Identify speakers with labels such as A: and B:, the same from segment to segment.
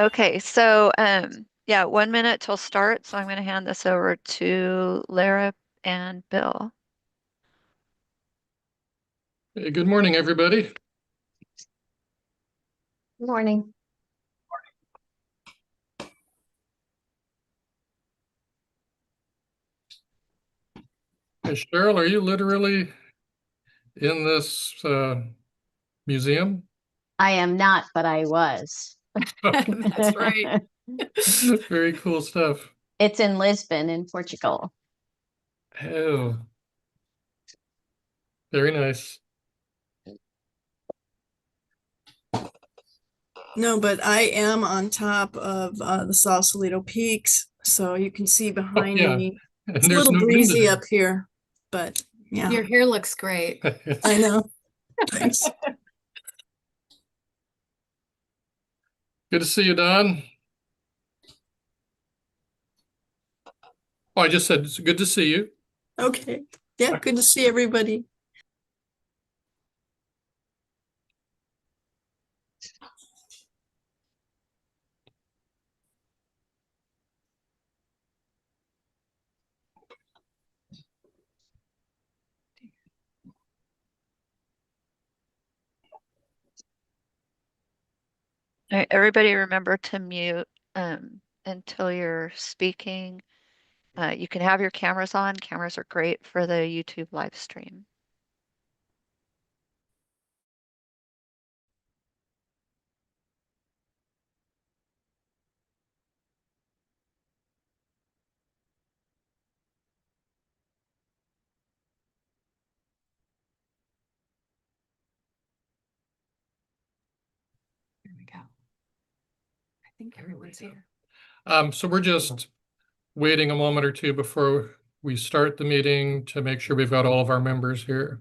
A: Okay, so yeah, 1 minute till start. So I'm going to hand this over to Lara and Bill.
B: Hey, good morning, everybody.
C: Good morning.
B: Hey, Cheryl, are you literally in this museum?
C: I am not, but I was.
D: That's right.
B: Very cool stuff.
C: It's in Lisbon in Portugal.
B: Oh, very nice.
D: No, but I am on top of the Sausalito Peaks, so you can see behind
B: yeah.
D: me.
B: And
D: It's a
B: there's
D: little
B: no wind
D: breezy
B: today.
D: up here, but yeah,
E: Your hair looks great.
D: I know. Thanks.
B: Good to see you, Don. Oh, I just said it's good to see you.
D: Okay. Yeah, good to see everybody.
A: All right, everybody remember to mute until you're speaking. You can have your cameras on. Cameras are great for the YouTube live stream.
E: Here we go. I think everyone's here.
B: So we're just waiting a moment or two before we start the meeting to make sure we've got all of our members here.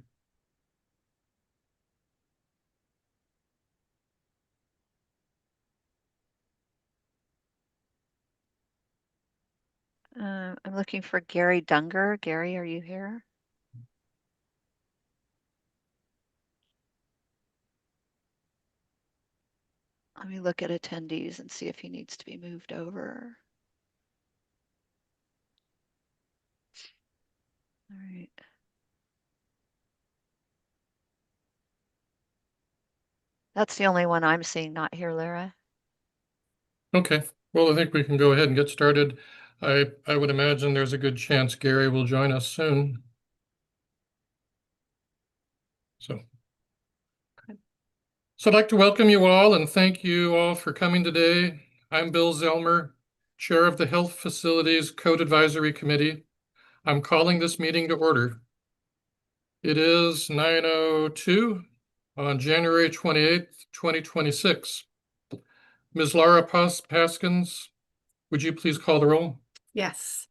A: I'm looking for Gary Dunger. Gary, are you here? Let me look at attendees and see if he needs to be moved over. All right. That's the only one I'm seeing not here, Lara.
B: Okay, well, I think we can go ahead and get started. I would imagine there's a good chance Gary will join us soon. So I'd like to welcome you all and thank you all for coming today. I'm Bill Zellmer, Chair of the Health Facilities Code Advisory Committee. I'm calling this meeting to order. It is 9:02 on January 28th, 2026. Ms. Laura Paskins, would you please call the roll?
E: Yes.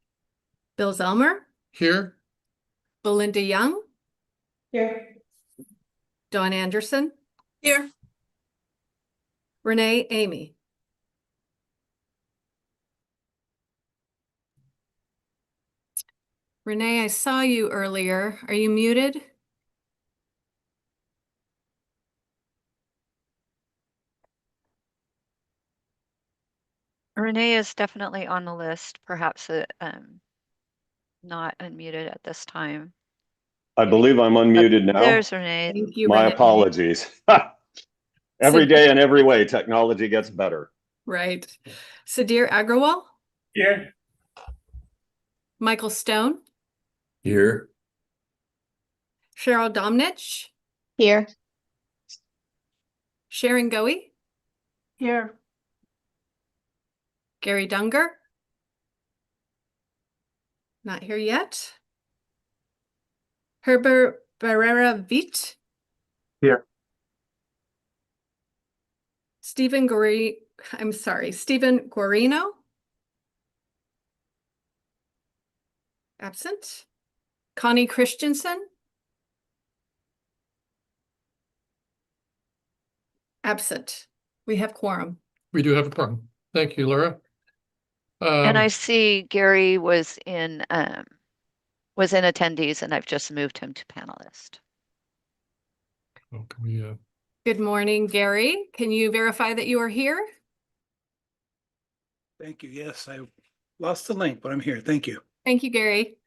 E: Bill Zellmer,
B: Here.
E: Belinda Young,
D: Here.
E: Dawn Anderson,
D: Here.
E: Renee Amy. Renee, I saw you earlier. Are you muted?
A: Renee is definitely on the list, perhaps not unmuted at this time.
F: I believe I'm unmuted now.
A: There's Renee.
E: Thank you,
F: My
E: Renee.
F: apologies. Every day and every way, technology gets better.
E: Right. Sadir Agrawal,
B: Here.
E: Michael Stone,
B: Here.
E: Cheryl Domnich,
C: Here.
E: Sharon Goey,
D: Here.
E: Gary Dunger. Not here yet. Herbert Barrera Vite.
B: Here.
E: Stephen Guarino. Absent. Connie Christensen. Absent. We have quorum.
B: We do have a quorum. Thank you, Laura.
A: And I see Gary was in attendees, and I've just moved him to panelist.
B: Can we,
E: Good morning, Gary. Can you verify that you are here?
G: Thank you. Yes, I lost the link, but I'm here. Thank you.
E: Thank you, Gary.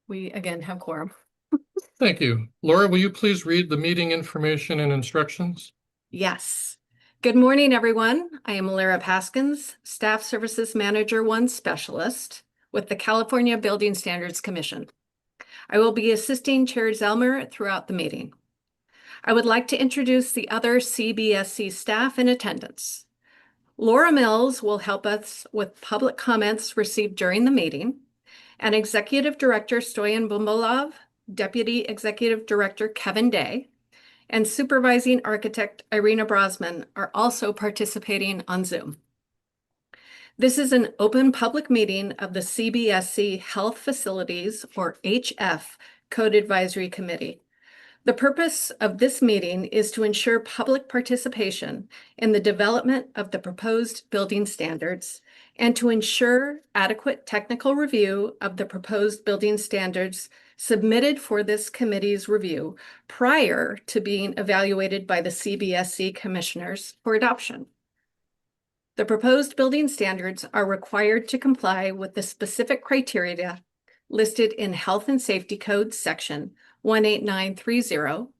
E: We again have quorum.
B: Thank you. Laura, will you please read the meeting information and instructions?
E: Yes. Good morning, everyone. I am Lara Paskins, Staff Services Manager 1 Specialist with the California Building Standards Commission. I will be assisting Chair Zelmer throughout the meeting. I would like to introduce the other CBSC staff in attendance. Laura Mills will help us with public comments received during the meeting, and Executive Director Stoyan Bumbalov, Deputy Executive Director Kevin Day, and Supervising Architect Irina Brosman are also participating on Zoom. This is an open public meeting of the CBSC Health Facilities, or HF, Code Advisory Committee. The purpose of this meeting is to ensure public participation in the development of the proposed building standards and to ensure adequate technical review of the proposed building standards submitted for this committee's review prior to being evaluated by the CBSC commissioners for adoption. The proposed building standards are required to comply with the specific criteria listed in Health and Safety Code section 18930,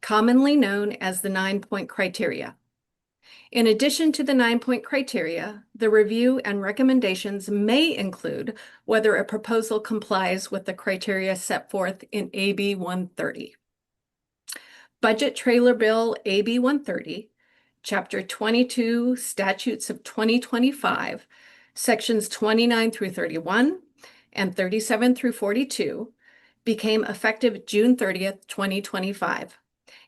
E: commonly known as the 9-point criteria. In addition to the 9-point criteria, the review and recommendations may include whether a proposal complies with the criteria set forth in AB 130. Budget Trailer Bill AB 130, Chapter 22, Statutes of 2025, Sections 29 through 31 and 37 through 42, became effective June 30th, 2025,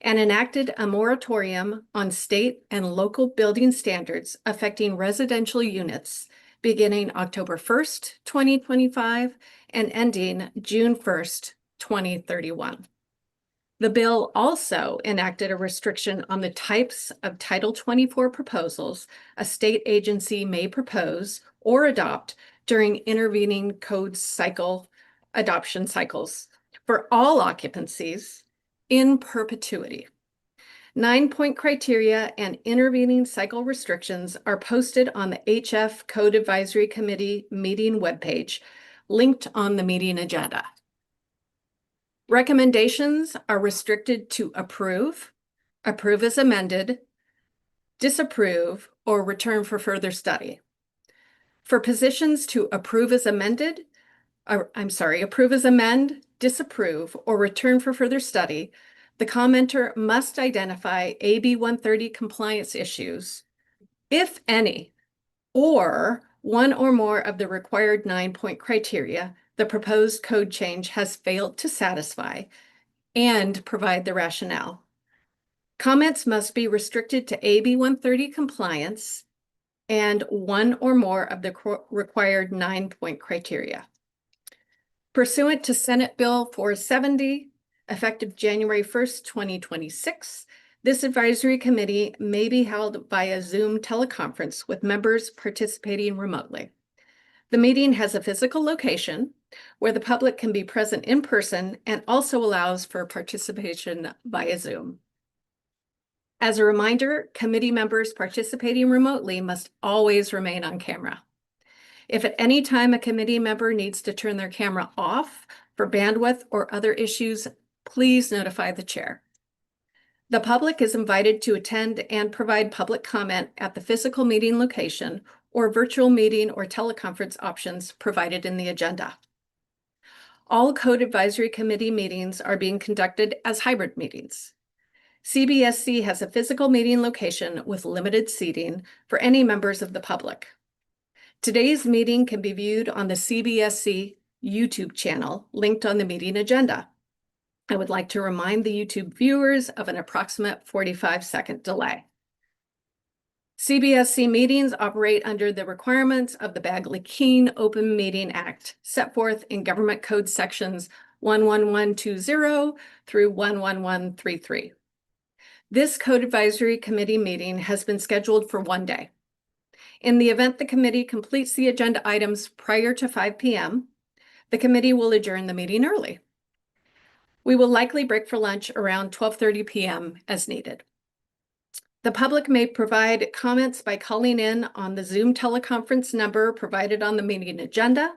E: and enacted a moratorium on state and local building standards affecting residential units beginning October 1st, 2025, and ending June 1st, 2031. The bill also enacted a restriction on the types of Title 24 proposals a state agency may propose or adopt during intervening code cycle adoption cycles for all occupancies in perpetuity. 9-point criteria and intervening cycle restrictions are posted on the HF Code Advisory Committee meeting webpage, linked on the meeting agenda. Recommendations are restricted to approve, approve as amended, disapprove, or return for further study. For positions to approve as amended, approve as amend, disapprove, or return for further study, the commenter must identify AB 130 compliance issues, if any, or one or more of the required 9-point criteria the proposed code change has failed to satisfy, and provide the rationale. Comments must be restricted to AB 130 compliance and one or more of the required 9-point criteria. Pursuant to Senate Bill 470, effective January 1st, 2026, this advisory committee may be held via Zoom teleconference with members participating remotely. The meeting has a physical location where the public can be present in person and also allows for participation via Zoom. As a reminder, committee members participating remotely must always remain on camera. If at any time a committee member needs to turn their camera off for bandwidth or other issues, please notify the chair. The public is invited to attend and provide public comment at the physical meeting location or virtual meeting or teleconference options provided in the agenda. All Code Advisory Committee meetings are being conducted as hybrid meetings. CBSC has a physical meeting location with limited seating for any members of the public. Today's meeting can be viewed on the CBSC YouTube channel linked on the meeting agenda. I would like to remind the YouTube viewers of an approximate 45-second delay. CBSC meetings operate under the requirements of the Bagley-Keene Open Meeting Act, set forth in Government Code sections 11120 through 11133. This Code Advisory Committee meeting has been scheduled for one day. In the event the committee completes the agenda items prior to 5 p.m., the committee will adjourn the meeting early. We will likely break for lunch around 12:30 p.m. as needed. The public may provide comments by calling in on the Zoom teleconference number provided on the meeting agenda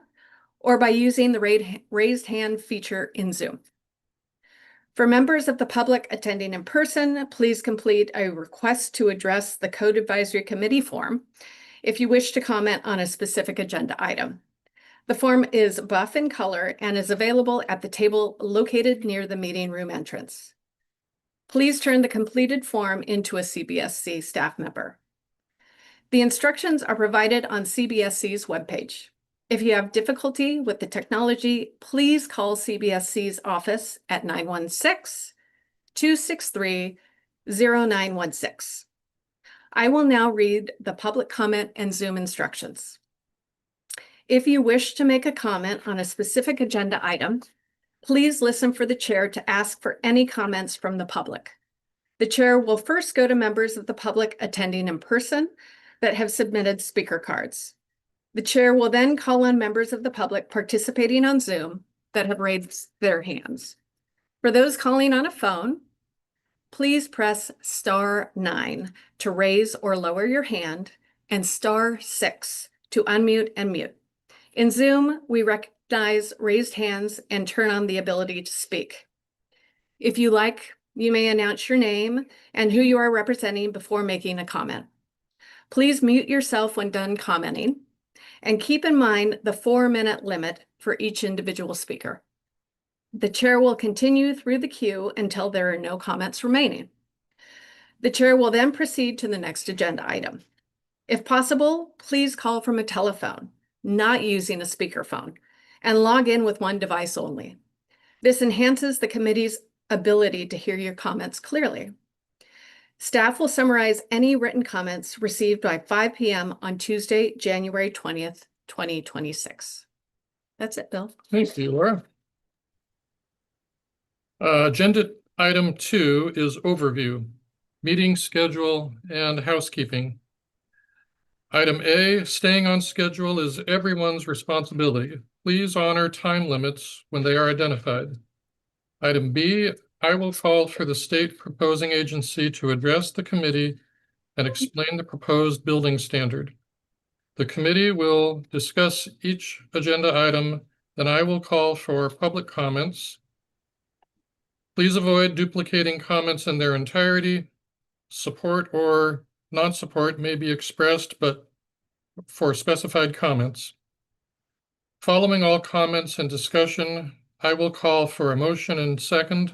E: or by using the raised hand feature in Zoom. For members of the public attending in person, please complete a request to address the Code Advisory Committee form if you wish to comment on a specific agenda item. The form is buff in color and is available at the table located near the meeting room entrance. Please turn the completed form into a CBSC staff member. The instructions are provided on CBSC's webpage. If you have difficulty with the technology, please call CBSC's office at 916-263-0916. I will now read the public comment and Zoom instructions. If you wish to make a comment on a specific agenda item, please listen for the chair to ask for any comments from the public. The chair will first go to members of the public attending in person that have submitted speaker cards. The chair will then call on members of the public participating on Zoom that have raised their hands. For those calling on a phone, please press *9 to raise or lower your hand and *6 to unmute and mute. In Zoom, we recognize raised hands and turn on the ability to speak. If you like, you may announce your name and who you are representing before making a comment. Please mute yourself when done commenting, and keep in mind the 4-minute limit for each individual speaker. The chair will continue through the queue until there are no comments remaining. The chair will then proceed to the next agenda item. If possible, please call from a telephone, not using a speakerphone, and log in with one device only. This enhances the committee's ability to hear your comments clearly. Staff will summarize any written comments received by 5 p.m. on Tuesday, January 20th, 2026. That's it, Bill.
B: Thank you, Laura. Agenda item 2 is overview, meeting schedule, and housekeeping. Item A, staying on schedule is everyone's responsibility. Please honor time limits when they are identified. Item B, I will call for the state proposing agency to address the committee and explain the proposed building standard. The committee will discuss each agenda item, then I will call for public comments. Please avoid duplicating comments in their entirety. Support or non-support may be expressed, but for specified comments. Following all comments and discussion, I will call for a motion and second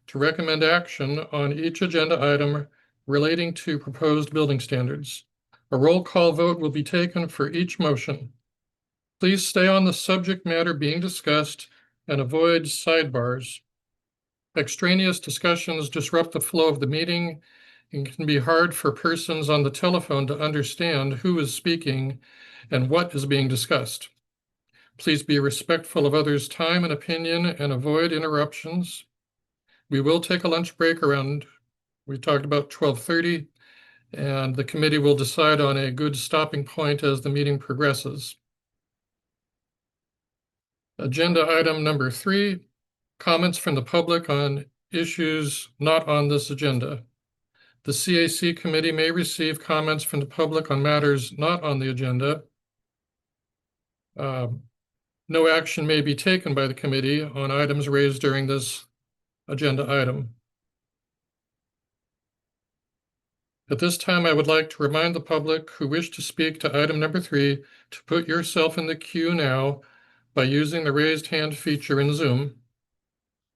B: to recommend action on each agenda item relating to proposed building standards. A roll call vote will be taken for each motion. Please stay on the subject matter being discussed and avoid sidebars. Extraneous discussions disrupt the flow of the meeting and can be hard for persons on the telephone to understand who is speaking and what is being discussed. Please be respectful of others' time and opinion and avoid interruptions. We will take a lunch break around, we talked about 12:30, and the committee will decide on a good stopping point as the meeting progresses. Agenda item number 3, comments from the public on issues not on this agenda. The CAC committee may receive comments from the public on matters not on the agenda. No action may be taken by the committee on items raised during this agenda item. At this time, I would like to remind the public who wish to speak to item number 3 to put yourself in the queue now by using the raised hand feature in Zoom.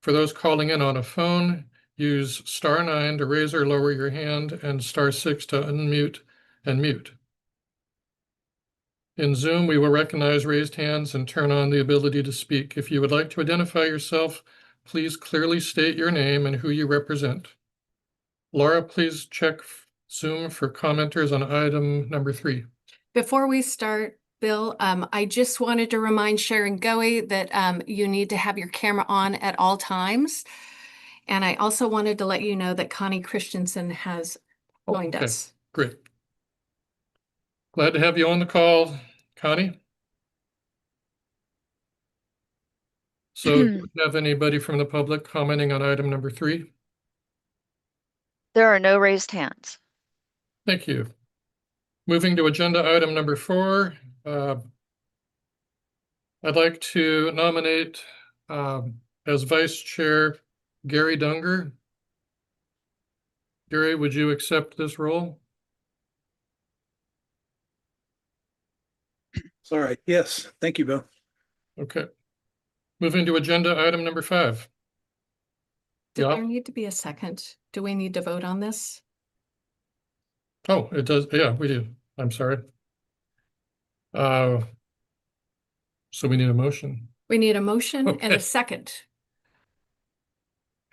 B: For those calling in on a phone, use *9 to raise or lower your hand and *6 to unmute and mute. In Zoom, we will recognize raised hands and turn on the ability to speak. If you would like to identify yourself, please clearly state your name and who you represent. Laura, please check Zoom for commenters on item number 3.
E: Before we start, Bill, I just wanted to remind Sharon Goey that you need to have your camera on at all times. And I also wanted to let you know that Connie Christensen has joined
B: Okay,
E: us.
B: great. Glad to have you on the call, Connie. So do you have anybody from the public commenting on item number 3?
A: There are no raised hands.
B: Thank you. Moving to agenda item number 4. I'd like to nominate as vice chair Gary Dunger. Gary, would you accept this role?
G: All right. Yes. Thank you, Bill.
B: Okay. Moving to agenda item number 5.
E: Did
B: Yeah.
E: there need to be a second? Do we need to vote on this?
B: Oh, it does. Yeah, we do. I'm sorry. So we need a motion.
E: We need a motion and
B: Okay.
E: a second.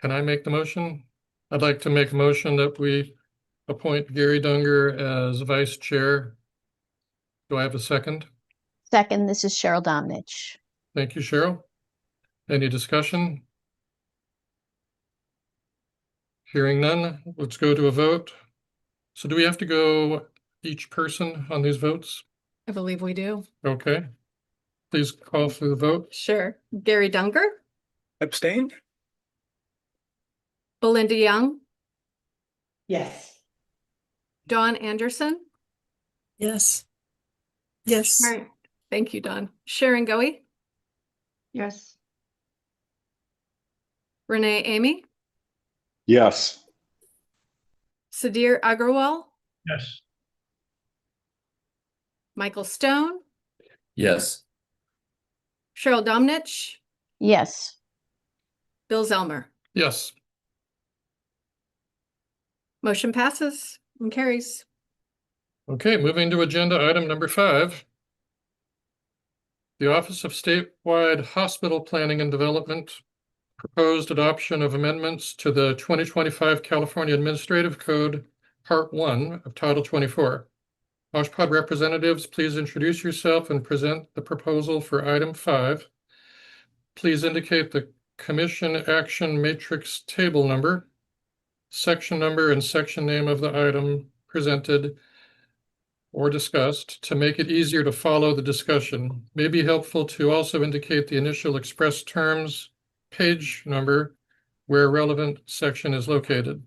B: Can I make the motion? I'd like to make a motion that we appoint Gary Dunger as vice chair. Do I have a second?
C: Second, this is Cheryl Domnich.
B: Thank you, Cheryl. Any discussion? Hearing none, let's go to a vote. So do we have to go each person on these votes?
E: I believe we do.
B: Okay. Please call for the vote.
E: Sure. Gary Dunger,
G: Abstain?
E: Belinda Young,
H: Yes.
E: Dawn Anderson.
D: Yes. Yes.
E: Sharon- Thank you, Dawn. Sharon Goey,
H: Yes.
E: Renee Amy,
F: Yes.
E: Sudhir Agarwal,
G: Yes.
E: Michael Stone,
I: Yes.
E: Cheryl Domnich,
C: Yes.
E: Bill Zelmer.
B: Yes.
E: Motion passes and carries.
B: Okay, moving to agenda item number 5. The Office of Statewide Hospital Planning and Development proposed adoption of amendments to the 2025 California Administrative Code, Part 1 of Title 24. OSHPD representatives, please introduce yourself and present the proposal for item 5. Please indicate the Commission Action Matrix table number, section number, and section name of the item presented or discussed to make it easier to follow the discussion. May be helpful to also indicate the initial express terms, page number, where relevant section is located.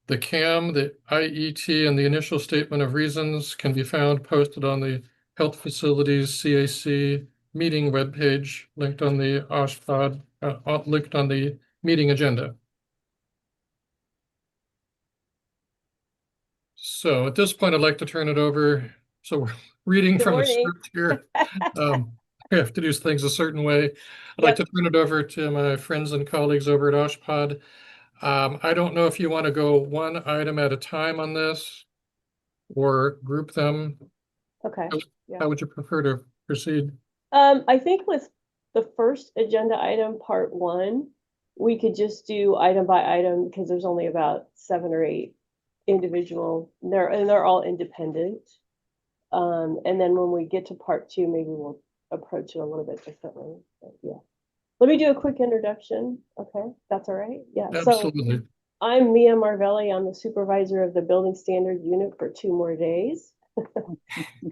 B: The CAM, the IET, and the initial statement of reasons can be found posted on the Health Facilities CAC meeting webpage, linked on the OSHPD, linked on the meeting agenda. So at this point, I'd like to turn it over. So we're reading
H: Good
B: from the
H: morning.
B: script here. We have to do things a certain way. I'd like to turn it over to my friends and colleagues over at OSHPD. I don't know if you want to go one item at a time on this or group them.
H: Okay. Yeah.
B: How would you prefer to proceed?
H: I think with the first agenda item, part 1, we could just do item by item because there's only about 7 or 8 individual they're all independent. And then when we get to part 2, maybe we'll approach it a little bit differently. But yeah. Let me do a quick introduction. Okay, that's all right. Yeah.
B: Absolutely.
H: So I'm Mia Marvelli. I'm the supervisor of the Building Standard Unit for 2 more days.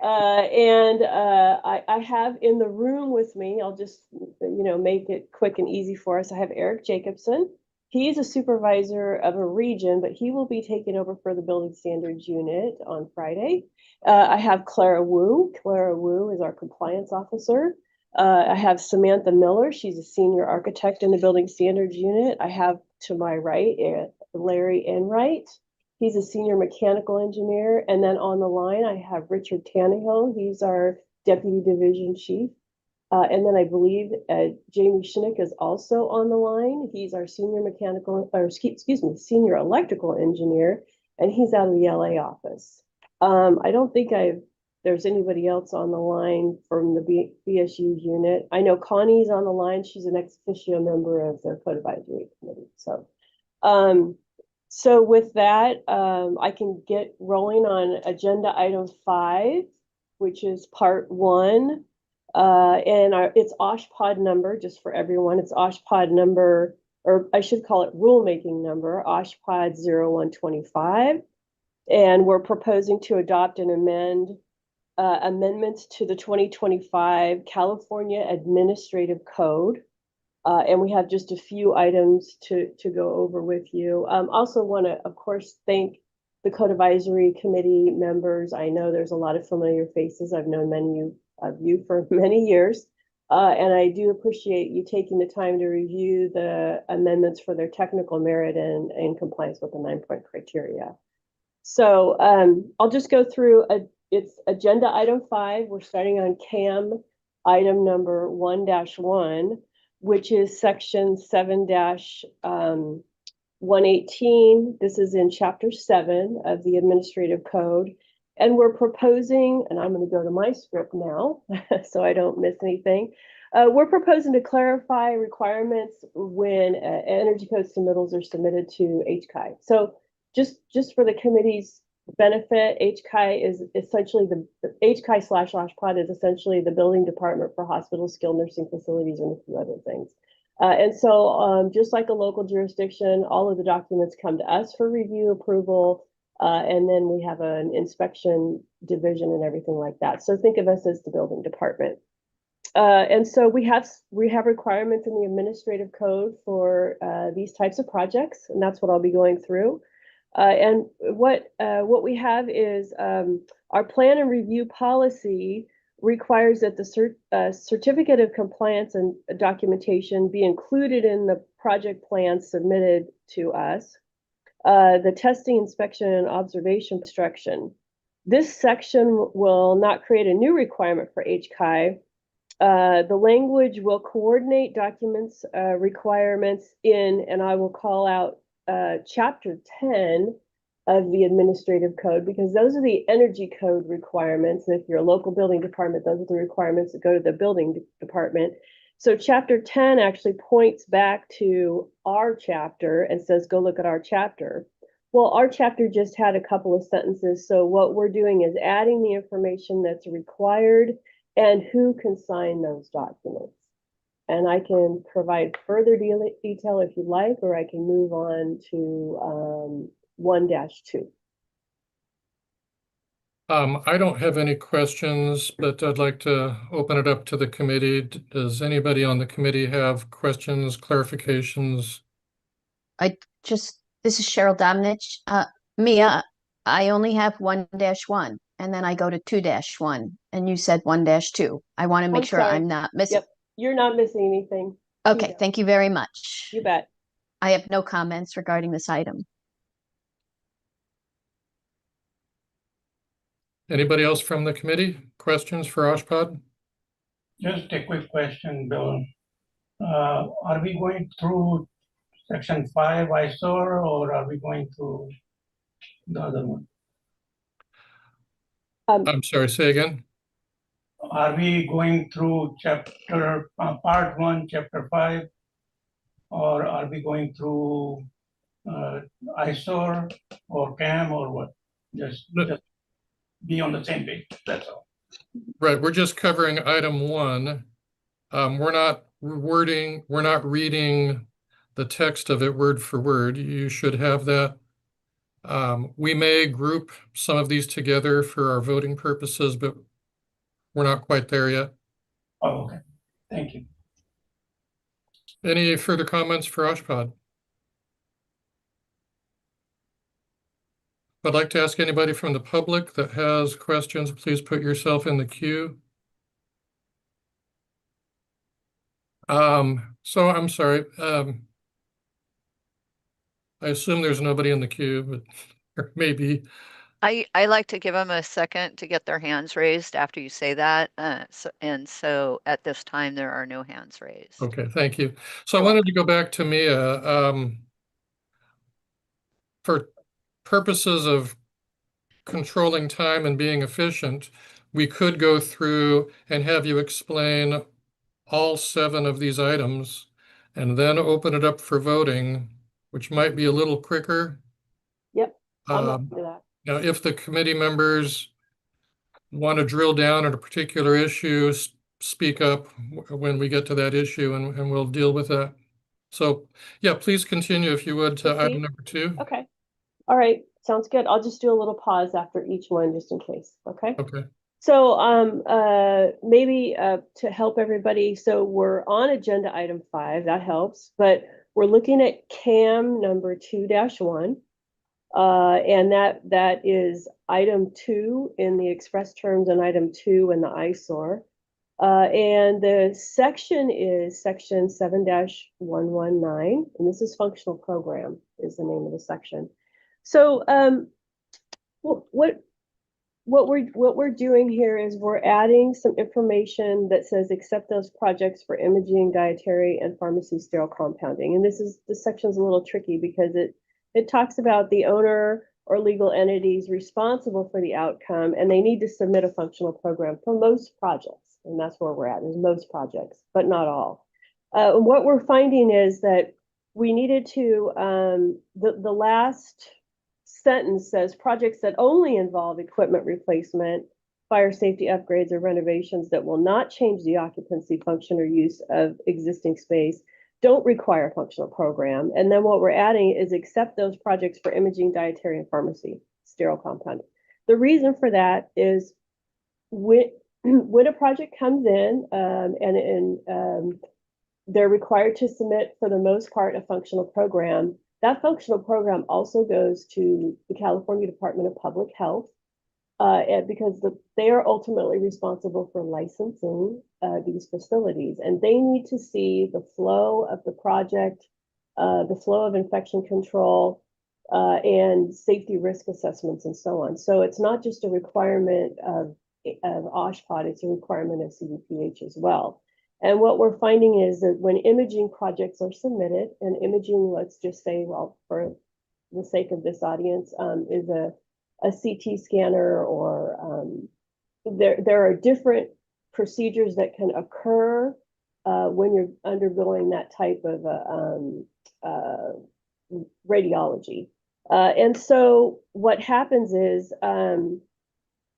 H: I have in the room with me, I'll just, make it quick and easy for us. I have Eric Jacobson. He's a supervisor of a region, but he will be taking over for the Building Standards Unit on Friday. I have Clara Wu. Clara Wu is our compliance officer. I have Samantha Miller. She's a senior architect in the Building Standards Unit. I have to my right, Larry Enright. He's a senior mechanical engineer. And then on the line, I have Richard Tannehill. He's our deputy division chief. And then I believe Jamie Schnick is also on the line. He's our senior senior electrical engineer, and he's out of the LA office. I don't think there's anybody else on the line from the BSU unit. I know Connie's on the line. She's an ex officio member of their code advisory committee. So with that, I can get rolling on agenda item 5, which is part 1. It's OSHPD number, just for everyone. It's OSHPD number, or I should call it rulemaking number, OSHPD 0125. And we're proposing to adopt and amend amendments to the 2025 California Administrative Code. And we have just a few items to go over with you. Also want to, of course, thank the Code Advisory Committee members. I know there's a lot of familiar faces. I've known many of you for many years. And I do appreciate you taking the time to review the amendments for their technical merit and in compliance with the 9-point criteria. So I'll just go through it's agenda item 5. We're starting on CAM item number 1-1, which is section 7-118. This is in chapter 7 of the administrative code. And we're proposing, and I'm going to go to my script now so I don't miss anything. We're proposing to clarify requirements when energy code submittals are submitted to HCI. So just for the committee's benefit, HCI is essentially the HCI/OSHPD is essentially the building department for hospitals, skilled nursing facilities, and a few other things. And so just like a local jurisdiction, all of the documents come to us for review, approval, and then we have an inspection division and everything like that. So think of us as the building department. And so we have requirements in the administrative code for these types of projects, and that's what I'll be going through. And what we have is our plan and review policy requires that the certificate of compliance and documentation be included in the project plan submitted to us. The testing, inspection, and observation instruction. This section will not create a new requirement for HCI. The language will coordinate documents requirements in, and I will call out chapter 10 of the administrative code, because those are the energy code requirements. And if you're a local building department, those are the requirements that go to the building department. So chapter 10 actually points back to our chapter and says, go look at our chapter. Well, our chapter just had a couple of sentences. So what we're doing is adding the information that's required and who can sign those documents. And I can provide further detail if you'd like, or I can move on to 1-2.
B: I don't have any questions, but I'd like to open it up to the committee. Does anybody on the committee have questions, clarifications?
C: This is Cheryl Domnich. Mia, I only have 1-1, and then I go to 2-1, and you said 1-2. I want to make
H: I'm
C: sure
H: sorry.
C: I'm not missing.
H: Yep, you're not missing anything.
C: Okay,
H: Yeah.
C: thank you very much.
H: You bet.
C: I have no comments regarding this item.
B: Anybody else from the committee? Questions for OSHPD?
I: Just a quick question, Bill. Are we going through section 5 ISOR, or are we going through the other one?
B: I'm sorry, say again?
I: Are we going through chapter part 1, chapter 5, or are we going through ISOR or CAM or what? Just be on the same page, that's all.
B: Right, we're just covering item 1. We're not reading the text of it word for word. You should have that. We may group some of these together for our voting purposes, but we're not quite there yet.
I: Oh, okay, thank you.
B: Any further comments for OSHPD? I'd like to ask anybody from the public that has questions, please put yourself in the queue. So I'm sorry. I assume there's nobody in the queue, but there may be.
A: I like to give them a second to get their hands raised after you say that. So at this time, there are no hands raised.
B: Okay, thank you. So I wanted to go back to Mia. For purposes of controlling time and being efficient, we could go through and have you explain all 7 of these items and then open it up for voting, which might be a little quicker.
H: Yep, I'm up for that.
B: Now, if the committee members want to drill down on a particular issue, speak up when we get to that issue, and we'll deal with that. So, yeah, please continue if you would to item number 2.
H: Okay. All right, sounds good. I'll just do a little pause after each one just in case, okay?
B: Okay.
H: So maybe to help everybody, so we're on agenda item 5, that helps, but we're looking at CAM number 2-1. And that is item 2 in the express terms and item 2 in the eyesore. And the section is section 7-119, and this is functional program is the name of the section. So what we're doing here is we're adding some information that says accept those projects for imaging, dietary, and pharmacy sterile compounding. And this section's a little tricky because it talks about the owner or legal entities responsible for the outcome, and they need to submit a functional program for most projects. And that's where we're at, is most projects, but not all. What we're finding is that we needed to, the last sentence says projects that only involve equipment replacement, fire safety upgrades, or renovations that will not change the occupancy, function, or use of existing space don't require a functional program. And then what we're adding is accept those projects for imaging, dietary, and pharmacy sterile compounding. The reason for that is when a project comes in and they're required to submit, for the most part, a functional program. That functional program also goes to the California Department of Public Health because they are ultimately responsible for licensing these facilities, and they need to see the flow of the project, the flow of infection control, and safety risk assessments, and so on. So it's not just a requirement of OSHPD, it's a requirement of CDPH as well. And what we're finding is that when imaging projects are submitted, and imaging, let's just say, well, for the sake of this audience, is a CT scanner, or there are different procedures that can occur when you're undergoing that type of radiology. And so what happens is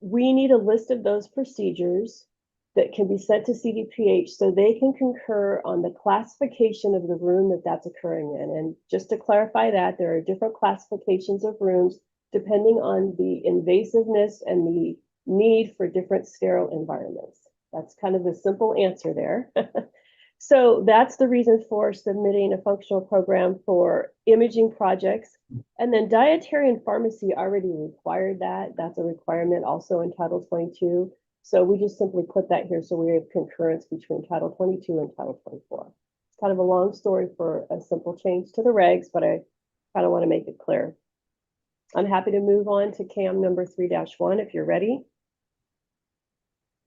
H: we need a list of those procedures that can be sent to CDPH so they can concur on the classification of the room that's occurring in. And just to clarify that, there are different classifications of rooms depending on the invasiveness and the need for different sterile environments. That's kind of the simple answer there. So that's the reason for submitting a functional program for imaging projects. And then dietary and pharmacy already required that. That's a requirement also in Title 22. So we just simply put that here so we have concurrence between Title 22 and Title 24. It's kind of a long story for a simple change to the regs, but I kind of want to make it clear. I'm happy to move on to CAM number 3-1 if you're ready.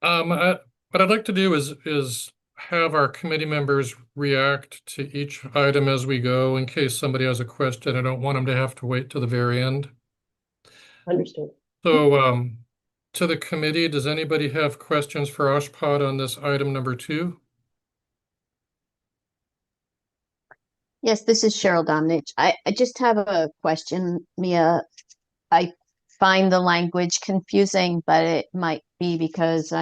B: What I'd like to do is have our committee members react to each item as we go in case somebody has a question. I don't want them to have to wait till the very end.
H: Understood.
B: So, to the committee, does anybody have questions for OSHPD on this item number 2?
C: Yes, this is Cheryl Domnich. I just have a question, Mia. I find the language confusing, but it might be because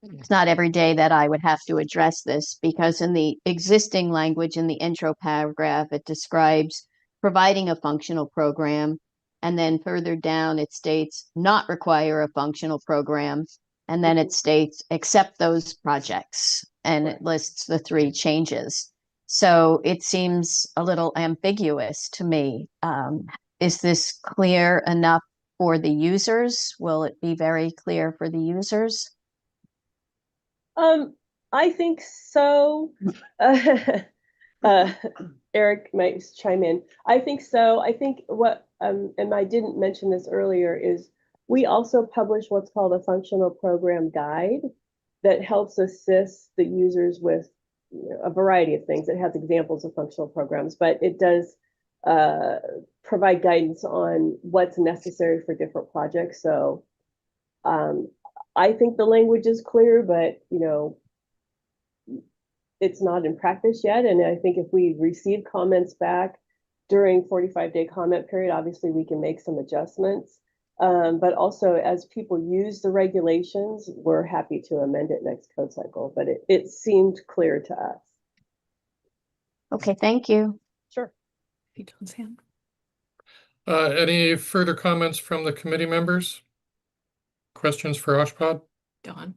C: it's not every day that I would have to address this, because in the existing language in the intro paragraph, it describes providing a functional program. And then further down, it states not require a functional program. And then it states accept those projects, and it lists the 3 changes. So it seems a little ambiguous to me. Is this clear enough for the users? Will it be very clear for the users?
H: I think so. Eric might chime in. I think so. I think what, and I didn't mention this earlier, is we also publish what's called a functional program guide that helps assist the users with a variety of things. It has examples of functional programs, but it does provide guidance on what's necessary for different projects. So I think the language is clear, but it's not in practice yet. And I think if we receive comments back during 45-day comment period, obviously we can make some adjustments. But also as people use the regulations, we're happy to amend it next code cycle, but it seemed clear to us.
C: Okay, thank you.
H: Sure.
B: Any further comments from the committee members? questions for Oshpod?
E: Dawn.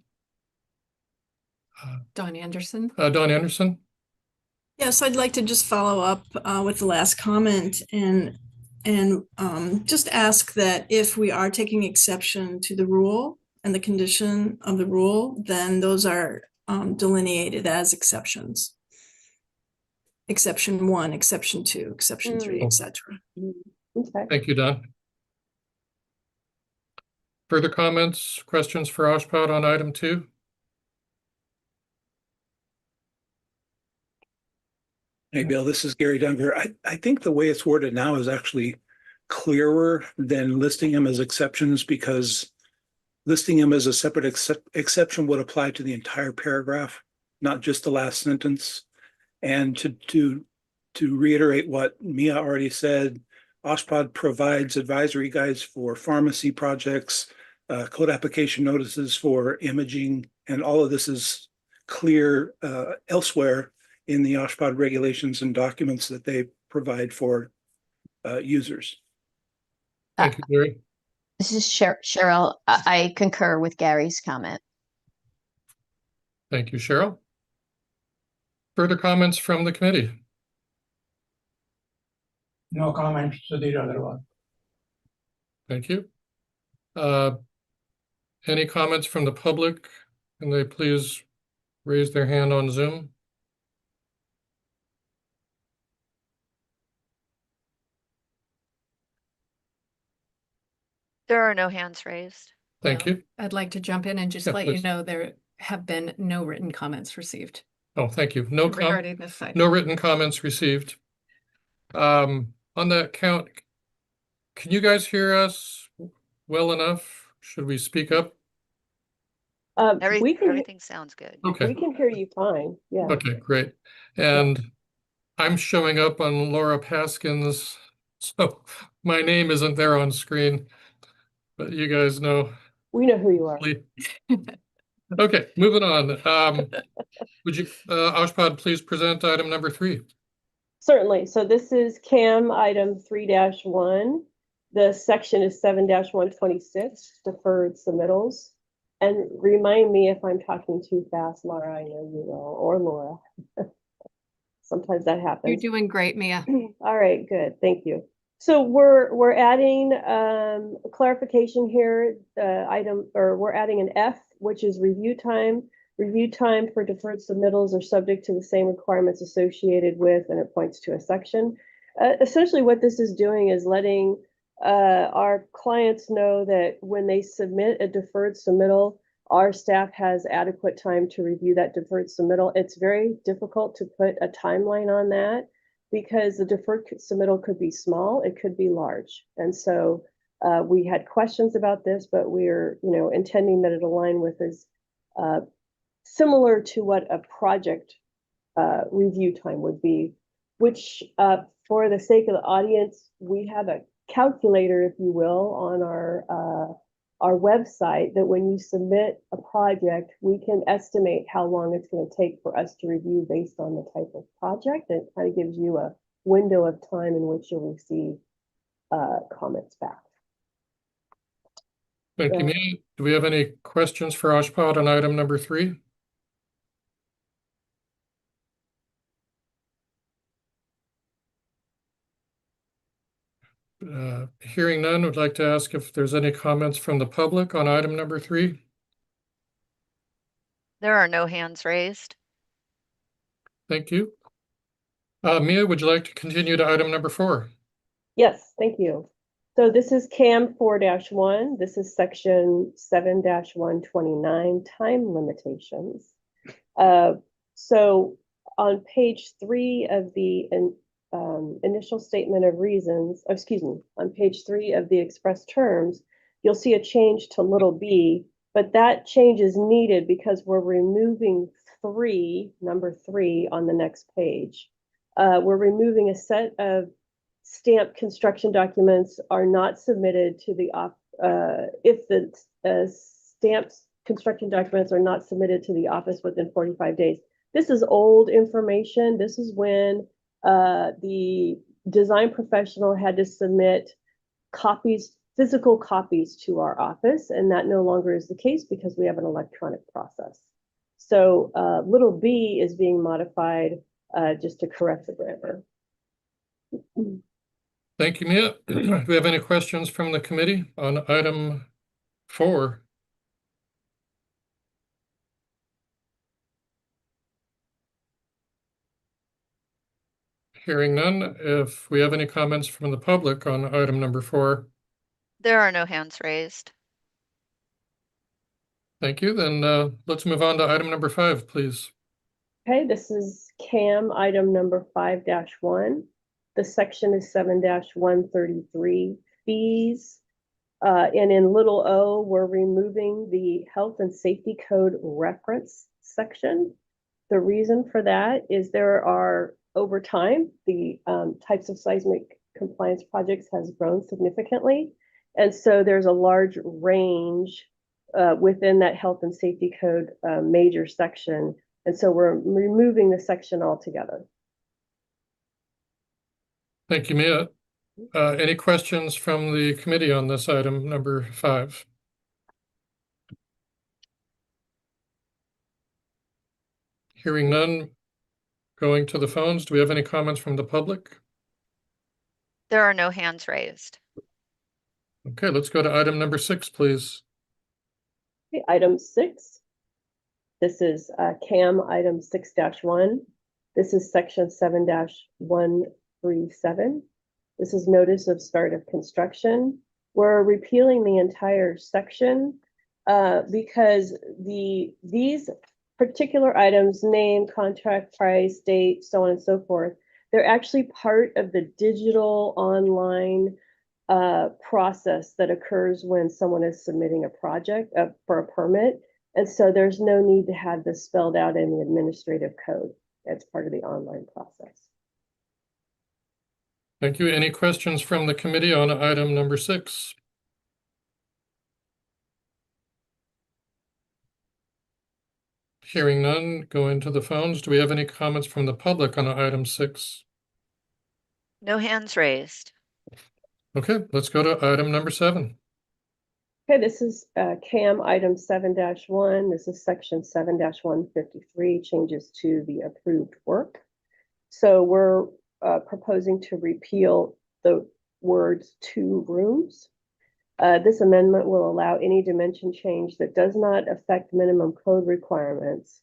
B: Uh,
E: Dawn Anderson.
B: Dawn Anderson?
D: Yes, I'd like to just follow up with the last comment and just ask that if we are taking exception to the rule and the condition of the rule, then those are delineated as exceptions. Exception 1, exception 2, exception 3, etc.
H: Okay.
B: Thank you, Don. Further comments, questions for Oshpod on item 2?
G: Hey, Bill, this is Gary Dunker. I think the way it's worded now is actually clearer than listing them as exceptions, because listing them as a separate exception would apply to the entire paragraph, not just the last sentence. And to reiterate what Mia already said, Oshpod provides advisory guides for pharmacy projects, code application notices for imaging, and all of this is clear elsewhere in the Oshpod regulations and documents that they provide for users.
B: Thank you, Gary.
C: This is Cheryl. I concur with Gary's comment.
B: Thank you, Cheryl. Further comments from the committee?
I: No comments, Sudhir Agarwal.
B: Thank you. Any comments from the public? Can they please raise their hand on Zoom?
A: There are no hands raised.
B: Thank
E: Well,
B: you.
E: I'd like to jump in and just
B: Yeah,
E: let you
B: please.
E: know there have been no written comments received
B: Oh, thank you. No
E: regarding this item.
B: no written comments received. On that count, can you guys hear us well enough? Should we speak up?
H: We can
A: Everything sounds good.
B: Okay.
H: we can hear you fine. Yeah.
B: Okay, great. And I'm showing up on Laura Paskins, so my name isn't there on screen, but you guys know.
H: We know who you are.
B: Okay, moving on. Would you, Oshpod, please present item number 3?
H: Certainly. So this is CAM item 3-1. The section is 7-126, deferred submittals. And remind me if I'm talking too fast, Laura, I know you will, or Laura. Sometimes that happens.
E: You're doing great, Mia.
H: All right, good. Thank you. So we're adding a clarification here, we're adding an F, which is review time. Review time for deferred submittals are subject to the same requirements associated with, and it points to a section. Essentially what this is doing is letting our clients know that when they submit a deferred submittal, our staff has adequate time to review that deferred submittal. It's very difficult to put a timeline on that because the deferred submittal could be small, it could be large. And so we had questions about this, but we're intending that it align with is similar to what a project review time would be, which for the sake of the audience, we have a calculator, if you will, on our website that when you submit a project, we can estimate how long it's going to take for us to review based on the type of project. It kind of gives you a window of time in which you'll receive comments back.
B: Thank you, Mia. Do we have any questions for Oshpod on item number 3? Hearing none, would like to ask if there's any comments from the public on item number 3.
A: There are no hands raised.
B: Thank you. Mia, would you like to continue to item number 4?
H: Yes, thank you. So this is CAM 4-1. This is section 7-129, time limitations. So on page 3 of the initial statement of reasons, on page 3 of the express terms, you'll see a change to little b, but that change is needed because we're removing number 3 on the next page. We're removing a set of stamped construction documents are not submitted to the if the stamped construction documents are not submitted to the office within 45 days. This is old information. This is when the design professional had to submit copies physical copies to our office, and that no longer is the case because we have an electronic process. So little b is being modified just to correct the grammar.
B: Thank you, Mia. Do we have any questions from the committee on item 4? Hearing none, if we have any comments from the public on item number 4,
A: There are no hands raised.
B: thank you. Then let's move on to item number 5, please.
H: Okay, this is CAM item number 5-1. The section is 7-133 fees. And in little o, we're removing the health and safety code reference section. The reason for that is there are, over time, the types of seismic compliance projects has grown significantly. And so there's a large range within that health and safety code major section. And so we're removing the section altogether.
B: Thank you, Mia. Any questions from the committee on this item number 5? Hearing none, going to the phones. Do we have any comments from the public?
A: There are no hands raised.
B: Okay, let's go to item number 6, please.
H: Okay, item 6. This is CAM item 6-1. This is section 7-137. This is notice of start of construction. We're repealing the entire section because these particular items, name, contract, price, date, so on and so forth, they're actually part of the digital online process that occurs when someone is submitting a project for a permit. And so there's no need to have this spelled out in the administrative code. It's part of the online process.
B: Thank you. Any questions from the committee on item number 6? Hearing none, going to the phones. Do we have any comments from the public on item 6?
A: No hands raised.
B: Okay, let's go to item number 7.
H: Okay, this is CAM item 7-1. This is section 7-153, changes to the approved work. So we're proposing to repeal the words 2 rooms. This amendment will allow any dimension change that does not affect minimum code requirements.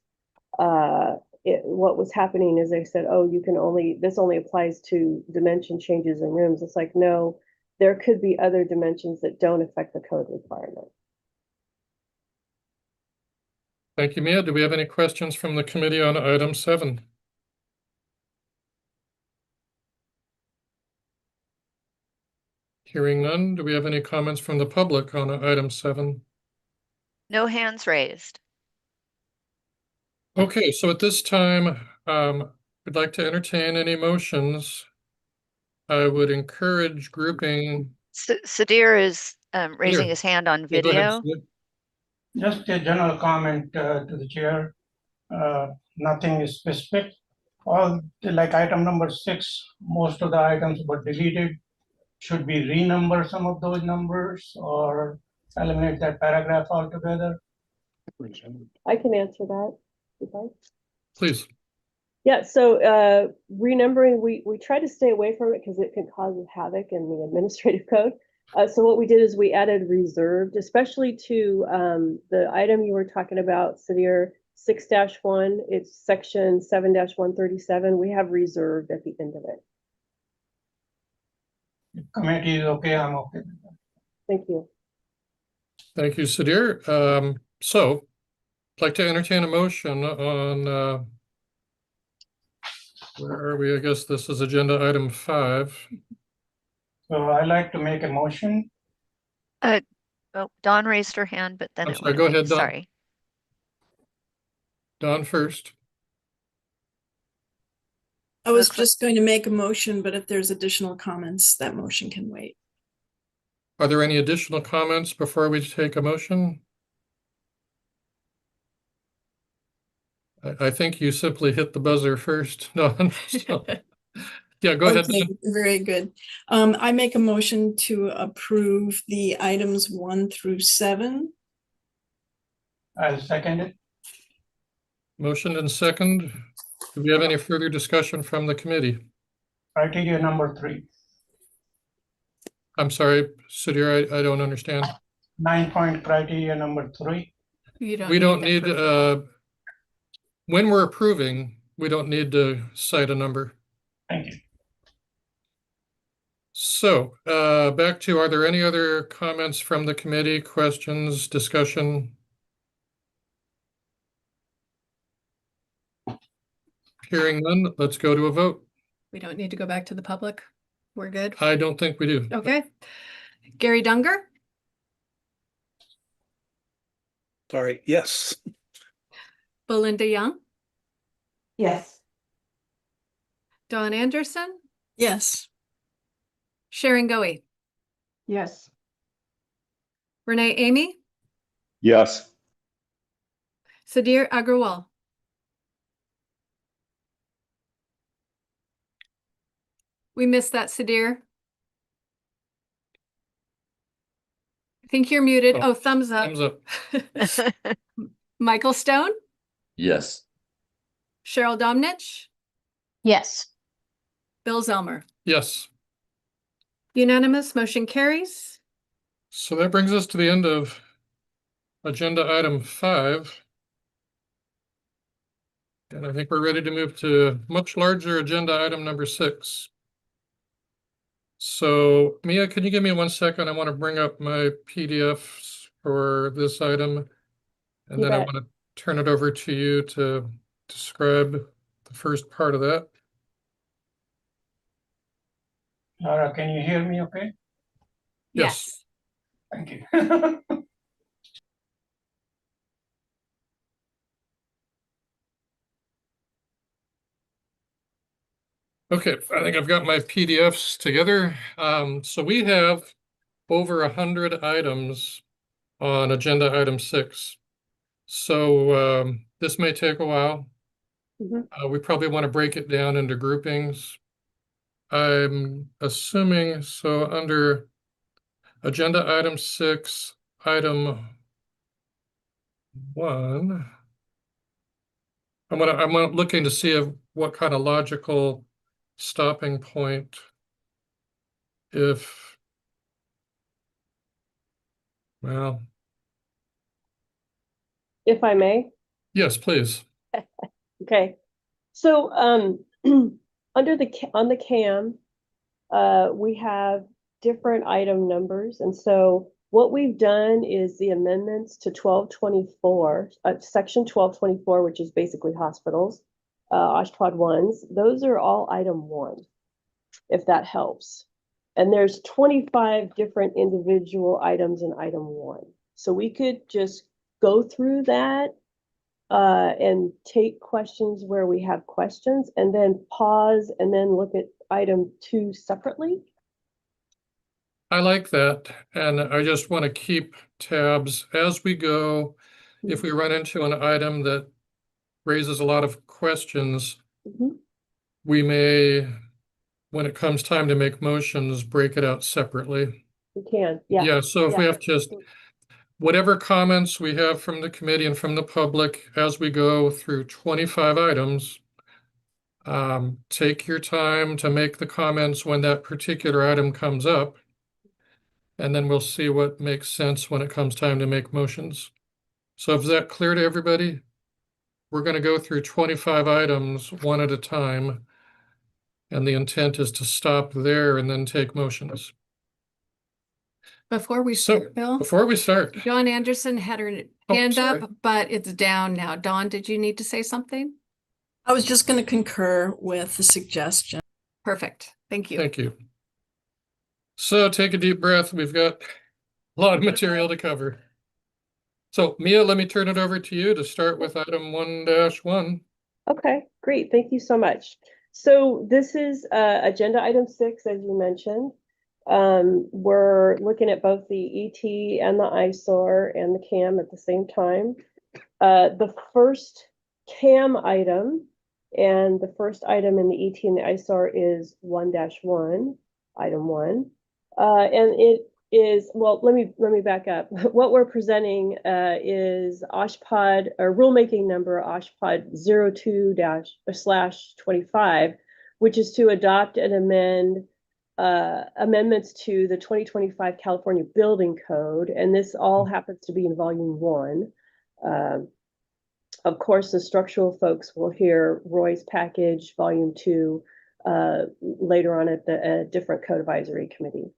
H: What was happening is they said, oh, this only applies to dimension changes in rooms. It's like, no, there could be other dimensions that don't affect the code requirement.
B: Thank you, Mia. Do we have any questions from the committee on item 7? Hearing none, do we have any comments from the public on item 7?
A: No hands raised.
B: Okay, so at this time, we'd like to entertain any motions. I would encourage grouping.
A: Sadir is raising
B: Sadir.
A: his hand on
B: Yeah, go ahead,
A: video.
B: Sadir.
I: Just a general comment to the chair. Nothing is specific. Like item number 6, most of the items were deleted. Should we renumber some of those numbers or eliminate that paragraph altogether?
H: I can answer that. if you'd like.
B: Please.
H: Yeah, so renumbering, we try to stay away from it because it can cause havoc in the administrative code. So what we did is we added reserved, especially to the item you were talking about, Sadir, 6-1, it's section 7-137. We have reserved at the end of it.
I: If committee is okay, I'm okay with that.
H: Thank you.
B: Thank you, Sadir. So I'd like to entertain a motion on where are we? I guess this is agenda item 5.
I: So I'd like to make a motion.
A: Oh, Dawn raised her hand, but then
B: I'm
A: it
B: sorry,
A: went
B: go
A: away.
B: ahead, Dawn.
A: Sorry.
B: Dawn first.
D: I was
A: Okay.
D: just going to make a motion, but if there's additional comments, that motion can wait.
B: Are there any additional comments before we take a motion? I think you simply hit the buzzer first, Dawn. So Yeah, go ahead.
D: Okay, very good. I make a motion to approve the items 1 through 7.
I: I'll second it.
B: Motion and second. Do we have any further discussion from the committee?
I: Criteria number 3,
B: I'm sorry, Sudhir, I don't understand.
I: 9-point criteria number 3.
E: You don't
B: We don't
E: to
B: need,
E: approve that.
B: when we're approving, we don't need to cite a number.
I: Thank you.
B: So, back to, are there any other comments from the committee, questions, discussion? Hearing none, let's go to a vote.
E: We don't need to go back to the public. We're good.
B: I don't think we do.
E: Okay. Gary Dunger,
G: Sorry, yes.
E: Belinda Young,
J: Yes.
E: Dawn Anderson,
D: Yes.
E: Sharon Goey,
J: Yes.
E: Renee Amy,
F: Yes.
E: Sudhir Agrawal. We missed that, Sudhir. I think you're muted.
B: Oh,
E: Oh, thumbs up.
B: Thumbs up.
E: Michael Stone,
K: Yes.
E: Cheryl Domnich,
C: Yes.
E: Bill Zelmer.
B: Yes.
E: Unanimous, motion carries.
B: So that brings us to the end of agenda item 5. And I think we're ready to move to much larger agenda item number 6. So Mia, can you give me 1 second? I want to bring up my PDFs for this item. And
H: You
B: then I
H: bet.
B: want to turn it over to you to describe the first part of that.
I: Laura, can you hear me okay?
B: Yes.
I: Thank you.
B: Okay, I think I've got my PDFs together. So we have over 100 items on agenda item 6. So this may take a while.
H: Mhm.
B: We probably want to break it down into groupings. I'm assuming, so under agenda item 6, item 1, I'm looking to see what kind of logical stopping point, if, well,
H: If I may.
B: yes, please.
H: Okay, so under on the CAM, we have different item numbers, and so what we've done is the amendments to 1224, section 1224, which is basically hospitals, OSHPD 1s. Those are all item 1, if that helps. And there's 25 different individual items in item 1, so we could just go through that. And take questions where we have questions, and then pause and then look at item 2 separately.
B: I like that, and I just want to keep tabs as we go. If we run into an item that raises a lot of questions,
H: Mhm.
B: we may, when it comes time to make motions, break it out separately.
H: We can, yeah.
B: Yeah, so if we
H: Yeah.
B: have just whatever comments we have from the committee and from the public as we go through 25 items, take your time to make the comments when that particular item comes up. And then we'll see what makes sense when it comes time to make motions. So is that clear to everybody? We're going to go through 25 items one at a time. And the intent is to stop there and then take motions.
E: Before we
B: So
E: start, Bill,
B: before we start,
E: Dawn Anderson had her
B: Oh,
E: hand
B: sorry.
E: up, but it's down now. Dawn, did you need to say something?
D: I was just going to concur with the suggestion.
E: Perfect. Thank you.
B: Thank you. So take a deep breath. We've got a lot of material to cover. So Mia, let me turn it over to you to start with item 1-1.
H: Okay, great. Thank you so much. So this is agenda item 6, as you mentioned. We're looking at both the ET and the eyesore and the CAM at the same time. The first CAM item And the first item in the ET and the ISAR is 1-1, item 1. And it is, well, let me back up. What we're presenting is OSHPD, or rulemaking number OSHPD 02//25, which is to adopt and amend amendments to the 2025 California Building Code. And this all happens to be in volume 1. Of course, the structural folks will hear Roy's package, volume 2, later on at the different code advisory committee.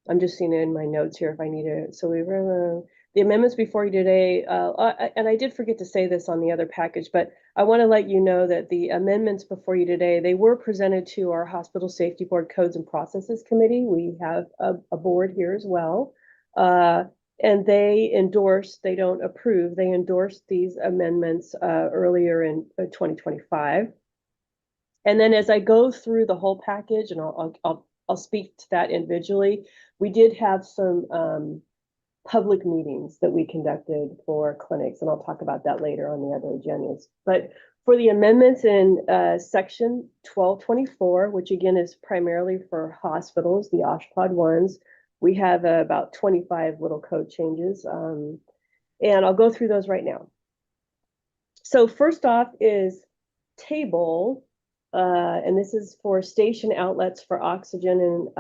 H: I'm just seeing it in my notes here if I need it. So we were the amendments before you today, and I did forget to say this on the other package, but I want to let you know that the amendments before you today, they were presented to our Hospital Safety Board Codes and Processes Committee. We have a board here as well. And they endorsed, they don't approve, they endorsed these amendments earlier in 2025. And then as I go through the whole package, and I'll speak to that individually, we did have some public meetings that we conducted for clinics, and I'll talk about that later on the other agendas. But for the amendments in section 1224, which again is primarily for hospitals, the OSHPD ones, we have about 25 little code changes, and I'll go through those right now. So first off is table, and this is for station outlets for oxygen and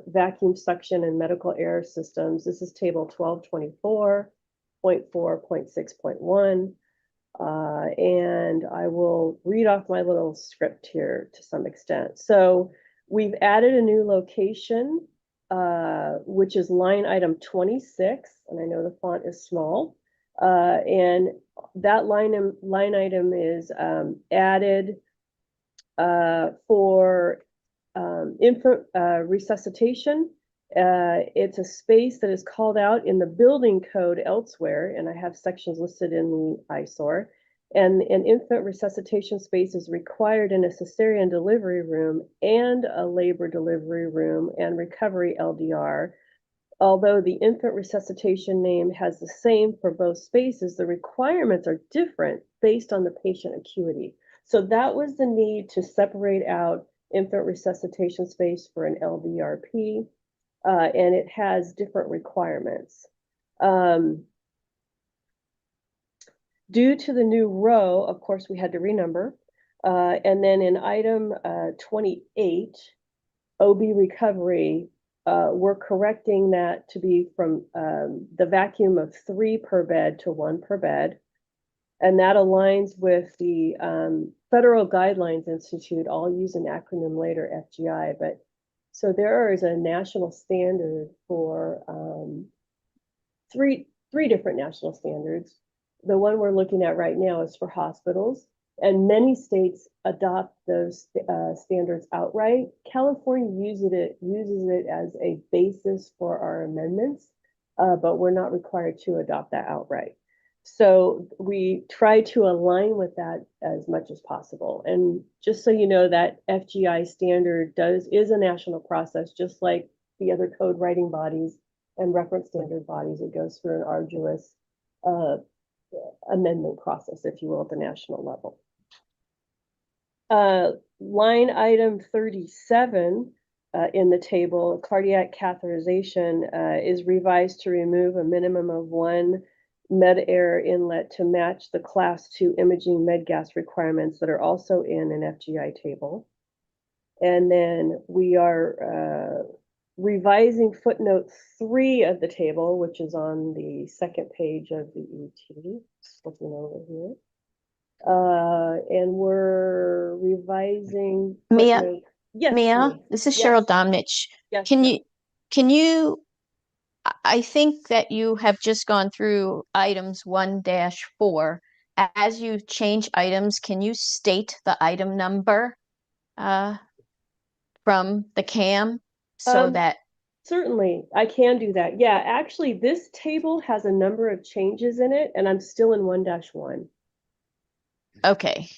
H: vacuum suction and medical air systems. This is table 1224.4.6.1. And I will read off my little script here to some extent. So we've added a new location, which is line item 26, and I know the font is small. And that line item is added for infant resuscitation. It's a space that is called out in the building code elsewhere, and I have sections listed in the ISOR. And an infant resuscitation space is required in a cesarean delivery room and a labor delivery room and recovery LDR. Although the infant resuscitation name has the same for both spaces, the requirements are different based on the patient acuity. So that was the need to separate out infant resuscitation space for an LDRP, and it has different requirements. Due to the new row, of course, we had to renumber. And then in item 28, OB recovery, we're correcting that to be from the vacuum of 3 per bed to 1 per bed. And that aligns with the Federal Guidelines Institute. I'll use an acronym later, FGI. But so there is a national standard for three different national standards. The one we're looking at right now is for hospitals, and many states adopt those standards outright. California uses it as a basis for our amendments, but we're not required to adopt that outright. So we try to align with that as much as possible. And just so you know, that FGI standard is a national process, just like the other code writing bodies and reference standard bodies. It goes through an arduous amendment process, if you will, at the national level. Line item 37 in the table, cardiac catheterization, is revised to remove a minimum of 1 med-air inlet to match the class 2 imaging med gas requirements that are also in an FGI table. And then we are revising footnote 3 of the table, which is on the second page of the ET. Just looking over here. And we're revising
C: Mia,
H: footnote. Yes,
C: Mia, this is Cheryl Domnich.
H: Yes,
C: Can
H: Cheryl.
C: you, I think that you have just gone through items 1-4. As you change items, can you state the item number from the CAM so that?
H: Certainly, I can do that. Yeah, actually, this table has a number of changes in it, and I'm still in 1-1.
C: Okay.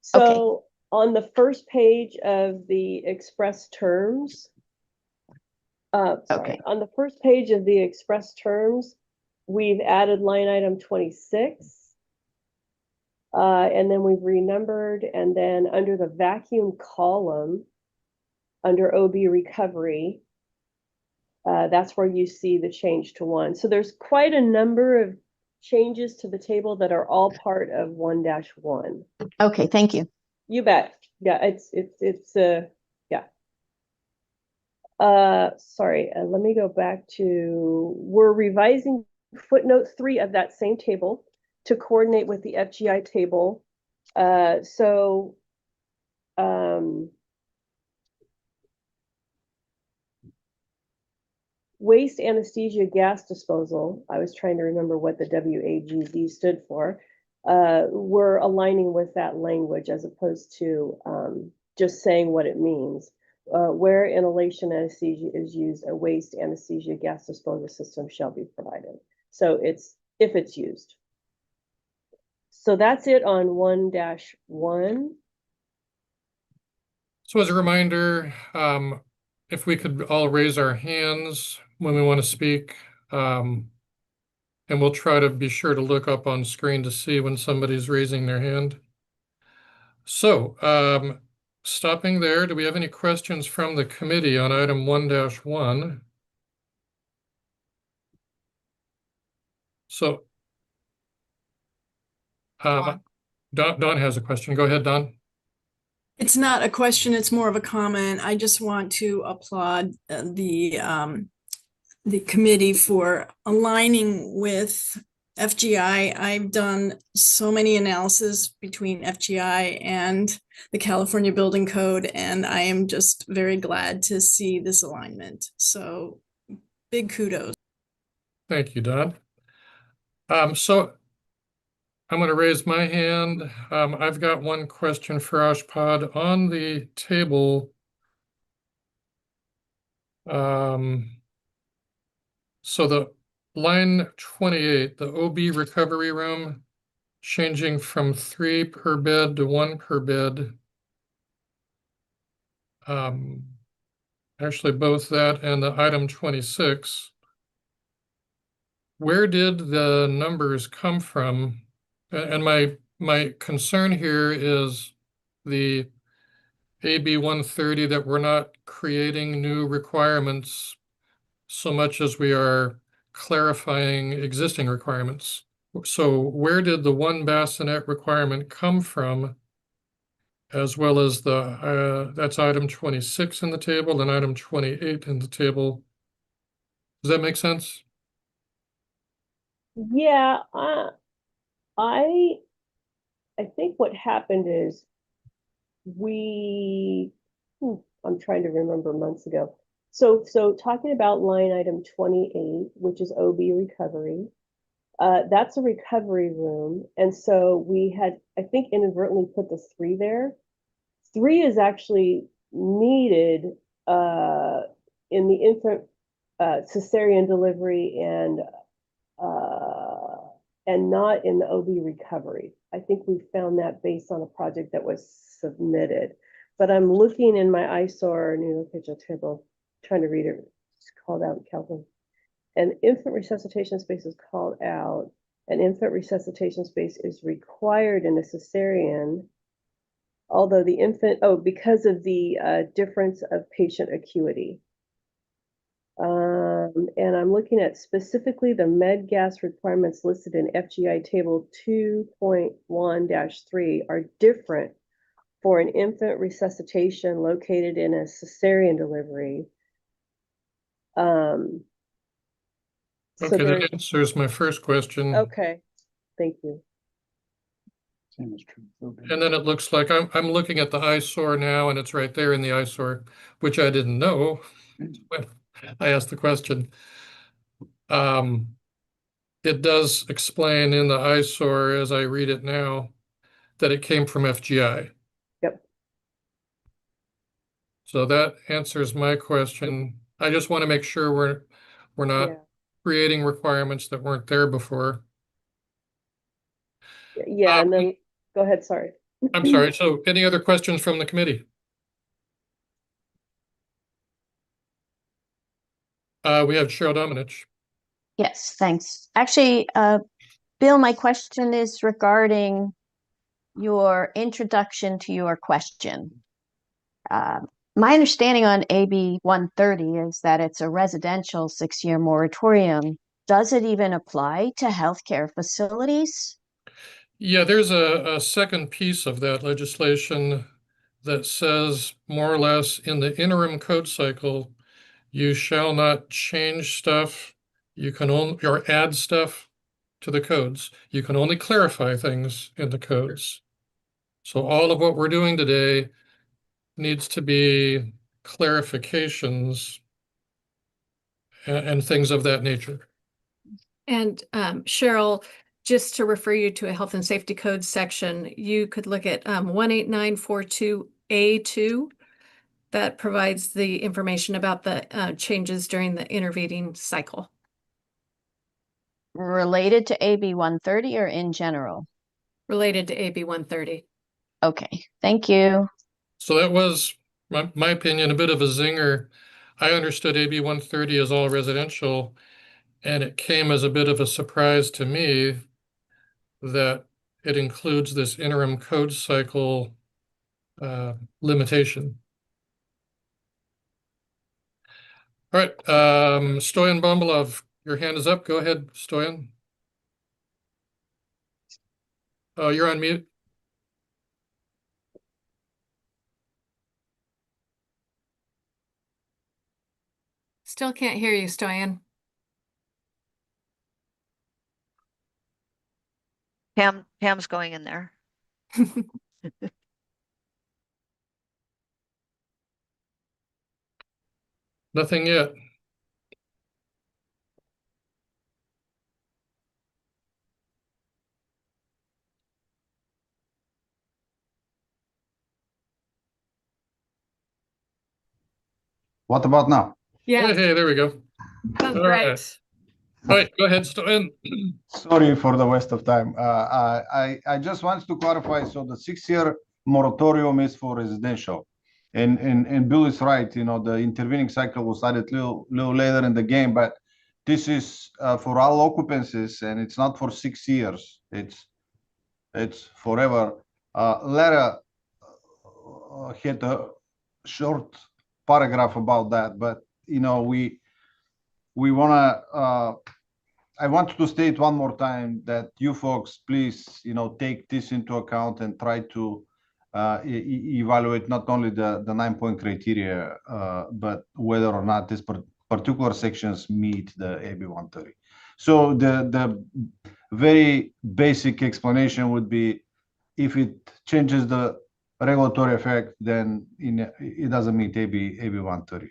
H: So on the first page of the express terms, on the first page of the express terms, we've added line item 26. And then we've renumbered, and then under the vacuum column, under OB recovery, that's where you see the change to 1. So there's quite a number of changes to the table that are all part of 1-1.
C: Okay, thank you.
H: You bet. Yeah, it's yeah. Sorry, let me go back to, we're revising footnote 3 of that same table to coordinate with the FGI table. Waste anesthesia gas disposal, I was trying to remember what the WAGD stood for. We're aligning with that language as opposed to just saying what it means. Where inhalation anesthesia is used, a waste anesthesia gas disposal system shall be provided. So it's if it's used. So that's it on 1-1.
B: So as a reminder, if we could all raise our hands when we want to speak, and we'll try to be sure to look up on screen to see when somebody's raising their hand. So, stopping there, do we have any questions from the committee on item 1-1? So, Don has a question. Go ahead, Don.
D: It's not a question, it's more of a comment. I just want to applaud the committee for aligning with FGI. I've done so many analysis between FGI and the California Building Code, and I am just very glad to see this alignment. So big kudos.
B: Thank you, Don. So I'm going to raise my hand. I've got one question for Ashpad on the table. So the line 28, the OB recovery room, changing from 3 per bed to 1 per bed. Actually, both that and the item 26. Where did the numbers come from? And my concern here is the AB 130, that we're not creating new requirements so much as we are clarifying existing requirements. So where did the 1 bassinet requirement come from, as well as the that's item 26 in the table and item 28 in the table? Does that make sense?
H: Yeah, I think what happened is I'm trying to remember months ago. So talking about line item 28, which is OB recovery, that's a recovery room. And so we had, I think, inadvertently put the 3 there. 3 is actually needed in the infant cesarean delivery and not in the OB recovery. I think we found that based on a project that was submitted. But I'm looking in my ISOR new location table, trying to read it. It's called out in Calvin. An infant resuscitation space is called out. An infant resuscitation space is required in a cesarean, although the infant, because of the difference of patient acuity. And I'm looking at specifically the med gas requirements listed in FGI table 2.1-3 are different for an infant resuscitation located in a cesarean delivery.
B: Okay, that answers my first question.
H: Okay, thank you.
B: And then it looks like I'm looking at the ISOR now, and it's right there in the ISOR, which I didn't know when I asked the question. It does explain in the ISOR, as I read it now, that it came from FGI.
H: Yep.
B: So that answers my question. I just want to make sure we're not creating requirements that weren't there before.
H: Yeah, and then go ahead, sorry.
B: I'm sorry. So any other questions from the committee? We have Cheryl Dominich.
C: Yes, thanks. Actually, Bill, my question is regarding your introduction to your question. My understanding on AB 130 is that it's a residential 6-year moratorium. Does it even apply to healthcare facilities?
B: Yeah, there's a second piece of that legislation that says more or less in the interim code cycle, you shall not change stuff. You can only, or add stuff to the codes. You can only clarify things in the codes. So all of what we're doing today needs to be clarifications and things of that nature.
E: And Cheryl, just to refer you to a health and safety code section, you could look at 18942A2 that provides the information about the changes during the intervening cycle.
C: Related to AB 130 or in general?
E: Related to AB 130.
C: Okay, thank you.
B: So that was, my opinion, a bit of a zinger. I understood AB 130 as all residential, and it came as a bit of a surprise to me that it includes this interim code cycle limitation. All right, Stoyan Bombolov, your hand is up. Go ahead, Stoyan. Oh, you're on mute.
E: Still can't hear you, Stoyan.
A: Pam's going in there.
B: Nothing yet.
K: What about now?
E: Yeah,
B: Hey, there we go.
E: sounds
B: All
E: right.
B: right. All right, go ahead, Stoyan.
K: Sorry for the waste of time. I just wanted to clarify. So the 6-year moratorium is for residential, and Bill is right. You know, the intervening cycle was added little later in the game, but this is for all occupancies, and it's not for 6 years. It's forever. Lara had a short paragraph about that, but you know, we wanna. I want to state one more time that you folks, please, you know, take this into account and try to evaluate not only the 9-point criteria, but whether or not this particular sections meet the AB 130. So the very basic explanation would be, if it changes the regulatory effect, then it doesn't meet AB 130.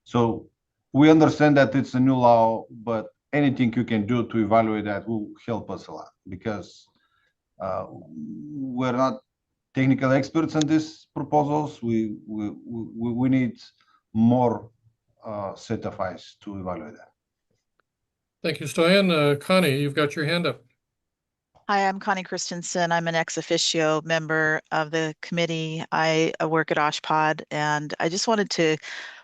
K: So we understand that it's a new law, but anything you can do to evaluate that will help us a lot, because we're not technical experts on these proposals. We need more set of eyes to evaluate that.
B: Thank you, Stoyan. Connie, you've got your hand up.
L: Hi, I'm Connie Christensen. I'm an ex officio member of the committee. I work at OSHPD, and I just wanted to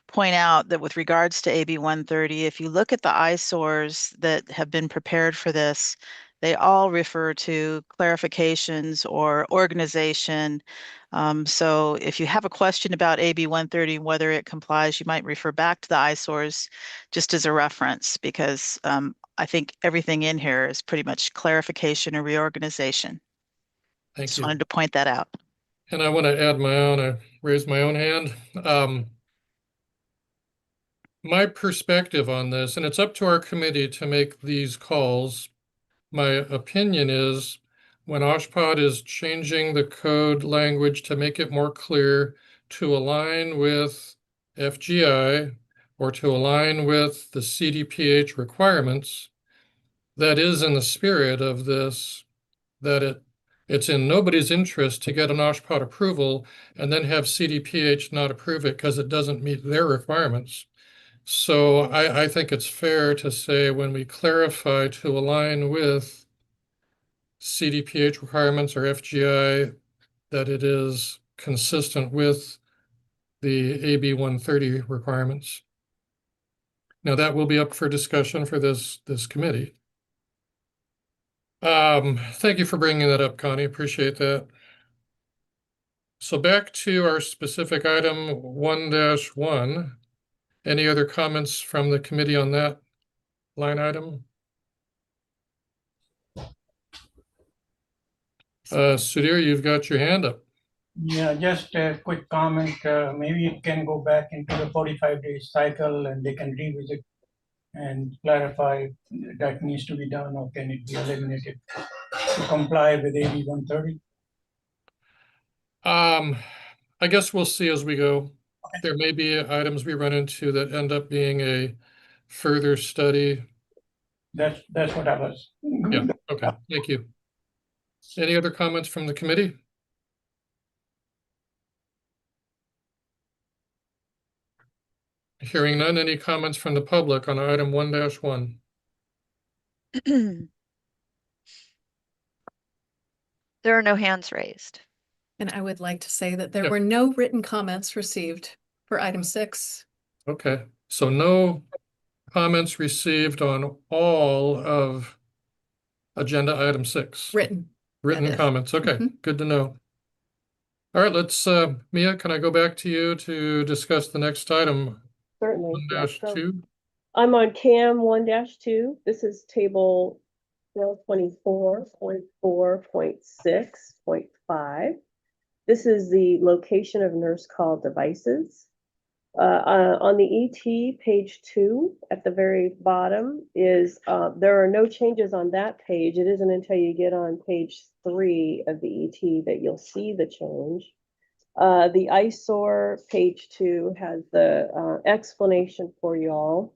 L: point out that with regards to AB 130, if you look at the eyesores that have been prepared for this, they all refer to clarifications or organization. So if you have a question about AB 130, whether it complies, you might refer back to the eyesores just as a reference, because I think everything in here is pretty much clarification or reorganization.
B: Thank
L: Just
B: you.
L: wanted to point that out.
B: And I want to add my own, I raised my own hand. My perspective on this, and it's up to our committee to make these calls. My opinion is, when OSHPD is changing the code language to make it more clear, to align with FGI or to align with the CDPH requirements, that is in the spirit of this, that it's in nobody's interest to get an OSHPD approval and then have CDPH not approve it because it doesn't meet their requirements. So I think it's fair to say, when we clarify to align with CDPH requirements or FGI, that it is consistent with the AB 130 requirements. Now that will be up for discussion for this committee. Thank you for bringing that up, Connie. Appreciate that. So back to our specific item 1-1. Any other comments from the committee on that line item? Sudhir, you've got your hand up.
I: Yeah, just a quick comment. Maybe it can go back into the 45-day cycle and they can revisit and clarify that needs to be done, or can it be eliminated to comply with AB 130?
B: I guess we'll see as we go. There may be items we run into that end up being a further study.
I: That's what I was.
B: Yeah, okay, thank you. Any other comments from the committee? Hearing none, any comments from the public on item 1-1?
A: There are no hands raised.
E: And I would like to say that there
B: Yeah.
E: were no written comments received for item 6.
B: Okay, so no comments received on all of agenda item 6.
E: Written.
B: Written
E: that is.
B: comments, okay, good to know. All right, let's, Mia, can I go back to you to discuss the next item,
H: Certainly. Yeah, so
B: 1-2?
H: I'm on CAM 1-2. This is table 24.4.6.5. This is the location of nurse call devices. On the ET page 2 at the very bottom is there are no changes on that page. It isn't until you get on page 3 of the ET that you'll see the change. The eyesore page 2 has the explanation for y'all.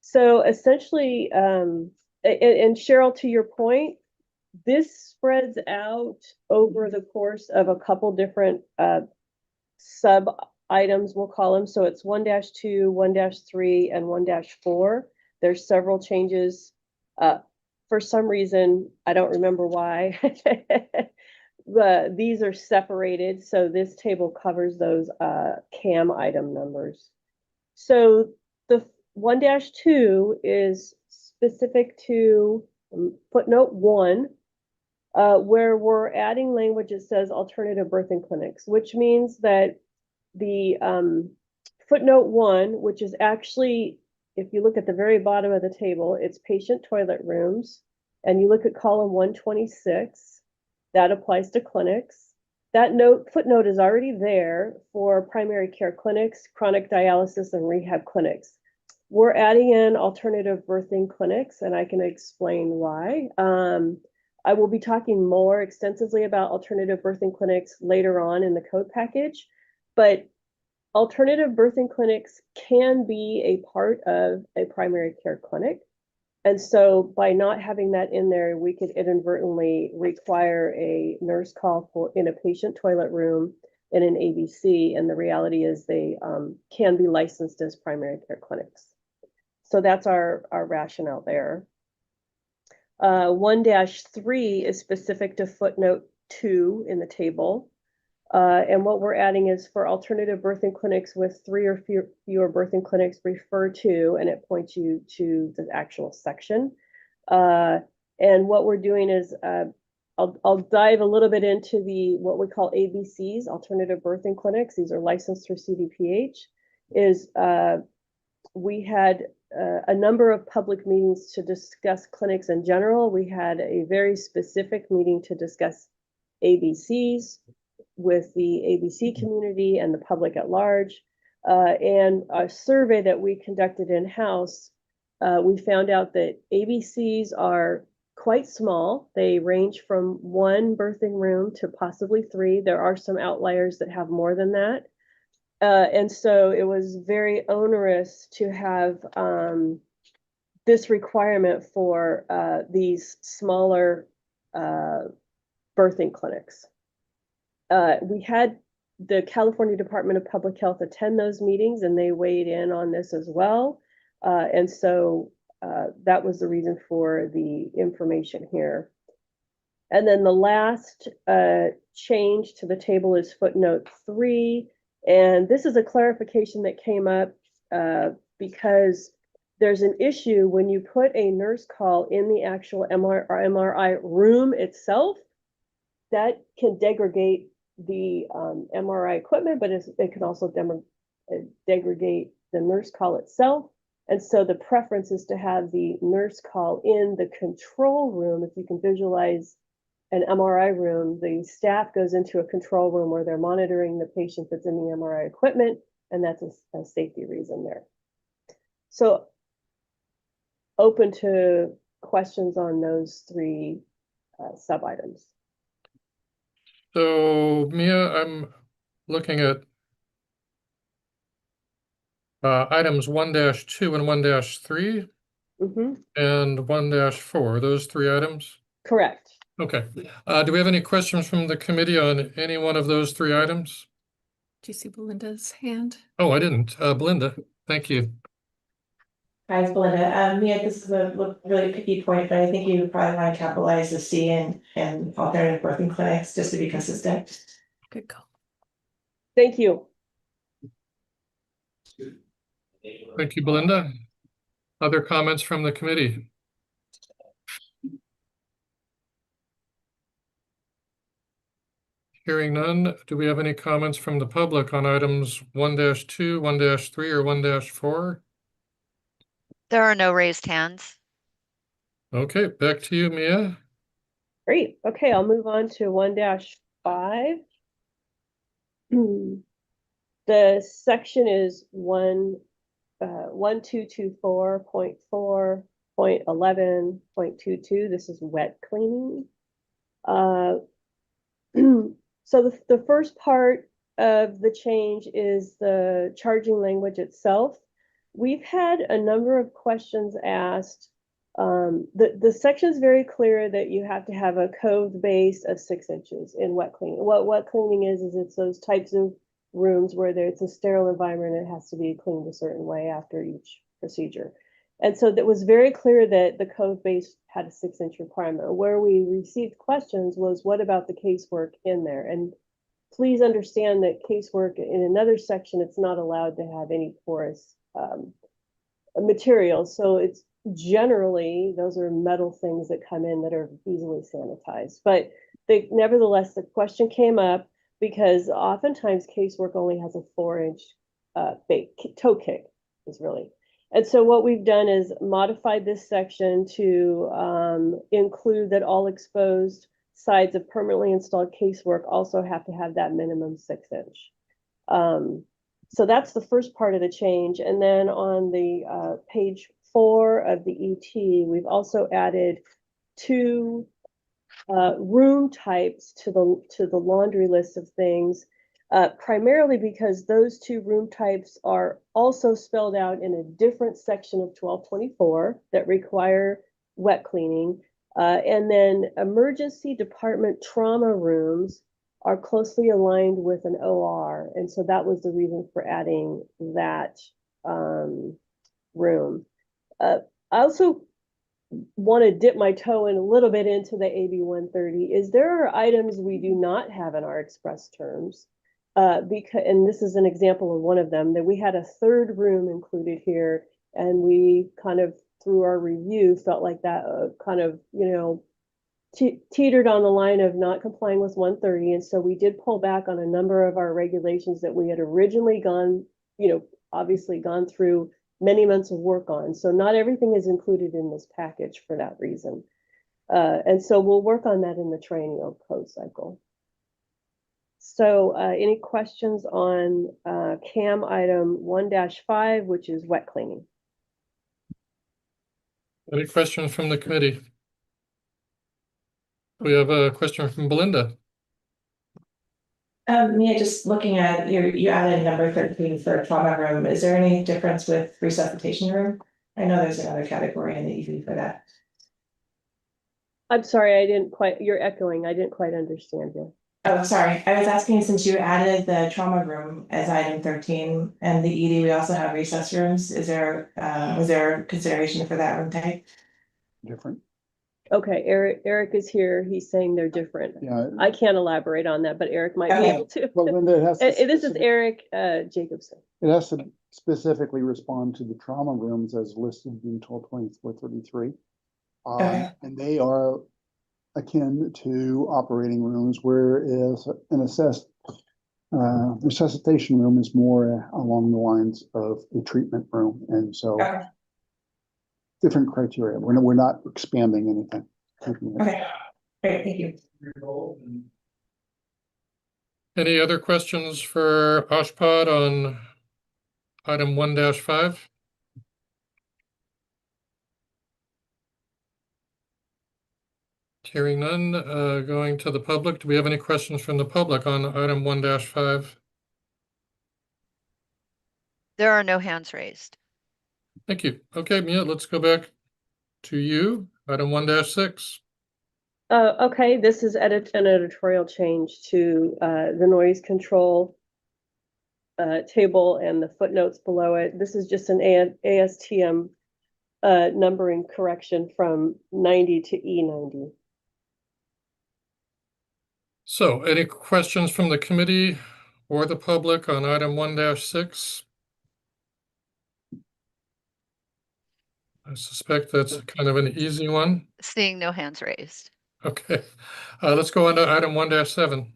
H: So essentially, and Cheryl, to your point, this spreads out over the course of a couple different sub items, we'll call them. So it's 1-2, 1-3, and 1-4. There's several changes. For some reason, I don't remember why, these are separated. So this table covers those CAM item numbers. So the 1-2 is specific to footnote 1, where we're adding language that says alternative birthing clinics, which means that the footnote 1, which is actually, if you look at the very bottom of the table, it's patient toilet rooms, and you look at column 126, that applies to clinics. That footnote is already there for primary care clinics, chronic dialysis, and rehab clinics. We're adding in alternative birthing clinics, and I can explain why. I will be talking more extensively about alternative birthing clinics later on in the code package, but alternative birthing clinics can be a part of a primary care clinic. And so by not having that in there, we could inadvertently require a nurse call in a patient toilet room in an ABC. And the reality is they can be licensed as primary care clinics. So that's our rationale there. 1-3 is specific to footnote 2 in the table. And what we're adding is for alternative birthing clinics with 3 or fewer birthing clinics, refer to, and it points you to the actual section. And what we're doing is, I'll dive a little bit into what we call ABCs, alternative birthing clinics. These are licensed through CDPH. We had a number of public meetings to discuss clinics in general. We had a very specific meeting to discuss ABCs with the ABC community and the public at large. And a survey that we conducted in-house, we found out that ABCs are quite small. They range from 1 birthing room to possibly 3. There are some outliers that have more than that. And so it was very onerous to have this requirement for these smaller birthing clinics. We had the California Department of Public Health attend those meetings, and they weighed in on this as well. And so that was the reason for the information here. And then the last change to the table is footnote 3. And this is a clarification that came up because there's an issue when you put a nurse call in the actual MRI room itself. That can degrade the MRI equipment, but it can also degrade the nurse call itself. And so the preference is to have the nurse call in the control room. If you can visualize an MRI room, the staff goes into a control room where they're monitoring the patient that's in the MRI equipment, and that's a safety reason there. So open to questions on those three sub items.
B: So Mia, I'm looking at items 1-2 and 1-3 and 1-4, those three items?
H: Correct.
B: Okay. Do we have any questions from the committee on any one of those three items?
E: Do you see Belinda's hand?
B: Oh, I didn't. Belinda, thank you.
J: Hi, it's Belinda. Mia, this is a really picky point, but I think you probably want to capitalize the C in alternative birthing clinics just to be consistent.
E: Good call.
H: Thank you.
B: Thank you, Belinda. Other comments from the committee? Hearing none, do we have any comments from the public on items 1-2, 1-3, or 1-4?
A: There are no raised hands.
B: Okay, back to you, Mia.
H: Great. Okay, I'll move on to 1-5. The section is 1224.4.11.22. This is wet cleaning. So the first part of the change is the charging language itself. We've had a number of questions asked. The section is very clear that you have to have a cove base of 6 inches in wet cleaning. What wet cleaning is it's those types of rooms where it's a sterile environment and it has to be cleaned a certain way after each procedure. And so that was very clear that the cove base had a 6-inch requirement. Where we received questions was, what about the casework in there? And please understand that casework in another section, it's not allowed to have any porous materials. So it's generally, those are metal things that come in that are easily sanitized. But nevertheless, the question came up because oftentimes casework only has a 4-inch toe kick is really. And so what we've done is modified this section to include that all exposed sides of permanently installed casework also have to have that minimum 6-inch. So that's the first part of the change. And then on the page 4 of the ET, we've also added 2 room types to the laundry list of things. Primarily because those 2 room types are also spelled out in a different section of 1224 that require wet cleaning. And then emergency department trauma rooms are closely aligned with an OR. And so that was the reason for adding that room. I also want to dip my toe in a little bit into the AB 130 is there are items we do not have in our express terms. And this is an example of one of them, that we had a 3rd room included here, and we kind of, through our review, felt like that kind of, teetered on the line of not complying with 130. And so we did pull back on a number of our regulations that we had originally obviously gone through many months of work on. So not everything is included in this package for that reason. And so we'll work on that in the triennial code cycle. So any questions on CAM item 1-5, which is wet cleaning?
B: Any questions from the committee? We have a question from Belinda.
J: Mia, just looking at you added number 13 for trauma room. Is there any difference with resuscitation room? I know there's another category in the EV for that.
H: I'm sorry, you're echoing. I didn't quite understand you.
J: Oh, sorry. I was asking, since you added the trauma room as item 13 and the ED, we also have recess rooms. Was there consideration for that room type?
K: Different.
H: Okay, Eric is here. He's saying they're different.
K: Yeah.
H: I can't elaborate on that, but Eric might be able to.
K: Well, then it has.
H: This is Eric Jacobson.
K: It has
M: specifically respond to the trauma rooms as listed in 122433.
J: Okay.
M: And they are akin to operating rooms, whereas an resuscitation room is more along the lines of a treatment room. And so
J: Okay.
M: different criteria. We're not expanding anything.
J: Okay. Great. Thank you.
B: Any other questions for Oshpod on item 1-5? Hearing none, going to the public. Do we have any questions from the public on item 1-5?
A: There are no hands raised.
B: Thank you. Okay, Mia, let's go back to you. Item 1-6.
H: Okay, this is an editorial change to the noise control table and the footnotes below it. This is just an ASTM numbering correction from 90 to E90.
B: So any questions from the committee or the public on item 1-6? I suspect that's kind of an easy one.
A: Seeing no hands raised.
B: Okay, let's go on to item 1-7.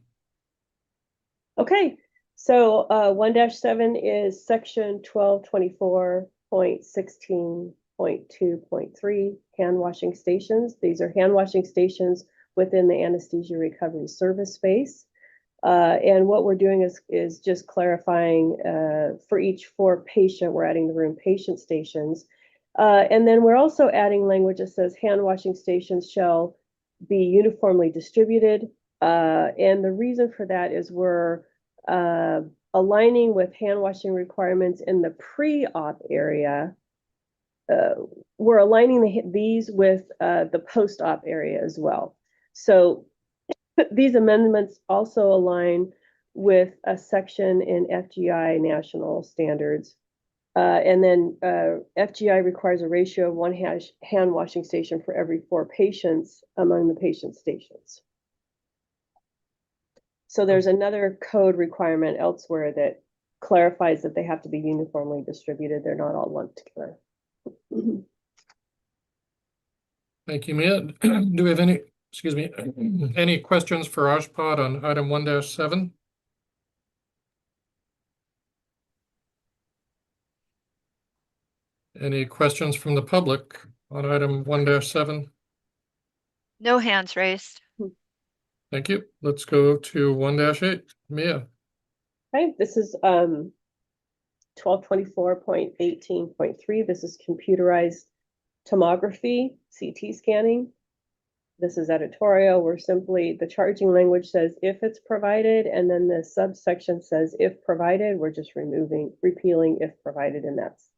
H: Okay, so 1-7 is section 1224.16.2.3 hand washing stations. These are hand washing stations within the anesthesia recovery service space. And what we're doing is just clarifying for patient, we're adding the room patient stations. And then we're also adding language that says hand washing stations shall be uniformly distributed. And the reason for that is we're aligning with hand washing requirements in the pre-op area. We're aligning these with the post-op area as well. So these amendments also align with a section in FGI national standards. And then FGI requires a ratio of one hand washing station for every 4 patients among the patient stations. So there's another code requirement elsewhere that clarifies that they have to be uniformly distributed. They're not all lumped together.
B: Thank you, Mia. Do we have any questions for Oshpod on item 1-7? Any questions from the public on item 1-7?
A: No hands raised.
B: Thank you. Let's go to 1-8. Mia.
H: Okay, this is 1224.18.3. This is computerized tomography, CT scanning. This is editorial. We're simply, the charging language says if it's provided, and then the subsection says if provided. We're just repealing if provided, and that's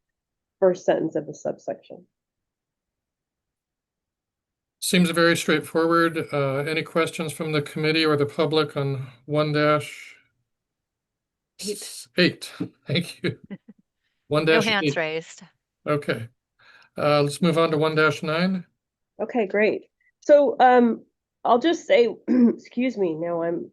H: first sentence of the subsection.
B: Seems very straightforward. Any questions from the committee or the public on 1-8? Thank you. 1-8.
A: No hands raised.
B: Okay. Let's move on to 1-9.
H: Okay, great. So I'll just say, excuse me, now I'm,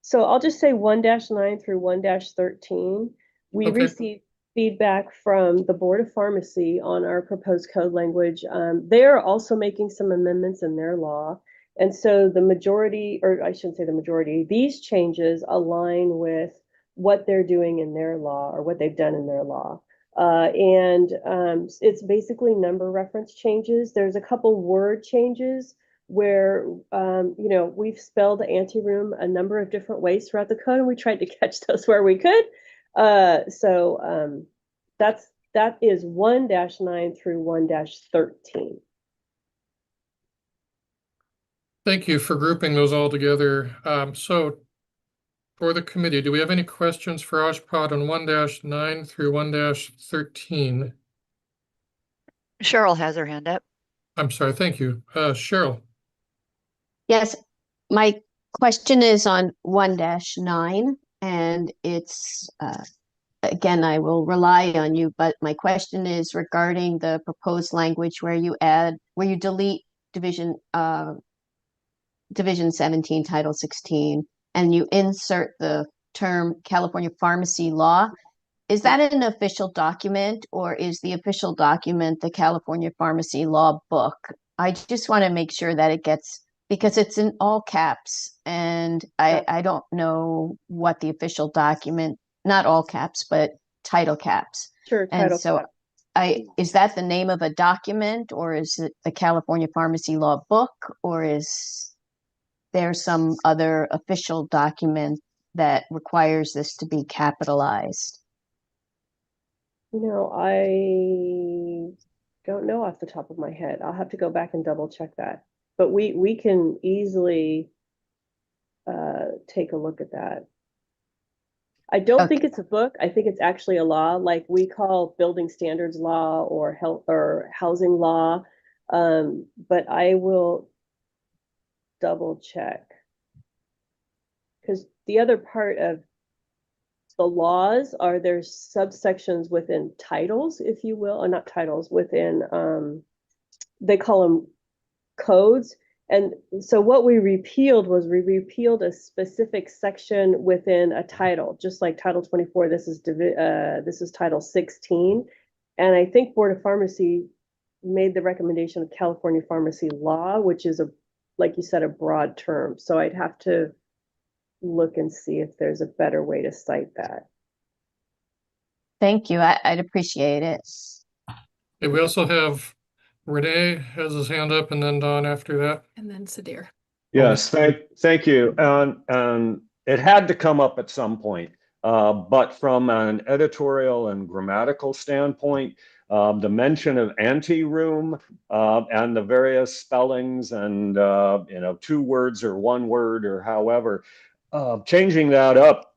H: so I'll just say 1-9 through 1-13. We received feedback from the Board of Pharmacy on our proposed code language. They're also making some amendments in their law. And so the majority, or I shouldn't say the majority, these changes align with what they're doing in their law or what they've done in their law. It's basically number reference changes. There's a couple word changes where, we've spelled anteroom a number of different ways throughout the code, and we tried to catch those where we could. That is 1-9 through 1-13.
B: Thank you for grouping those all together. So for the committee, do we have any questions for Oshpod on 1-9 through 1-13?
A: Cheryl has her hand up.
B: I'm sorry, thank you. Cheryl.
C: Yes, my question is on 1-9, and it's, again, I will rely on you, but my question is regarding the proposed language where you delete Division 17, Title 16, and you insert the term California Pharmacy Law. is that an official document, or is the official document the California Pharmacy Law book? I just want to make sure that it gets, because it's in all caps, and I don't know what the official document, not all caps, but title caps.
H: Sure,
C: And
H: title
C: so
H: cap.
C: is that the name of a document, or is it the California Pharmacy Law book, or is there some other official document that requires this to be capitalized?
H: No, I don't know off the top of my head. I'll have to go back and double check that. But we can easily take a look at that. I don't think it's a book. I think it's actually a law, like we call building standards law or health or housing law. But I will double check. Because the other part of the laws are there's subsections within titles, if you will, or not titles, within they call them codes. And so what we repealed was we repealed a specific section within a title, just like Title 24. This is Title 16, and I think Board of Pharmacy made the recommendation of California Pharmacy Law, which is like you said, a broad term. So I'd have to look and see if there's a better way to cite that.
C: Thank you. I'd appreciate it.
B: Okay, we also have Renee has his hand up, and then Don after that.
E: And then Sadir.
F: Yes, thank you. And it had to come up at some point, but from an editorial and grammatical standpoint, the mention of anteroom and the various spellings and two words or one word or however, changing that up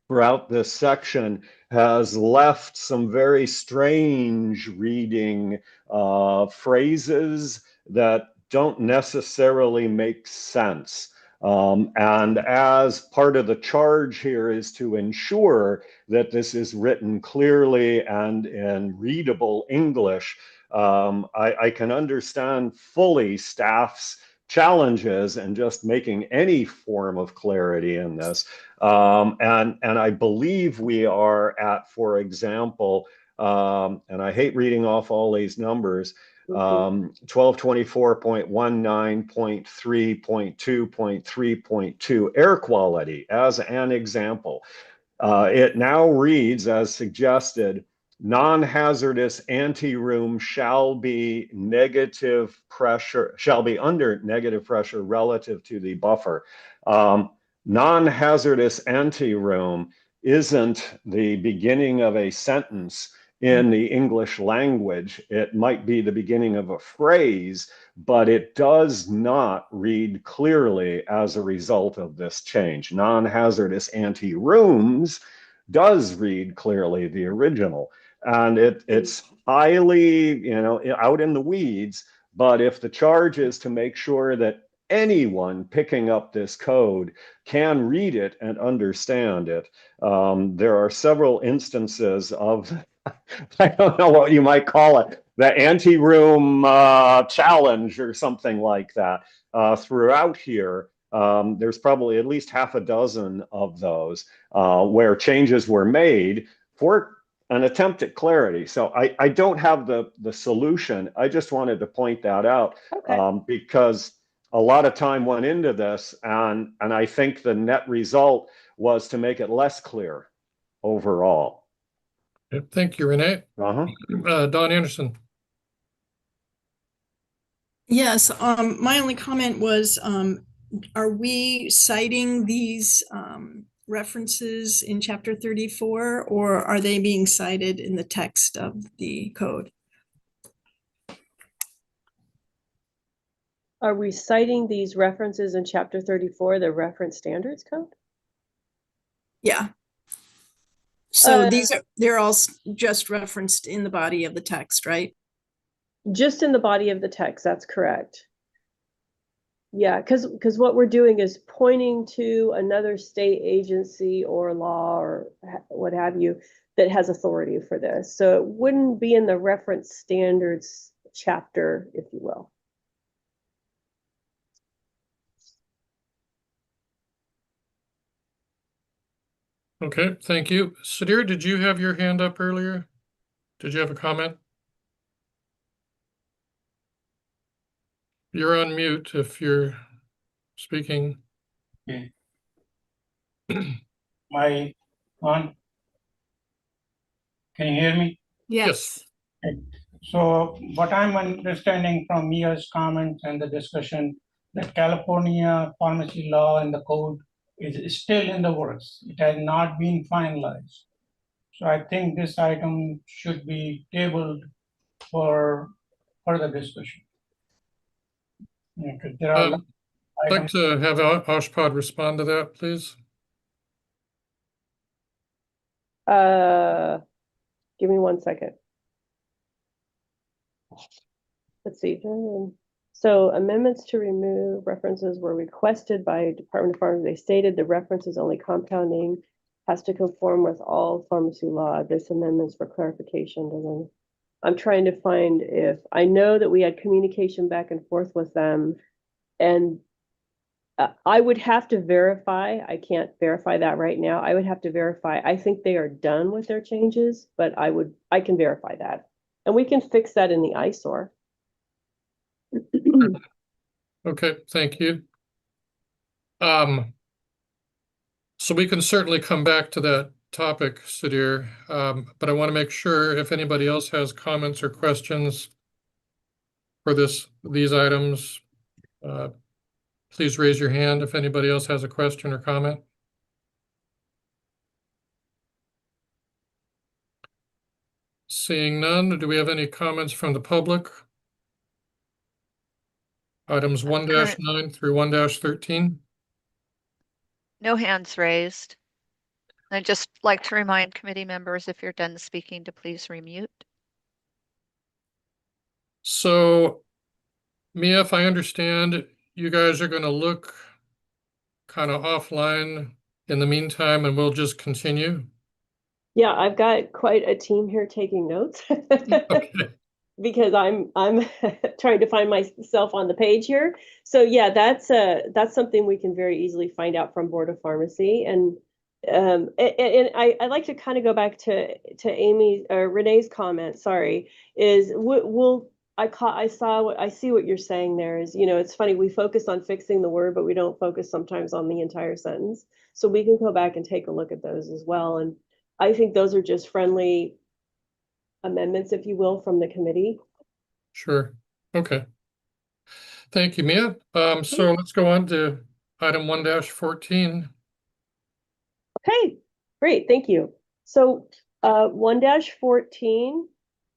F: throughout this section has left some very strange reading phrases that don't necessarily make sense. And as part of the charge here is to ensure that this is written clearly and in readable English, I can understand fully staff's challenges and just making any form of clarity in this. And I believe we are at, for example, and I hate reading off all these numbers, 1224.19.3.2.3.2 air quality as an example. It now reads as suggested, non-hazardous anteroom shall be under negative pressure relative to the buffer. Non-hazardous anteroom isn't the beginning of a sentence in the English language. It might be the beginning of a phrase, but it does not read clearly as a result of this change. Non-hazardous anterooms does read clearly the original, and it's highly, out in the weeds. But if the charge is to make sure that anyone picking up this code can read it and understand it, there are several instances of I don't know what you might call it, the anteroom challenge or something like that throughout here. There's probably at least half a dozen of those where changes were made for an attempt at clarity. So I don't have the solution. I just wanted to point that out because a lot of time went into this, and I think the net result was to make it less clear overall.
B: Thank you, Renee. Don Anderson.
D: Yes, my only comment was, are we citing these references in chapter 34, or are they being cited in the text of the code?
H: Are we citing these references in chapter 34, the reference standards code?
D: Yeah. So they're all just referenced in the body of the text, right?
H: Just in the body of the text, that's correct. Yeah, because what we're doing is pointing to another state agency or law or what have you that has authority for this. So it wouldn't be in the reference standards chapter, if you will.
B: Okay, thank you. Sudhir, did you have your hand up earlier? Did you have a comment? You're on mute if you're speaking.
I: Okay. My on. Can you hear me?
E: Yes.
I: Okay. So what I'm understanding from Mia's comments and the discussion that California pharmacy law and the code is still in the works. It has not been finalized. So I think this item should be tabled for further discussion. Yeah, 'cause there are
B: I'd like
I: items.
B: to have Oshpod respond to that, please.
H: Give me 1 second. Let's see. So amendments to remove references were requested by Department of Pharmacy. They stated the reference is only compounding, has to conform with all pharmacy law. This amendments for clarification doesn't. I'm trying to find if, I know that we had communication back and forth with them, and I would have to verify. I can't verify that right now. I would have to verify. I think they are done with their changes, but I can verify that. And we can fix that in the eyesore.
B: Okay, thank you. So we can certainly come back to that topic, Sudhir, but I want to make sure if anybody else has comments or questions for these items, please raise your hand if anybody else has a question or comment. Seeing none, do we have any comments from the public? Items 1-9 through 1-13.
A: No hands raised. I'd just like to remind committee members, if you're done speaking, to please remute.
B: So, Mia, if I understand, you guys are going to look kind of offline in the meantime, and we'll just continue.
H: Yeah, I've got quite a team here taking notes.
B: Okay.
H: Because I'm trying to find myself on the page here. So yeah, that's something we can very easily find out from Board of Pharmacy. And I like to kind of go back to Amy or Renee's comment. Sorry, is I see what you're saying there is, you know, it's funny, we focus on fixing the word, but we don't focus sometimes on the entire sentence. So we can go back and take a look at those as well. And I think those are just friendly amendments, if you will, from the committee.
B: Sure. Okay. Thank you, Mia. So let's go on to item 1-14.
H: Okay, great, thank you. So 1-14,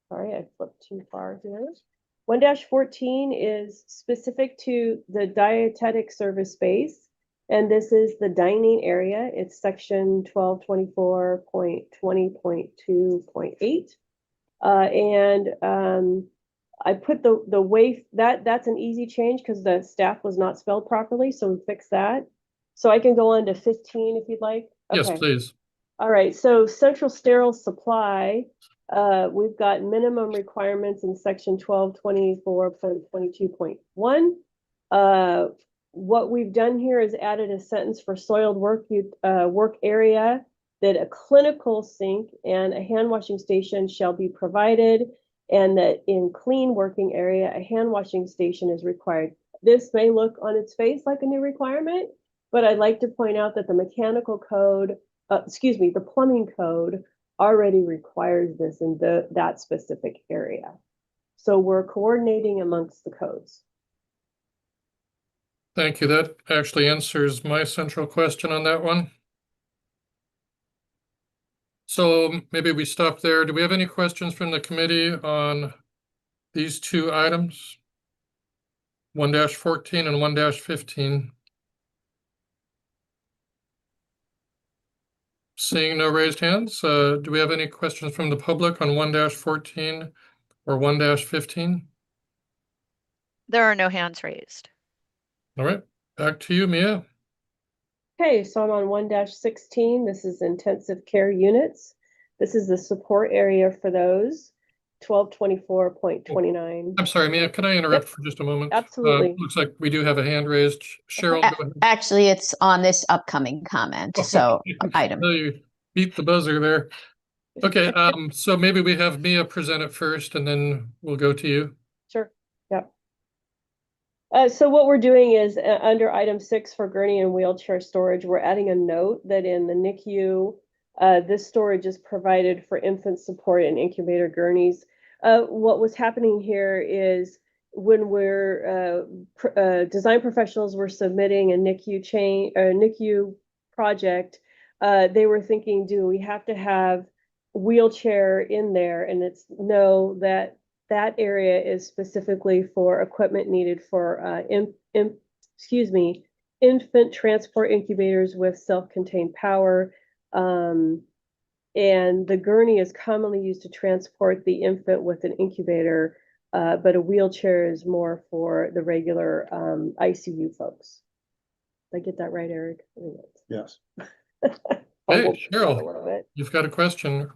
H: sorry, I flipped too far here. 1-14 is specific to the dietetic service space, and this is the dining area. It's section 1224.20.2.8. I put the way that's an easy change because the staff was not spelled properly, so we fixed that. So I can go on to 15 if you'd like.
B: Yes,
H: Okay.
B: please.
H: All right, so central sterile supply, we've got minimum requirements in section 1224.22.1. What we've done here is added a sentence for soiled work area, that a clinical sink and a hand washing station shall be provided, and that in clean working area, a hand washing station is required. This may look on its face like a new requirement, but I'd like to point out that the mechanical code, the plumbing code already requires this in that specific area. So we're coordinating amongst the codes.
B: Thank you. That actually answers my central question on that one. So maybe we stop there. Do we have any questions from the committee on these two items? 1-14 and 1-15. Seeing no raised hands, do we have any questions from the public on 1-14 or 1-15?
A: There are no hands raised.
B: All right, back to you, Mia.
H: Okay, so I'm on 1-16. This is intensive care units. This is the support area for those. 1224.29.
B: I'm sorry, Mia, can I interrupt for just a moment?
H: Absolutely.
B: Looks like we do have a hand raised. Cheryl, go ahead.
C: Actually, it's on this upcoming comment, so item.
B: Beat the buzzer there. Okay, so maybe we have Mia present it first and then we'll go to you.
H: Sure, yep. So what we're doing is under item 6 for gurney and wheelchair storage, we're adding a note that in the NICU, this storage is provided for infant support and incubator gurneys. What was happening here is when design professionals were submitting a NICU project, they were thinking, do we have to have wheelchair in there? And it's no, that area is specifically for equipment needed for infant transport incubators with self-contained power. And the gurney is commonly used to transport the infant with an incubator, but a wheelchair is more for the regular ICU folks. Did I get that right, Eric?
M: Yes.
B: Hey, Cheryl, you've got a question.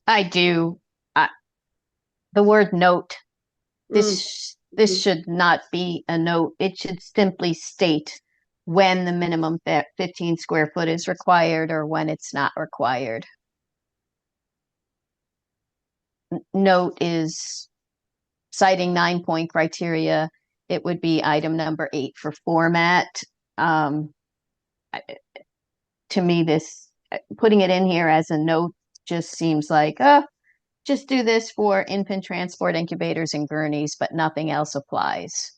C: I do. The word note, this should not be a note. It should simply state when the minimum 15 square foot is required or when it's not required. Note is citing 9-point criteria. It would be item number 8 for format. To me, this putting it in here as a note just seems like, just do this for infant transport incubators and gurneys, but nothing else applies.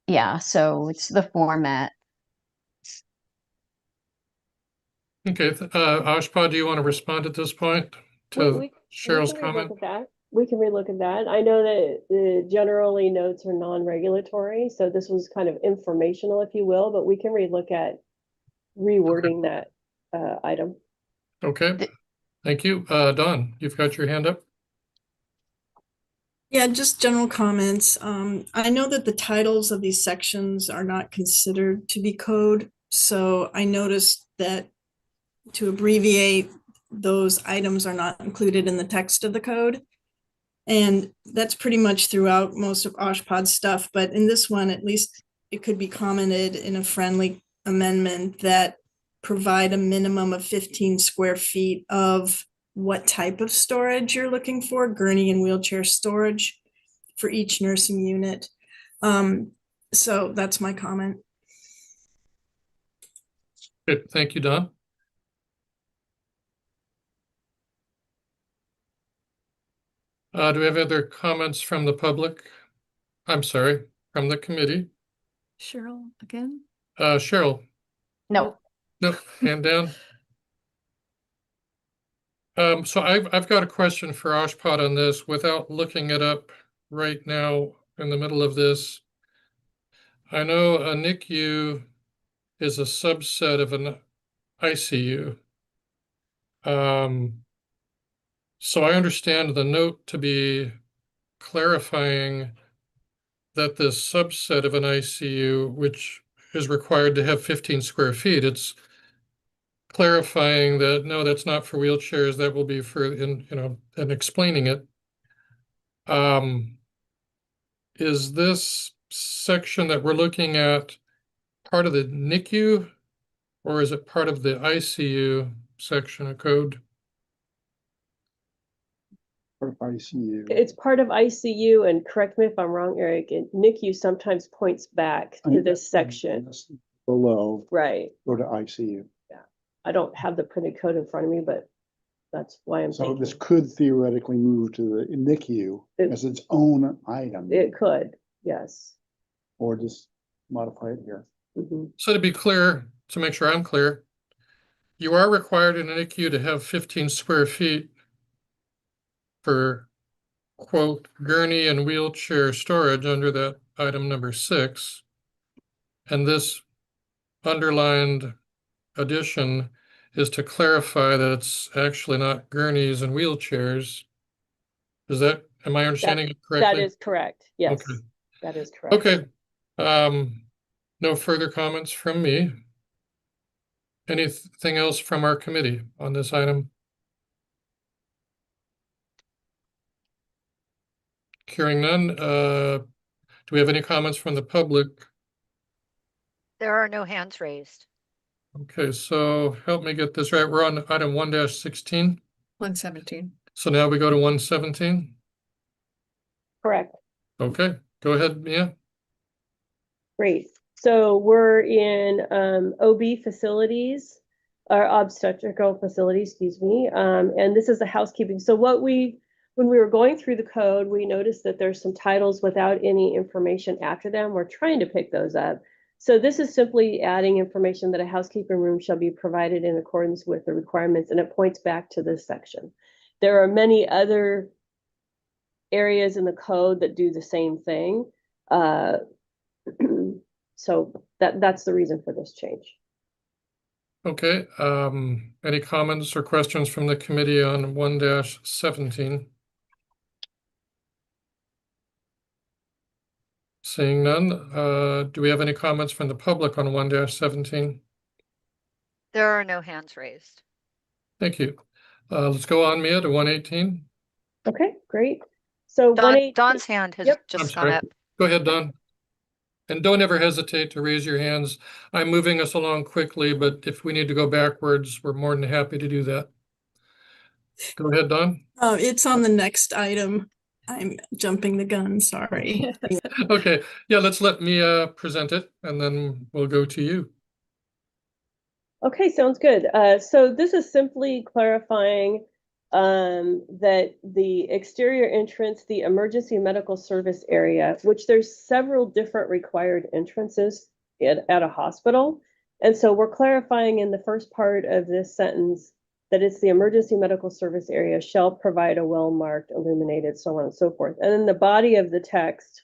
C: Yeah, so it's the format.
B: Okay, Ashpa, do you want to respond at this point to Cheryl's comment?
H: We can relook at that. I know that generally notes are non-regulatory, so this was kind of informational, if you will, but we can relook at rewording that item.
B: Okay, thank you. Dawn, you've got your hand up.
D: Yeah, just general comments. I know that the titles of these sections are not considered to be code, so I noticed that to abbreviate, those items are not included in the text of the code. And that's pretty much throughout most of OshPod's stuff, but in this one, at least it could be commented in a friendly amendment that provide a minimum of 15 square feet of what type of storage you're looking for, gurney and wheelchair storage for each nursing unit. So that's my comment.
B: Good, thank you, Dawn. Do we have other comments from the public? I'm sorry, from the committee?
E: Cheryl again?
B: Cheryl?
C: No.
B: No, hand down. So I've got a question for Ashpad on this without looking it up right now in the middle of this. I know a NICU is a subset of an ICU. So I understand the note to be clarifying that this subset of an ICU, which is required to have 15 square feet, it's clarifying that, no, that's not for wheelchairs, that will be for, and explaining it. Is this section that we're looking at part of the NICU, or is it part of the ICU section of code?
M: Part of ICU.
H: It's part of ICU, and correct me if I'm wrong, Eric, and NICU sometimes points back to this section.
M: Below.
H: Right.
M: Go to ICU.
H: Yeah. I don't have the printed code in front of me, but that's why I'm
M: So
H: thinking.
M: this could theoretically move to the NICU as its own item.
H: It could, yes.
M: Or just modify it here.
B: So to be clear, to make sure I'm clear, you are required in a NICU to have 15 square feet for, quote, gurney and wheelchair storage under that item number 6. And this underlined addition is to clarify that it's actually not gurneys and wheelchairs. Am I understanding it correctly?
H: That is correct. Yes,
B: Okay.
H: that is correct.
B: Okay. No further comments from me. Anything else from our committee on this item? Hearing none, do we have any comments from the public?
A: There are no hands raised.
B: Okay, so help me get this right. We're on item 1-16.
E: 117.
B: So now we go to 117.
H: Correct.
B: Okay, go ahead, Mia.
H: Great. So we're in OB facilities, or obstetrical facilities, excuse me. And this is the housekeeping. So when we were going through the code, we noticed that there's some titles without any information after them. We're trying to pick those up. So this is simply adding information that a housekeeping room shall be provided in accordance with the requirements, and it points back to this section. There are many other areas in the code that do the same thing. So that's the reason for this change.
B: Okay, any comments or questions from the committee on 1-17? Seeing none, do we have any comments from the public on 1-17?
A: There are no hands raised.
B: Thank you. Let's go on, Mia, to 118.
H: Okay, great. So
A: Don's hand has
H: Yep.
B: I'm
A: just gone
B: sorry.
A: up.
B: Go ahead, Don. And don't ever hesitate to raise your hands. I'm moving us along quickly, but if we need to go backwards, we're more than happy to do that. Go ahead, Don.
D: It's on the next item. I'm jumping the gun, sorry.
B: Okay, yeah, let's let Mia present it and then we'll go to you.
H: Okay, sounds good. So this is simply clarifying that the exterior entrance, the emergency medical service area, which there's several different required entrances at a hospital. And so we're clarifying in the first part of this sentence that it's the emergency medical service area shall provide a well-marked, illuminated, so on and so forth. And in the body of the text,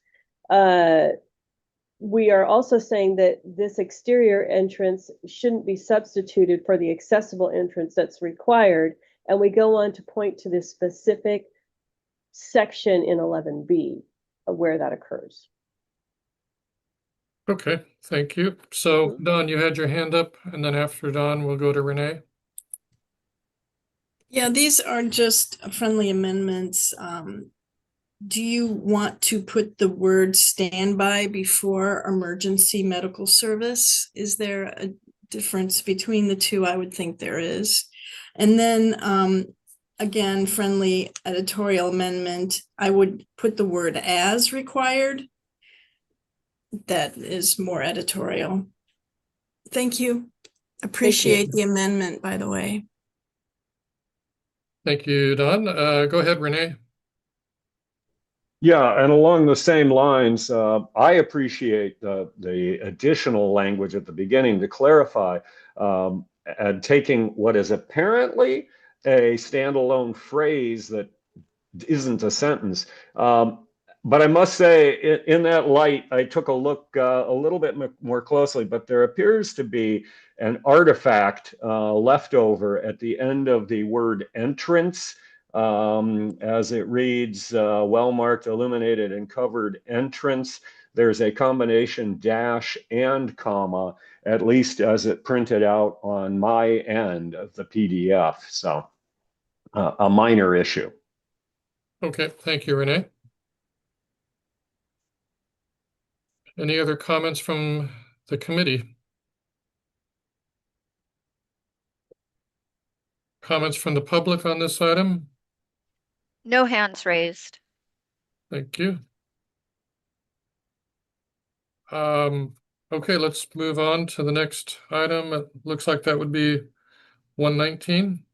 H: we are also saying that this exterior entrance shouldn't be substituted for the accessible entrance that's required. And we go on to point to this specific section in 11B of where that occurs.
B: Okay, thank you. So Don, you had your hand up, and then after Don, we'll go to Renee.
D: Yeah, these are just friendly amendments. Do you want to put the word standby before emergency medical service? Is there a difference between the two? I would think there is. And then again, friendly editorial amendment, I would put the word as required. That is more editorial. Thank you. Appreciate the amendment, by the way.
B: Thank you, Don. Go ahead, Renee.
F: Yeah, and along the same lines, I appreciate the additional language at the beginning to clarify and taking what is apparently a standalone phrase that isn't a sentence. But I must say, in that light, I took a look a little bit more closely, but there appears to be an artifact left over at the end of the word entrance, as it reads, well-marked, illuminated, and covered entrance. There's a combination dash and comma, at least as it printed out on my end of the PDF. So a minor issue.
B: Okay, thank you, Renee. Any other comments from the committee? Comments from the public on this item?
A: No hands raised.
B: Thank you. Okay, let's move on to the next item. It looks like that would be 119.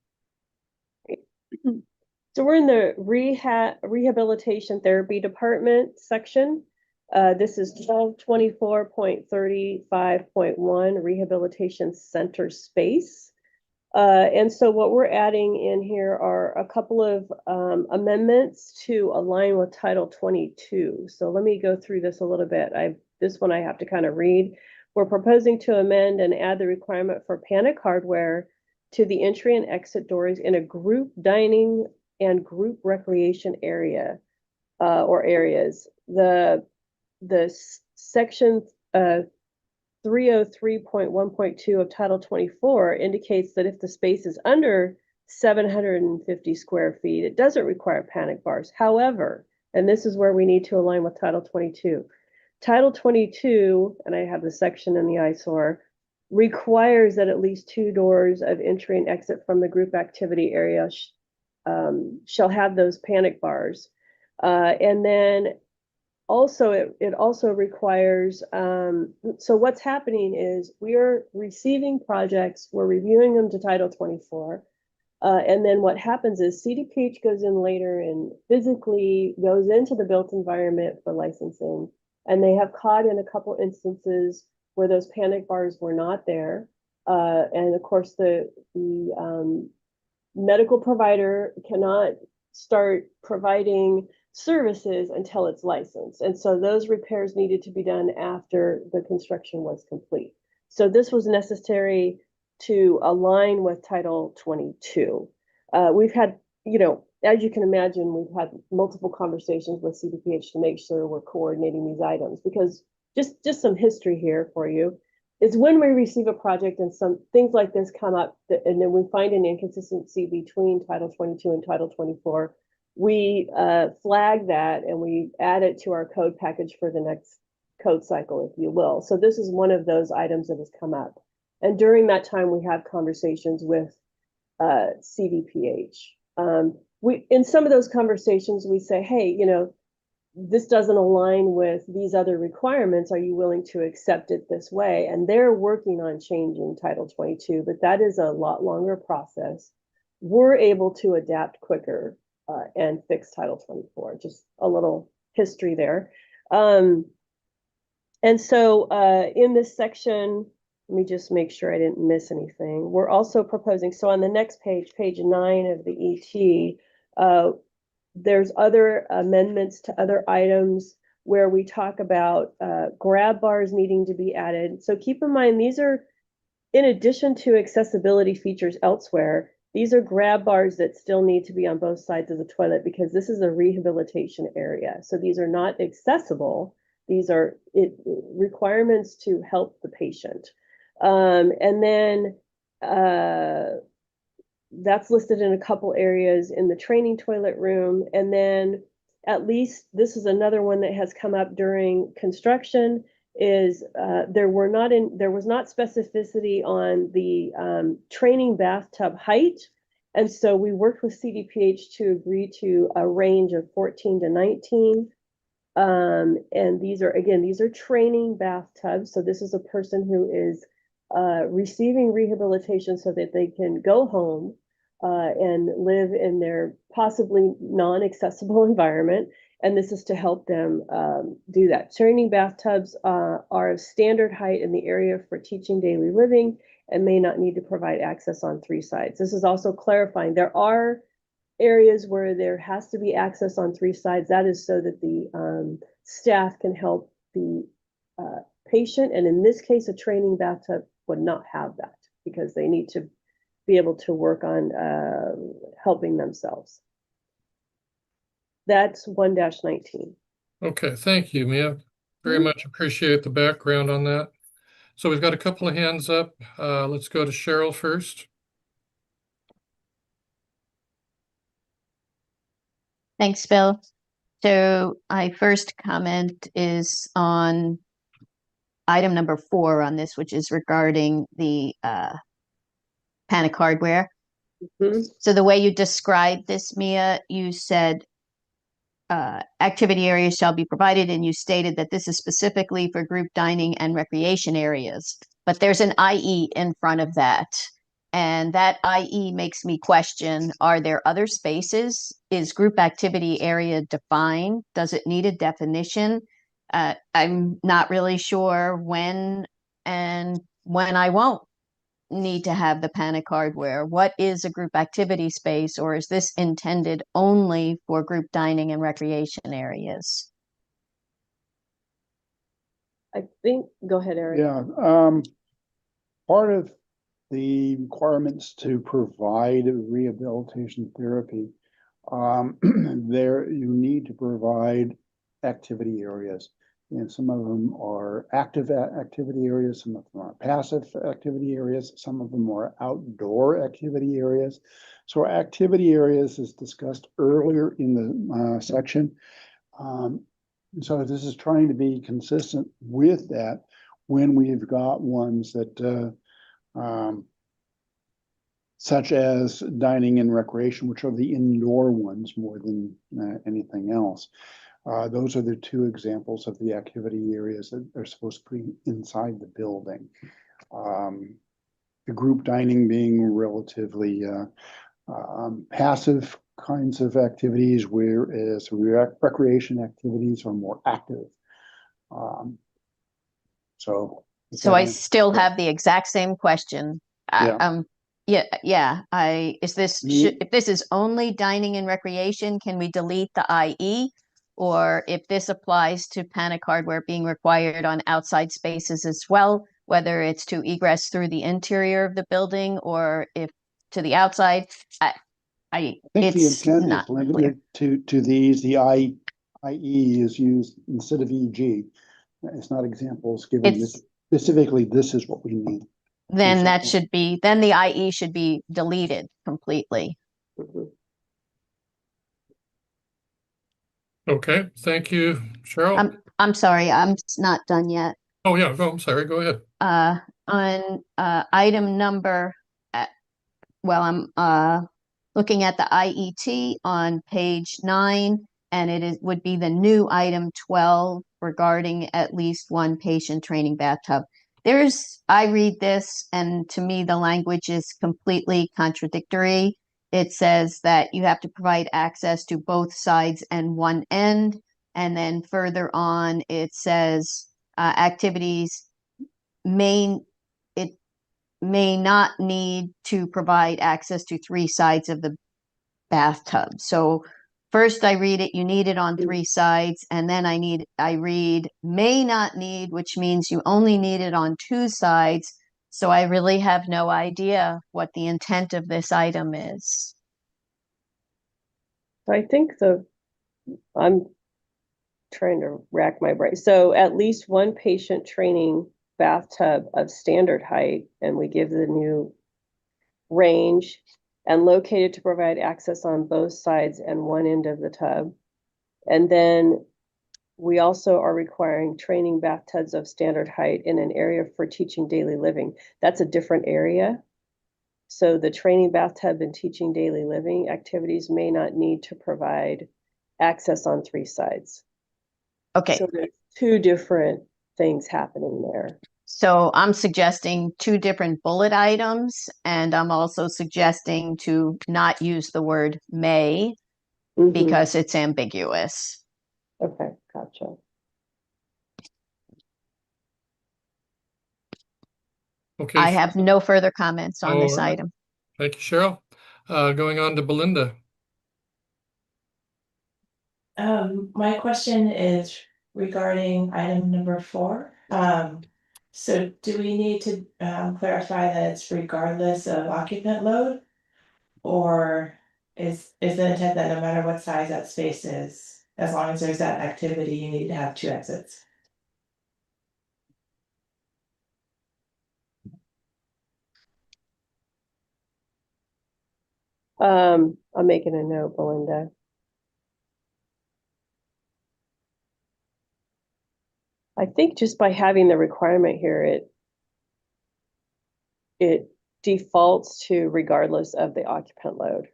H: So we're in the rehabilitation therapy department section. This is 1224.35.1 rehabilitation center space. And so what we're adding in here are a couple of amendments to align with Title 22. So let me go through this a little bit. This one I have to kind of read. We're proposing to amend and add the requirement for panic hardware to the entry and exit doors in a group dining and group recreation area or areas. The section 303.1.2 of Title 24 indicates that if the space is under 750 square feet, it doesn't require panic bars. However, and this is where we need to align with Title 22. Title 22, and I have the section in the eyesore, requires that at least 2 doors of entry and exit from the group activity area shall have those panic bars. And then also, it also requires, so what's happening is we are receiving projects, we're reviewing them to Title 24. And then what happens is CDPH goes in later and physically goes into the built environment for licensing. And they have caught in a couple instances where those panic bars were not there. And of course, the medical provider cannot start providing services until it's licensed. And so those repairs needed to be done after the construction was complete. So this was necessary to align with Title 22. We've had, you know, as you can imagine, we've had multiple conversations with CDPH to make sure we're coordinating these items, because just some history here for you is when we receive a project and some things like this come up, and then we find an inconsistency between Title 22 and Title 24, we flag that and we add it to our code package for the next code cycle, if you will. So this is one of those items that has come up. And during that time, we have conversations with CDPH. In some of those conversations, we say, hey, you know, this doesn't align with these other requirements. Are you willing to accept it this way? And they're working on changing Title 22, but that is a lot longer process. We're able to adapt quicker and fix Title 24. Just a little history there. And so in this section, let me just make sure I didn't miss anything. We're also proposing, so on the next page, page 9 of the ET, there's other amendments to other items where we talk about grab bars needing to be added. So keep in mind, these are, in addition to accessibility features elsewhere, these are grab bars that still need to be on both sides of the toilet because this is a rehabilitation area. So these are not accessible. These are requirements to help the patient. And then that's listed in a couple areas in the training toilet room. And then at least this is another one that has come up during construction is there was not specificity on the training bathtub height. And so we worked with CDPH to agree to a range of 14 to 19. And these are training bathtubs. So this is a person who is receiving rehabilitation so that they can go home and live in their possibly non-accessible environment. And this is to help them do that. Training bathtubs are of standard height in the area for teaching daily living and may not need to provide access on 3 sides. This is also clarifying there are areas where there has to be access on 3 sides. That is so that the staff can help the patient. And in this case, a training bathtub would not have that because they need to be able to work on helping themselves. That's 1-19.
B: Okay, thank you, Mia. Very much appreciate the background on that. So we've got a couple of hands up. Let's go to Cheryl first.
C: Thanks, Bill. So my first comment is on item number 4 on this, which is regarding the panic hardware. So the way you described this, Mia, you said activity areas shall be provided, and you stated that this is specifically for group dining and recreation areas. But there's an IE in front of that. And that IE makes me question, are there other spaces? Is group activity area defined? Does it need a definition? I'm not really sure when I won't need to have the panic hardware. What is a group activity space, or is this intended only for group dining and recreation areas?
H: I think, go ahead, Eric.
M: Yeah, part of the requirements to provide rehabilitation therapy, there you need to provide activity areas. And some of them are active activity areas, some of them are passive activity areas, some of them are outdoor activity areas. So activity areas is discussed earlier in the section. So this is trying to be consistent with that. when we've got ones that, such as dining and recreation, which are the indoor ones more than anything else. Those are the two examples of the activity areas that are supposed to be inside the building. The group dining being relatively passive kinds of activities, whereas recreation activities are more active. So
C: I still have the exact same question.
M: Yeah.
C: Is this, if this is only dining and recreation, can we delete the IE? Or if this applies to panic hardware being required on outside spaces as well, whether it's to egress through the interior of the building or if to the outside,
M: I think the
C: it's
M: intent
C: not
M: is
C: clear.
M: limited to these. The IE is used instead of EG. It's not examples given this specifically. This is what we need.
C: Then that should be, then the IE should be deleted completely.
B: Okay, thank you, Cheryl.
C: I'm sorry, I'm not done yet.
B: Oh, yeah, I'm sorry, go ahead.
C: On item number, I'm looking at the IET on page 9, and it would be the new item 12 regarding at least one patient training bathtub. I read this, and to me, the language is completely contradictory. It says that you have to provide access to both sides and one end. And then further on, it says activities may not need to provide access to 3 sides of the bathtub. So first I read it, you need it on 3 sides, and then I read may not need, which means you only need it on 2 sides. So I really have no idea what the intent of this item is.
H: I think I'm trying to rack my brain. So at least one patient training bathtub of standard height, and we give the new range, and located to provide access on both sides and one end of the tub. And then we also are requiring training bathtubs of standard height in an area for teaching daily living. That's a different area. So the training bathtub and teaching daily living activities may not need to provide access on 3 sides.
C: Okay.
H: So there's 2 different things happening there.
C: So I'm suggesting 2 different bullet items, and I'm also suggesting to not use the word may because it's ambiguous.
H: Okay, gotcha.
B: Okay.
C: I have no further comments on this
B: right.
C: item.
B: Thank you, Cheryl. Going on to Belinda.
J: My question is regarding item number 4. So do we need to clarify that it's regardless of occupant load? Or is the intent that no matter what size that space is, as long as there's that activity, you need to have 2 exits?
H: I'm making a note, Belinda. I think just by having the requirement here, it defaults to regardless of the occupant load.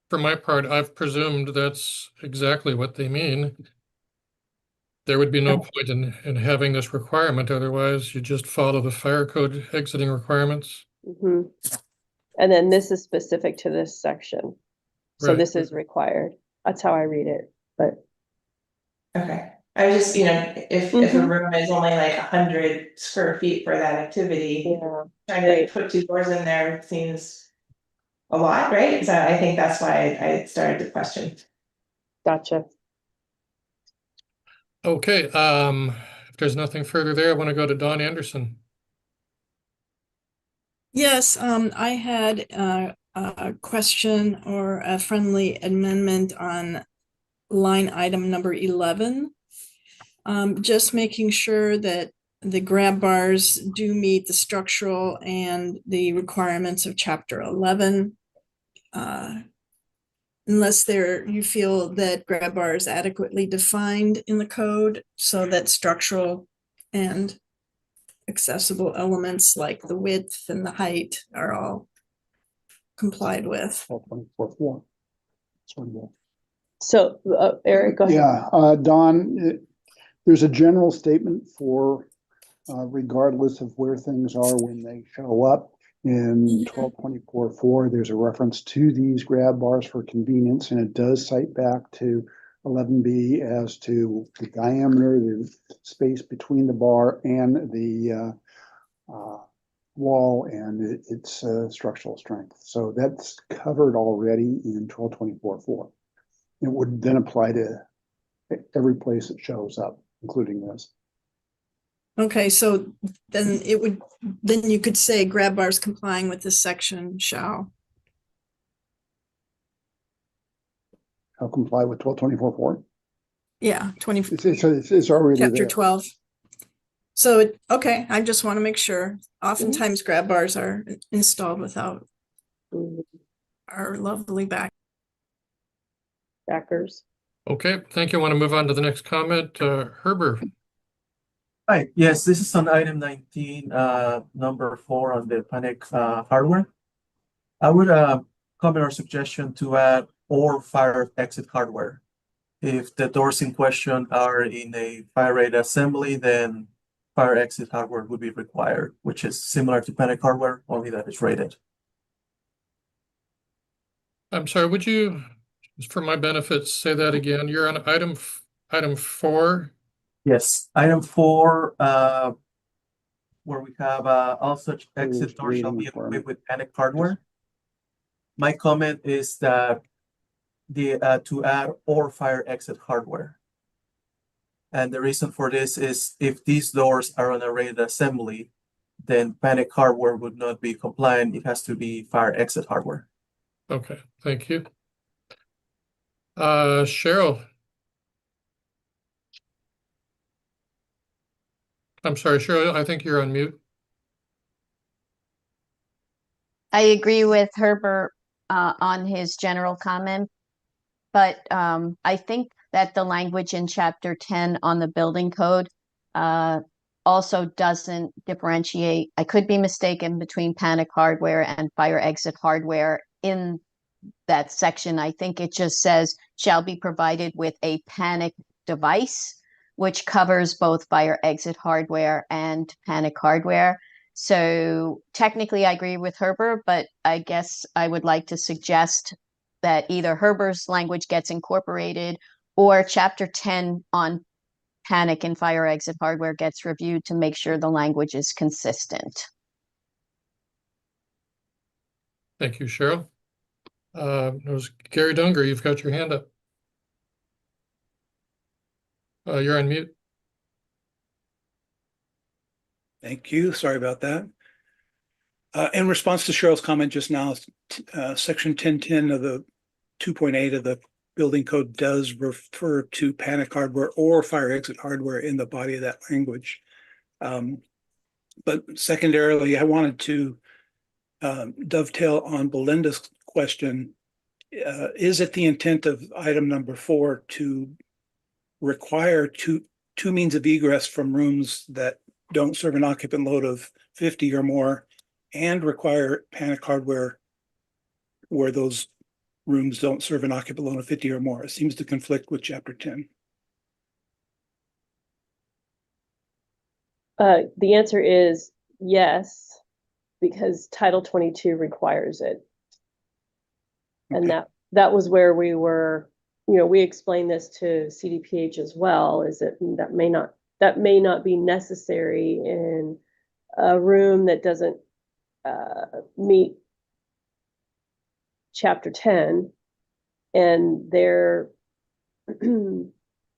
B: For my part, I've presumed that's exactly what they mean. There would be no point in having this requirement, otherwise you just follow the fire code exiting requirements.
H: And then this is specific to this section. So
B: Right.
H: this is required. That's how I read it, but.
J: Okay, I was just, if a room is only like 100 square feet for that activity, trying to put 2 doors in there seems a lot, right? So I think that's why I started the question.
H: Gotcha.
B: Okay, if there's nothing further there, I want to go to Dawn Anderson.
D: Yes, I had a question or a friendly amendment on line item number 11. Just making sure that the grab bars do meet the structural and the requirements of chapter 11. unless you feel that grab bar is adequately defined in the code so that structural and accessible elements like the width and the height are all complied with.
M: 1224.4.
H: So, Eric, go ahead.
M: Yeah, Don, there's a general statement for regardless of where things are when they show up. In 1224.4, there's a reference to these grab bars for convenience, and it does cite back to 11B as to the diameter, the space between the bar and the wall and its structural strength. So that's covered already in 1224.4. It would then apply to every place it shows up, including this.
D: Okay, so then you could say grab bars complying with this section shall.
M: I'll comply with 1224.4.
D: Yeah, 20.
M: It's already
D: Chapter
M: there.
D: 12. So, okay, I just want to make sure. Oftentimes grab bars are installed without our lovely
H: backers.
B: Okay, thank you. I want to move on to the next comment. Herbert.
N: Hi, yes, this is on item 19, number 4 on the panic hardware. I would comment or suggestion to add or fire exit hardware. If the doors in question are in a fire rate assembly, then fire exit hardware would be required, which is similar to panic hardware, only that it's rated.
B: I'm sorry, would you, just for my benefit, say that again? You're on item 4.
N: Yes, item 4, where we have all such exit doors shall be equipped with panic hardware. My comment is that to add or fire exit hardware. And the reason for this is if these doors are on a rated assembly, then panic hardware would not be compliant. It has to be fire exit hardware.
B: Okay, thank you. Cheryl. I'm sorry, Cheryl, I think you're on mute.
C: I agree with Herbert on his general comment, but I think that the language in chapter 10 on the building code also doesn't differentiate. I could be mistaken between panic hardware and fire exit hardware in that section. I think it just says shall be provided with a panic device, which covers both fire exit hardware and panic hardware. So technically I agree with Herbert, but I guess I would like to suggest that either Herbert's language gets incorporated or chapter 10 on panic and fire exit hardware gets reviewed to make sure the language is consistent.
B: Thank you, Cheryl. It was Gary Dunger, you've got your hand up. You're on mute.
G: Thank you. Sorry about that. In response to Cheryl's comment just now, section 1010 of the 2.8 of the building code does refer to panic hardware or fire exit hardware in the body of that language. But secondarily, I wanted to dovetail on Belinda's question. Is it the intent of item number 4 to require two means of egress from rooms that don't serve an occupant load of 50 or more and require panic hardware where those rooms don't serve an occupant load of 50 or more? It seems to conflict with chapter 10.
H: The answer is yes, because Title 22 requires it. And that was where we were, we explained this to CDPH as well, is that that may not be necessary in a room that doesn't meet chapter 10, and their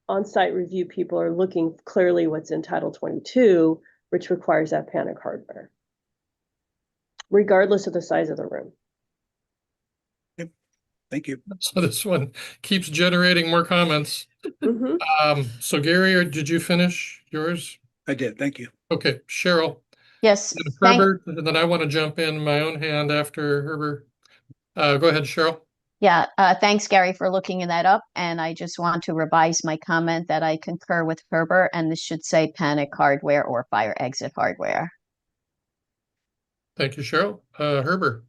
H: on-site review people are looking clearly what's in Title 22, which requires that panic hardware, regardless of the size of the room.
G: Thank you.
B: So this one keeps generating more comments. So Gary, did you finish yours?
G: I did. Thank you.
B: Okay, Cheryl.
C: Yes.
B: Herbert, and then I want to jump in my own hand after Herbert. Go ahead, Cheryl.
C: Yeah, thanks, Gary, for looking that up. And I just want to revise my comment that I concur with Herbert, and this should say panic hardware or fire exit hardware.
B: Thank you, Cheryl. Herbert.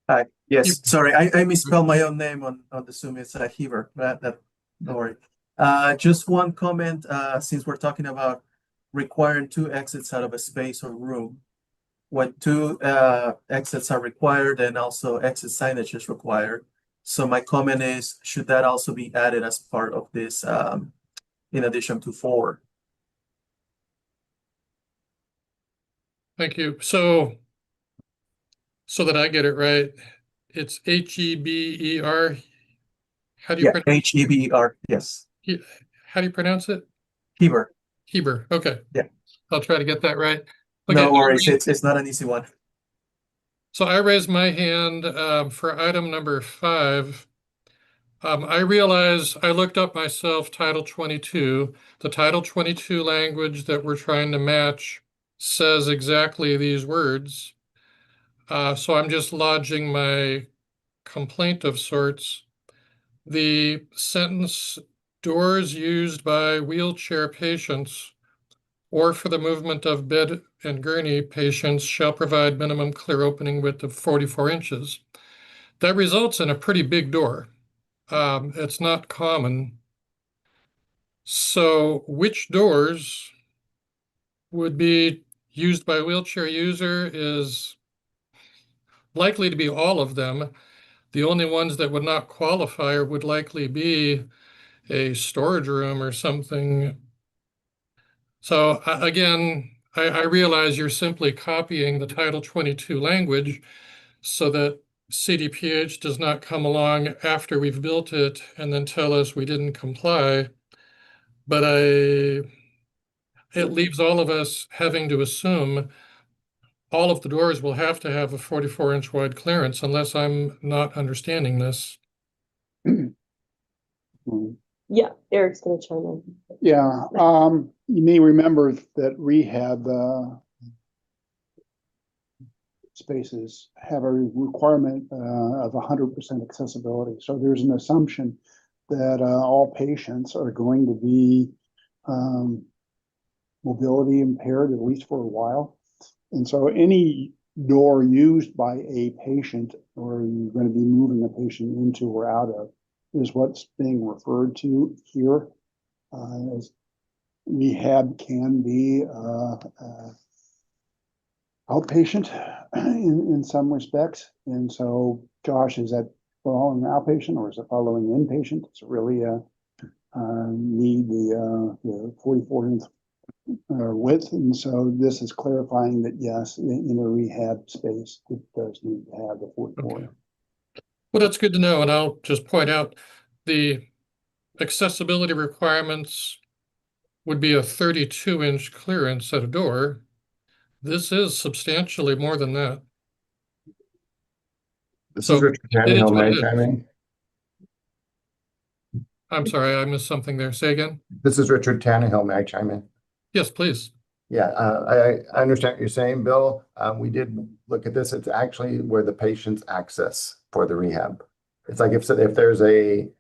N: Hi. Yes,
B: You-
N: sorry, I misspelled my own name on the Zoom. It's Heber. Don't worry. Just one comment, since we're talking about requiring 2 exits out of a space or room. When 2 exits are required, and also exit signage is required. So my comment is, should that also be added as part of this, in addition to 4?
B: Thank you. So that I get it right, it's Heber. How do you
N: Yeah,
B: pronounce
N: Heber, yes.
B: How do you pronounce it?
N: Heber.
B: Heber. Okay.
N: Yeah.
B: I'll try to get that right.
N: No
B: Okay.
N: worries, it's not an easy one.
B: So I raised my hand for item number 5. I realize I looked up myself Title 22. The Title 22 language that we're trying to match says exactly these words. So I'm just lodging my complaint of sorts. The sentence, doors used by wheelchair patients or for the movement of bed and gurney patients shall provide minimum clear opening width of 44 inches. That results in a pretty big door. It's not common. So which doors would be used by a wheelchair user is likely to be all of them. The only ones that would not qualify would likely be a storage room or something. So again, I realize you're simply copying the Title 22 language so that CDPH does not come along after we've built it and then tell us we didn't comply. But it leaves all of us having to assume all of the doors will have to have a 44-inch wide clearance unless I'm not understanding this.
H: Yeah, Eric's gonna chime in.
M: Yeah, you may remember that rehab spaces have a requirement of 100% accessibility. So there's an assumption that all patients are going to be mobility impaired, at least for a while. And so any door used by a patient, or you're going to be moving a patient into or out of, is what's being referred to here. As rehab can be outpatient in some respects. And so, Josh, is that following outpatient or is it following inpatient? It's really need the 44-inch width. And so this is clarifying that, yes, in a rehab space, it does need to have the 44.
B: Okay. Well, that's good to know. And I'll just point out the accessibility requirements would be a 32-inch clearance at a door. This is substantially more than that.
O: This
B: So
O: is Richard
B: it is
O: Tannehill.
B: what
O: May I
B: it is.
O: chime in?
B: I'm sorry, I missed something there. Say again?
O: This is Richard Tannehill. May I chime in?
B: Yes, please.
O: Yeah, I understand what you're saying, Bill. We did look at this. It's actually where the patient's access for the rehab. It's like if there's an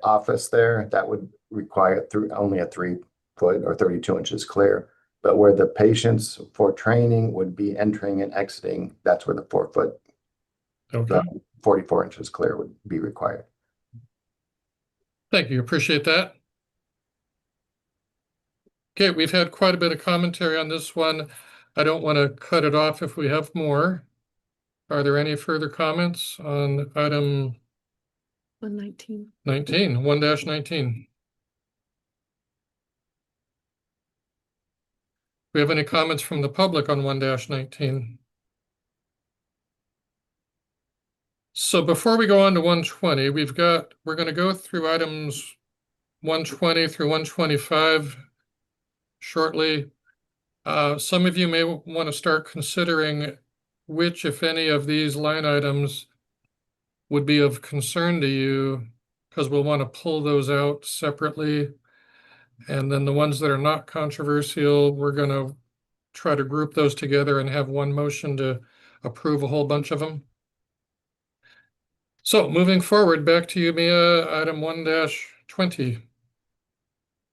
O: office there, that would require only a 3-foot or 32 inches clear. But where the patients for training would be entering and exiting, that's where the 4-foot,
B: Okay.
O: 44 inches clear would be required.
B: Thank you. Appreciate that. Okay, we've had quite a bit of commentary on this one. I don't want to cut it off if we have more. Are there any further comments on item
E: 119.
B: 1-19? We have any comments from the public on 1-19? So before we go on to 120, we're going to go through items 120 through 125 shortly. Some of you may want to start considering which, if any, of these line items would be of concern to you, because we'll want to pull those out separately. And then the ones that are not controversial, we're going to try to group those together and have one motion to approve a whole bunch of them. So moving forward, back to you, Mia, item 1-20.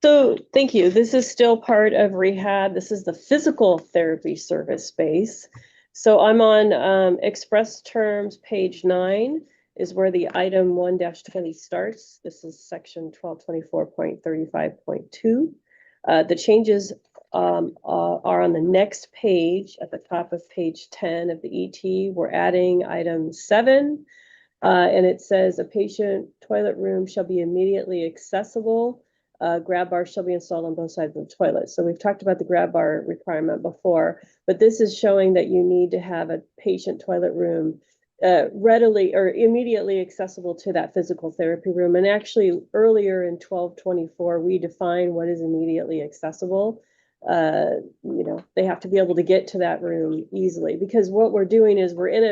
H: So thank you. This is still part of rehab. This is the physical therapy service space. So I'm on express terms, page 9 is where the item 1-20 starts. This is section 1224.35.2. The changes are on the next page at the top of page 10 of the ET. We're adding item 7, and it says a patient toilet room shall be immediately accessible. Grab bars shall be installed on both sides of the toilet. So we've talked about the grab bar requirement before, but this is showing that you need to have a patient toilet room readily or immediately accessible to that physical therapy room. And actually earlier in 1224, we define what is immediately accessible. You know, they have to be able to get to that room easily, because what we're doing is we're in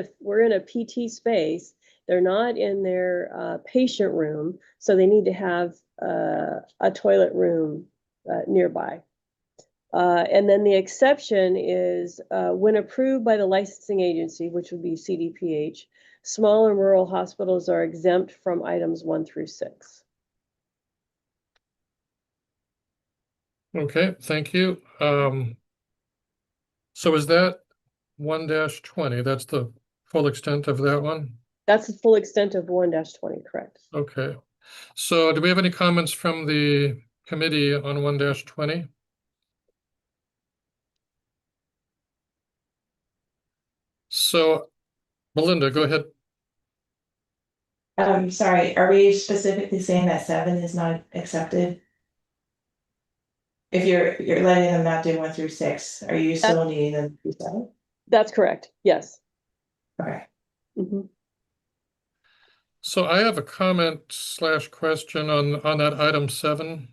H: a PT space. They're not in their patient room, so they need to have a toilet room nearby. And then the exception is when approved by the licensing agency, which would be CDPH, small and rural hospitals are exempt from items 1 through 6.
B: Okay, thank you. So is that 1-20? That's the full extent of that one?
H: That's the full extent of 1-20, correct?
B: Okay. So do we have any comments from the committee on 1-20? So, Melinda, go ahead.
J: Sorry, are we specifically saying that 7 is not accepted? If you're letting them not do 1 through 6, are you still needing them to do 7?
H: That's correct, yes.
J: Okay.
H: Mhm.
B: So I have a comment / question on that item 7.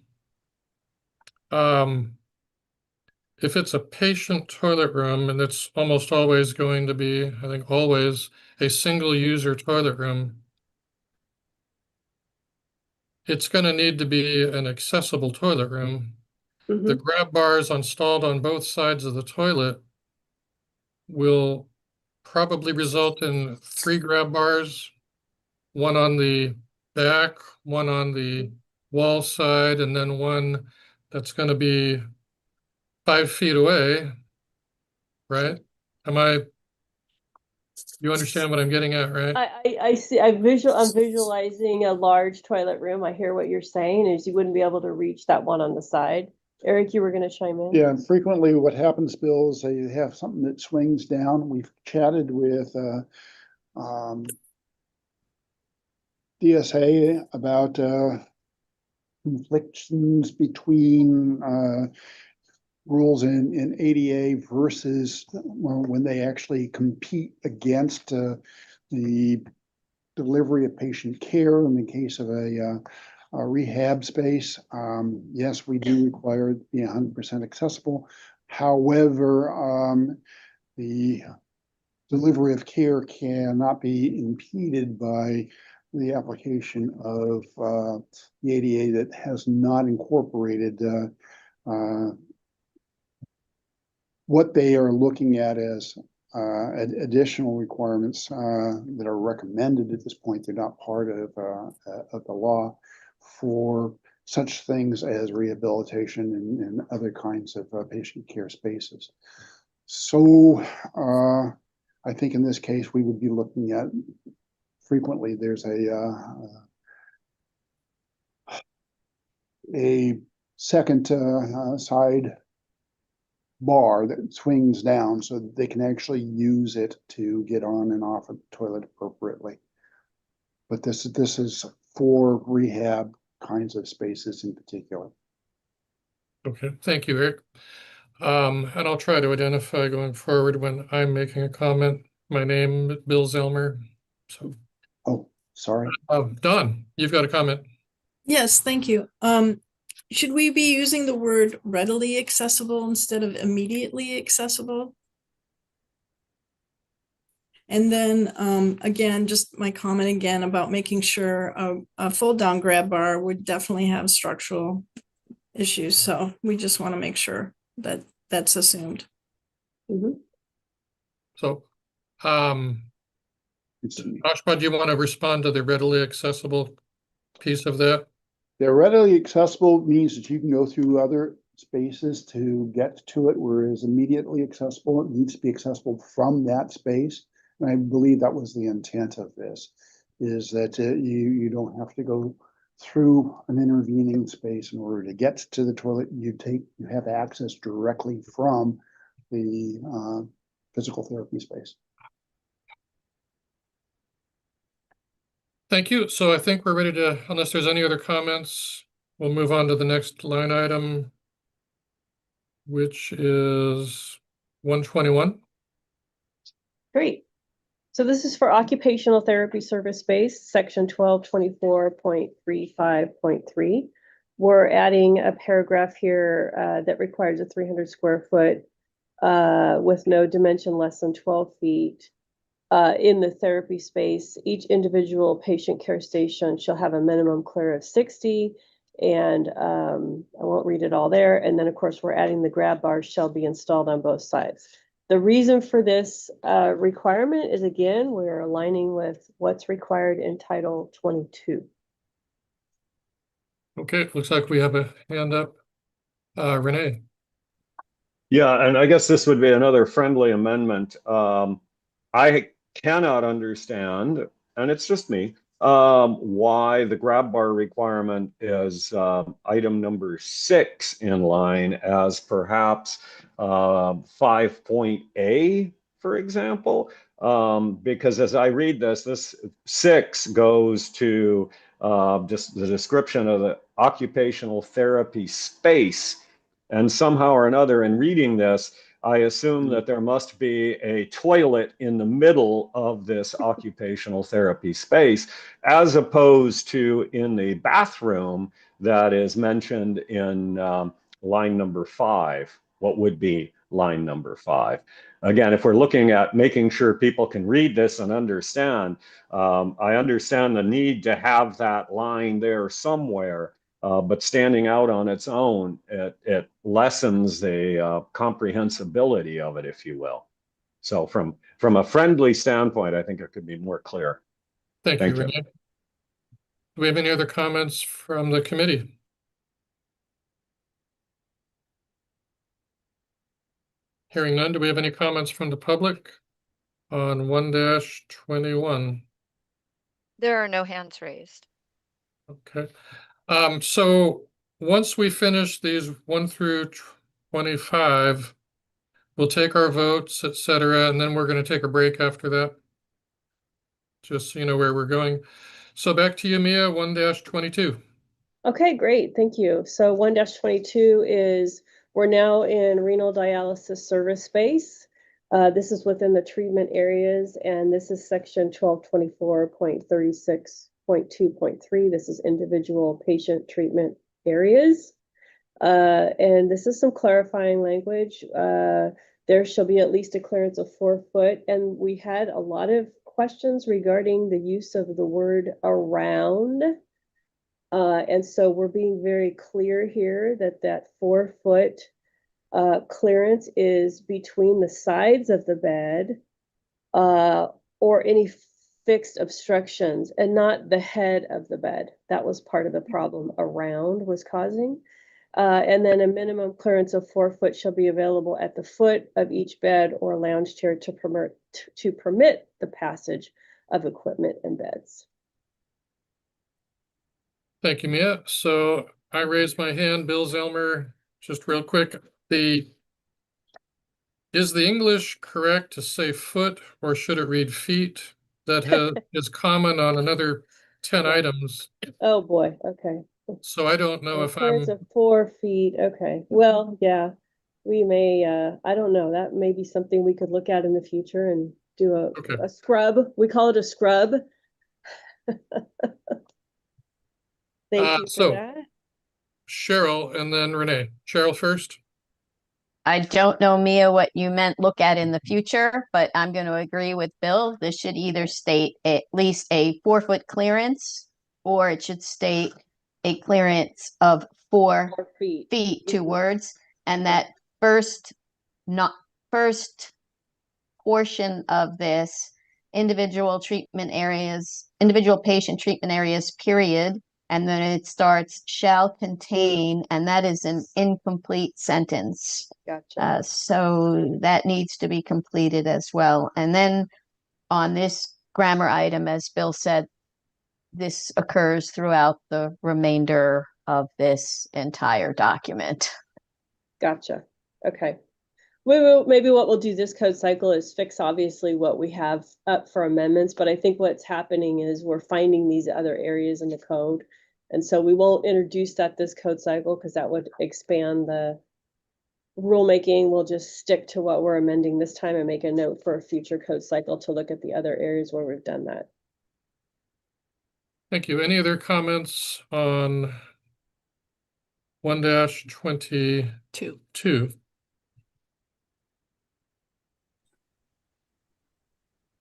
B: If it's a patient toilet room, and it's almost always going to be, I think always, a single user toilet room, it's going to need to be an accessible toilet room. The grab bars installed on both sides of the toilet will probably result in 3 grab bars, one on the back, one on the wall side, and then one that's going to be 5 feet away, right? You understand what I'm getting at, right?
H: I see. I'm visualizing a large toilet room. I hear what you're saying is you wouldn't be able to reach that one on the side. Eric, you were going to chime in?
M: Yeah, frequently what happens, Bill, is they have something that swings down. We've chatted with DSA about conflicts between rules in ADA versus when they actually compete against the delivery of patient care in the case of a rehab space. Yes, we do require it to be 100% accessible. However, the delivery of care cannot be impeded by the application of the ADA that has not incorporated what they are looking at as additional requirements that are recommended at this point. They're not part of the law for such things as rehabilitation and other kinds of patient care spaces. So I think in this case, we would be looking at frequently there's a second side bar that swings down so that they can actually use it to get on and off of the toilet appropriately. But this is for rehab kinds of spaces in particular.
B: Okay, thank you, Eric. And I'll try to identify going forward when I'm making a comment. My name is Bill Zellmer. So.
M: Oh, sorry.
B: Don, you've got a comment.
D: Yes, thank you. Should we be using the word readily accessible instead of immediately accessible? And then again, just my comment again about making sure a fold down grab bar would definitely have structural issues. So we just want to make sure that that's assumed.
B: So Ashma, do you want to respond to the readily accessible piece of that?
M: They're readily accessible means that you can go through other spaces to get to it, whereas immediately accessible, it needs to be accessible from that space. And I believe that was the intent of this, is that you don't have to go through an intervening space in order to get to the toilet. You have access directly from the physical therapy space.
B: Thank you. So I think we're ready to, unless there's any other comments, we'll move on to the next line item, which is 121.
H: Great. So this is for occupational therapy service space, section 1224.35.3. We're adding a paragraph here that requires a 300 square foot with no dimension less than 12 feet. In the therapy space, each individual patient care station shall have a minimum clear of 60. And I won't read it all there. And then, of course, we're adding the grab bars shall be installed on both sides. The reason for this requirement is, again, we're aligning with what's required in Title 22.
B: Okay, looks like we have a hand up. Renee.
F: Yeah, and I guess this would be another friendly amendment. I cannot understand, and it's just me, why the grab bar requirement is item number 6 in line as perhaps 5.A, for example, because as I read this 6 goes to just the description of the occupational therapy space. And somehow or another in reading this, I assume that there must be a toilet in the middle of this occupational therapy space, as opposed to in the bathroom that is mentioned in line number 5, what would be line number 5. Again, if we're looking at making sure people can read this and understand, I understand the need to have that line there somewhere. But standing out on its own, it lessens the comprehensibility of it, if you will. So from a friendly standpoint, I think it could be more clear.
B: Thank you, Renee. Do we have any other comments from the committee? Hearing none, do we have any comments from the public on 1-21?
A: There are no hands raised.
B: Okay. So once we finish these 1 through 25, we'll take our votes, etc., and then we're going to take a break after that. Just so you know where we're going. So back to you, Mia, 1-22.
H: Okay, great. Thank you. So 1-22 is we're now in renal dialysis service space. This is within the treatment areas, and this is section 1224.36.2.3. This is individual patient treatment areas. And this is some clarifying language. There shall be at least a clearance of 4 foot. And we had a lot of questions regarding the use of the word around. And so we're being very clear here that 4 foot clearance is between the sides of the bed or any fixed obstructions and not the head of the bed. That was part of the problem around was causing. And then a minimum clearance of 4 foot shall be available at the foot of each bed or lounge chair to permit the passage of equipment and beds.
B: Thank you, Mia. So I raised my hand, Bill Zellmer, just real quick. Is the English correct to say foot or should it read feet? That is common on another 10 items.
H: Oh boy, okay.
B: So I don't know if
H: Clearance of 4 feet, okay. Well, yeah, we may, I don't know, that may be something we could look at in the future and do a scrub. We call it a scrub. Thank you for that.
B: Cheryl and then Renee. Cheryl first.
C: I don't know, Mia, what you meant look at in the future, but I'm going to agree with Bill. This should either state at least a 4 foot clearance, or it should state a clearance of 4 feet, 2 words. And that first portion of this individual patient treatment areas, period. And then it starts shall contain, and that is an incomplete sentence.
H: Gotcha.
C: So that needs to be completed as well. And then on this grammar item, as Bill said, this occurs throughout the remainder of this entire document.
H: Gotcha. Okay. Maybe what we'll do this code cycle is fix obviously what we have up for amendments, but I think what's happening is we're finding these other areas in the code. And so we won't introduce that this code cycle because that would expand the rulemaking. We'll just stick to what we're amending this time and make a note for a future code cycle to look at the other areas where we've done that.
B: Thank you. Any other comments on 1-22?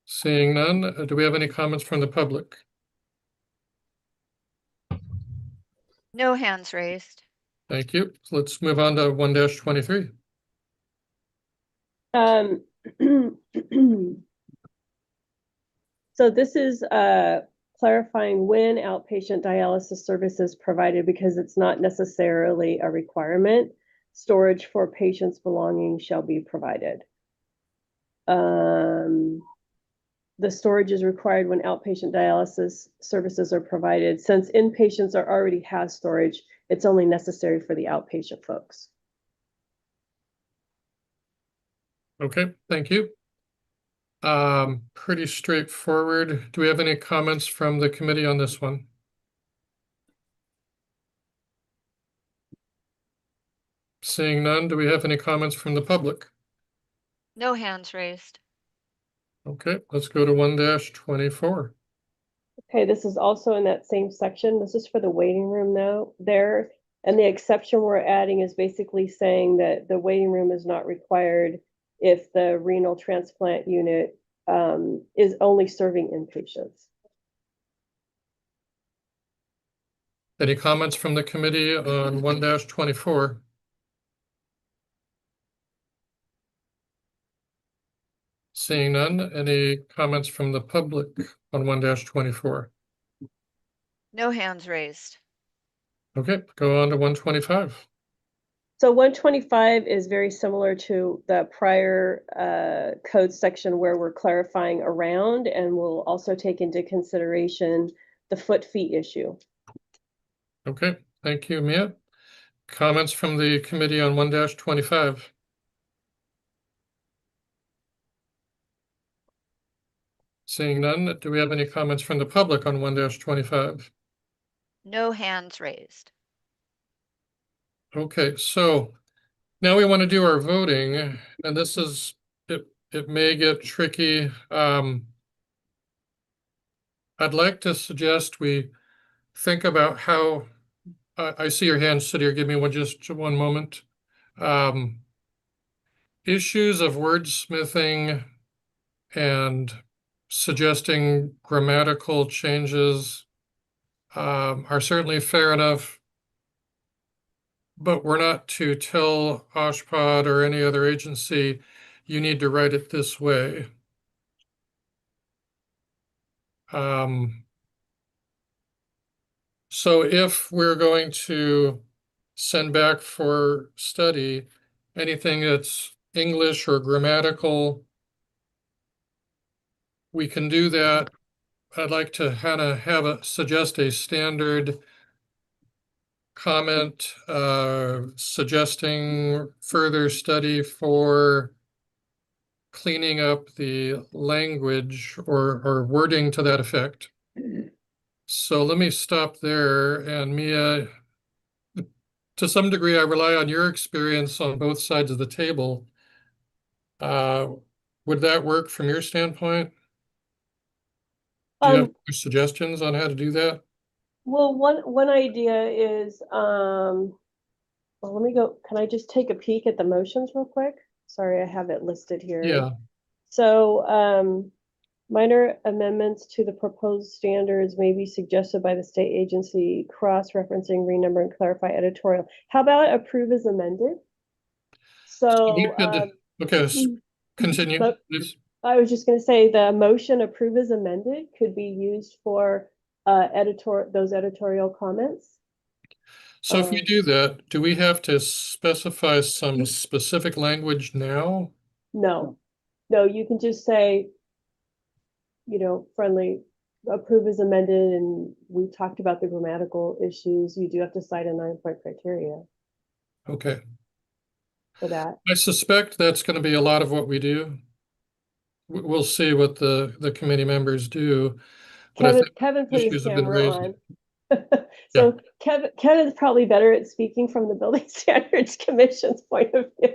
B: Seeing none, do we have any comments from the public?
A: No hands raised.
B: Thank you. Let's move on to 1-23.
H: So this is clarifying when outpatient dialysis service is provided because it's not necessarily a requirement. Storage for patients' belongings shall be provided. The storage is required when outpatient dialysis services are provided. Since inpatients already have storage, it's only necessary for the outpatient folks.
B: Okay, thank you. Pretty straightforward. Do we have any comments from the committee on this one? Seeing none, do we have any comments from the public?
A: No hands raised.
B: Okay, let's go to 1-24.
H: Okay, this is also in that same section. This is for the waiting room there. And the exception we're adding is basically saying that the waiting room is not required if the renal transplant unit is only serving inpatients.
B: Any comments from the committee on 1-24? Seeing none, any comments from the public on 1-24?
A: No hands raised.
B: Okay, go on to 125.
H: So 125 is very similar to the prior code section where we're clarifying around, and we'll also take into consideration the foot fee issue.
B: Okay, thank you, Mia. Comments from the committee on 1-25? Seeing none, do we have any comments from the public on 1-25?
A: No hands raised.
B: Okay, so now we want to do our voting, and this is, it may get tricky. I'd like to suggest we think about how, I see your hand, Siddhir, give me just one moment. Issues of wordsmithing and suggesting grammatical changes are certainly fair enough, but we're not to tell OSHPD or any other agency, you need to write it this way. So if we're going to send back for study anything that's English or grammatical, we can do that. I'd like to suggest a standard comment suggesting further study for cleaning up the language or wording to that effect. So let me stop there. And Mia, to some degree, I rely on your experience on both sides of the table. Would that work from your standpoint? Do you have any suggestions on how to do that?
H: Well, one idea is, well, let me go, can I just take a peek at the motions real quick? Sorry, I have it listed here.
B: Yeah.
H: So, minor amendments to the proposed standards may be suggested by the state agency, cross-referencing, renumber, and clarify editorial. How about approve as amended? So,
B: okay, continue, please.
H: I was just gonna say the motion approve as amended could be used for those editorial comments.
B: So if we do that, do we have to specify some specific language now?
H: No, you can just say, friendly, approve as amended, and we talked about the grammatical issues. You do have to cite a 9-point criteria
B: Okay.
H: for that.
B: I suspect that's going to be a lot of what we do. We'll see what the committee members do. But I think
H: Kevin put his
B: issues have been
H: camera
B: raised.
H: on. So Kevin's probably better at speaking from the Building Standards Commission's point of view.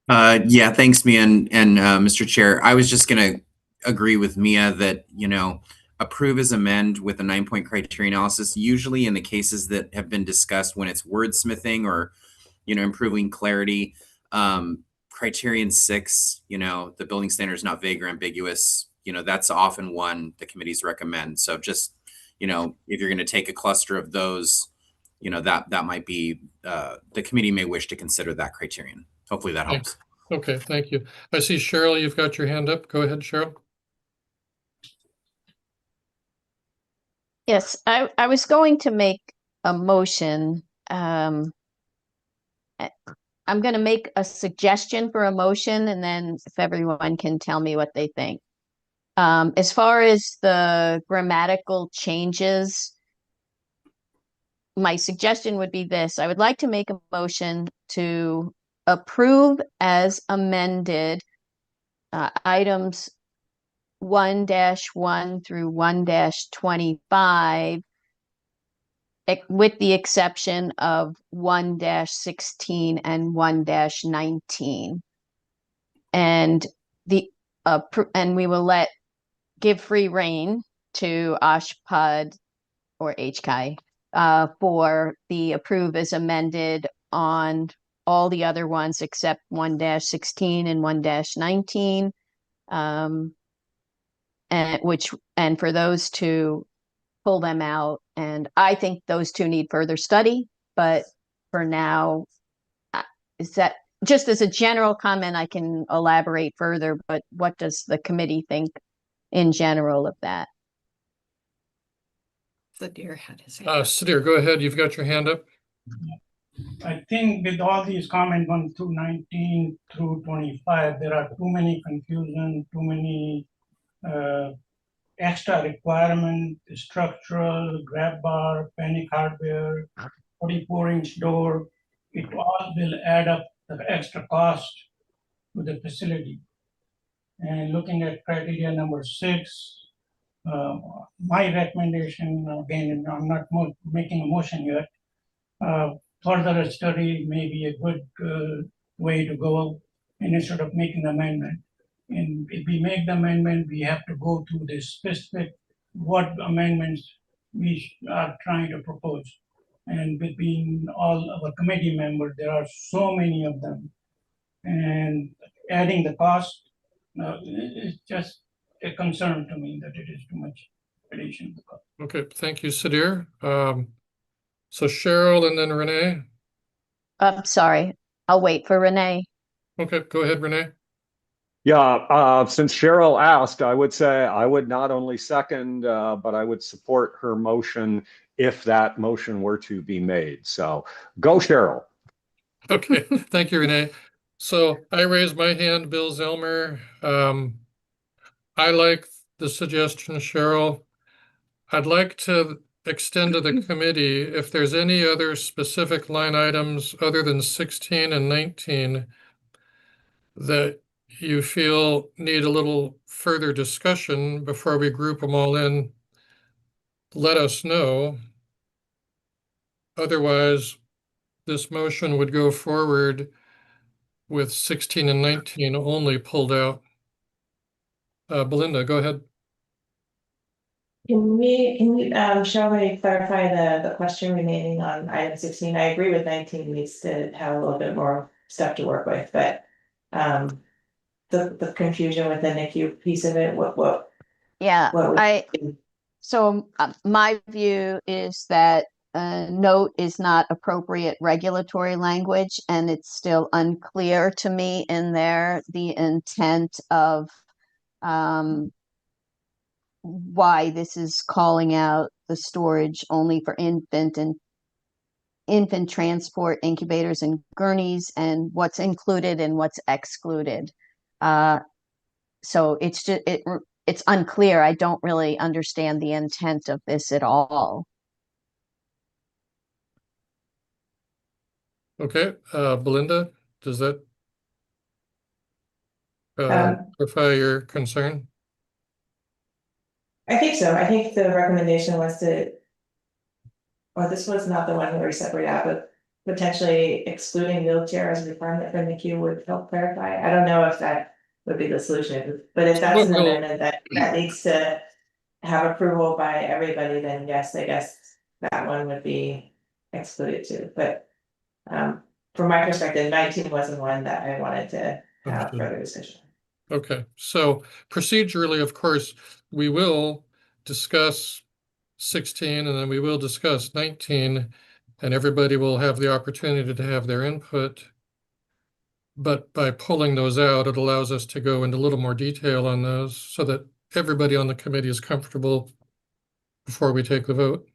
P: Yeah, thanks, Mia and Mr. Chair. I was just going to agree with Mia that, approve as amend with a 9-point criteria analysis, usually in the cases that have been discussed when it's wordsmithing or, improving clarity. Criterion 6, the building standard is not vague or ambiguous. That's often one the committees recommend. So just, if you're going to take a cluster of those, that might be, the committee may wish to consider that criterion. Hopefully that helps.
B: Okay, thank you. I see Cheryl, you've got your hand up. Go ahead, Cheryl.
C: Yes, I was going to make a motion. I'm going to make a suggestion for a motion, and then if everyone can tell me what they think. As far as the grammatical changes, my suggestion would be this. I would like to make a motion to approve as amended items 1-1 through 1-25, with the exception of 1-16 and 1-19. And and we will give free rein to OSHPD or HCI for the approve as amended on all the other ones except 1-16 and 1-19. And for those to pull them out. And I think those two need further study, but for now, is that just as a general comment? I can elaborate further, but what does the committee think in general of that?
E: Sadir had his hand up.
B: Sadir, go ahead. You've got your hand up.
I: I think with all these comments 1 through 19 through 25, there are too many confusion, too many extra requirement, structural, grab bar, panic hardware, 44-inch door. It all will add up the extra cost to the facility. And looking at criteria number 6, my recommendation, again, I'm not making a motion yet, further study may be a good way to go, and instead of making the amendment. And if we make the amendment, we have to go to the specific what amendments we are trying to propose. And between all our committee members, there are so many of them. And adding the cost is just a concern to me that it is too much addition to cost.
B: Okay, thank you, Sadir. So Cheryl and then Renee.
C: I'm sorry, I'll wait for Renee.
B: Okay, go ahead, Renee.
F: Yeah, since Cheryl asked, I would say I would not only second, but I would support her motion if that motion were to be made. So go, Cheryl.
B: Okay, thank you, Renee. So I raised my hand, Bill Zellmer. I like the suggestion, Cheryl. I'd like to extend to the committee if there's any other specific line items other than 16 and 19 that you feel need a little further discussion before we group them all in, let us know. Otherwise, this motion would go forward with 16 and 19 only pulled out. Belinda, go ahead.
J: Can we shall we clarify the question remaining on item 16? I agree with 19 needs to have a little bit more stuff to work with, but the confusion with the NICU piece of it,
C: my view is that note is not appropriate regulatory language, and it's still unclear to me in there the intent of why this is calling out the storage only for infant transport, incubators and gurneys, and what's included and what's excluded. So it's just it's unclear. I don't really understand the intent of this at all.
B: Okay, Belinda, does that clarify your concern?
J: I think so. I think the recommendation was to, or this was not the one where we separate out, but potentially excluding wheelchair as a requirement for NICU would help clarify. I don't know if that would be the solution, but if that's an amendment that needs to have approval by everybody, then yes, I guess that one would be excluded too. But from my perspective, 19 wasn't one that I wanted to have further discussion.
B: Okay, so procedurally, of course, we will discuss 16 and then we will discuss 19, and everybody will have the opportunity to have their input. But by pulling those out, it allows us to go into a little more detail on those so that everybody on the committee is comfortable before we take the vote.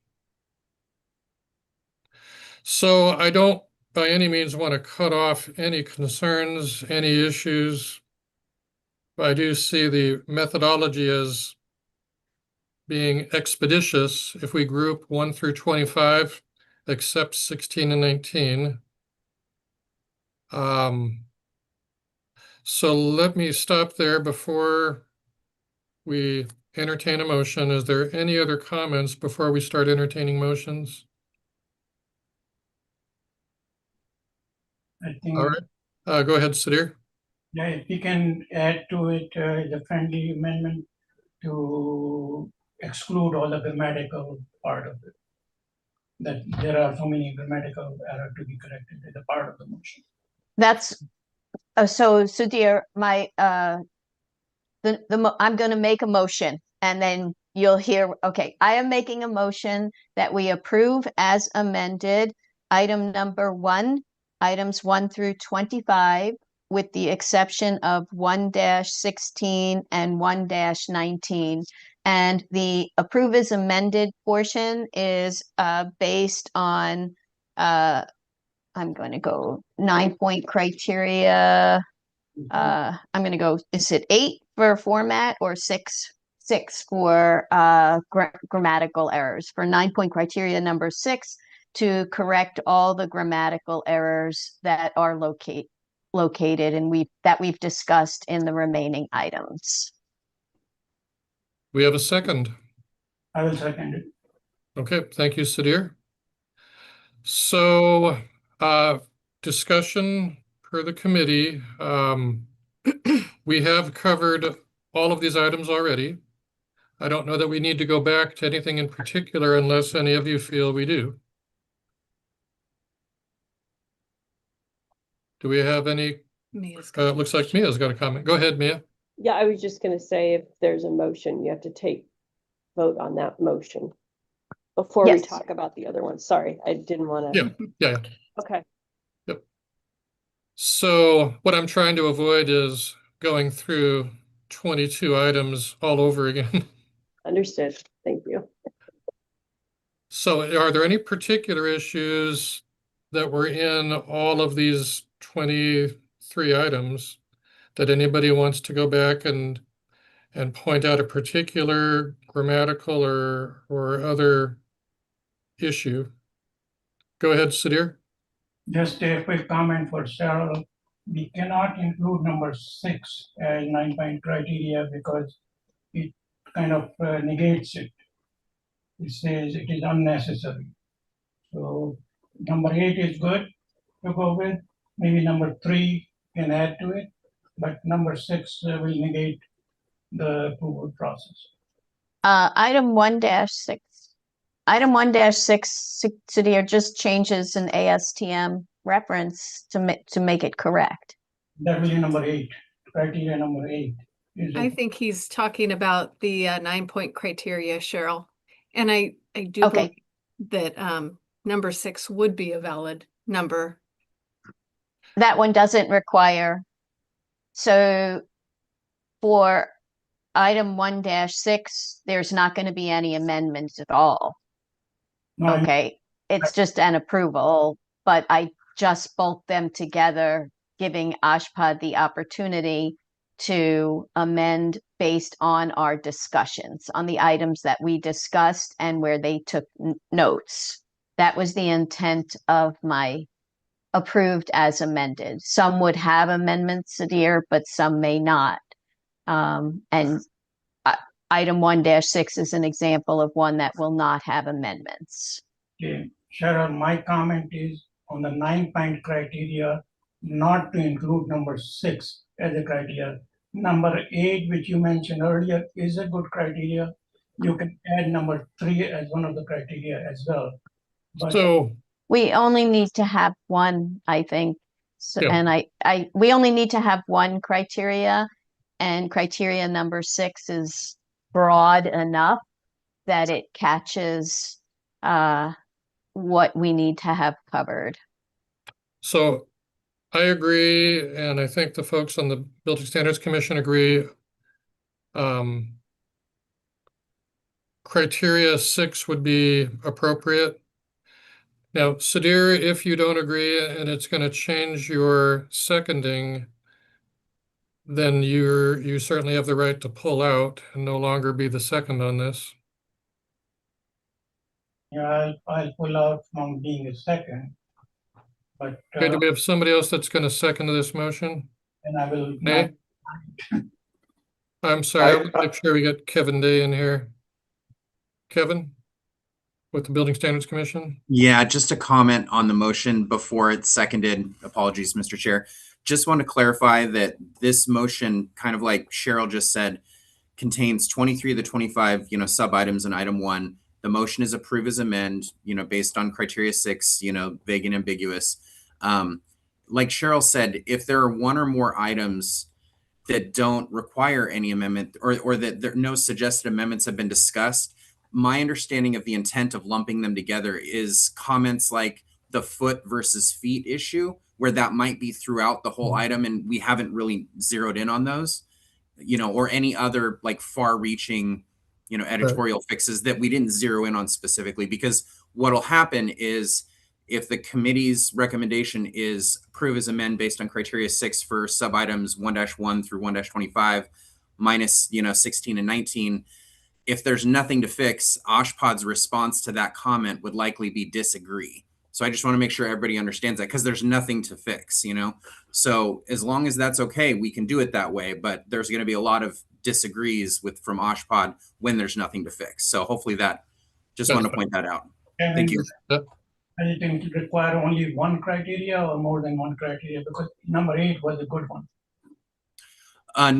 B: So I don't by any means want to cut off any concerns, any issues. I do see the methodology as being expeditious if we group 1 through 25, except 16 and 19. So let me stop there before we entertain a motion. Is there any other comments before we start entertaining motions?
I: I think.
B: All right, go ahead, Sudhir.
I: Yeah, if we can add to it the friendly amendment to exclude all the grammatical part of it. That there are so many grammatical errors to be corrected as a part of the motion.
C: That's so Sudhir, my I'm going to make a motion and then you'll hear. Okay, I am making a motion that we approve as amended item number 1, items 1 through 25, with the exception of 1-16 and 1-19. And the approve as amended portion is based on, I'm going to go 9-point criteria. I'm going to go, is it 8 for format or 6 for grammatical errors? For 9-point criteria number 6, to correct all the grammatical errors that are located and we've discussed in the remaining items.
B: We have a second.
I: I will second it.
B: Okay, thank you, Sudhir. So, discussion per the committee. We have covered all of these items already. I don't know that we need to go back to anything in particular unless any of you feel we do. Do we have any? Looks like Mia's got a comment. Go ahead, Mia.
H: Yeah, I was just going to say, if there's a motion, you have to vote on that motion before we talk about the other ones. Sorry, I didn't want to.
B: Yeah.
H: Okay.
B: Yep. So what I'm trying to avoid is going through 22 items all over again.
H: Understood. Thank you.
B: So are there any particular issues that were in all of these 23 items that anybody wants to go back and point out a particular grammatical or other issue? Go ahead, Sudhir.
I: Just a quick comment for Cheryl. We cannot include number 6 as 9-point criteria because it kind of negates it. It says it is unnecessary. So number 8 is good to go with. Maybe number 3 can add to it, but number 6 will negate the approval process.
C: Item 1-6. Item 1-6, Sudhir, just changes an ASTM reference to make it correct.
I: That will be number 8, criteria number 8.
E: I think he's talking about the 9-point criteria, Cheryl. And I do believe that number 6 would be a valid number.
C: That one doesn't require. So for item 1-6, there's not going to be any amendments at all.
I: No,
C: Okay, it's just an approval, but I just bulked them together, giving Oshpod the opportunity to amend based on our discussions on the items that we discussed and where they took notes. That was the intent of my approved as amended. Some would have amendments, Sadir, but some may not. And item 1-6 is an example of one that will not have amendments.
I: okay. Cheryl, my comment is on the 9-point criteria, not to include number 6 as a criteria. Number 8, which you mentioned earlier, is a good criteria. You can add number 3 as one of the criteria as well. But
B: So,
C: We only need to have one, I think. So,
B: Yeah.
C: and we only need to have one criteria, and criteria number 6 is broad enough that it catches what we need to have covered.
B: so I agree, and I think the folks on the Building Standards Commission agree. Criteria 6 would be appropriate. Now, Sadir, if you don't agree and it's going to change your seconding, then you certainly have the right to pull out and no longer be the second on this.
I: yeah, I'll pull out from being a second. But
B: Okay, do we have somebody else that's going to second this motion?
I: and I will.
B: Nay? I'm sorry, I'll make sure we get Kevin Day in here. Kevin, with the Building Standards Commission?
P: Yeah, just a comment on the motion before it's seconded. Apologies, Mr. Chair. Just want to clarify that this motion, kind of like Cheryl just said, contains 23 of the 25, sub items in item 1. The motion is approve as amend, based on criteria 6, vague and ambiguous. Like Cheryl said, if there are one or more items that don't require any amendment or that no suggested amendments have been discussed, my understanding of the intent of lumping them together is comments like the foot versus feet issue, where that might be throughout the whole item and we haven't really zeroed in on those, or any other like far-reaching, editorial fixes that we didn't zero in on specifically. Because what'll happen is if the committee's recommendation is approve as amend based on criteria 6 for sub items 1-1 through 1-25 minus 16 and 19, if there's nothing to fix, Oshpod's response to that comment would likely be disagree. So I just want to make sure everybody understands that, because there's nothing to fix, So as long as that's okay, we can do it that way. But there's going to be a lot of disagrees from Oshpod when there's nothing to fix. So hopefully that, just want to point that out. Thank you.
I: Anything to require only one criteria or more than one criteria? Because number 8 was a good one.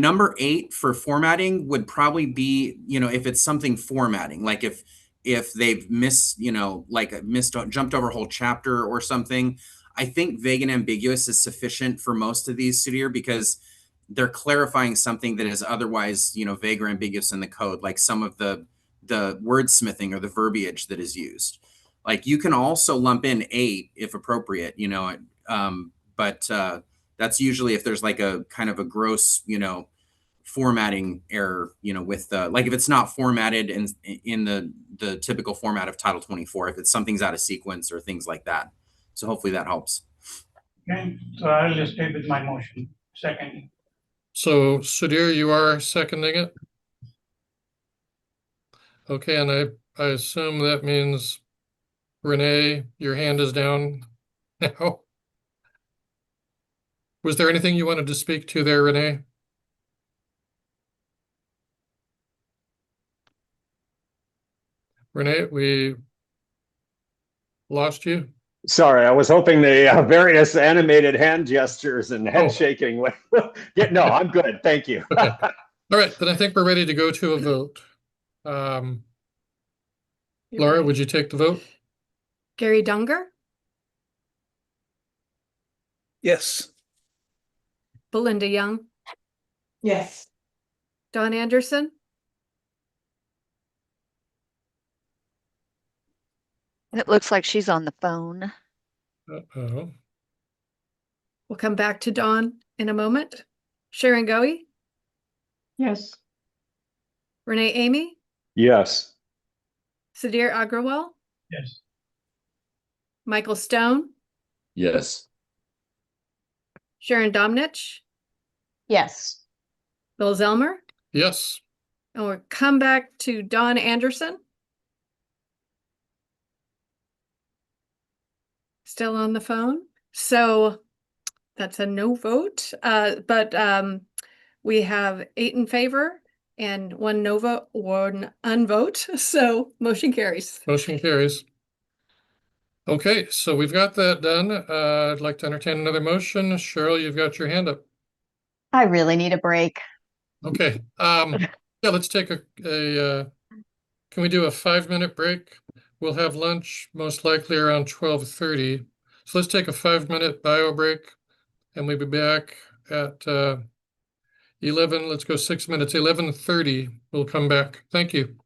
P: Number 8 for formatting would probably be, if it's something formatting, like if they've jumped over a whole chapter or something. I think vague and ambiguous is sufficient for most of these, Sadir, because they're clarifying something that is otherwise, vague or ambiguous in the code, like some of the wordsmithing or the verbiage that is used. Like you can also lump in 8 if appropriate, but that's usually if there's like a kind of a gross, formatting error, with like if it's not formatted in the typical format of Title 24, if it's something's out of sequence or things like that. So hopefully that helps.
I: Okay, so I'll just stay with my motion. Second.
B: So Sadir, you are seconding it? Okay, and I assume that means Renee, your hand is down now. Was there anything you wanted to speak to there, Renee? Renee, we lost you.
F: Sorry, I was hoping the various animated hand gestures and head shaking. No, I'm good. Thank you.
B: Okay. All right, then I think we're ready to go to a vote. Laura, would you take the vote?
E: Gary Dunger,
G: Yes.
E: Belinda Young,
J: Yes.
E: Don Anderson,
A: It looks like she's on the phone.
B: Uh-oh.
E: We'll come back to Dawn in a moment. Sharon Goey,
H: Yes.
E: Renee Amy,
F: Yes.
E: Sudhir Agrawal,
I: Yes.
E: Michael Stone,
Q: Yes.
E: Sharon Domnich,
C: Yes.
E: Bill Zelmer,
B: Yes.
E: and we'll come back to Dawn Anderson. Still on the phone. So that's a no vote, but we have 8 in favor and 1 no vote, 1 unvote. So motion carries.
B: Motion carries. Okay, so we've got that done. I'd like to entertain another motion. Cheryl, you've got your hand up.
C: I really need a break.
B: Okay, yeah, let's take can we do a 5-minute break? We'll have lunch most likely around 12:30. So let's take a 5-minute bio break and we'll be back at 11, let's go 6 minutes, 11:30. We'll come back. Thank you.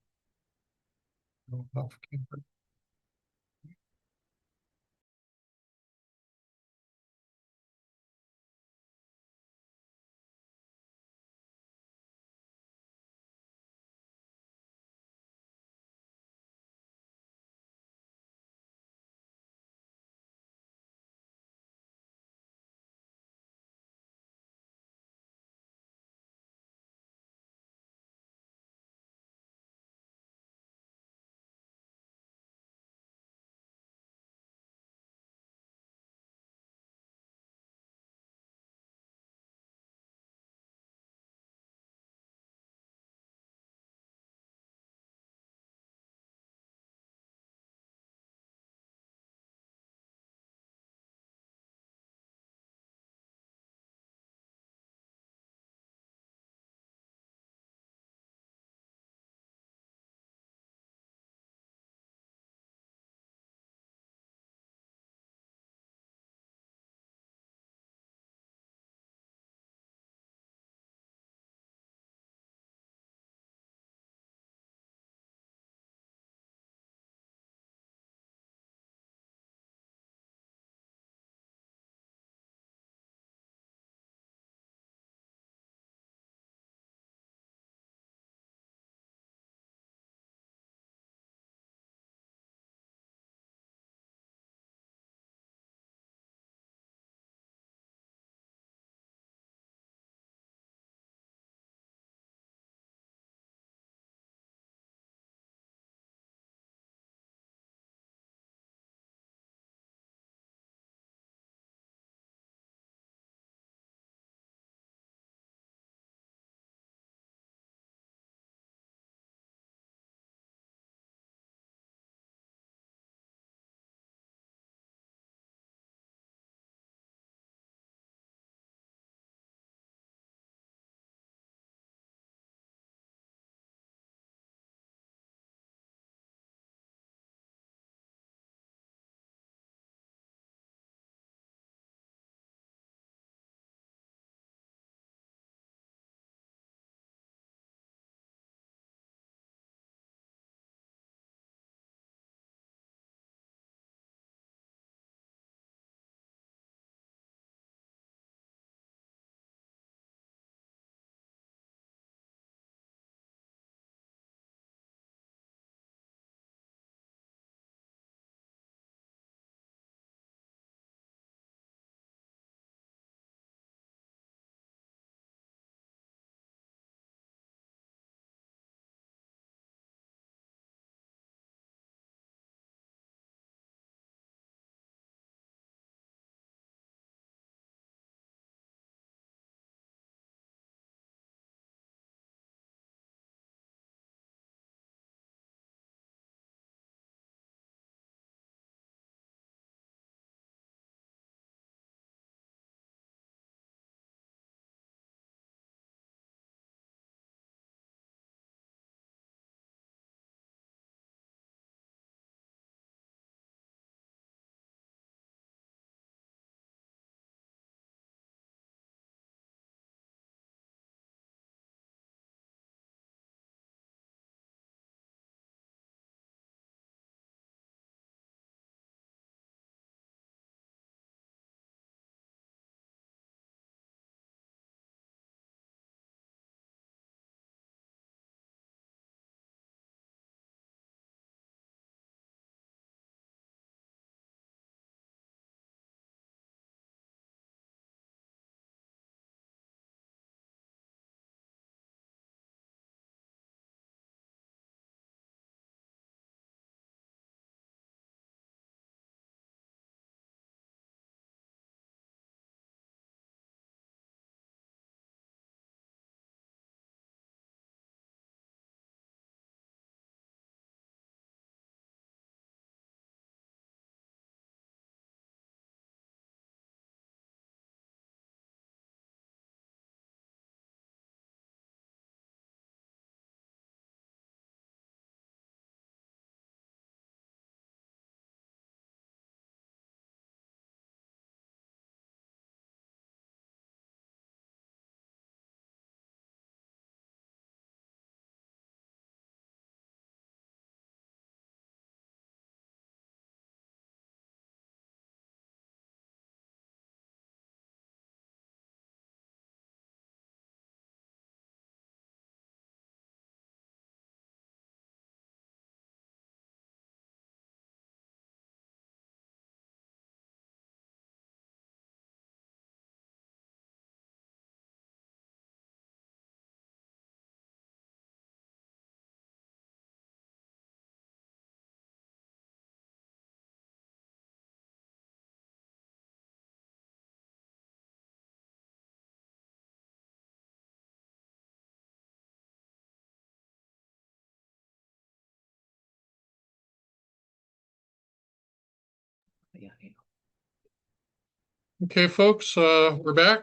B: Okay, folks, we're back.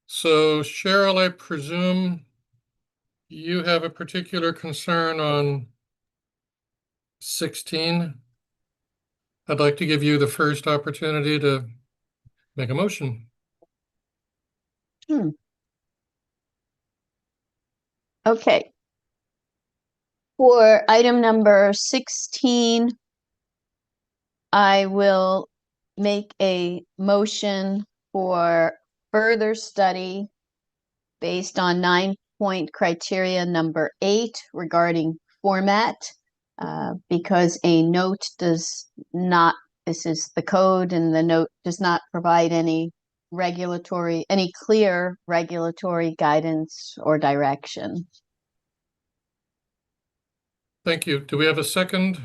B: So Cheryl, I presume you have a particular concern on 16. I'd like to give you the first opportunity to make a motion.
C: Okay. For item number 16, I will make a motion for further study based on 9-point criteria number 8 regarding format, because a note does not, this is the code, and the note does not provide any clear regulatory guidance or direction.
B: Thank you. Do we have a second?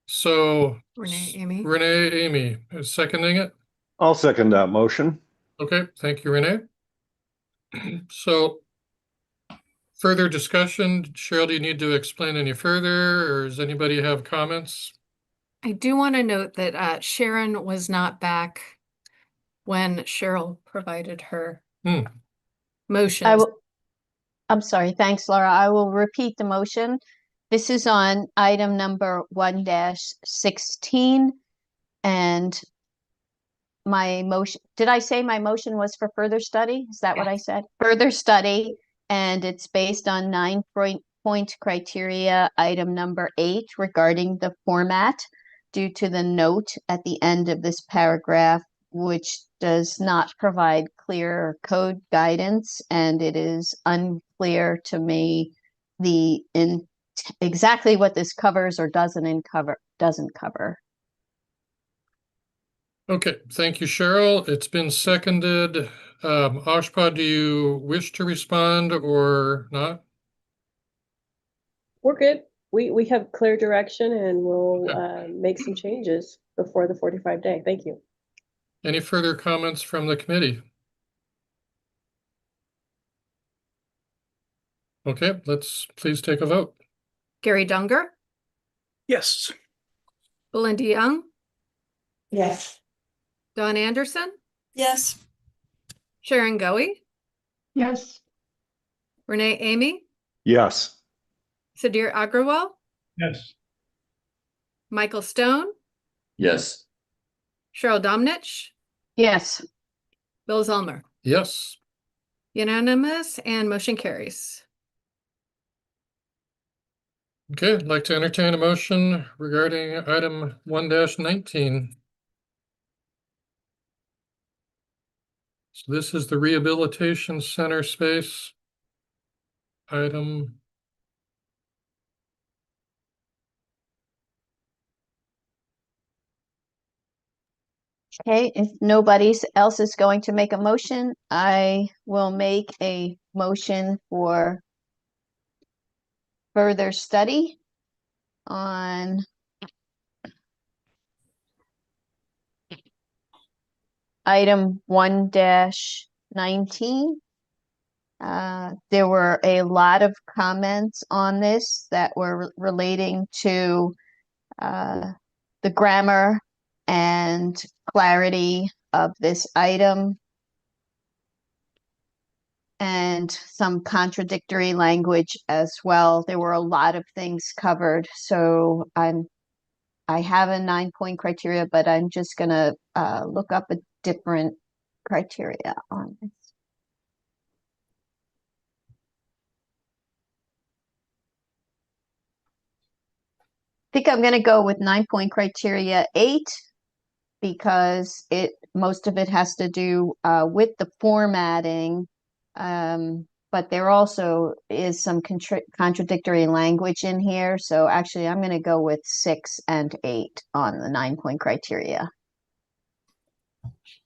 B: So Renee Amy is seconding it.
F: I'll second that motion.
B: Okay, thank you, Renee. So further discussion, Cheryl, do you need to explain any further, or does anybody have comments?
E: I do want to note that Sharon was not back when Cheryl provided her motion.
C: I'm sorry. Thanks, Laura. I will repeat the motion. This is on item number 1-16, and my motion, did I say my motion was for further study? Is that what I said? Further study, and it's based on 9-point criteria, item number 8 regarding the format, due to the note at the end of this paragraph, which does not provide clear code guidance, and it is unclear to me exactly what this covers or doesn't cover.
B: Okay, thank you, Cheryl. It's been seconded. Oshpa, do you wish to respond or not?
H: We're good. We have clear direction, and we'll make some changes before the 45-day. Thank you.
B: Any further comments from the committee? Okay, let's please take a vote.
E: Gary Dunger,
G: Yes.
E: Belinda Young,
J: Yes.
E: Dawn Anderson,
D: Yes.
E: Sharon Goey,
J: Yes.
E: Renee Amy,
F: Yes.
E: Sudhir Agrawal,
I: Yes.
E: Michael Stone,
Q: Yes.
E: Cheryl Domnich,
C: Yes.
E: Bill Zellmer.
B: Yes.
E: Unanimous and motion carries.
B: Okay, I'd like to entertain a motion regarding item 1-19. So this is the rehabilitation center space. Item.
C: Okay, if nobody else is going to make a motion, I will make a motion for further study on item 1-19. There were a lot of comments on this that were relating to the grammar and clarity of this item, and some contradictory language as well. There were a lot of things covered, so I have a 9-point criteria, but I'm just gonna look up a different criteria on this. I think I'm gonna go with 9-point criteria 8, because most of it has to do with the formatting, but there also is some contradictory language in here. So actually, I'm going to go with 6 and 8 on the 9-point criteria.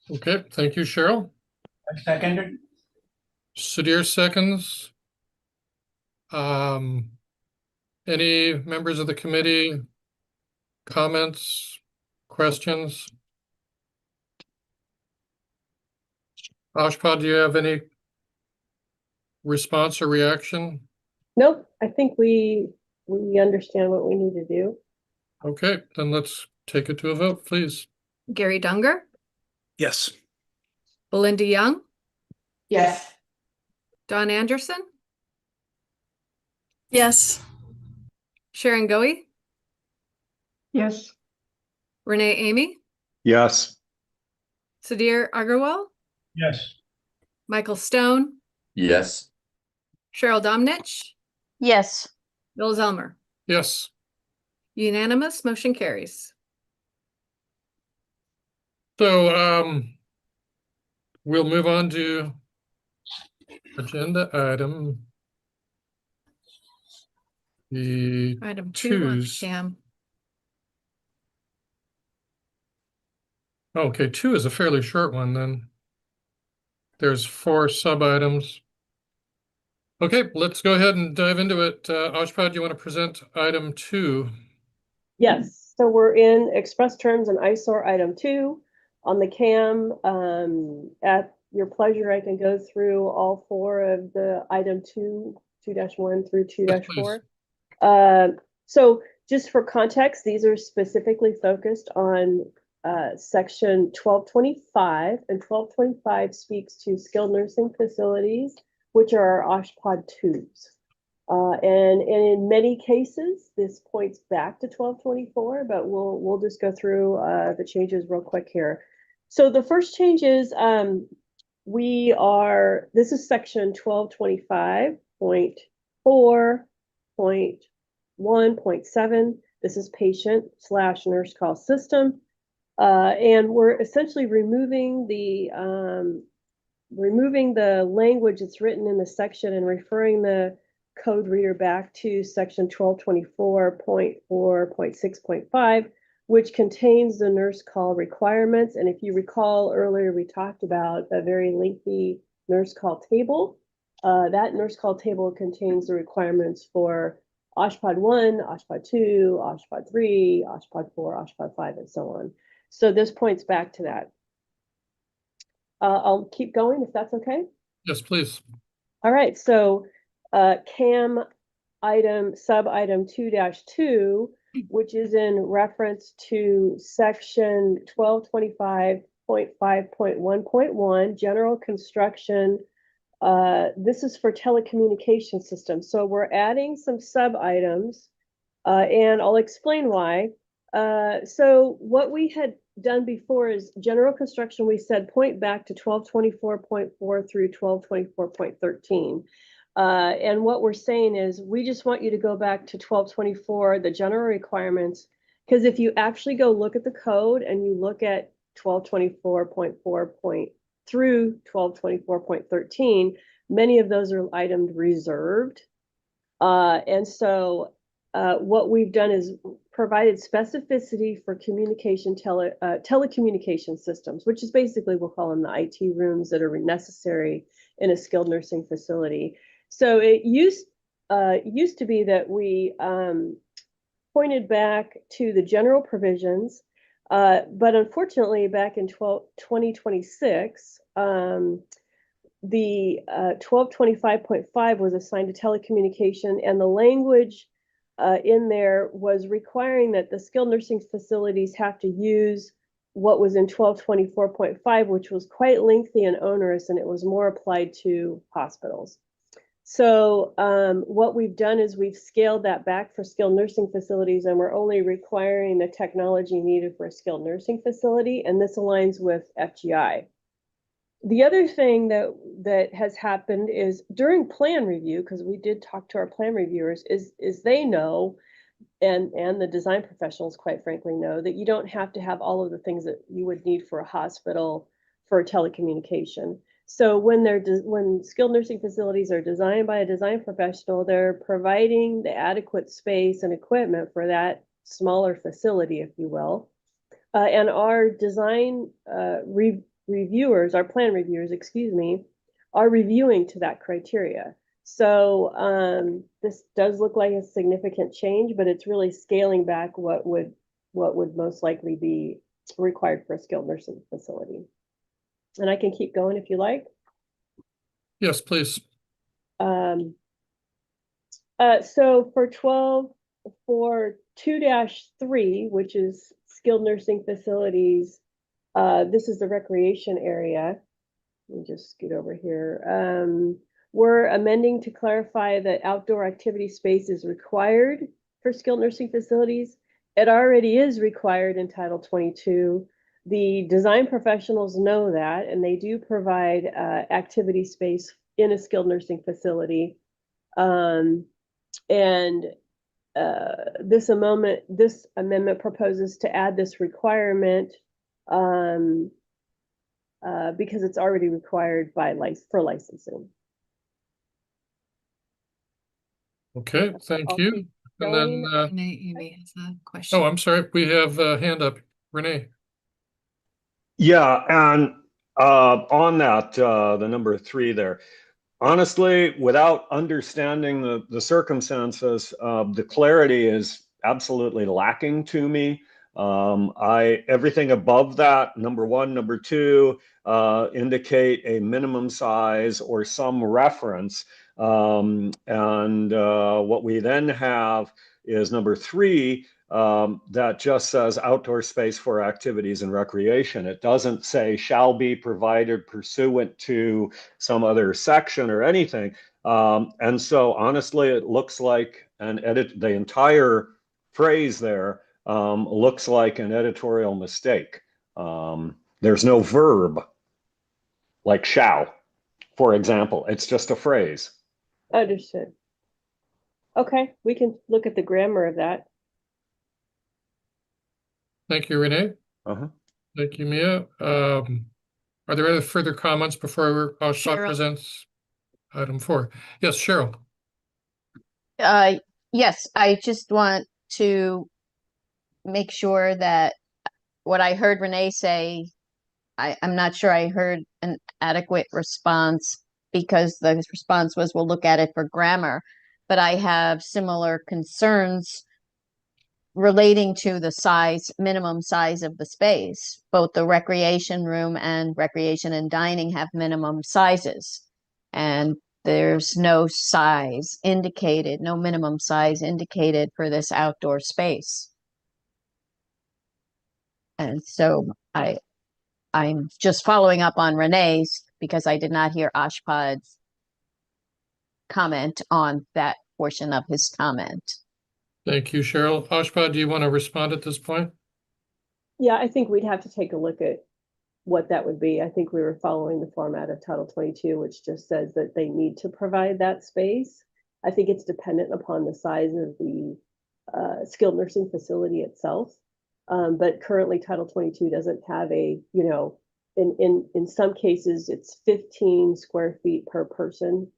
B: Okay, thank you, Cheryl.
I: I seconded.
B: Sudhir seconds. Any members of the committee, comments, questions? Oshpod, do you have any response or reaction?
H: Nope, I think we understand what we need to do.
B: Okay, then let's take it to a vote, please.
E: Gary Dunger,
G: Yes.
E: Belinda Young,
J: Yes.
E: Don Anderson,
D: Yes.
E: Sharon Goey,
J: Yes.
E: Renee Amy,
F: Yes.
E: Sudhir Agarwal,
I: Yes.
E: Michael Stone,
Q: Yes.
E: Cheryl Domnich,
C: Yes.
E: Bill Zelmer.
B: Yes.
E: Unanimous, motion carries.
B: So we'll move on to agenda item the
E: Item 2 on
B: twos.
E: CAM.
B: Okay, 2 is a fairly short one then. There's 4 sub items. Okay, let's go ahead and dive into it. Oshpod, you want to present item 2?
H: Yes, so we're in express terms and ISOR item 2 on the CAM. At your pleasure, I can go through all 4 of the item 2-1 through 2-4. So just for context, these are specifically focused on section 1225, and 1225 speaks to skilled nursing facilities, which are our OSHPD 2s. And in many cases, this points back to 1224, but we'll just go through the changes real quick here. So the first change is this is section 1225.4.1.7. This is patient/nurse call system. And we're essentially removing the language that's written in the section and referring the code reader back to section 1224.4.6.5, which contains the nurse call requirements. And if you recall earlier, we talked about a very lengthy nurse call table. That nurse call table contains the requirements for OSHPD 1, OSHPD 2, OSHPD 3, OSHPD 4, OSHPD 5, and so on. So this points back to that. I'll keep going if that's okay.
B: Yes, please.
H: All right, so CAM sub item 2-2, which is in reference to section 1225.5.1.1, general construction. This is for telecommunication systems. So we're adding some sub items, and I'll explain why. So what we had done before is general construction, we said point back to 1224.4 through 1224.13. And what we're saying is we just want you to go back to 1224, the general requirements, because if you actually go look at the code and you look at 1224.4 through 1224.13, many of those are items reserved. And so what we've done is provided specificity for telecommunication systems, which is basically, we'll call them the IT rooms that are necessary in a skilled nursing facility. So it used to be that we pointed back to the general provisions, but unfortunately back in 2026, the 1225.5 was assigned to telecommunication, and the language in there was requiring that the skilled nursing facilities have to use what was in 1224.5, which was quite lengthy and onerous, and it was more applied to hospitals. So what we've done is we've scaled that back for skilled nursing facilities, and we're only requiring the technology needed for a skilled nursing facility, and this aligns with FGI. The other thing that has happened is during plan review, because we did talk to our plan reviewers, is they know, and the design professionals quite frankly know, that you don't have to have all of the things that you would need for a hospital for telecommunication. So when skilled nursing facilities are designed by a design professional, they're providing the adequate space and equipment for that smaller facility, if you will. And our design reviewers, our plan reviewers, excuse me, are reviewing to that criteria. So this does look like a significant change, but it's really scaling back what would most likely be required for a skilled nursing facility. And I can keep going if you like.
B: Yes, please.
H: So for 2-3, which is skilled nursing facilities, this is the recreation area. Let me just scoot over here. We're amending to clarify that outdoor activity space is required for skilled nursing facilities. It already is required in Title 22. The design professionals know that, and they do provide activity space in a skilled nursing facility. This amendment proposes to add this requirement because it's already required for licensing.
B: Okay, thank you. And then,
E: Renee has a question.
B: oh, I'm sorry, we have a hand up. Renee.
F: Yeah, and on that, the number 3 there, honestly, without understanding the circumstances, the clarity is absolutely lacking to me. Everything above that, number 1, number 2, indicate a minimum size or some reference. What we then have is number 3, that just says outdoor space for activities and recreation. It doesn't say shall be provided pursuant to some other section or anything. And so honestly, it looks like the entire phrase there looks like an editorial mistake. There's no verb like shall, for example. It's just a phrase.
H: Understood. Okay, we can look at the grammar of that.
B: Thank you, Renee. Thank you, Mia. Are there any further comments before Oshkosh presents item 4? Yes, Cheryl.
C: Yes, I just want to make sure that what I heard Renee say, I'm not sure I heard an adequate response, because the response was, we'll look at it for grammar, but I have similar concerns relating to the minimum size of the space. Both the recreation room and recreation and dining have minimum sizes, and there's no minimum size indicated for this outdoor space. And so I'm just following up on Renee's, because I did not hear Oshpod's comment on that portion of his comment.
B: Thank you, Cheryl. Oshpod, do you want to respond at this point?
H: Yeah, I think we'd have to take a look at what that would be. I think we were following the format of Title 22, which just says that they need to provide that space. I think it's dependent upon the size of the skilled nursing facility itself. But currently Title 22 doesn't have a, in some cases it's 15 square feet per person.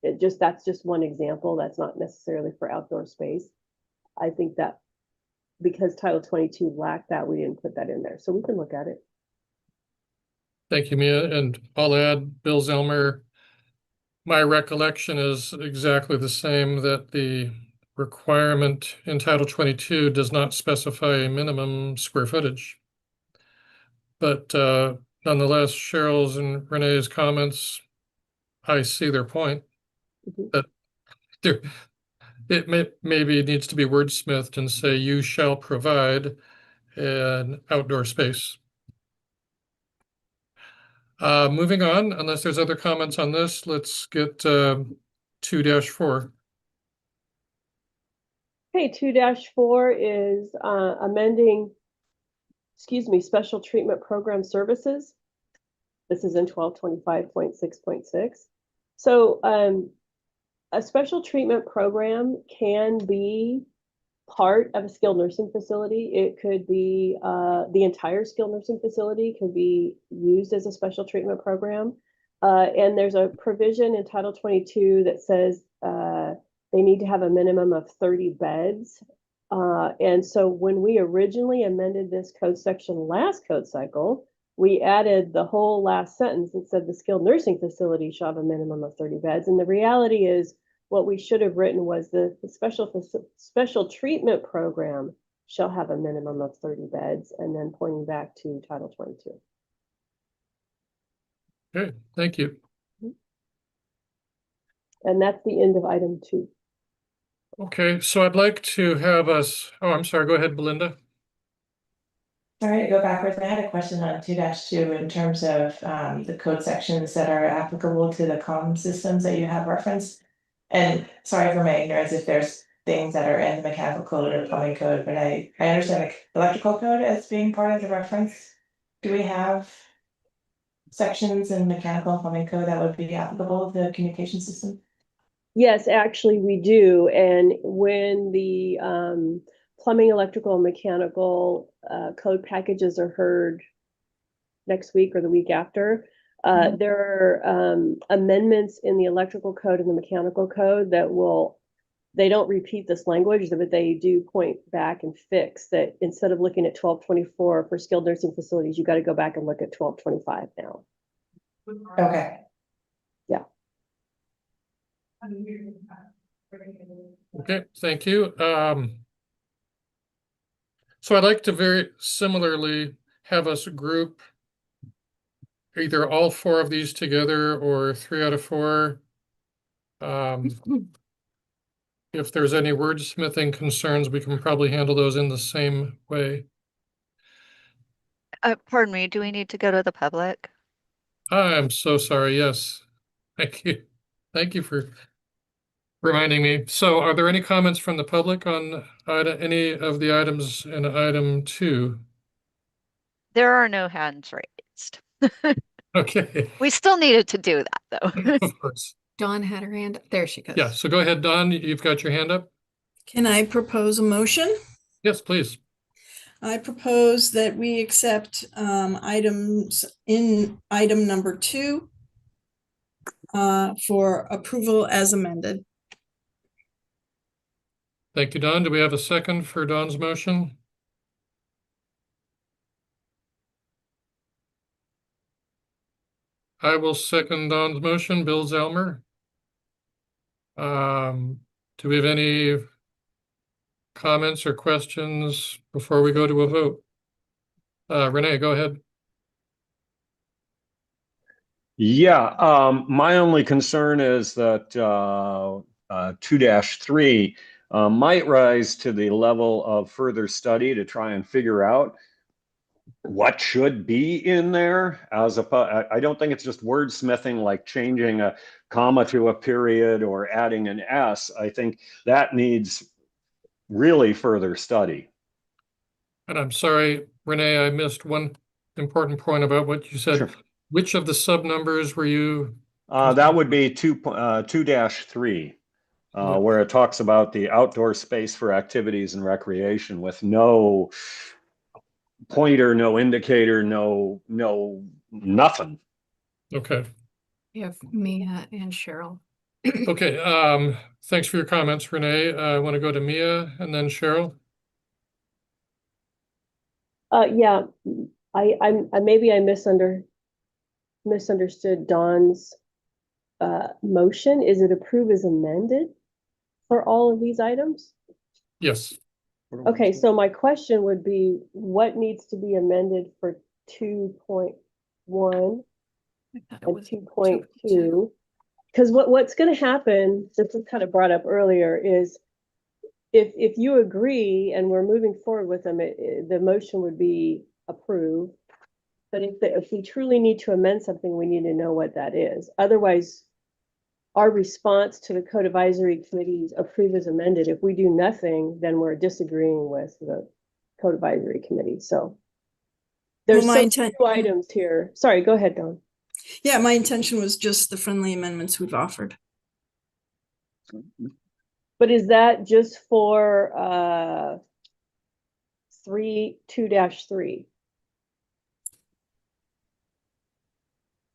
H: That's just one example. That's not necessarily for outdoor space. I think that because Title 22 lacked that, we didn't put that in there. So we can look at it.
B: Thank you, Mia. And I'll add, Bill Zellmer, my recollection is exactly the same, that the requirement in Title 22 does not specify a minimum square footage. But nonetheless, Cheryl's and Renee's comments, I see their point. That maybe it needs to be wordsmithed and say, you shall provide an outdoor space. Moving on, unless there's other comments on this, let's get 2-4.
H: Okay, 2-4 is amending, special treatment program services. This is in 1225.6.6. So a special treatment program can be part of a skilled nursing facility. It could be the entire skilled nursing facility could be used as a special treatment program. And there's a provision in Title 22 that says they need to have a minimum of 30 beds. And so when we originally amended this code section last code cycle, we added the whole last sentence that said the skilled nursing facility shall have a minimum of 30 beds. And the reality is, what we should have written was the special treatment program shall have a minimum of 30 beds, and then pointing back to Title 22.
B: Okay, thank you.
H: And that's the end of item 2.
B: Okay, so I'd like to have us, oh, I'm sorry, go ahead, Belinda.
J: Sorry to go backwards. I had a question on 2-2 in terms of the code sections that are applicable to the comm systems that you have referenced. And sorry for my ignorance if there's things that are in the mechanical code or plumbing code, but I understand the electrical code as being part of the reference. Do we have sections in mechanical and plumbing code that would be applicable to the communication system?
H: Yes, actually we do. And when the plumbing, electrical, and mechanical code packages are heard next week or the week after, there are amendments in the electrical code and the mechanical code that they don't repeat this language, but they do point back and fix that. Instead of looking at 1224 for skilled nursing facilities, you got to go back and look at 1225 now.
J: Okay.
H: Yeah.
B: Okay, thank you. So I'd like to very similarly have us group either all 4 of these together or 3 out of 4. If there's any wordsmithing concerns, we can probably handle those in the same way.
A: Pardon me, do we need to go to the public?
B: I'm so sorry. Yes. Thank you. Thank you for reminding me. So are there any comments from the public on any of the items in item 2?
A: There are no hands raised.
B: Okay.
A: We still needed to do that though.
B: Of course.
E: Dawn had her hand. There she goes.
B: Yeah, so go ahead, Don. You've got your hand up.
D: Can I propose a motion?
B: Yes, please.
D: I propose that we accept items in item number 2 for approval as amended.
B: Thank you, Don. Do we have a second for Don's motion? I will second Don's motion. Bill Zelmer. Do we have any comments or questions before we go to a vote? Renee, go ahead.
F: Yeah, my only concern is that 2-3 might rise to the level of further study to try and figure out what should be in there. I don't think it's just wordsmithing, like changing a comma to a period or adding an S. I think that needs really further study.
B: And I'm sorry, Renee, I missed one important point about what you said. Sure. Which of the sub numbers were you?
F: That would be 2-3, where it talks about the outdoor space for activities and recreation with no pointer, no indicator, no nothing.
B: Okay.
E: You have Mia and Cheryl.
B: Okay, thanks for your comments, Renee. I want to go to Mia and then Cheryl.
H: Yeah, I maybe I misunderstood Don's motion. Is it approve as amended for all of these items?
B: Yes.
H: Okay, so my question would be, what needs to be amended for 2.1 and 2.2? Because what's going to happen, this was kind of brought up earlier, is if you agree and we're moving forward with them, the motion would be approved. But if we truly need to amend something, we need to know what that is. Otherwise, our response to the Code Advisory Committee's approve as amended, if we do nothing, then we're disagreeing with the Code Advisory Committee. So there's two items here. Sorry, go ahead, Dawn.
D: Yeah, my intention was just the friendly amendments we've offered.
H: But is that just for 2-3?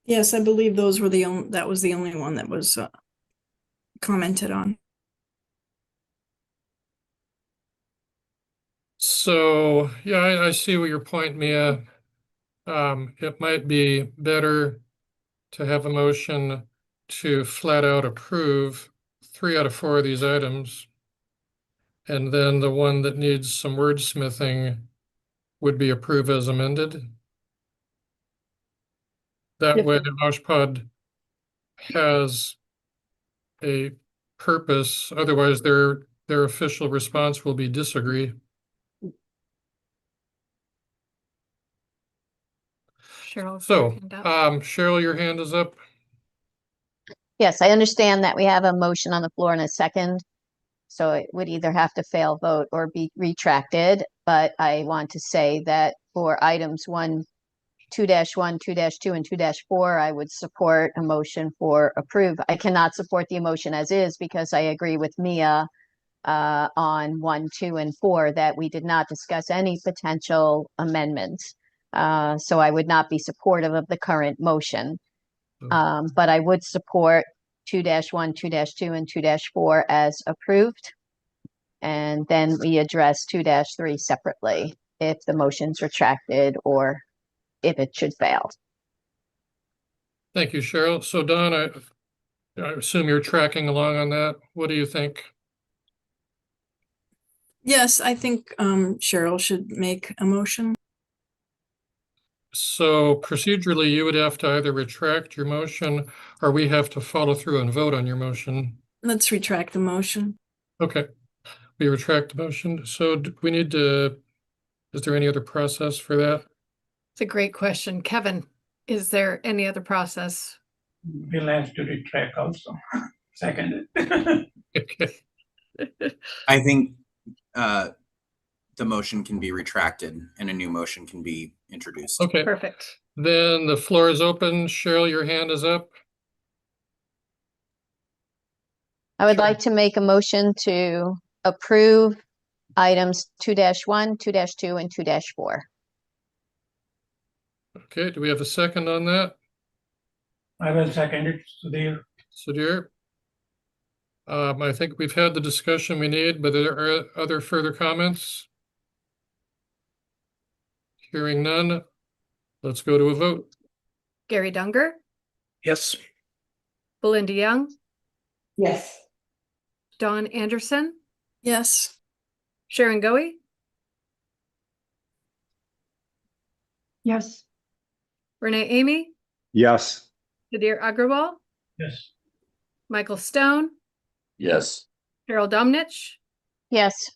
D: Yes, I believe those were that was the only one that was commented on.
B: So, yeah, I see what your point, Mia. It might be better to have a motion to flat out approve 3 out of 4 of these items. And then the one that needs some wordsmithing would be approve as amended. That way, OshPod has a purpose. Otherwise, their official response will be disagree.
E: Cheryl.
B: So,
E: your hand up.
B: Cheryl, your hand is up.
C: Yes, I understand that we have a motion on the floor and a second. So it would either have to fail vote or be retracted. But I want to say that for items 2-1, 2-2, and 2-4, I would support a motion for approve. I cannot support the motion as is because I agree with Mia on 1, 2, and 4 that we did not discuss any potential amendments. So I would not be supportive of the current motion. But I would support 2-1, 2-2, and 2-4 as approved. And then we address 2-3 separately if the motion's retracted or if it should fail.
B: Thank you, Cheryl. So Don, I assume you're tracking along on that. What do you think?
D: Yes, I think Cheryl should make a motion.
B: So procedurally, you would have to either retract your motion or we have to follow through and vote on your motion.
D: Let's retract the motion.
B: Okay, we retract the motion. So we need to, is there any other process for that?
E: It's a great question. Kevin, is there any other process?
I: Bill has to retract also. Second.
B: Okay.
P: I think the motion can be retracted and a new motion can be introduced.
B: Okay.
E: Perfect.
B: Then the floor is open. Cheryl, your hand is up.
C: I would like to make a motion to approve items 2-1, 2-2, and 2-4.
B: Okay, do we have a second on that?
I: I will second it, Sudhir.
B: Sudhir? I think we've had the discussion we need, but there are other further comments? Hearing none, let's go to a vote.
E: Gary Dunger,
G: Yes.
E: Belinda Young,
J: Yes.
E: Dawn Anderson,
D: Yes.
E: Sharon Goey,
J: Yes.
E: Renee Amy,
F: Yes.
E: Sudhir Agrawal,
I: Yes.
E: Michael Stone,
Q: Yes.
E: Cheryl Domnich,
C: Yes.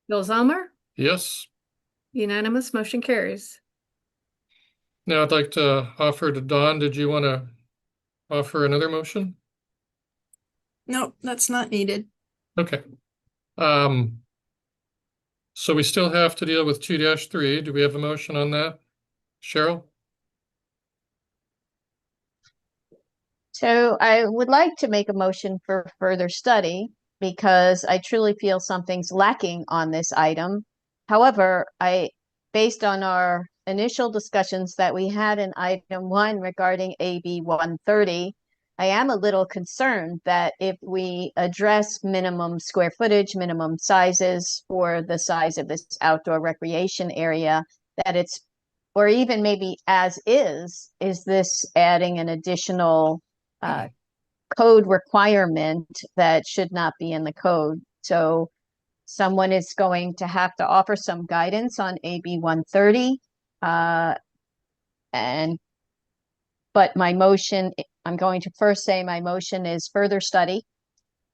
E: Bill Zellmer.
B: Yes.
E: Unanimous, motion carries.
B: Now I'd like to offer to Dawn, did you want to offer another motion?
D: Nope, that's not needed.
B: Okay. So we still have to deal with 2-3. Do we have a motion on that? Cheryl?
C: So I would like to make a motion for further study because I truly feel something's lacking on this item. However, based on our initial discussions that we had in item 1 regarding AB 130, I am a little concerned that if we address minimum square footage, minimum sizes for the size of this outdoor recreation area, that it's, or even maybe as is this adding an additional code requirement that should not be in the code? So someone is going to have to offer some guidance on AB 130. But my motion, I'm going to first say my motion is further study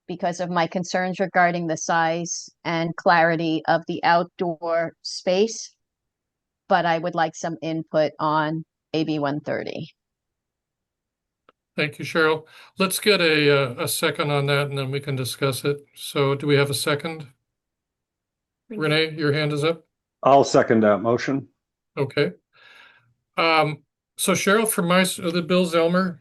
C: because of my concerns regarding the size and clarity of the outdoor space. But I would like some input on AB 130.
B: Thank you, Cheryl. Let's get a second on that and then we can discuss it. So do we have a second? Renee, your hand is up.
F: I'll second that motion.
B: Okay. So Cheryl, from the Bill Zellmer,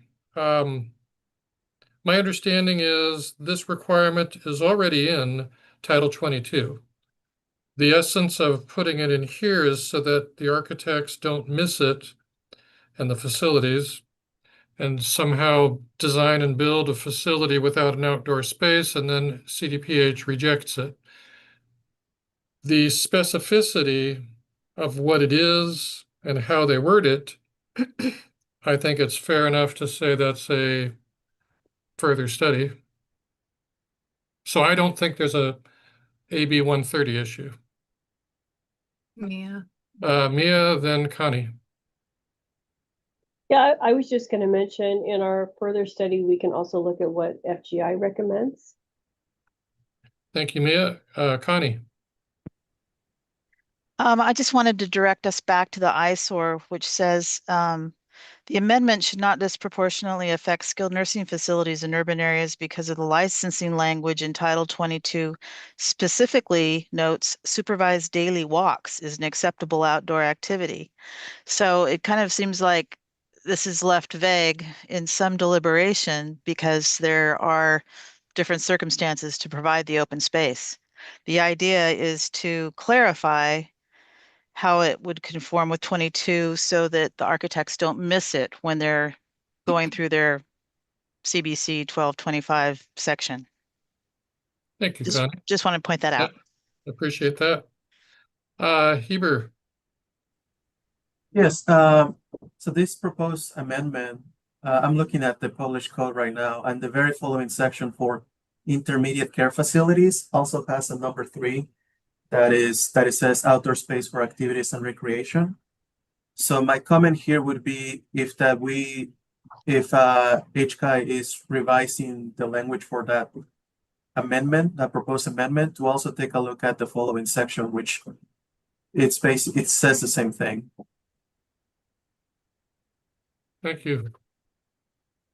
B: my understanding is this requirement is already in Title 22. The essence of putting it in here is so that the architects don't miss it and the facilities and somehow design and build a facility without an outdoor space and then CDPH rejects it. The specificity of what it is and how they word it, I think it's fair enough to say that's a further study. So I don't think there's a AB 130 issue.
E: Yeah.
B: Mia, then Connie.
H: Yeah, I was just going to mention in our further study, we can also look at what FGI recommends.
B: Thank you, Mia. Connie?
L: I just wanted to direct us back to the eyesore, which says the amendment should not disproportionately affect skilled nursing facilities in urban areas because of the licensing language in Title 22 specifically notes supervised daily walks is an acceptable outdoor activity. So it kind of seems like this is left vague in some deliberation because there are different circumstances to provide the open space. The idea is to clarify how it would conform with 22 so that the architects don't miss it when they're going through their CBC 1225 section.
B: Thank you, Connie.
L: Just want to point that out.
B: Appreciate that. Heber?
N: Yes, so this proposed amendment, I'm looking at the published code right now, and the very following section for intermediate care facilities also has a number 3 that it says outdoor space for activities and recreation. So my comment here would be if HCI is revising the language for that amendment, that proposed amendment, to also take a look at the following section, which it says the same thing.
B: Thank you.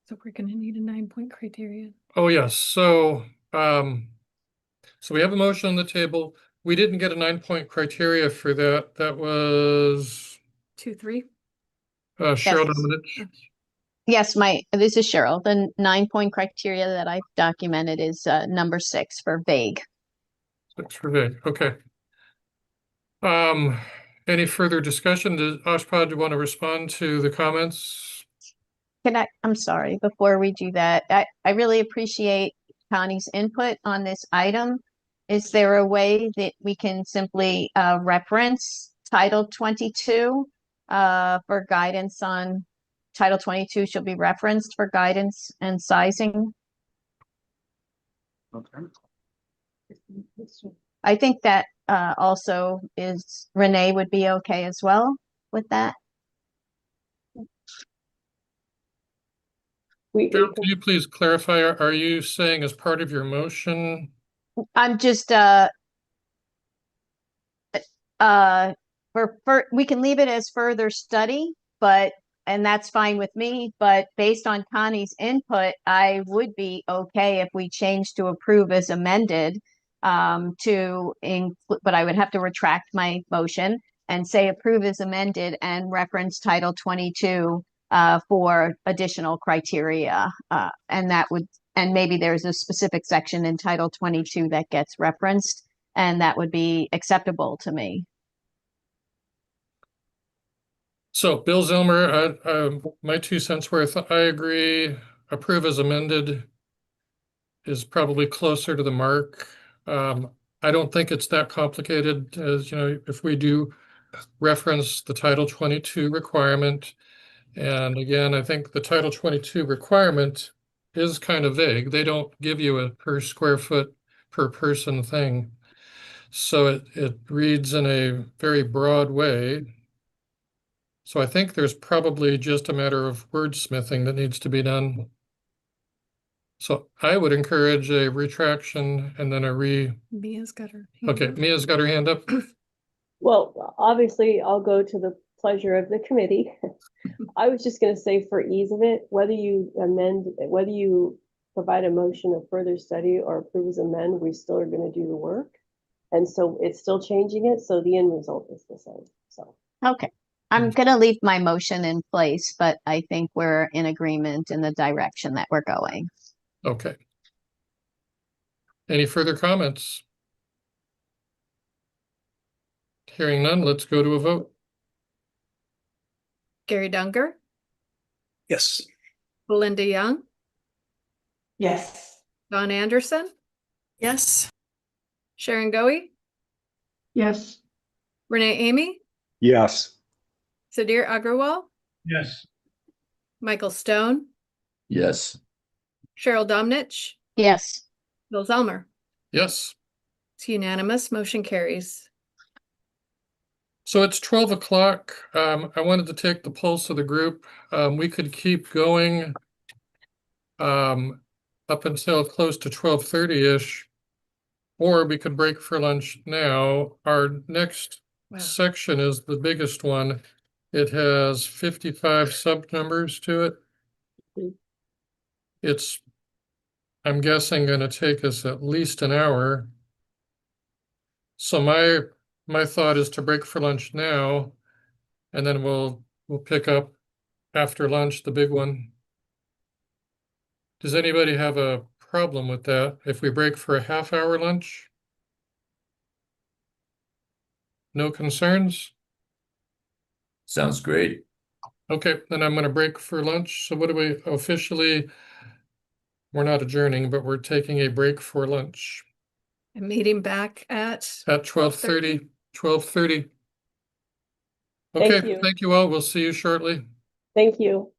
E: So we're gonna need a 9-point criteria.
B: Oh, yes. So we have a motion on the table. We didn't get a 9-point criteria for that. That was
E: 2-3.
B: Cheryl
C: Yes.
B: Dominich.
C: Yes, this is Cheryl. The 9-point criteria that I've documented is number 6 for vague.
B: 6 for vague. Okay. Any further discussion? Does Oshpod, do you want to respond to the comments?
C: I'm sorry, before we do that, I really appreciate Connie's input on this item. Is there a way that we can simply reference Title 22 for guidance on Title 22 should be referenced for guidance and sizing?
B: Okay.
C: I think that also is Renee would be okay as well with that.
B: Cheryl, could you please clarify, are you saying as part of your motion?
C: I'm just we can leave it as further study, and that's fine with me, but based on Connie's input, I would be okay if we change to approve as amended to include, but I would have to retract my motion and say approve as amended and reference Title 22 for additional criteria. And maybe there's a specific section in Title 22 that gets referenced, and that would be acceptable to me.
B: So Bill Zillmer, my 2 cents worth, I agree. Approve as amended is probably closer to the mark. I don't think it's that complicated, as you know, if we do reference the Title 22 requirement. And again, I think the Title 22 requirement is kind of vague. They don't give you a per square foot per person thing. So it reads in a very broad way. So I think there's probably just a matter of wordsmithing that needs to be done. So I would encourage a retraction and then
E: Mia's got her.
B: Okay, Mia's got her hand up.
H: Well, obviously, I'll go to the pleasure of the committee. I was just going to say, for ease of it, whether you provide a motion of further study or approve as amend, we still are going to do the work. And so it's still changing it. So the end result is the same. So,
C: okay. I'm going to leave my motion in place, but I think we're in agreement in the direction that we're going.
B: Okay. Any further comments? Hearing none, let's go to a vote.
E: Gary Dunger,
G: Yes.
E: Belinda Young,
J: Yes.
E: Don Anderson,
D: Yes.
E: Sharon Goey,
M: Yes.
E: Renee Amy,
F: Yes.
E: Sudhir Agrawal,
I: Yes.
E: Michael Stone,
O: Yes.
E: Cheryl Domnich,
C: Yes.
E: Bill Zellmer.
B: Yes.
E: It's unanimous. Motion carries.
B: So it's 12 o'clock. I wanted to take the pulse of the group. We could keep going up until close to 12:30-ish, or we could break for lunch now. Our next section is the biggest one. It has 55 sub-numbers to it. It's, I'm guessing, going to take us at least an hour. So my thought is to break for lunch now, and then we'll pick up after lunch, the big one. Does anybody have a problem with that if we break for a half-hour lunch? No concerns?
Q: Sounds great.
B: Okay, then I'm going to break for lunch. So what do we officially, we're not adjourning, but we're taking a break for lunch
E: A meeting back at
B: at 12:30. 12:30.
H: Thank
B: Okay,
H: you.
B: thank you all. We'll see you shortly.
H: Thank you.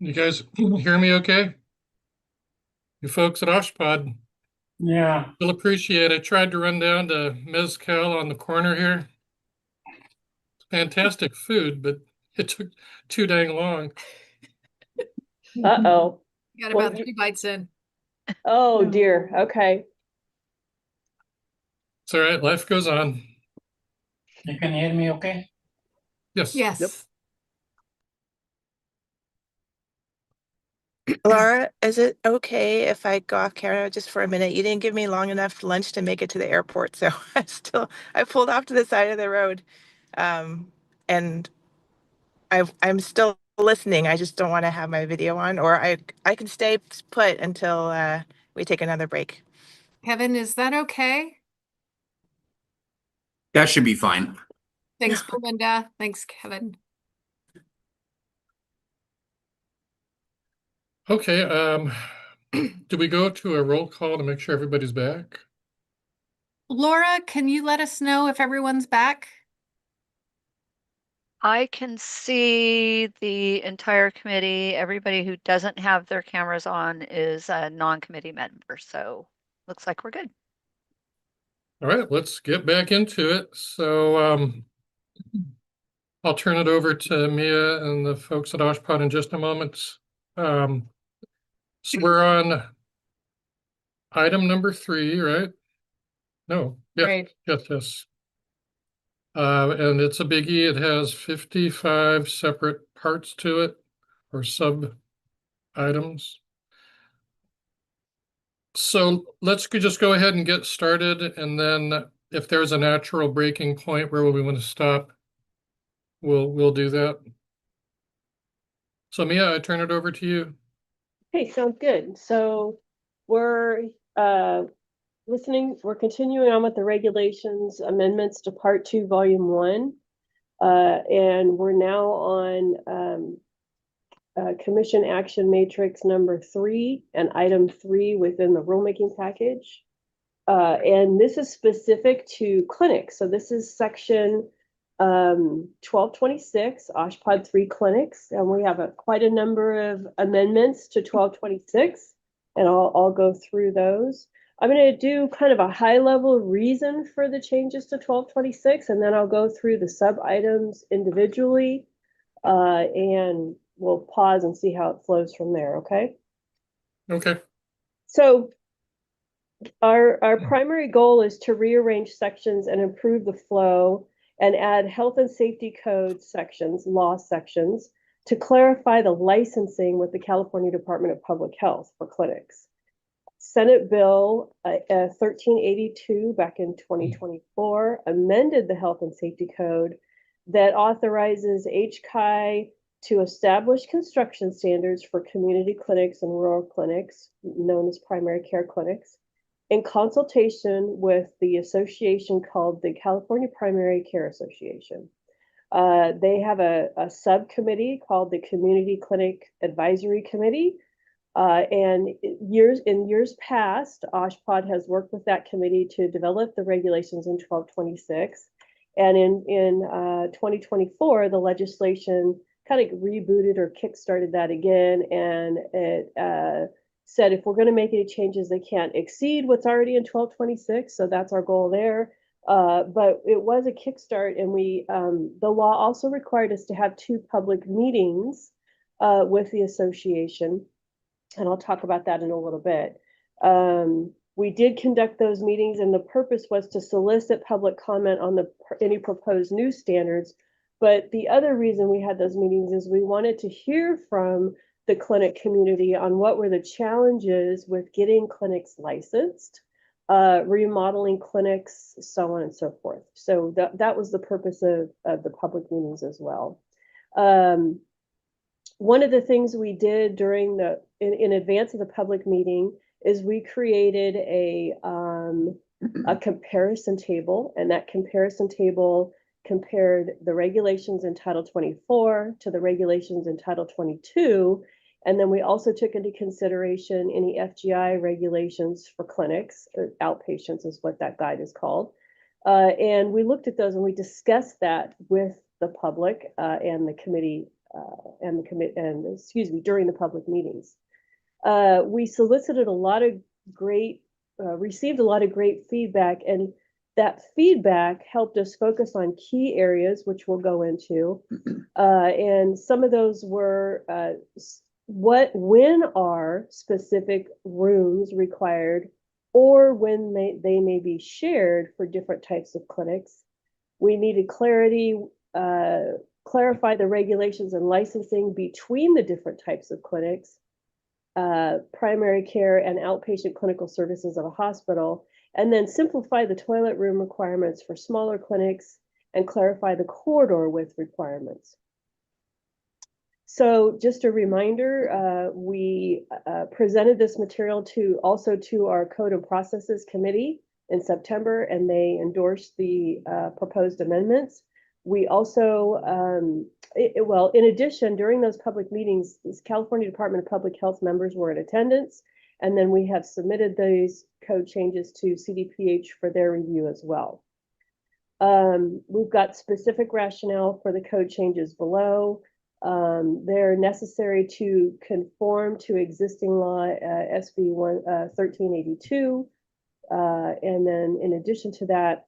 B: You guys hear me okay? You folks at Oshpod,
I: Yeah,
B: you'll appreciate. I tried to run down to Mezcal on the corner here. Fantastic food, but it took too dang long.
H: Uh-oh.
E: Got
H: Well,
E: about 3 bites in.
H: Oh dear. Okay.
B: It's all right. Life goes on.
I: you can hear me okay?
B: Yes.
E: Yes.
R: Laura, is it okay if I go off camera just for a minute? You didn't give me long enough lunch to make it to the airport, so I pulled off to the side of the road, and I'm still listening. I just don't want to have my video on, or I can stay put until we take another break.
E: Kevin, is that okay?
P: That should be fine.
E: Thanks, Belinda. Thanks, Kevin.
B: Okay, do we go to a roll call to make sure everybody's back?
E: Laura, can you let us know if everyone's back?
A: I can see the entire committee. Everybody who doesn't have their cameras on is a non-committee member, so looks like we're good.
B: All right, let's get back into it. So I'll turn it over to Mia and the folks at Oshpod in just a moment. So we're on item number 3, right? No, yeah,
R: Right.
B: yes. And it's a biggie. It has 55 separate parts to it or sub items. So let's just go ahead and get started. And then if there's a natural breaking point where we want to stop, we'll do that. So Mia, I turn it over to you.
H: Okay, sounds good. So we're we're continuing on with the regulations amendments to Part 2, Volume 1. And we're now on Commission Action Matrix number 3 and item 3 within the rulemaking package. And this is specific to clinics. So this is section 1226, Oshpod 3 clinics. And we have quite a number of amendments to 1226. And I'll go through those. I'm going to do kind of a high level reason for the changes to 1226, and then I'll go through the sub items individually, and we'll pause and see how it flows from there. Okay.
B: Okay.
H: So our primary goal is to rearrange sections and improve the flow and add health and safety code sections, law sections, to clarify the licensing with the California Department of Public Health for clinics. Senate Bill 1382 back in 2024 amended the Health and Safety Code that authorizes HCI to establish construction standards for community clinics and rural clinics, known as primary care clinics, in consultation with the association called the California Primary Care Association. They have a subcommittee called the Community Clinic Advisory Committee. And in years past, Oshpod has worked with that committee to develop the regulations in 1226. And in 2024, the legislation kind of rebooted or kickstarted that again. And it said if we're going to make any changes, they can't exceed what's already in 1226. So that's our goal there. But it was a kickstart, and the law also required us to have 2 public meetings with the association. And I'll talk about that in a little bit. We did conduct those meetings, and the purpose was to solicit public comment on any proposed new standards. But the other reason we had those meetings is we wanted to hear from the clinic community on what were the challenges with getting clinics licensed, remodeling clinics, so on and so forth. So that was the purpose of the public meetings as well. One of the things we did during in advance of the public meeting is we created a comparison table, and that comparison table compared the regulations in Title 24 to the regulations in Title 22. And then we also took into consideration any FGI regulations for clinics, or outpatients is what that guide is called. And we looked at those and we discussed that with the public and the committee and the commit and excuse me, during the public meetings. We solicited a lot of great, received a lot of great feedback, and that feedback helped us focus on key areas, which we'll go into. And some of those were when are specific rooms required, or when they may be shared for different types of clinics. We needed clarity, clarify the regulations and licensing between the different types of clinics, primary care and outpatient clinical services of a hospital, and then simplify the toilet room requirements for smaller clinics and clarify the corridor width requirements. So just a reminder, we presented this material also to our Code and Processes Committee in September, and they endorsed the proposed amendments. We also, well, in addition, during those public meetings, California Department of Public Health members were in attendance, and then we have submitted these code changes to CDPH for their review as well. We've got specific rationale for the code changes below. They're necessary to conform to existing law, SB 1382. And then in addition to that,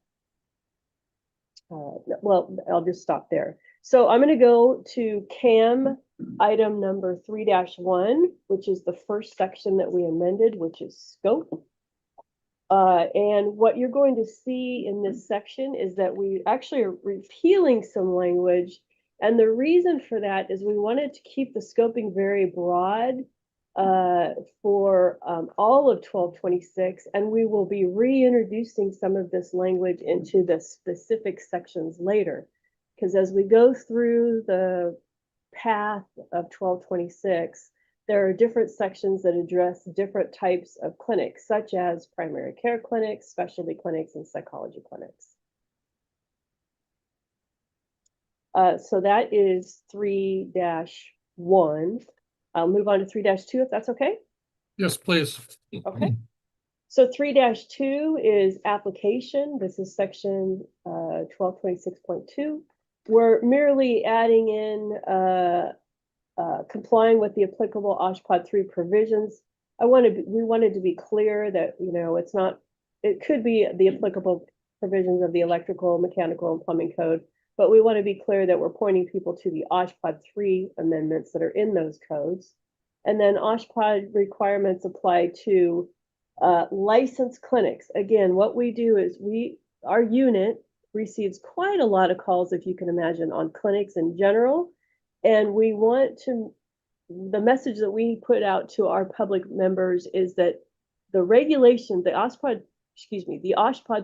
H: well, I'll just stop there. So I'm going to go to CAM item number 3-1, which is the first section that we amended, which is scope. And what you're going to see in this section is that we actually are repealing some language. And the reason for that is we wanted to keep the scoping very broad for all of 1226, and we will be reintroducing some of this language into the specific sections later. Because as we go through the path of 1226, there are different sections that address different types of clinics, such as primary care clinics, specialty clinics, and psychology clinics. So that is 3-1. I'll move on to 3-2 if that's okay.
B: Yes, please.
H: Okay. So 3-2 is application. This is section 1226.2. We're merely adding in complying with the applicable OSHPD 3 provisions. We wanted to be clear that, you know, it could be the applicable provisions of the electrical, mechanical, and plumbing code, but we want to be clear that we're pointing people to the OSHPD 3 amendments that are in those codes. And then OSHPD requirements apply to licensed clinics. Again, what we do is our unit receives quite a lot of calls, if you can imagine, on clinics in general. And we want the message that we put out to our public members is that the regulation, the OSHPD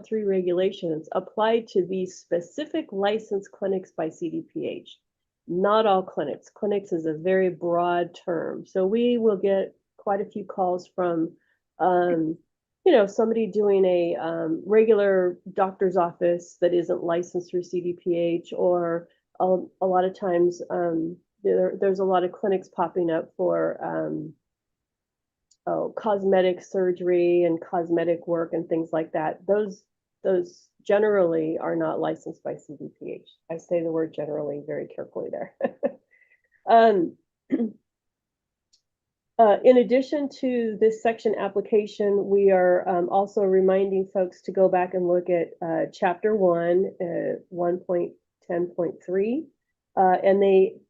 H: 3 regulations apply to these specific licensed clinics by CDPH, not all clinics. Clinics is a very broad term. So we will get quite a few calls from, you know, somebody doing a regular doctor's office that isn't licensed through CDPH, or a lot of times there's a lot of clinics popping up for cosmetic surgery and cosmetic work and things like that. Those generally are not licensed by CDPH. I say the word generally very carefully there. In addition to this section application, we are also reminding folks to go back and look at Chapter 1, 1.10.3. And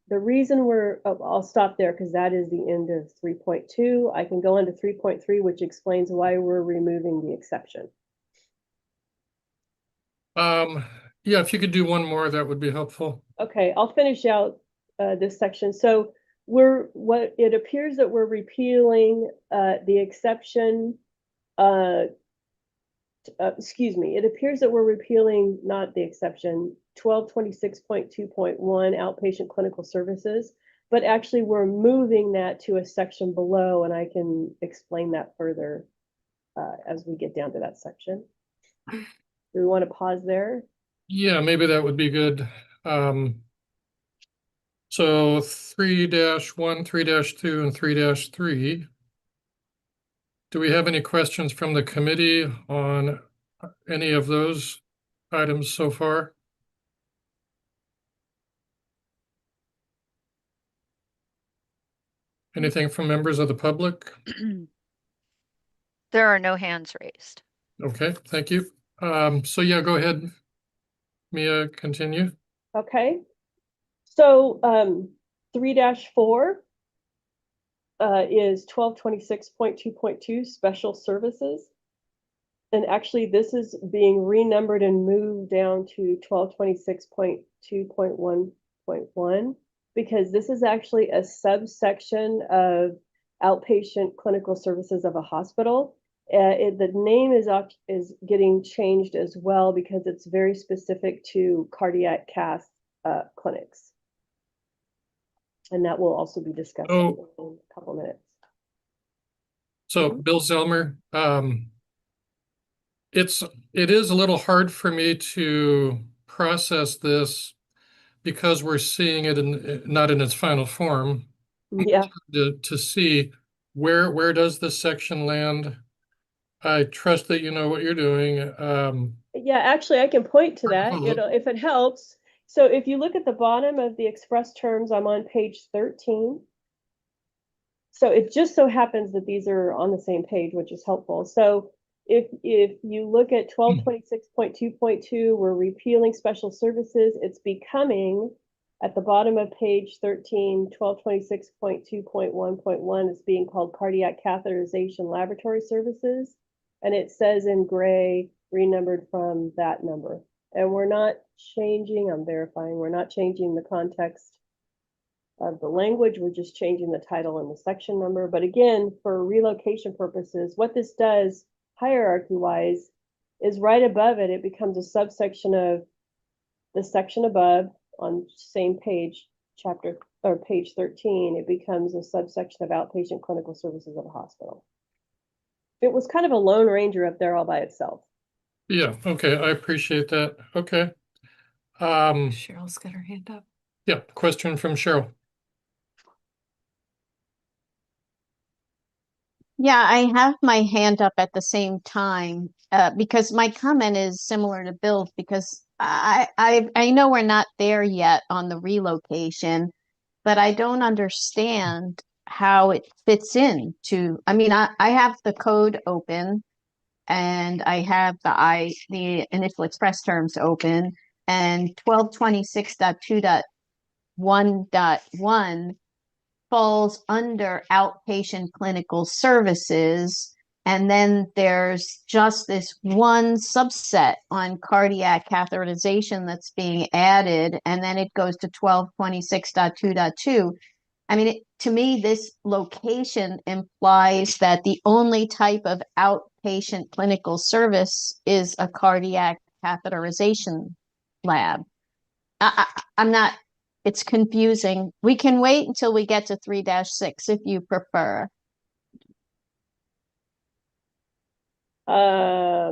H: the reason I'll stop there because that is the end of 3.2. I can go into 3.3, which explains why we're removing the exception.
B: Yeah, if you could do one more, that would be helpful.
H: Okay, I'll finish out this section. So it appears that we're repealing the exception. Excuse me, it appears that we're repealing, not the exception, 1226.2.1 outpatient clinical services, but actually we're moving that to a section below, and I can explain that further as we get down to that section. Do we want to pause there?
B: Yeah, maybe that would be good. So 3-1, 3-2, and 3-3. Do we have any questions from the committee on any of those items so far? Anything from members of the public?
A: There are no hands raised.
B: Okay, thank you. So yeah, go ahead. Mia, continue.
H: Okay. So 3-4 is 1226.2.2 special services. And actually, this is being renumbered and moved down to 1226.2.1.1 because this is actually a subsection of outpatient clinical services of a hospital. The name is getting changed as well because it's very specific to cardiac cath clinics. And that will also be discussed in a couple minutes.
B: So Bill Zellmer, it is a little hard for me to process this because we're seeing it not in its final form.
H: Yeah.
B: To see where does this section land? I trust that you know what you're doing.
H: Yeah, actually, I can point to that, if it helps. So if you look at the bottom of the express terms, I'm on page 13. So it just so happens that these are on the same page, which is helpful. So if you look at 1226.2.2, we're repealing special services. It's becoming at the bottom of page 13, 1226.2.1.1 is being called cardiac catheterization laboratory services. And it says in gray, renumbered from that number. And we're not changing, I'm verifying, we're not changing the context of the language. We're just changing the title and the section number. But again, for relocation purposes, what this does hierarchy-wise is right above it, it becomes a subsection of the section above on same page, chapter or page 13, it becomes a subsection of outpatient clinical services of a hospital. It was kind of a lone ranger up there all by itself.
B: Yeah, okay, I appreciate that. Okay.
E: Cheryl's got her hand up.
B: Yeah, question from Cheryl.
C: Yeah, I have my hand up at the same time because my comment is similar to Bill's because I know we're not there yet on the relocation, but I don't understand how it fits in to, I mean, I have the code open and I have the initial express terms open and 1226.2.1.1 falls under outpatient clinical services. And then there's just this one subset on cardiac catheterization that's being added. And then it goes to 1226.2.2. I mean, to me, this location implies that the only type of outpatient clinical service is a cardiac catheterization lab. I'm not, it's confusing. We can wait until we get to 3-6 if you prefer.
M: Yeah,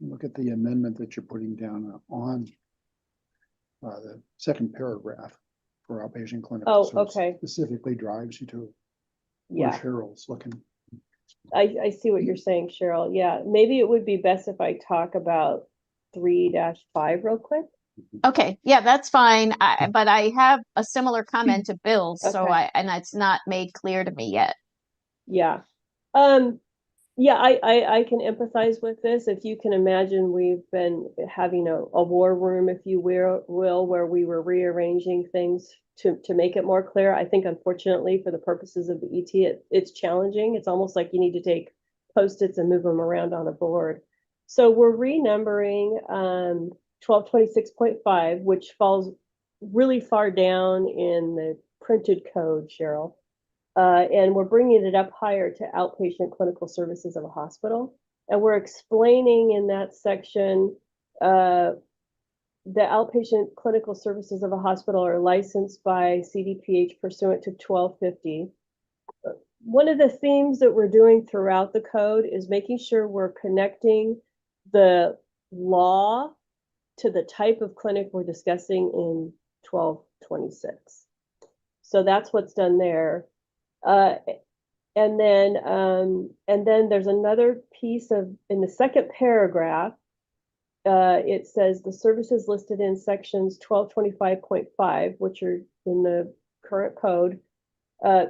M: look at the amendment that you're putting down on the second paragraph for outpatient clinical service.
H: Okay.
M: Specifically drives you to
H: Yeah.
M: where Cheryl's looking.
H: I see what you're saying, Cheryl. Yeah, maybe it would be best if I talk about 3-5 real quick.
C: Okay, yeah, that's fine. But I have a similar comment to Bill's, so
H: Okay.
C: and it's not made clear to me yet.
H: Yeah. Yeah, I can empathize with this. If you can imagine, we've been having a war room, if you will, where we were rearranging things to make it more clear. I think, unfortunately, for the purposes of the ET, it's challenging. It's almost like you need to take Post-its and move them around on a board. So we're renumbering 1226.5, which falls really far down in the printed code, Cheryl. And we're bringing it up higher to outpatient clinical services of a hospital. And we're explaining in that section, the outpatient clinical services of a hospital are licensed by CDPH pursuant to 1250. One of the themes that we're doing throughout the code is making sure we're connecting the law to the type of clinic we're discussing in 1226. So that's what's done there. And then there's another piece in the second paragraph, it says the services listed in sections 1225.5, which are in the current code,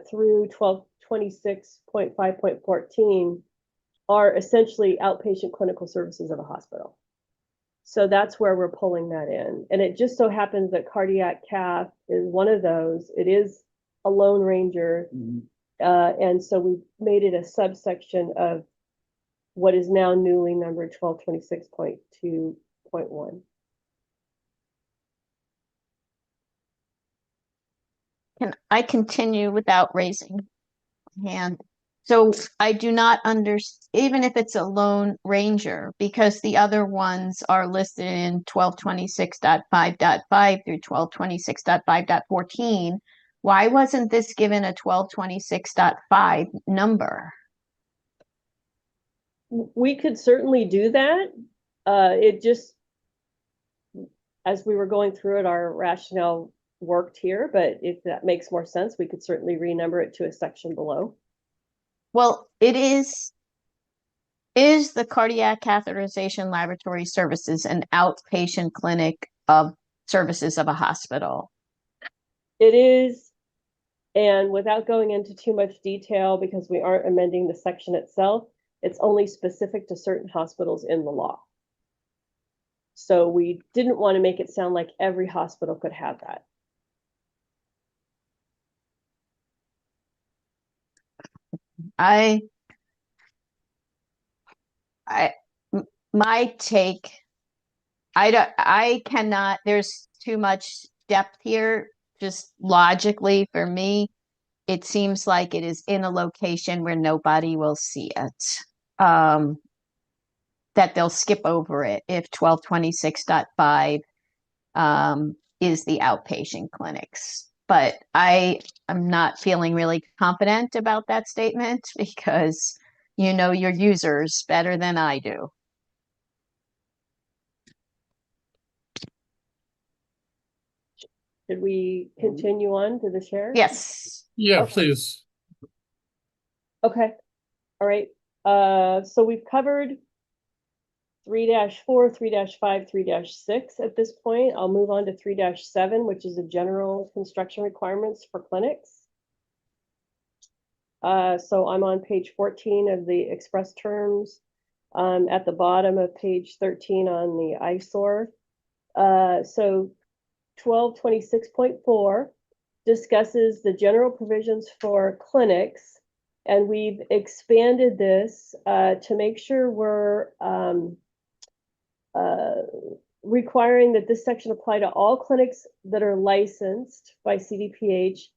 H: through 1226.5.14 are essentially outpatient clinical services of a hospital. So that's where we're pulling that in. And it just so happens that cardiac cath is one of those. It is a Lone Ranger. And so we made it a subsection of what is now newly numbered 1226.2.1.
C: Can I continue without raising my hand? So I do not even if it's a Lone Ranger, because the other ones are listed in 1226.5.5 through 1226.5.14. Why wasn't this given a 1226.5 number?
H: We could certainly do that. It just, as we were going through it, our rationale worked here, but if that makes more sense, we could certainly renumber it to a section below.
C: Well, it is the cardiac catheterization laboratory services an outpatient clinic of services of a hospital?
H: It is, and without going into too much detail, because we aren't amending the section itself, it's only specific to certain hospitals in the law. So we didn't want to make it sound like every hospital could have that.
C: My take, I cannot, there's too much depth here, just logically for me. It seems like it is in a location where nobody will see it. That they'll skip over it if 1226.5 is the outpatient clinics. But I'm not feeling really confident about that statement because you know your users better than I do.
H: Should we continue on to the chair?
C: Yes.
B: Yeah,
H: Okay.
B: please.
H: Okay. All right. So we've covered 3-4, 3-5, 3-6 at this point. I'll move on to 3-7, which is the general construction requirements for clinics. So I'm on page 14 of the express terms, at the bottom of page 13 on the eyesore. So 1226.4 discusses the general provisions for clinics, and we've expanded this to make sure we're requiring that this section apply to all clinics that are licensed by CDPH,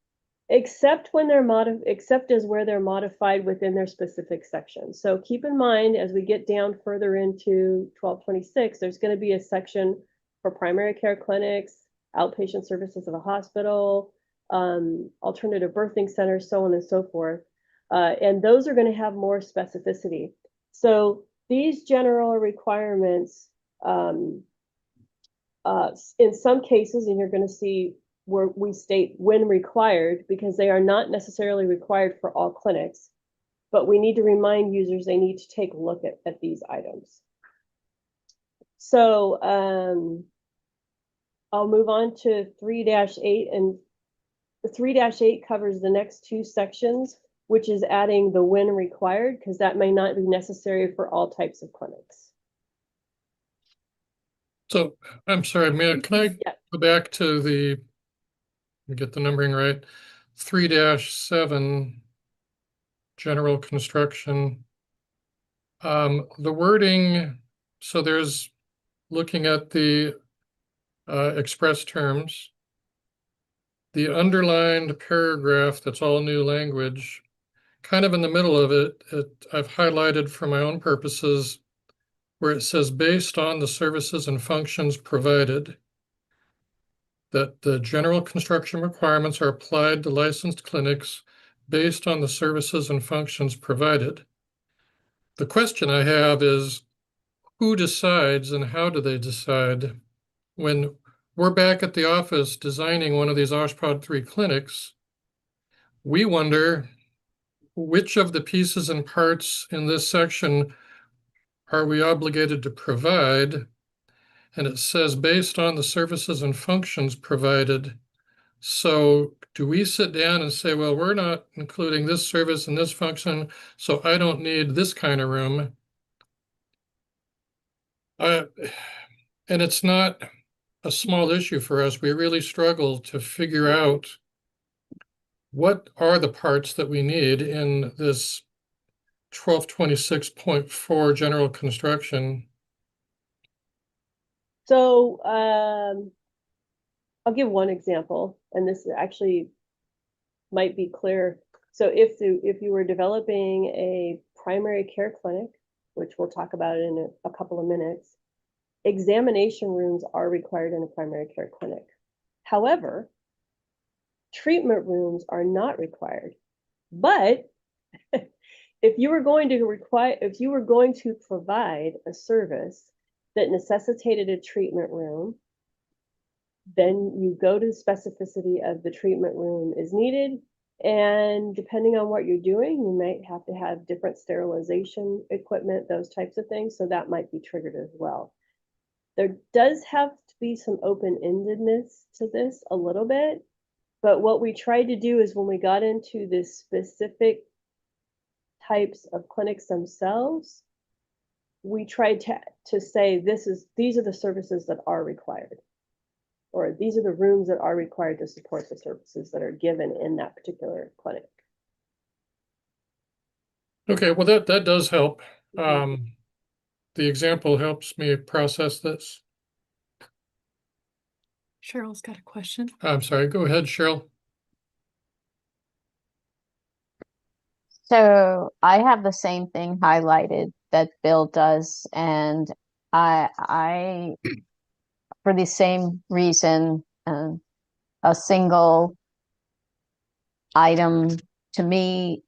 H: except when they're except as where they're modified within their specific section. So keep in mind, as we get down further into 1226, there's going to be a section for primary care clinics, outpatient services of a hospital, alternative birthing centers, so on and so forth. And those are going to have more specificity. So these general requirements, in some cases, and you're going to see where we state when required, because they are not necessarily required for all clinics, but we need to remind users they need to take a look at these items. So I'll move on to 3-8, and the 3-8 covers the next two sections, which is adding the when required, because that may not be necessary for all types of clinics.
B: So I'm sorry, Mia, can I go back to get the numbering right? 3-7, general construction. The wording, so there's looking at the express terms. The underlined paragraph, that's all new language, kind of in the middle of it, I've highlighted for my own purposes where it says based on the services and functions provided, that the general construction requirements are applied to licensed clinics based on the services and functions provided. The question I have is, who decides and how do they decide? When we're back at the office designing one of these OSHPD 3 clinics, we wonder which of the pieces and parts in this section are we obligated to provide, and it says based on the services and functions provided. So do we sit down and say, well, we're not including this service and this function, so I don't need this kind of room? And it's not a small issue for us. We really struggle to figure out what are the parts that we need in this 1226.4 general construction.
H: So I'll give one example, and this actually might be clear. So if you were developing a primary care clinic, which we'll talk about in a couple of minutes, examination rooms are required in a primary care clinic. However, treatment rooms are not required. But if you were going to provide a service that necessitated a treatment room, then you go to the specificity of the treatment room is needed. And depending on what you're doing, you might have to have different sterilization equipment, those types of things. So that might be triggered as well. There does have to be some open-endedness to this a little bit. But what we tried to do is when we got into the specific types of clinics themselves, we tried to say these are the services that are required, or these are the rooms that are required to support the services that are given in that particular clinic.
B: Okay, well, that does help. The example helps me process this.
E: Cheryl's got a question.
B: I'm sorry, go ahead, Cheryl.
C: So I have the same thing highlighted that Bill does, and I for the same reason, a single item to me,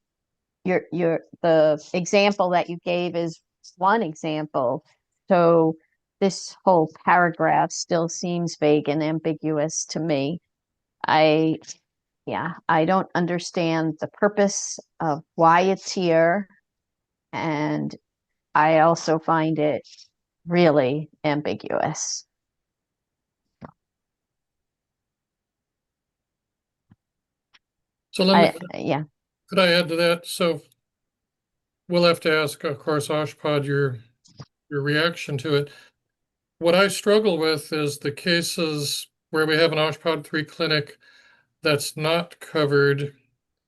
C: the example that you gave is one example. So this whole paragraph still seems vague and ambiguous to me. I don't understand the purpose of why it's here. And I also find it really ambiguous.
B: So could I add to that? So we'll have to ask, of course, Oshpod, your reaction to it. What I struggle with is the cases where we have an Oshpod 3 clinic that's not covered.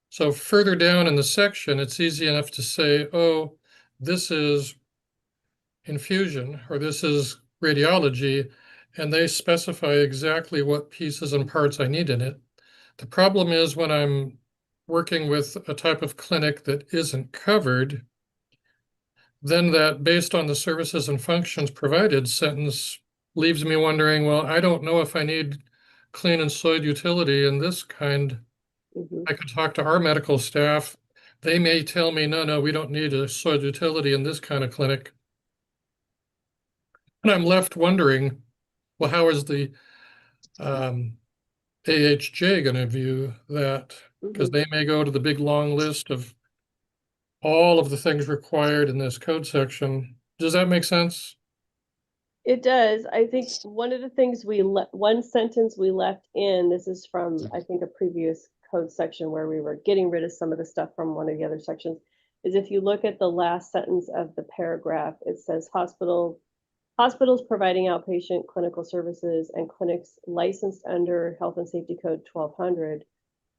B: So further down in the section, it's easy enough to say, oh, this is infusion or this is radiology, and they specify exactly what pieces and parts I need in it. The problem is when I'm working with a type of clinic that isn't covered, then that based on the services and functions provided sentence leaves me wondering, well, I don't know if I need clean and soiled utility in this kind. I could talk to our medical staff. They may tell me, no, we don't need a soiled utility in this kind of clinic. And I'm left wondering, well, how is the AHJ going to view that? Because they may go to the big long list of all of the things required in this code section. Does that make sense?
H: It does. I think one of the things one sentence we left in, this is from, I think, a previous code section where we were getting rid of some of the stuff from one of the other sections, is if you look at the last sentence of the paragraph, it says hospitals providing outpatient clinical services and clinics licensed under Health and Safety Code 1200,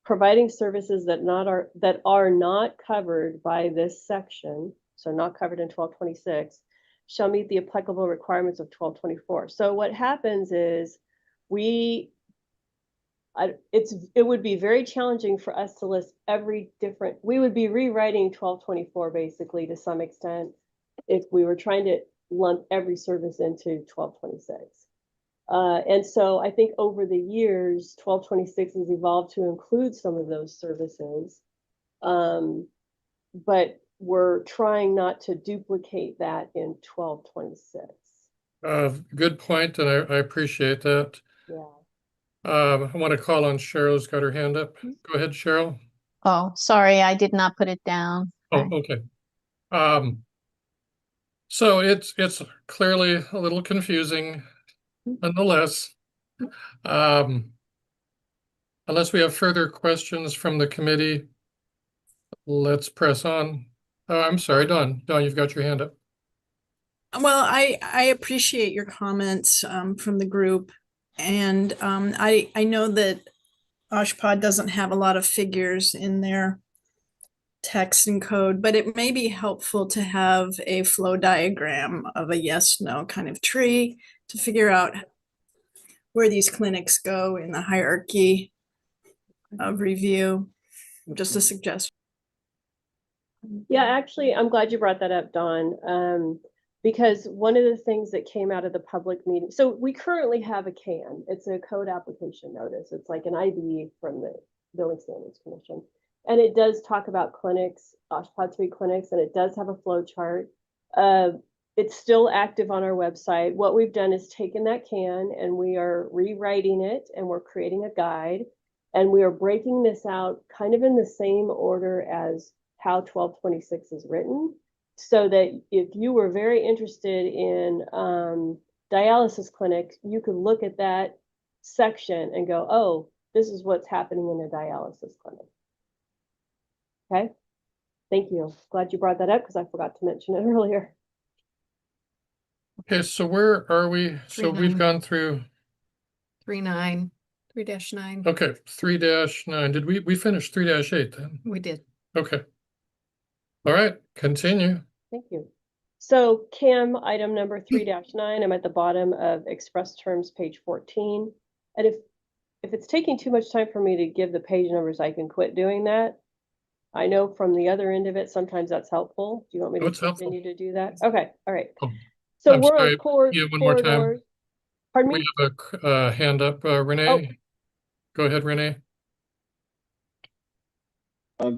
H: providing services that are not covered by this section, so not covered in 1226, shall meet the applicable requirements of 1224. So what happens is it would be very challenging for us to list we would be rewriting 1224 basically to some extent if we were trying to lump every service into 1226. And so I think over the years, 1226 has evolved to include some of those services. But we're trying not to duplicate that in 1226.
B: Good point, and I appreciate that.
H: Yeah.
B: I want to call on Cheryl's got her hand up. Go ahead, Cheryl.
C: Oh, sorry, I did not put it down.
B: Oh, okay. So it's clearly a little confusing. Nonetheless, unless we have further questions from the committee, let's press on. Oh, I'm sorry, Dawn. Dawn, you've got your hand up.
D: Well, I appreciate your comments from the group. And I know that OshPod doesn't have a lot of figures in their text and code, but it may be helpful to have a flow diagram of a yes/no kind of tree to figure out where these clinics go in the hierarchy of review. Just a suggestion.
H: Yeah, actually, I'm glad you brought that up, Dawn. Because one of the things that came out of the public meeting, so we currently have a CAN. It's a code application notice. It's like an IB from the Building Standards Commission. And it does talk about clinics, OshPod 3 clinics, and it does have a flow chart. It's still active on our website. What we've done is taken that CAN and we are rewriting it and we're creating a guide. And we are breaking this out kind of in the same order as how 1226 is written. So that if you were very interested in dialysis clinics, you could look at that section and go, oh, this is what's happening in a dialysis clinic. Okay, thank you. Glad you brought that up because I forgot to mention it earlier.
B: Okay, so where are we? So we've
E: 3-9.
B: gone through
E: 3-9, 3-9.
B: Okay, 3-9. Did we finish 3-8 then?
E: We did.
B: Okay. All right, continue.
H: Thank you. So CAM item number 3-9, I'm at the bottom of express terms, page 14. And if it's taking too much time for me to give the page numbers, I can quit doing that. I know from the other end of it, sometimes that's helpful. Do you want me to continue to do that? Okay, all right. So
B: I'm
H: we're
B: sorry,
H: on corridors.
B: more time.
H: Pardon me?
B: We have a hand up, Renee.
H: Oh.
B: Go ahead, Renee.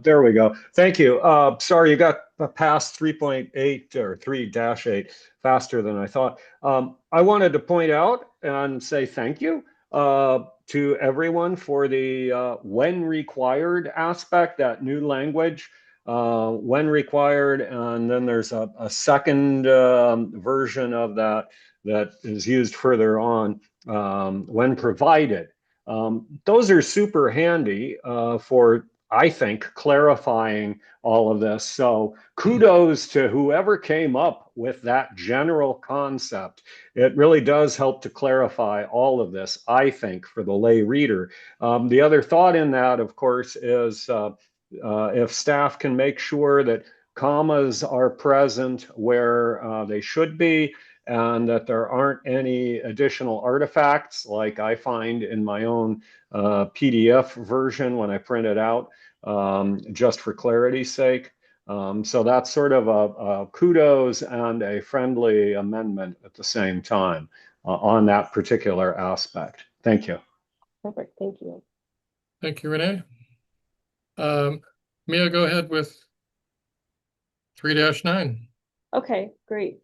F: There we go. Thank you. Sorry, you got past 3.8 or 3-8 faster than I thought. I wanted to point out and say thank you to everyone for the when required aspect, that new language, when required. And then there's a second version of that is used further on, when provided. Those are super handy for, I think, clarifying all of this. So kudos to whoever came up with that general concept. It really does help to clarify all of this, I think, for the lay reader. The other thought in that, of course, is if staff can make sure that commas are present where they should be, and that there aren't any additional artifacts like I find in my own PDF version when I print it out, just for clarity's sake. So that's sort of a kudos and a friendly amendment at the same time on that particular aspect. Thank you.
H: Perfect, thank you.
B: Thank you, Renee. Mia, go ahead with 3-9.
H: Okay, great.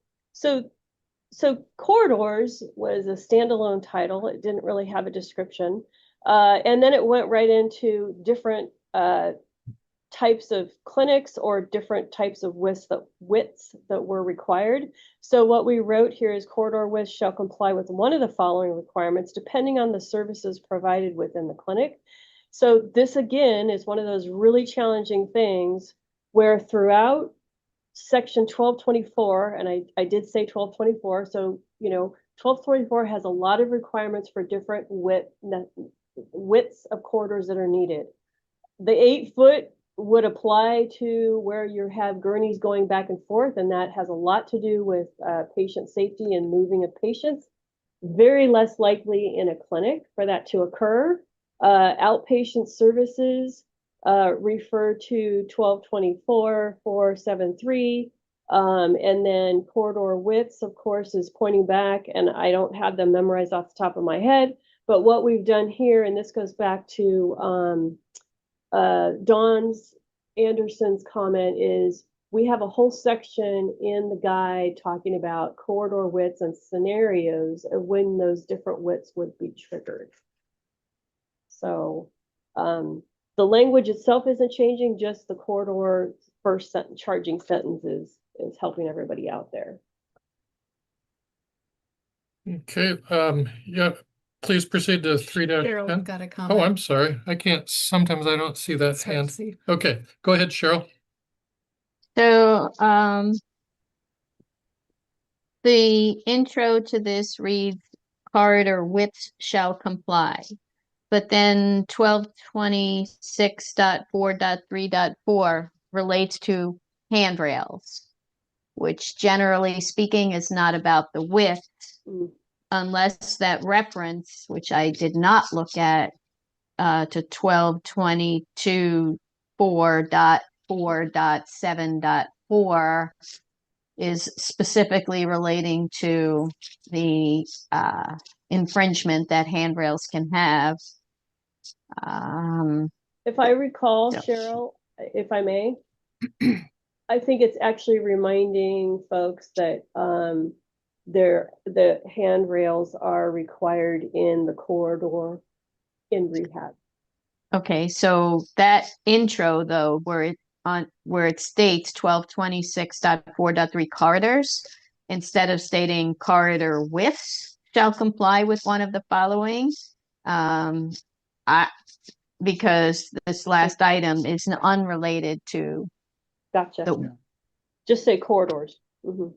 H: So corridors was a standalone title. It didn't really have a description. And then it went right into different types of clinics or different types of widths that were required. So what we wrote here is corridor width shall comply with one of the following requirements, depending on the services provided within the clinic. So this again is one of those really challenging things where throughout section 1224, and I did say 1224, so 1224 has a lot of requirements for different widths of corridors that are needed. The 8-foot would apply to where you have gurneys going back and forth, and that has a lot to do with patient safety and moving of patients. Very less likely in a clinic for that to occur. Outpatient services refer to 1224, 473, and then corridor widths, of course, is pointing back, and I don't have them memorized off the top of my head, but what we've done here, and this goes back to Dawn Anderson's comment, is we have a whole section in the guide talking about corridor widths and scenarios of when those different widths would be triggered. So the language itself isn't changing, just the corridor first charging sentences is helping everybody out there.
B: Okay, yeah, please proceed to 3-10.
E: Cheryl's got a
B: Oh,
E: comment.
B: I'm sorry. I can't, sometimes I don't see that
E: It's hard to
B: hand.
E: see.
B: Okay, go ahead, Cheryl.
C: So, the intro to this reads corridor widths shall comply. But then 1226.4.3.4 relates to handrails, which generally speaking is not about the width, unless that reference, which I did not look at, to 1222.4.4.7.4 is specifically relating to the infringement that handrails can have.
H: If I recall,
C: So-
H: Cheryl, if I may, I think it's actually reminding folks that the handrails are required in the corridor in rehab.
C: Okay, so that intro though, where it states 1226.4.3 corridors, instead of stating corridor widths shall comply with one of the following, because this last item is unrelated to
H: Gotcha.
C: the,
H: Just say corridors. Mhm.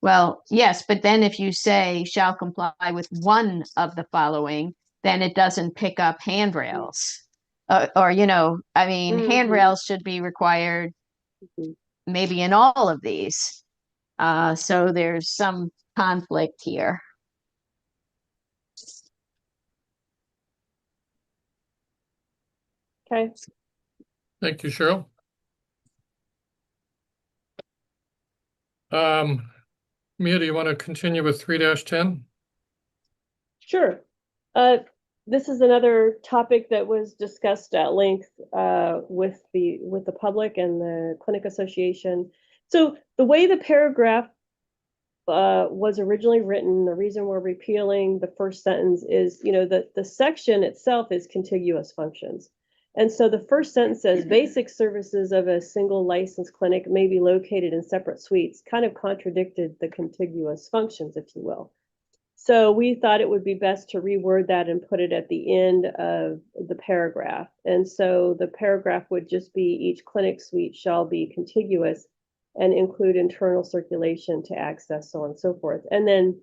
C: well, yes, but then if you say shall comply with one of the following, then it doesn't pick up handrails. Or, I mean,
H: Mhm.
C: handrails should be required
H: Mhm.
C: maybe in all of these. So there's some conflict here.
H: Okay.
B: Thank you, Cheryl. Mia, do you want to continue with 3-10?
H: Sure. This is another topic that was discussed at length with the public and the Clinic Association. So the way the paragraph was originally written, the reason we're repealing the first sentence is, the section itself is contiguous functions. And so the first sentence says basic services of a single licensed clinic may be located in separate suites, kind of contradicted the contiguous functions, if you will. So we thought it would be best to reword that and put it at the end of the paragraph. And so the paragraph would just be each clinic suite shall be contiguous and include internal circulation to access, so on and so forth. And then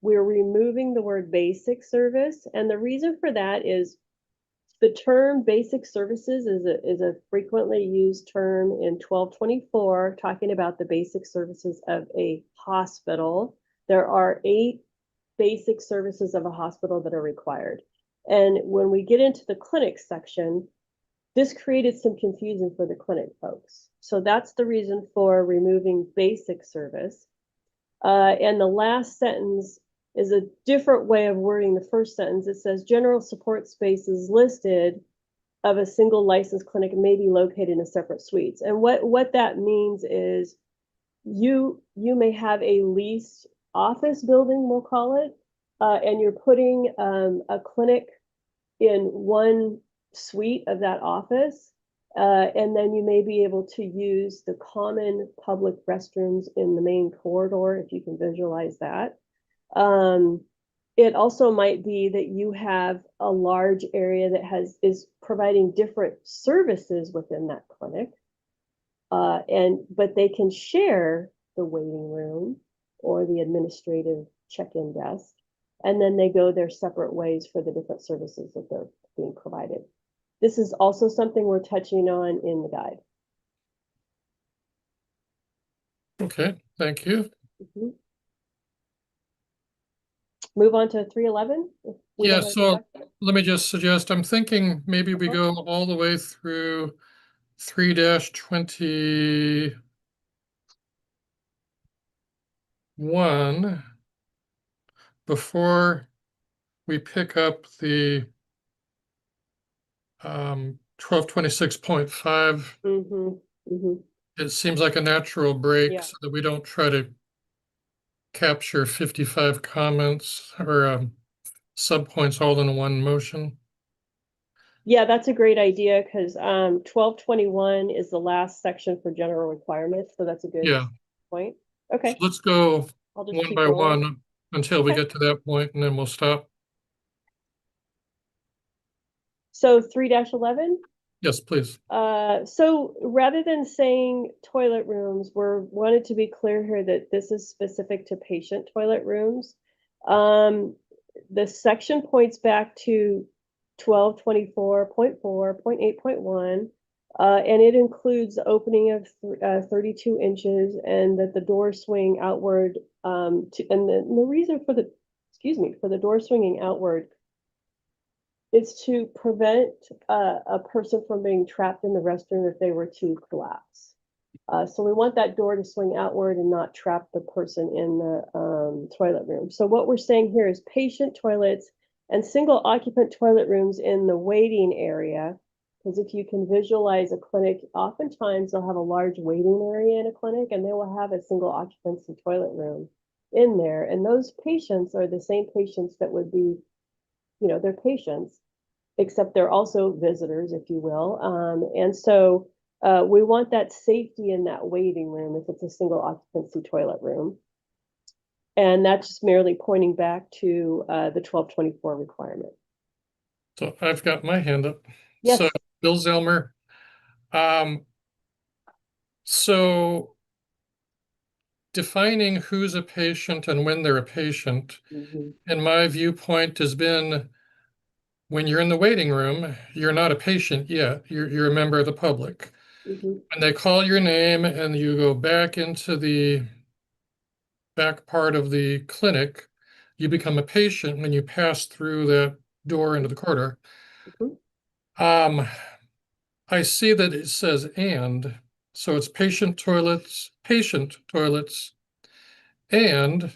H: we're removing the word basic service. And the reason for that is the term basic services is a frequently used term in 1224, talking about the basic services of a hospital. There are 8 basic services of a hospital that are required. And when we get into the clinic section, this created some confusion for the clinic folks. So that's the reason for removing basic service. And the last sentence is a different way of wording the first sentence. It says general support spaces listed of a single licensed clinic may be located in separate suites. And what that means is you may have a leased office building, we'll call it, and you're putting a clinic in one suite of that office, and then you may be able to use the common public restrooms in the main corridor, if you can visualize that. It also might be that you have a large area that is providing different services within that clinic, but they can share the waiting room or the administrative check-in desk, and then they go their separate ways for the different services that they're being provided. This is also something we're touching on in the guide.
B: Okay, thank you.
H: Mhm. Move on to 311.
B: Yeah, so let me just suggest, I'm thinking maybe we go all the way through 3-21 before we pick up the 1226.5. It seems like a natural break,
H: Yeah.
B: so that we don't try to capture 55 comments or subpoints all in one motion.
H: Yeah, that's a great idea, because 1221 is the last section for general requirements, so that's a good
B: Yeah.
H: point. Okay.
B: So let's go
H: I'll just
B: one
H: keep
B: by
H: rolling.
B: one until we
H: Okay.
B: get to that point, and then we'll stop.
H: So 3-11.
B: Yes, please.
H: So rather than saying toilet rooms, we're wanted to be clear here that this is specific to patient toilet rooms. The section points back to 1224.4.8.1, and it includes the opening of 32 inches and that the doors swing outward. And the reason for the, for the door swinging outward is to prevent a person from being trapped in the restroom if they were to collapse. So we want that door to swing outward and not trap the person in the toilet room. So what we're saying here is patient toilets and single occupant toilet rooms in the waiting area. Because if you can visualize a clinic, oftentimes they'll have a large waiting area in a clinic and they will have a single occupancy toilet room in there. And those patients are the same patients that would be, they're patients, except they're also visitors, if you will. And so we want that safety in that waiting room if it's a single occupancy toilet room. And that's just merely pointing back to the 1224 requirement.
B: So I've got my hand up.
H: Yes.
B: So Bill Zellmer. So defining who's a patient and when they're a patient, in my viewpoint, has been when you're in the waiting room, you're not a patient yet. You're a member of the public. And they call your name and you go back into the back part of the clinic, you become a patient when you pass through that door into the corridor. I see that it says and, so it's patient toilets, and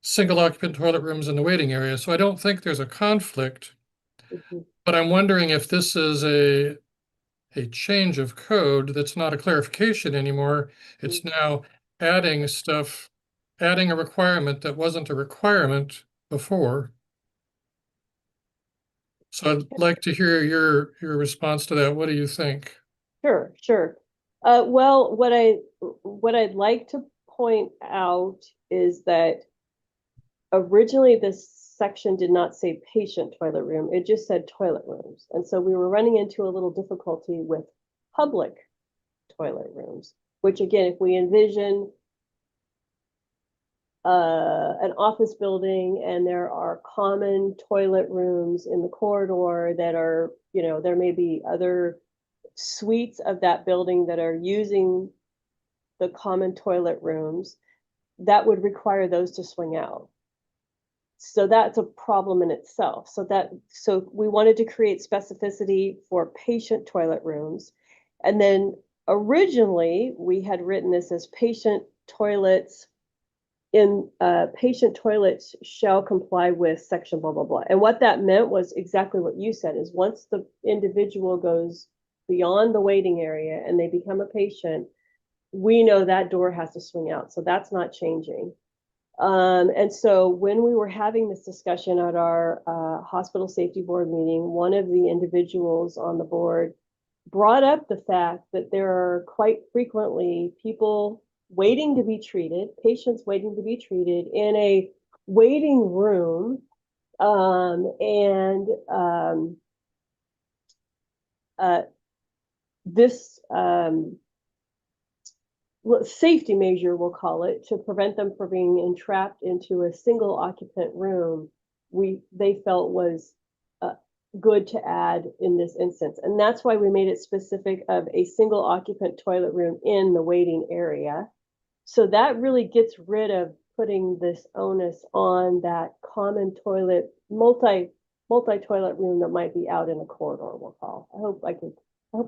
B: single occupant toilet rooms in the waiting area. So I don't think there's a conflict, but I'm wondering if this is a change of code that's not a clarification anymore. It's now adding stuff, adding a requirement that wasn't a requirement before. So I'd like to hear your response to that. What do you think?
H: Sure. Well, what I'd like to point out is that originally this section did not say patient toilet room, it just said toilet rooms. And so we were running into a little difficulty with public toilet rooms, which again, if we envision an office building and there are common toilet rooms in the corridor that are, there may be other suites of that building that are using the common toilet rooms, that would require those to swing out. So that's a problem in itself. So we wanted to create specificity for patient toilet rooms. And then originally we had written this as patient toilets shall comply with section blah, blah, blah. And what that meant was exactly what you said, is once the individual goes beyond the waiting area and they become a patient, we know that door has to swing out. So that's not changing. And so when we were having this discussion at our hospital safety board meeting, one of the individuals on the board brought up the fact that there are quite frequently people waiting to be treated, patients waiting to be treated in a waiting room. This safety measure, we'll call it, to prevent them from being entrapped into a single occupant room, they felt was good to add in this instance. And that's why we made it specific of a single occupant toilet room in the waiting area. So that really gets rid of putting this onus on that common toilet, multi-toilet room that might be out in a corridor, we'll call. I hope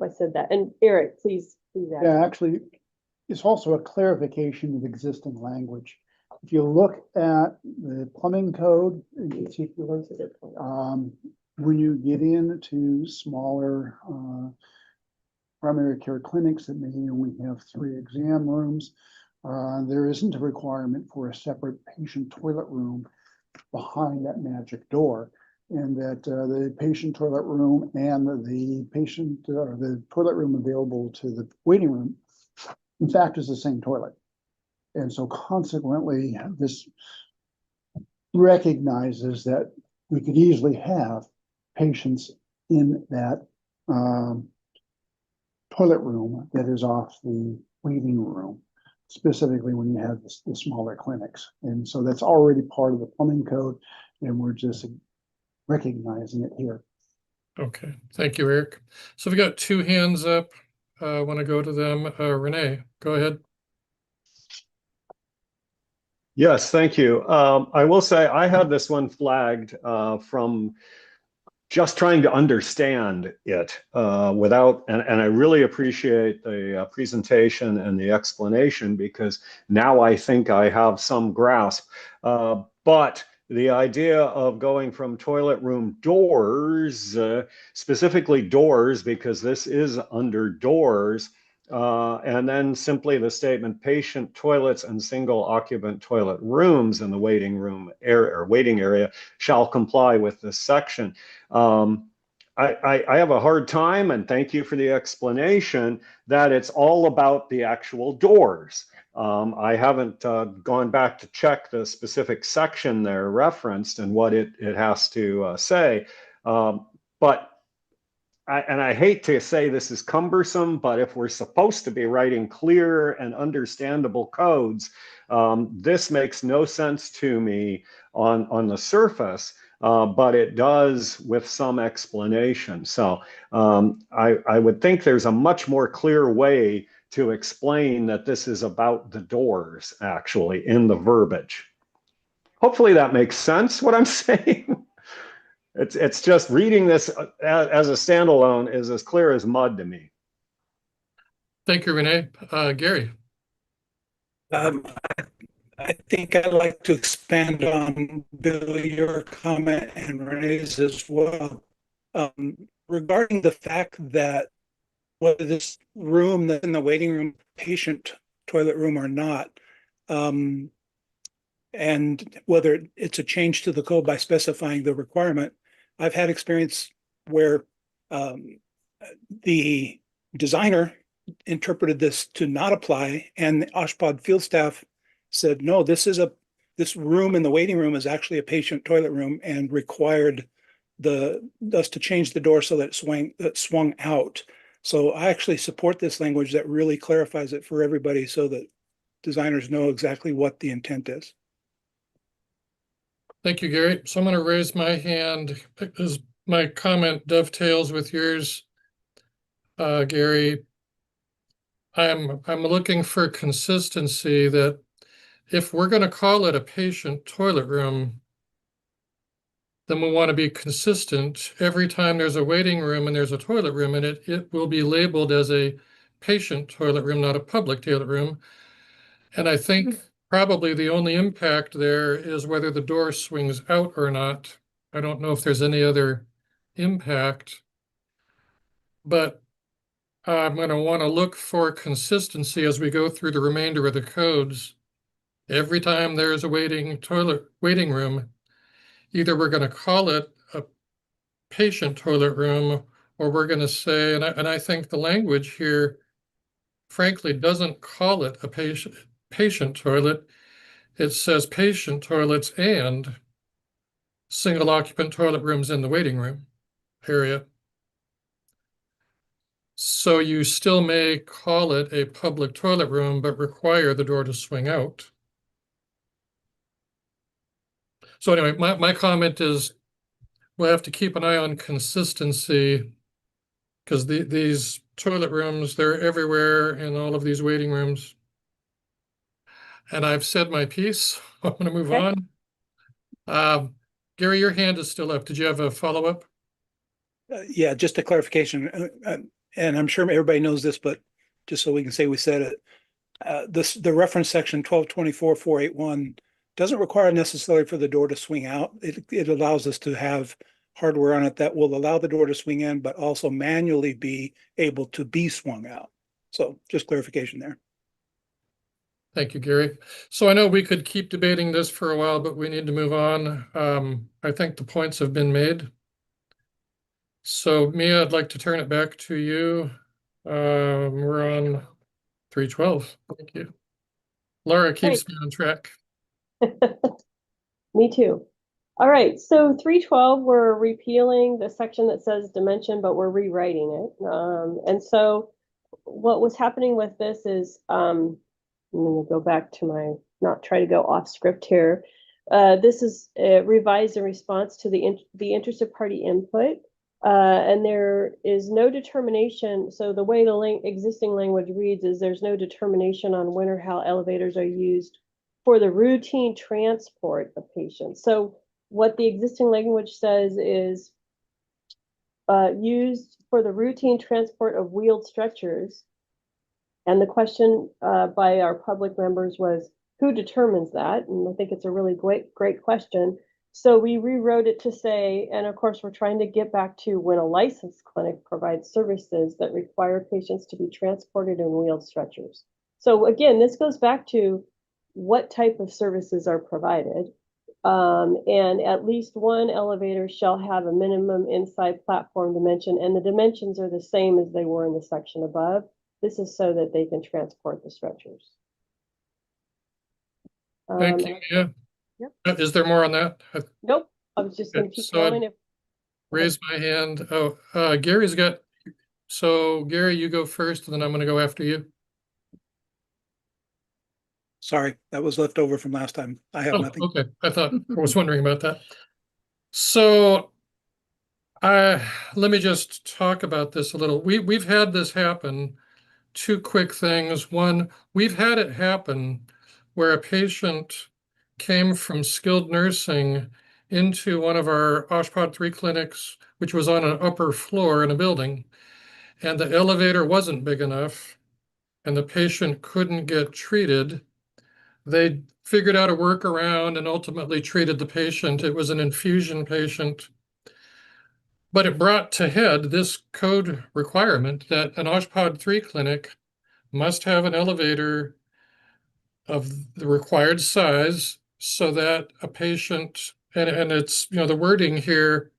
H: I said that. And Eric, please add.
M: Yeah, actually, it's also a clarification of existing language. If you look at the plumbing code in particular, when you get into smaller primary care clinics that may only have 3 exam rooms, there isn't a requirement for a separate patient toilet room behind that magic door, and that the patient toilet room and the patient or the toilet room available to the waiting room, in fact, is the same toilet. And so consequently, this recognizes that we could easily have patients in that toilet room that is off the waiting room, specifically when you have the smaller clinics. And so that's already part of the plumbing code, and we're just recognizing it here.
B: Okay, thank you, Eric. So we got two hands up. I want to go to them. Renee, go ahead.
F: Yes, thank you. I will say I had this one flagged from just trying to understand it without, and I really appreciate the presentation and the explanation, because now I think I have some grasp. But the idea of going from toilet room doors, specifically doors, because this is under doors, and then simply the statement patient toilets and single occupant toilet rooms in the waiting room area or waiting area shall comply with this section. I have a hard time, and thank you for the explanation, that it's all about the actual doors. I haven't gone back to check the specific section there referenced and what it has to say. But I hate to say this is cumbersome, but if we're supposed to be writing clear and understandable codes, this makes no sense to me on the surface. But it does with some explanation. So I would think there's a much more clear way to explain that this is about the doors, actually, in the verbiage. Hopefully that makes sense, what I'm saying. It's just reading this as a standalone is as clear as mud to me.
B: Thank you, Renee. Gary.
G: I think I'd like to expand on Bill, your comment and Renee's as well. Regarding the fact that whether this room that's in the waiting room, patient toilet room or not, and whether it's a change to the code by specifying the requirement, I've had experience where the designer interpreted this to not apply, and the OSHPD field staff said, no, this room in the waiting room is actually a patient toilet room, and required us to change the door so that it swung out. So I actually support this language that really clarifies it for everybody so that designers know exactly what the intent is.
B: Thank you, Gary. So I'm going to raise my hand because my comment dovetails with yours, Gary. I'm looking for consistency, that if we're going to call it a patient toilet room, then we want to be consistent. Every time there's a waiting room and there's a toilet room in it, it will be labeled as a patient toilet room, not a public toilet room. And I think probably the only impact there is whether the door swings out or not. I don't know if there's any other impact, but I'm going to want to look for consistency as we go through the remainder of the codes. Every time there's a waiting room, either we're going to call it a patient toilet room, or we're going to say, and I think the language here, frankly, doesn't call it a patient toilet. It says patient toilets and single occupant toilet rooms in the waiting room area. So you still may call it a public toilet room, but require the door to swing out. So anyway, my comment is we'll have to keep an eye on consistency, because these toilet rooms, they're everywhere in all of these waiting rooms. And I've said my piece. I'm going to move on. Gary, your hand is still up. Did you have a follow-up?
G: Yeah, just a clarification. And I'm sure everybody knows this, but just so we can say we said it, the reference section 1224.481 doesn't require necessarily for the door to swing out. It allows us to have hardware on it that will allow the door to swing in, but also manually be able to be swung out. So just clarification there.
B: Thank you, Gary. So I know we could keep debating this for a while, but we need to move on. I think the points have been made. So Mia, I'd like to turn it back to you. We're on 312. Thank you. Laura keeps me on track.
H: Me too. All right, so 312, we're repealing the section that says dimension, but we're rewriting it. And so what was happening with this is, I'm going to go back to my, not try to go off script here. This is revised in response to the interested party input. And there is no determination. So the way the existing language reads is there's no determination on when or how elevators are used for the routine transport of patients. So what the existing language says is used for the routine transport of wheeled stretchers. And the question by our public members was, who determines that? And I think it's a really great question. So we rewrote it to say, and of course, we're trying to get back to when a licensed clinic provides services that require patients to be transported in wheeled stretchers. So again, this goes back to what type of services are provided. And at least one elevator shall have a minimum inside platform dimension, and the dimensions are the same as they were in the section above. This is so that they can transport the stretchers.
B: Thank you, Mia.
H: Yep.
B: Is there more on that?
H: Nope. I was just going to keep going.
B: Raise my hand. Oh, Gary's got, so Gary, you go first, and then I'm going to go after you.
G: Sorry, that was left over from last time. I have nothing.
B: Okay. I was wondering about that. So let me just talk about this a little. We've had this happen. Two quick things. One, we've had it happen where a patient came from skilled nursing into one of our OSHPD 3 clinics, which was on an upper floor in a building, and the elevator wasn't big enough, and the patient couldn't get treated. They figured out a workaround and ultimately treated the patient. It was an infusion patient. But it brought to head this code requirement that an OSHPD 3 clinic must have an elevator of the required size so that a patient, and it's, the wording here,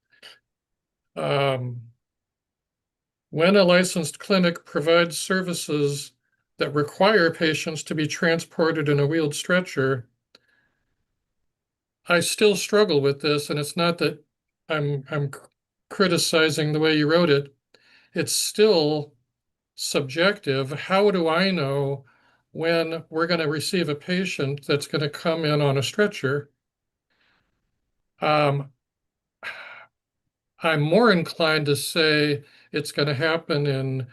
B: when a licensed clinic provides services that require patients to be transported in a wheeled stretcher, I still struggle with this, and it's not that I'm criticizing the way you wrote it. It's still subjective. How do I know when we're going to receive a patient that's going to come in on a stretcher? I'm more inclined to say it's going to happen in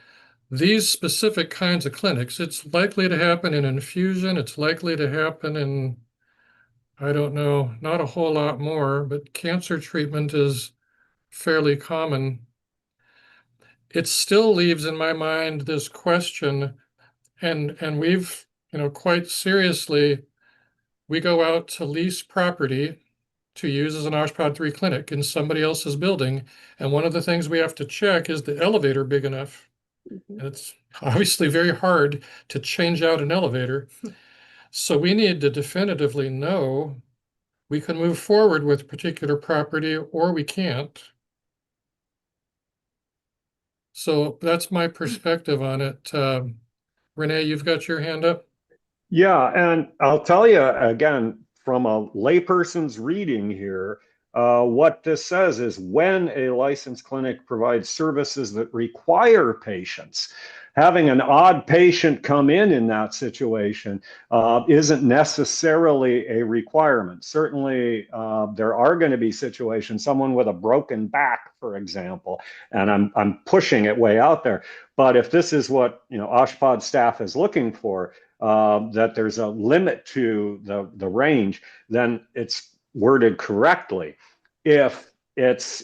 B: these specific kinds of clinics. It's likely to happen in infusion. It's likely to happen in, I don't know, not a whole lot more, but cancer treatment is fairly common. It still leaves in my mind this question, and we've, quite seriously, we go out to lease property to use as an OSHPD 3 clinic in somebody else's building. And one of the things we have to check is the elevator big enough. And it's obviously very hard to change out an elevator. So we need to definitively know we can move forward with particular property or we can't. So that's my perspective on it. Renee, you've got your hand up.
F: Yeah, and I'll tell you again, from a layperson's reading here, what this says is when a licensed clinic provides services that require patients, having an odd patient come in that situation isn't necessarily a requirement. Certainly, there are going to be situations, someone with a broken back, for example, and I'm pushing it way out there. But if this is what OSHPD staff is looking for, that there's a limit to the range, then it's worded correctly. If it's,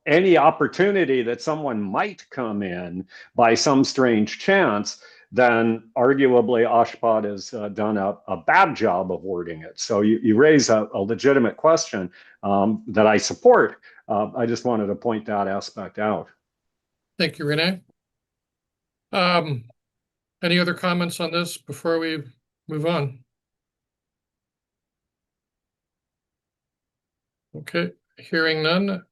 F: any opportunity that someone might come in by some strange chance, then arguably OSHPD has done a bad job of wording it. So you raise a legitimate question that I support. I just wanted to point that aspect out.
B: Thank you, Renee. Any other comments on this before we move on? Okay, hearing none.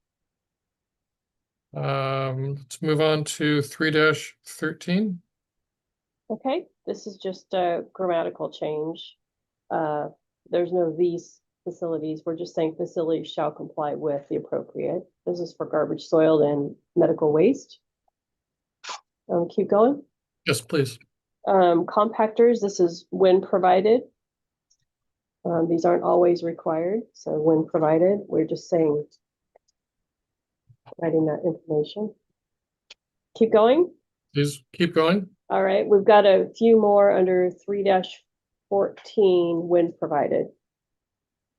B: Let's move on to 3-13.
H: Okay, this is just a grammatical change. there's no these facilities. We're just saying facilities shall comply with the appropriate. This is for garbage, soil, and medical waste. Keep going.
B: Yes, please.
H: Compactors, this is when provided. These aren't always required, so when provided, we're just saying, providing that information. Keep going.
B: Please keep going.
H: All right, we've got a few more under 3-14 when provided.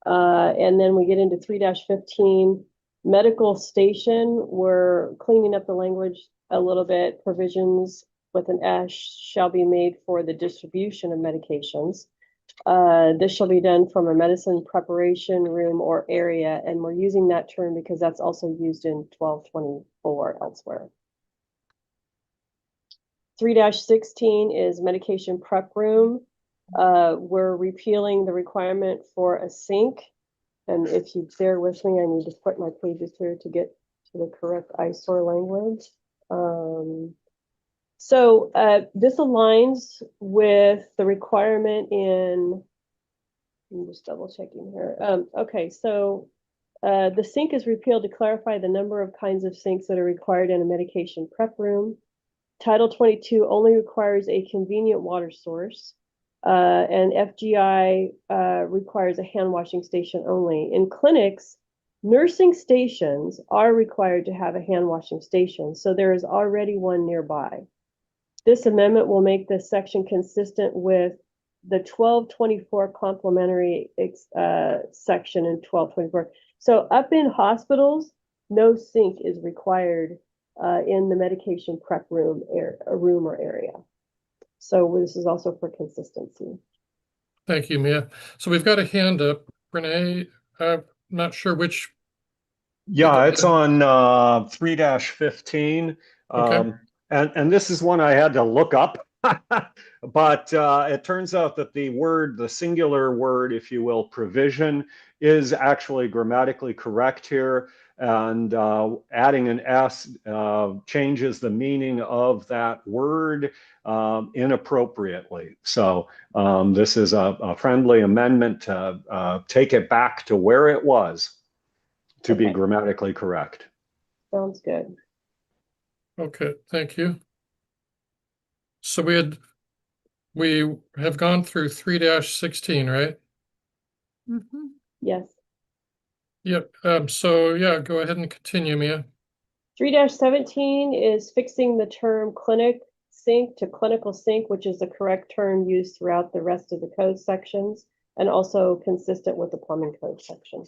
H: And then we get into 3-15, medical station. We're cleaning up the language a little bit. Provisions with an S shall be made for the distribution of medications. This shall be done from a medicine preparation room or area, and we're using that term because that's also used in 1224 elsewhere. 3-16 is medication prep room. We're repealing the requirement for a sink. And if you bear with me, I need to put my pages here to get to the correct ISOR language. So this aligns with the requirement in, I'm just double checking here. Okay, so the sink is repealed to clarify the number of kinds of sinks that are required in a medication prep room. Title 22 only requires a convenient water source, and FGI requires a hand washing station only. In clinics, nursing stations are required to have a hand washing station, so there is already one nearby. This amendment will make this section consistent with the 1224 complementary section in 1224. So up in hospitals, no sink is required in the medication prep room or area. So this is also for consistency.
B: Thank you, Mia. So we've got a hand up. Renee, I'm not sure which.
F: Yeah, it's on 3-15.
B: Okay.
F: And this is one I had to look up, but it turns out that the singular word, if you will, provision, is actually grammatically correct here. And adding an S changes the meaning of that word inappropriately. So this is a friendly amendment to take it back to where it was to be grammatically correct.
H: Sounds good.
B: Okay, thank you. So we have gone through 3-16, right?
H: Mm-hmm. Yes.
B: Yep. So yeah, go ahead and continue, Mia.
H: 3-17 is fixing the term clinic sink to clinical sink, which is the correct term used throughout the rest of the code sections and also consistent with the plumbing code section.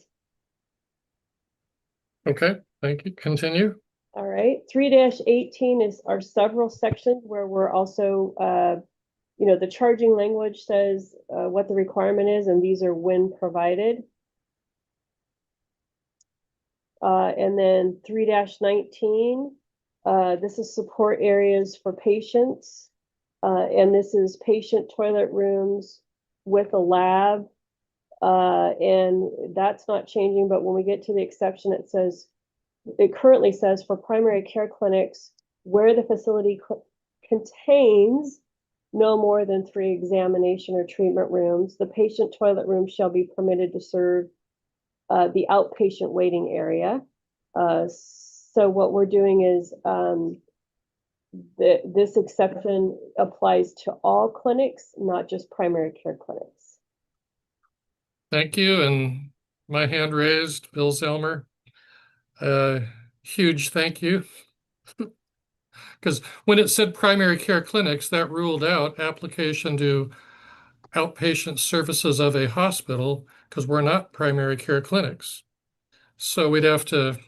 B: Okay, thank you. Continue.
H: All right. 3-18 are several sections where we're also, the charging language says what the requirement is, and these are when provided. And then 3-19, this is support areas for patients. And this is patient toilet rooms with a lab. And that's not changing, but when we get to the exception, it currently says for primary care clinics where the facility contains no more than 3 examination or treatment rooms, the patient toilet room shall be permitted to serve the outpatient waiting area. So what we're doing is this exception applies to all clinics, not just primary care clinics.
B: Thank you. And my hand raised, Bill Zelmer. Huge thank you. Because when it said primary care clinics, that ruled out application to outpatient services of a hospital because we're not primary care clinics. So we'd have to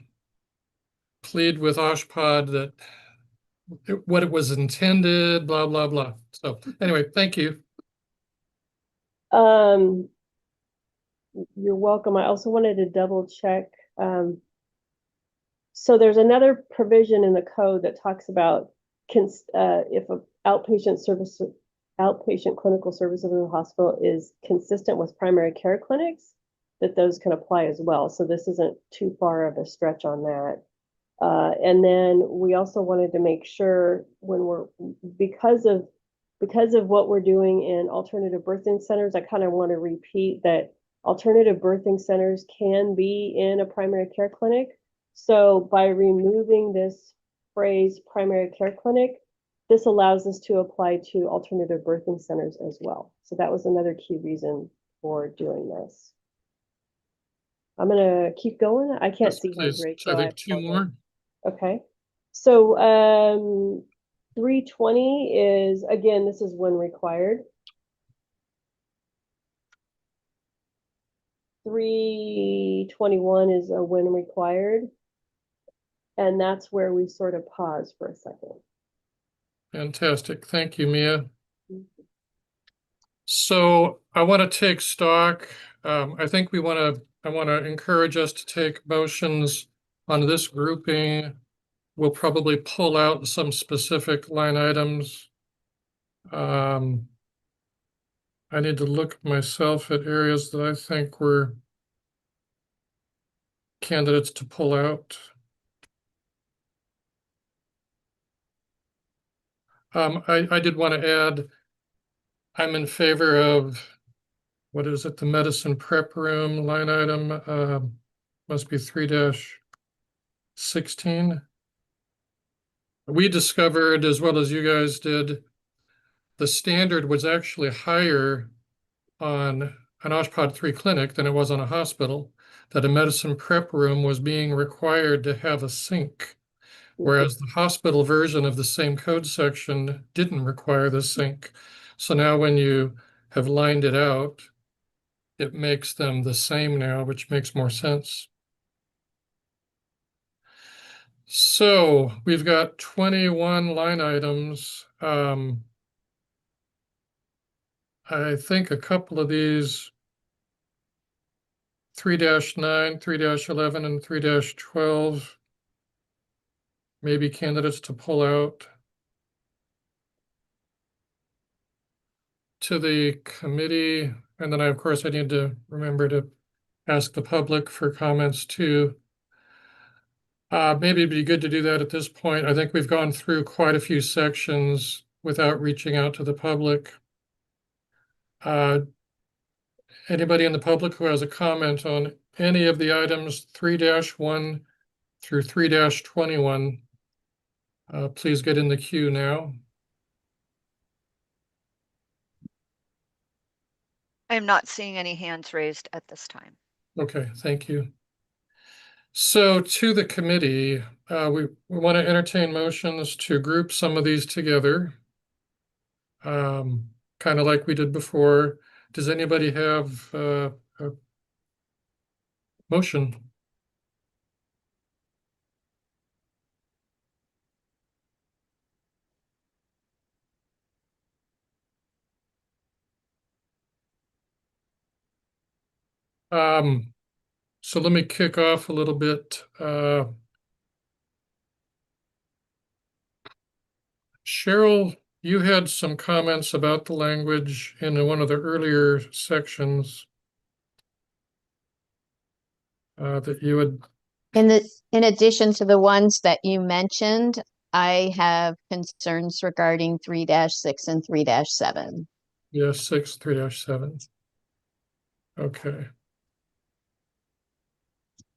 B: plead with OSHPD that what it was intended, blah, blah, blah. So anyway, thank you.
H: You're welcome. I also wanted to double check. So there's another provision in the code that talks about if an outpatient clinical service in the hospital is consistent with primary care clinics, that those can apply as well. So this isn't too far of a stretch on that. And then we also wanted to make sure because of because of what we're doing in alternative birthing centers, I kind of want to repeat that alternative birthing centers can be in a primary care clinic. So by removing this phrase primary care clinic, this allows us to apply to alternative birthing centers as well. So that was another key reason for doing this. I'm gonna keep going. I can't see hands
B: Please,
H: raised.
B: I
H: So
B: think two more.
H: Okay. So 320 is, again, this is when required. 321 is a when required. And that's where we sort of pause for a second.
B: Fantastic. Thank you, Mia. So I want to take stock. I think I want to encourage us to take motions on this grouping. We'll probably pull out some specific line items. I need to look myself at areas that I think were candidates to pull out. I did want to add, I'm in favor of, what is it, the medicine prep room line item, must be 3-16. We discovered, as well as you guys did, the standard was actually higher on an OSHPD 3 clinic than it was on a hospital, that a medicine prep room was being required to have a sink, whereas the hospital version of the same code section didn't require the sink. So now when you have lined it out, it makes them the same now, which makes more sense. So we've got 21 line items. I think a couple of these, 3-9, 3-11, and 3-12, maybe candidates to pull out. To the committee, and then of course I need to remember to ask the public for comments too. Maybe it'd be good to do that at this point. I think we've gone through quite a few sections without reaching out to the public. Anybody in the public who has a comment on any of the items 3-1 through 3-21, please get in the queue now.
A: I'm not seeing any hands raised at this time.
B: Okay, thank you. So to the committee, we want to entertain motions to group some of these together. Kind of like we did before. Does anybody have a motion? So let me kick off a little bit. Cheryl, you had some comments about the language in one of the earlier sections that you would.
C: In addition to the ones that you mentioned, I have concerns regarding 3-6 and 3-7.
B: Yeah, 6, 3-7. Okay.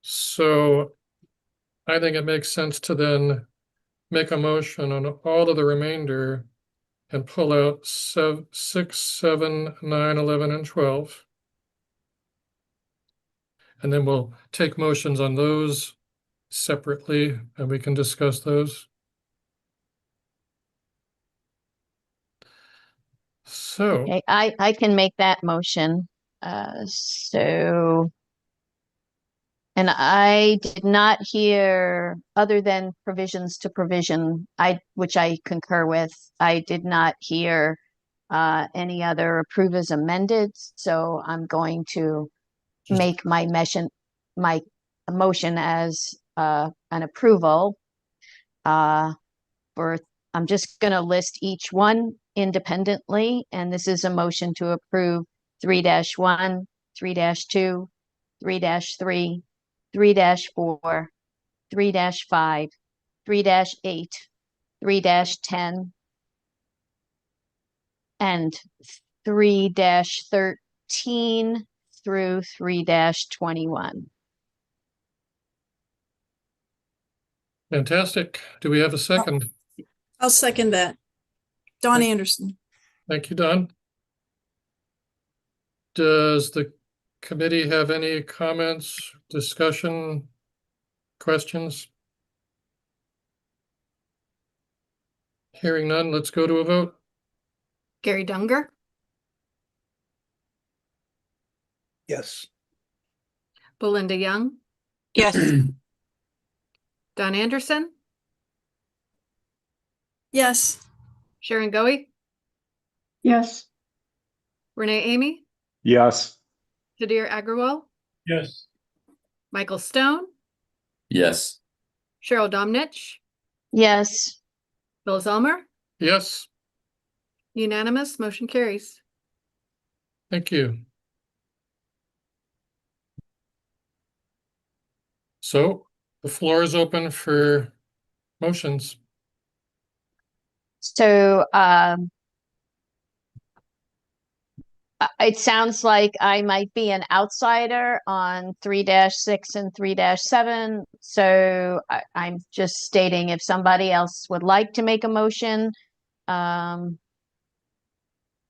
B: So I think it makes sense to then make a motion on all of the remainder and pull out 6, 7, 9, 11, and 12. And then we'll take motions on those separately and we can discuss those. So.
C: Okay, I can make that motion. And I did not hear, other than provisions to provision, which I concur with, I did not hear any other approve as amended. So I'm going to make my motion as an approval. I'm just going to list each one independently, and this is a motion to approve 3-1, 3-2, 3-3, 3-4, 3-5, 3-8, 3-10, and 3-13 through 3-21.
B: Fantastic. Do we have a second?
D: I'll second that. Dawn Anderson.
B: Thank you, Don. Does the committee have any comments, discussion, questions? Hearing none, let's go to a vote.
E: Gary Dunger,
G: Yes.
E: Belinda Young,
R: Yes.
E: Don Anderson,
D: Yes.
E: Sharon Goey,
M: Yes.
E: Renee Amy,
F: Yes.
E: Sudhir Agrawal,
I: Yes.
E: Michael Stone,
Q: Yes.
E: Cheryl Domnich,
C: Yes.
E: Bill Zelmer,
B: Yes,
E: unanimous, motion carries.
B: thank you. So the floor is open for motions.
C: So it sounds like I might be an outsider on 3-6 and 3-7. So I'm just stating if somebody else would like to make a motion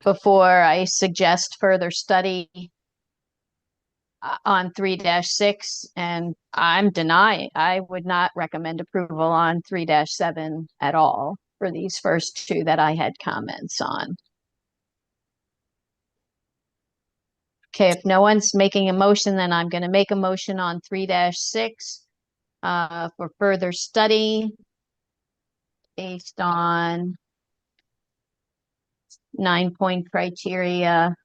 C: before I suggest further study on 3-6, and I'm denying. I would not recommend approval on 3-7 at all for these first two that I had comments on. Okay, if no one's making a motion, then I'm going to make a motion on 3-6 for further study based on 9-point criteria.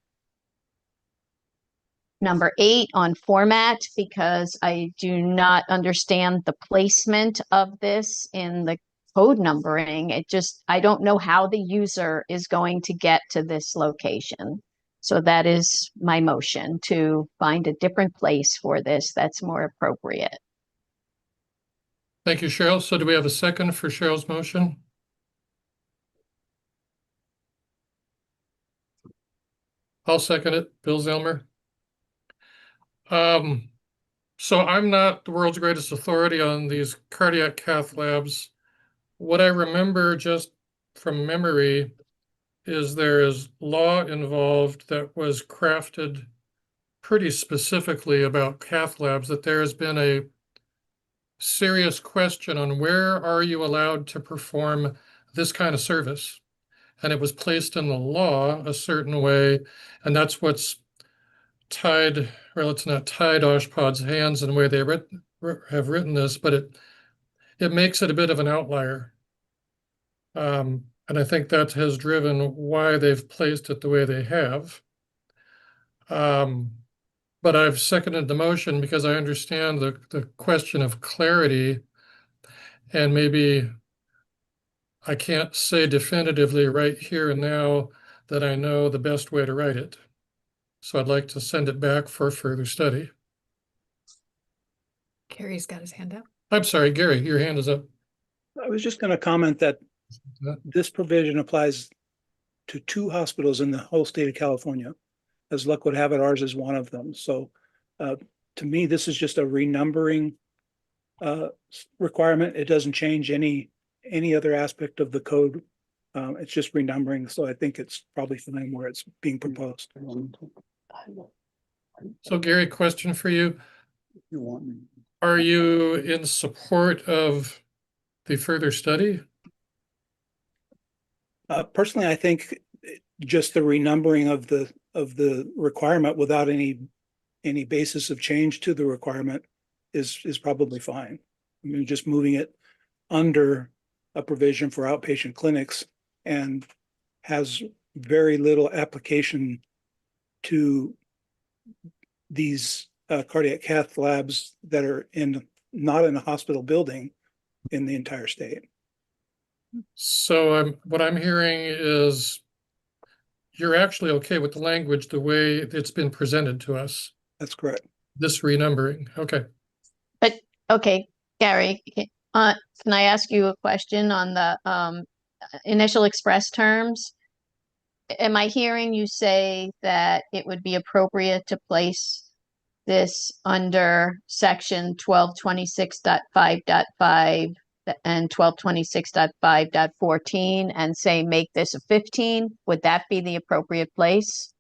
C: Number 8 on format, because I do not understand the placement of this in the code numbering. I don't know how the user is going to get to this location. So that is my motion, to find a different place for this that's more appropriate.
B: Thank you, Cheryl. So do we have a second for Cheryl's motion? I'll second it, Bill Zelmer. So I'm not the world's greatest authority on these cardiac cath labs. What I remember just from memory is there is law involved that was crafted pretty specifically about cath labs, that there has been a serious question on where are you allowed to perform this kind of service? And it was placed in the law a certain way, and that's what's tied, well, it's not tied OSHPD's hands in the way they have written this, but it makes it a bit of an outlier. And I think that has driven why they've placed it the way they have. But I've seconded the motion because I understand the question of clarity, and maybe I can't say definitively right here and now that I know the best way to write it. So I'd like to send it back for further study.
E: Gary's got his hand up.
B: I'm sorry, Gary, your hand is up.
G: I was just going to comment that this provision applies to 2 hospitals in the whole state of California. As luck would have it, ours is one of them. So to me, this is just a renumbering requirement. It doesn't change any other aspect of the code. It's just renumbering. So I think it's probably fine where it's being proposed.
B: So Gary, question for you. Are you in support of the further study?
G: Personally, I think just the renumbering of the requirement without any basis of change to the requirement is probably fine. I mean, just moving it under a provision for outpatient clinics and has very little application to these cardiac cath labs that are not in a hospital building in the entire state.
B: So what I'm hearing is you're actually okay with the language the way it's been presented to us.
G: That's correct.
B: This renumbering, okay.
C: But okay, Gary, can I ask you a question on the initial express terms? am I hearing you say that it would be appropriate to place this under section 1226.5.5 and 1226.5.14 and say make this a 15? Would that be the appropriate place?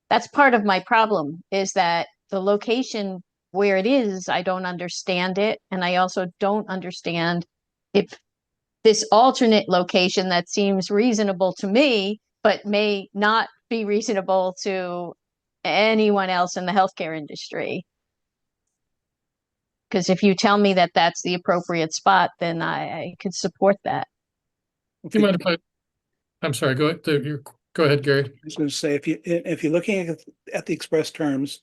C: That's part of my problem, is that the location where it is, I don't understand it. And I also don't understand if this alternate location that seems reasonable to me, but may not be reasonable to anyone else in the healthcare industry. Because if you tell me that that's the appropriate spot, then I could support that.
B: Do you mind if I'm sorry, go ahead, Gary.
G: I was going to say, if you're looking at the express terms,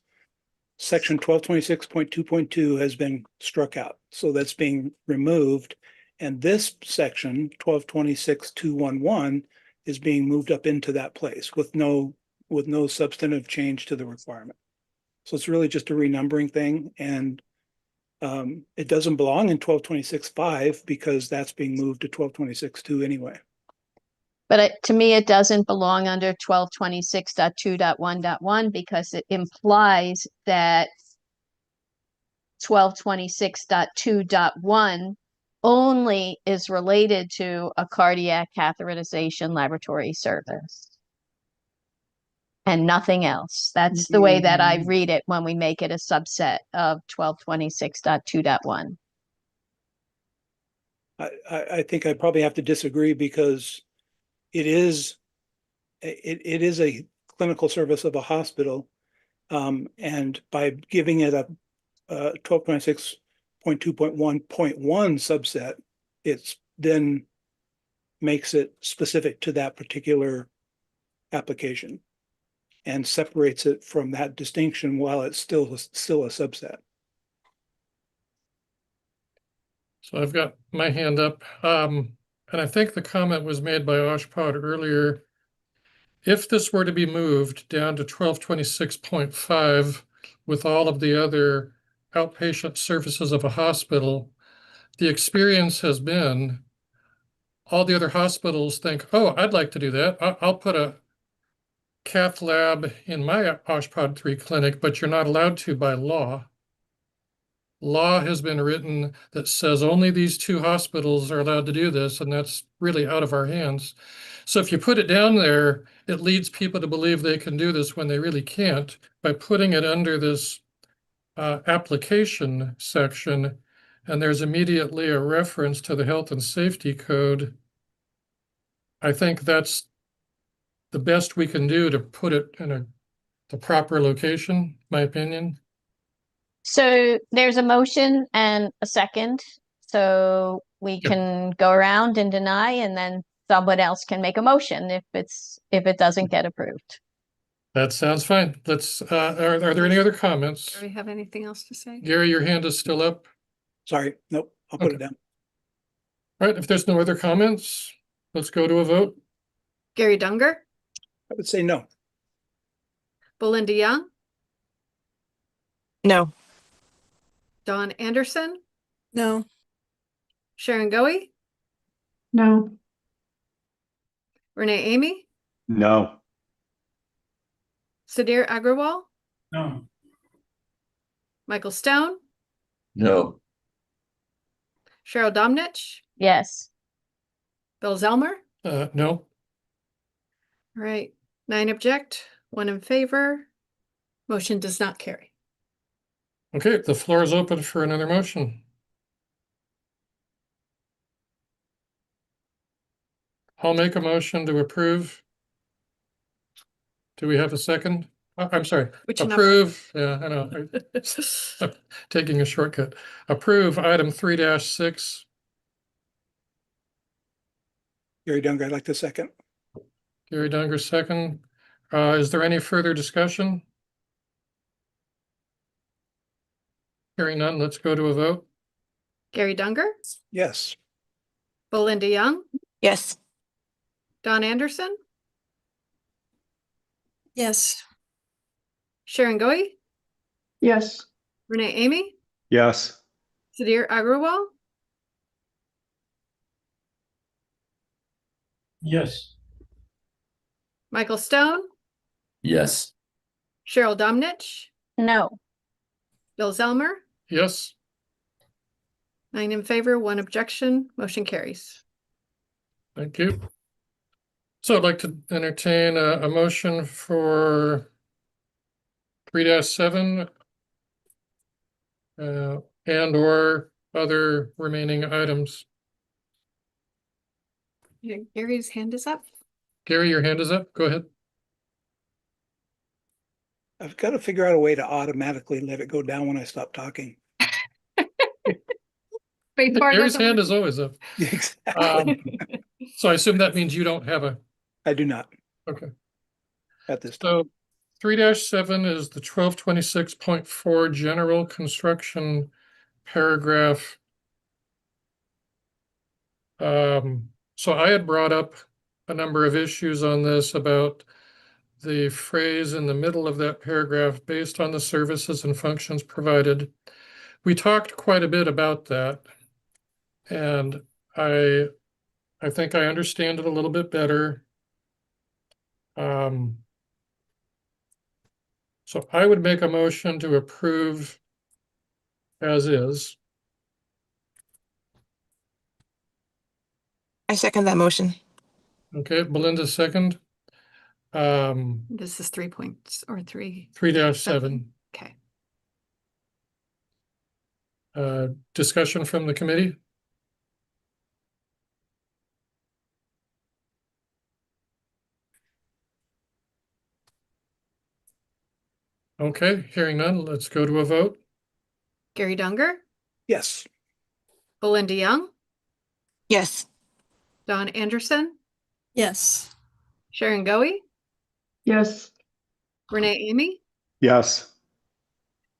G: section 1226.2.2 has been struck out. So that's being removed. And this section 1226.211 is being moved up into that place with no substantive change to the requirement. So it's really just a renumbering thing. And it doesn't belong in 1226.5 because that's being moved to 1226.2 anyway.
C: But to me, it doesn't belong under 1226.2.1.1 because it implies that 1226.2.1 only is related to a cardiac catheterization laboratory service and nothing else. That's the way that I read it when we make it a subset of 1226.2.1.
G: I think I probably have to disagree because it is a clinical service of a hospital. And by giving it a 1226.2.1.1 subset, it's then makes it specific to that particular application and separates it from that distinction while it's still a subset.
B: So I've got my hand up. And I think the comment was made by Oshpod earlier. If this were to be moved down to 1226.5 with all of the other outpatient services of a hospital, the experience has been all the other hospitals think, oh, I'd like to do that. I'll put a cath lab in my Oshpod 3 clinic, but you're not allowed to by law. Law has been written that says only these two hospitals are allowed to do this, and that's really out of our hands. So if you put it down there, it leads people to believe they can do this when they really can't. By putting it under this application section, and there's immediately a reference to the health and safety code, I think that's the best we can do to put it in the proper location, my opinion.
C: So there's a motion and a second. So we can go around and deny, and then someone else can make a motion if it doesn't get approved.
B: That sounds fine. Let's, are there any other comments?
E: Do we have anything else to say?
B: Gary, your hand is still up.
G: Sorry, nope, I'll put it down.
B: All right, if there's no other comments, let's go to a vote.
E: Gary Dunger,
G: I would say no.
E: Belinda Young,
R: No.
E: Dawn Anderson,
D: No.
E: Sharon Goey,
J: No.
E: Renee Amy,
F: No.
E: Sudhir Agrawal,
I: No.
E: Michael Stone,
Q: No.
E: Cheryl Domnich,
C: Yes.
E: Bill Zelmer.
B: No.
E: All right, 9 object, 1 in favor. Motion does not carry.
B: Okay, the floor is open for another motion. I'll make a motion to approve. Do we have a second? I'm sorry,
E: Which number?
B: approve. Yeah, I know. I'm taking a shortcut. Approve item 3-6.
G: Gary Dunger, I'd like to second.
B: Gary Dunger, second. Is there any further discussion? Hearing none, let's go to a vote.
E: Gary Dunger,
G: Yes.
E: Belinda Young,
R: Yes.
E: Dawn Anderson,
D: Yes.
E: Sharon Goey,
J: Yes.
E: Renee Amy,
F: Yes.
E: Sudhir Agrawal,
I: Yes.
E: Michael Stone,
Q: Yes.
E: Cheryl Domnich,
C: No.
E: Bill Zelmer,
B: Yes,
E: 9 in favor, 1 objection, motion carries.
B: thank you. So I'd like to entertain a motion for 3-7 and or other remaining items.
E: Gary's hand is up.
B: Gary, your hand is up. Go ahead.
G: I've got to figure out a way to automatically let it go down when I stop talking.
B: Gary's hand is always up.
G: Exactly.
B: So I assume that means you don't have a.
G: I do not.
B: Okay.
G: At this time.
B: So 3-7 is the 1226.4 general construction paragraph. So I had brought up a number of issues on this about the phrase in the middle of that paragraph, based on the services and functions provided. We talked quite a bit about that. And I think I understand it a little bit better. So I would make a motion to approve as is.
R: I second that motion.
B: Okay, Belinda second.
E: This is 3 points or 3.
B: 3-7.
E: Okay.
B: Discussion from the committee? Okay, hearing none, let's go to a vote.
E: Gary Dunger,
G: Yes.
E: Belinda Young,
R: Yes.
E: Don Anderson,
D: Yes.
E: Sharon Goey,
H: Yes.
E: Renee Amy,
F: Yes.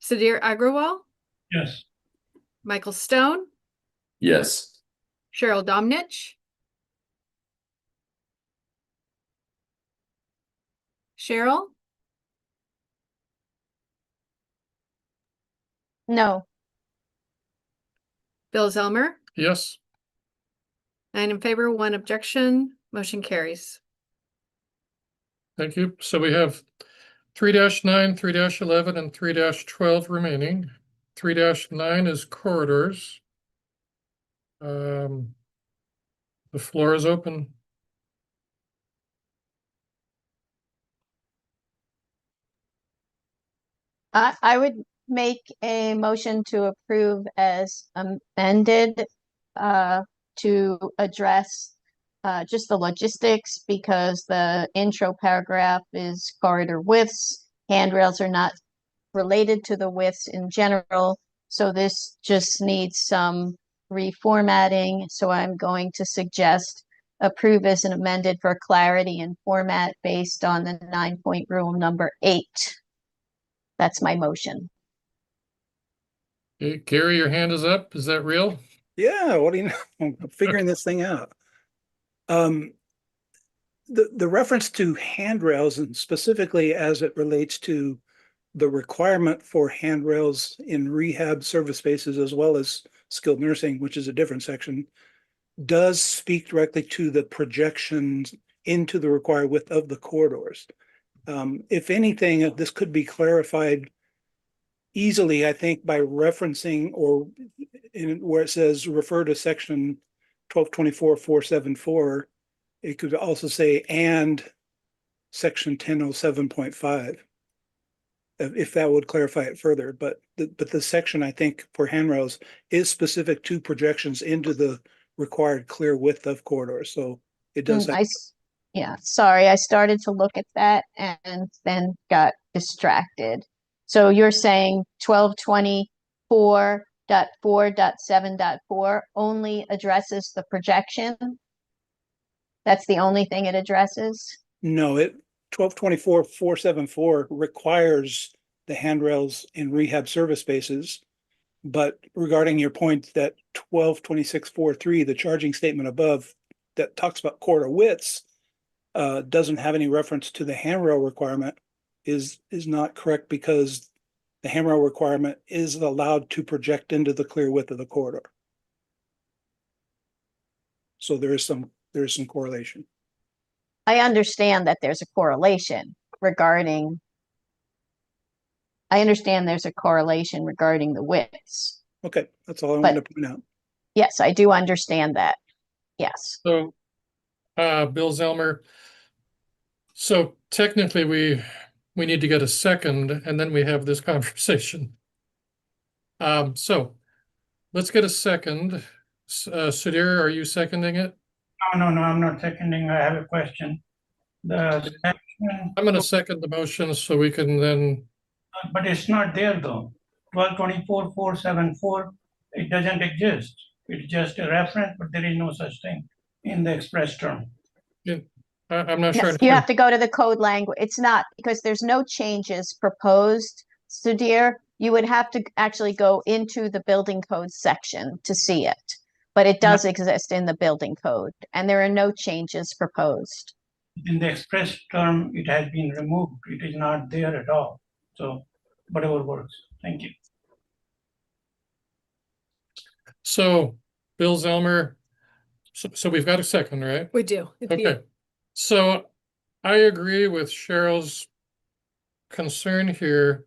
E: Sudhir Agrawal,
I: Yes.
E: Michael Stone,
Q: Yes.
E: Cheryl Domnich, Cheryl,
C: No.
E: Bill Zelmer,
B: Yes,
E: 9 in favor, 1 objection, motion carries.
B: thank you. So we have 3-9, 3-11, and 3-12 remaining. 3-9 is corridors. The floor is open.
C: I would make a motion to approve as amended to address just the logistics, because the intro paragraph is corridor widths. Handrails are not related to the widths in general, so this just needs some reformatting. So I'm going to suggest approve as an amended for clarity and format based on the 9-point rule number 8. That's my motion.
B: Okay, Gary, your hand is up. Is that real?
G: Yeah, what do you know? I'm figuring this thing out. The reference to handrails, and specifically as it relates to the requirement for handrails in rehab service spaces as well as skilled nursing, which is a different section, does speak directly to the projections into the required width of the corridors. If anything, this could be clarified easily, I think, by referencing or in where it says refer to section 1224.474. It could also say and section 1007.5. If that would clarify it further, but the section, I think, for handrails is specific to projections into the required clear width of corridors. So it does have.
C: Yeah, sorry, I started to look at that and then got distracted. So you're saying 1224.4.7.4 only addresses the projection? That's the only thing it addresses?
G: No, 1224.474 requires the handrails in rehab service spaces. But regarding your point that 1226.4.3, the charging statement above that talks about corridor widths, doesn't have any reference to the handrail requirement is not correct, because the handrail requirement is allowed to project into the clear width of the corridor. So there is some correlation.
C: I understand that there's a correlation regarding, I understand there's a correlation regarding the widths.
G: Okay, that's all I
C: But-
G: wanted to point out.
C: Yes, I do understand that. Yes.
B: So, Bill Zelmer, so technically we need to get a second and then we have this conversation. So let's get a second. Sudhir, are you seconding it?
I: No, I'm not seconding. I have a question. The section,
B: I'm gonna second the motion so we can then,
I: but it's not there though. 1224.474, it doesn't exist. It's just a reference, but there is no such thing in the express term.
B: I'm not sure.
C: Yes, you have to go to the code language. It's not, because there's no changes proposed, Sudhir. You would have to actually go into the building code section to see it. But it does exist in the building code, and there are no changes proposed.
I: In the express term, it has been removed. It is not there at all. So whatever works. Thank you.
B: So, Bill Zelmer, so we've got a second, right?
E: We do.
B: Okay, so I agree with Cheryl's concern here.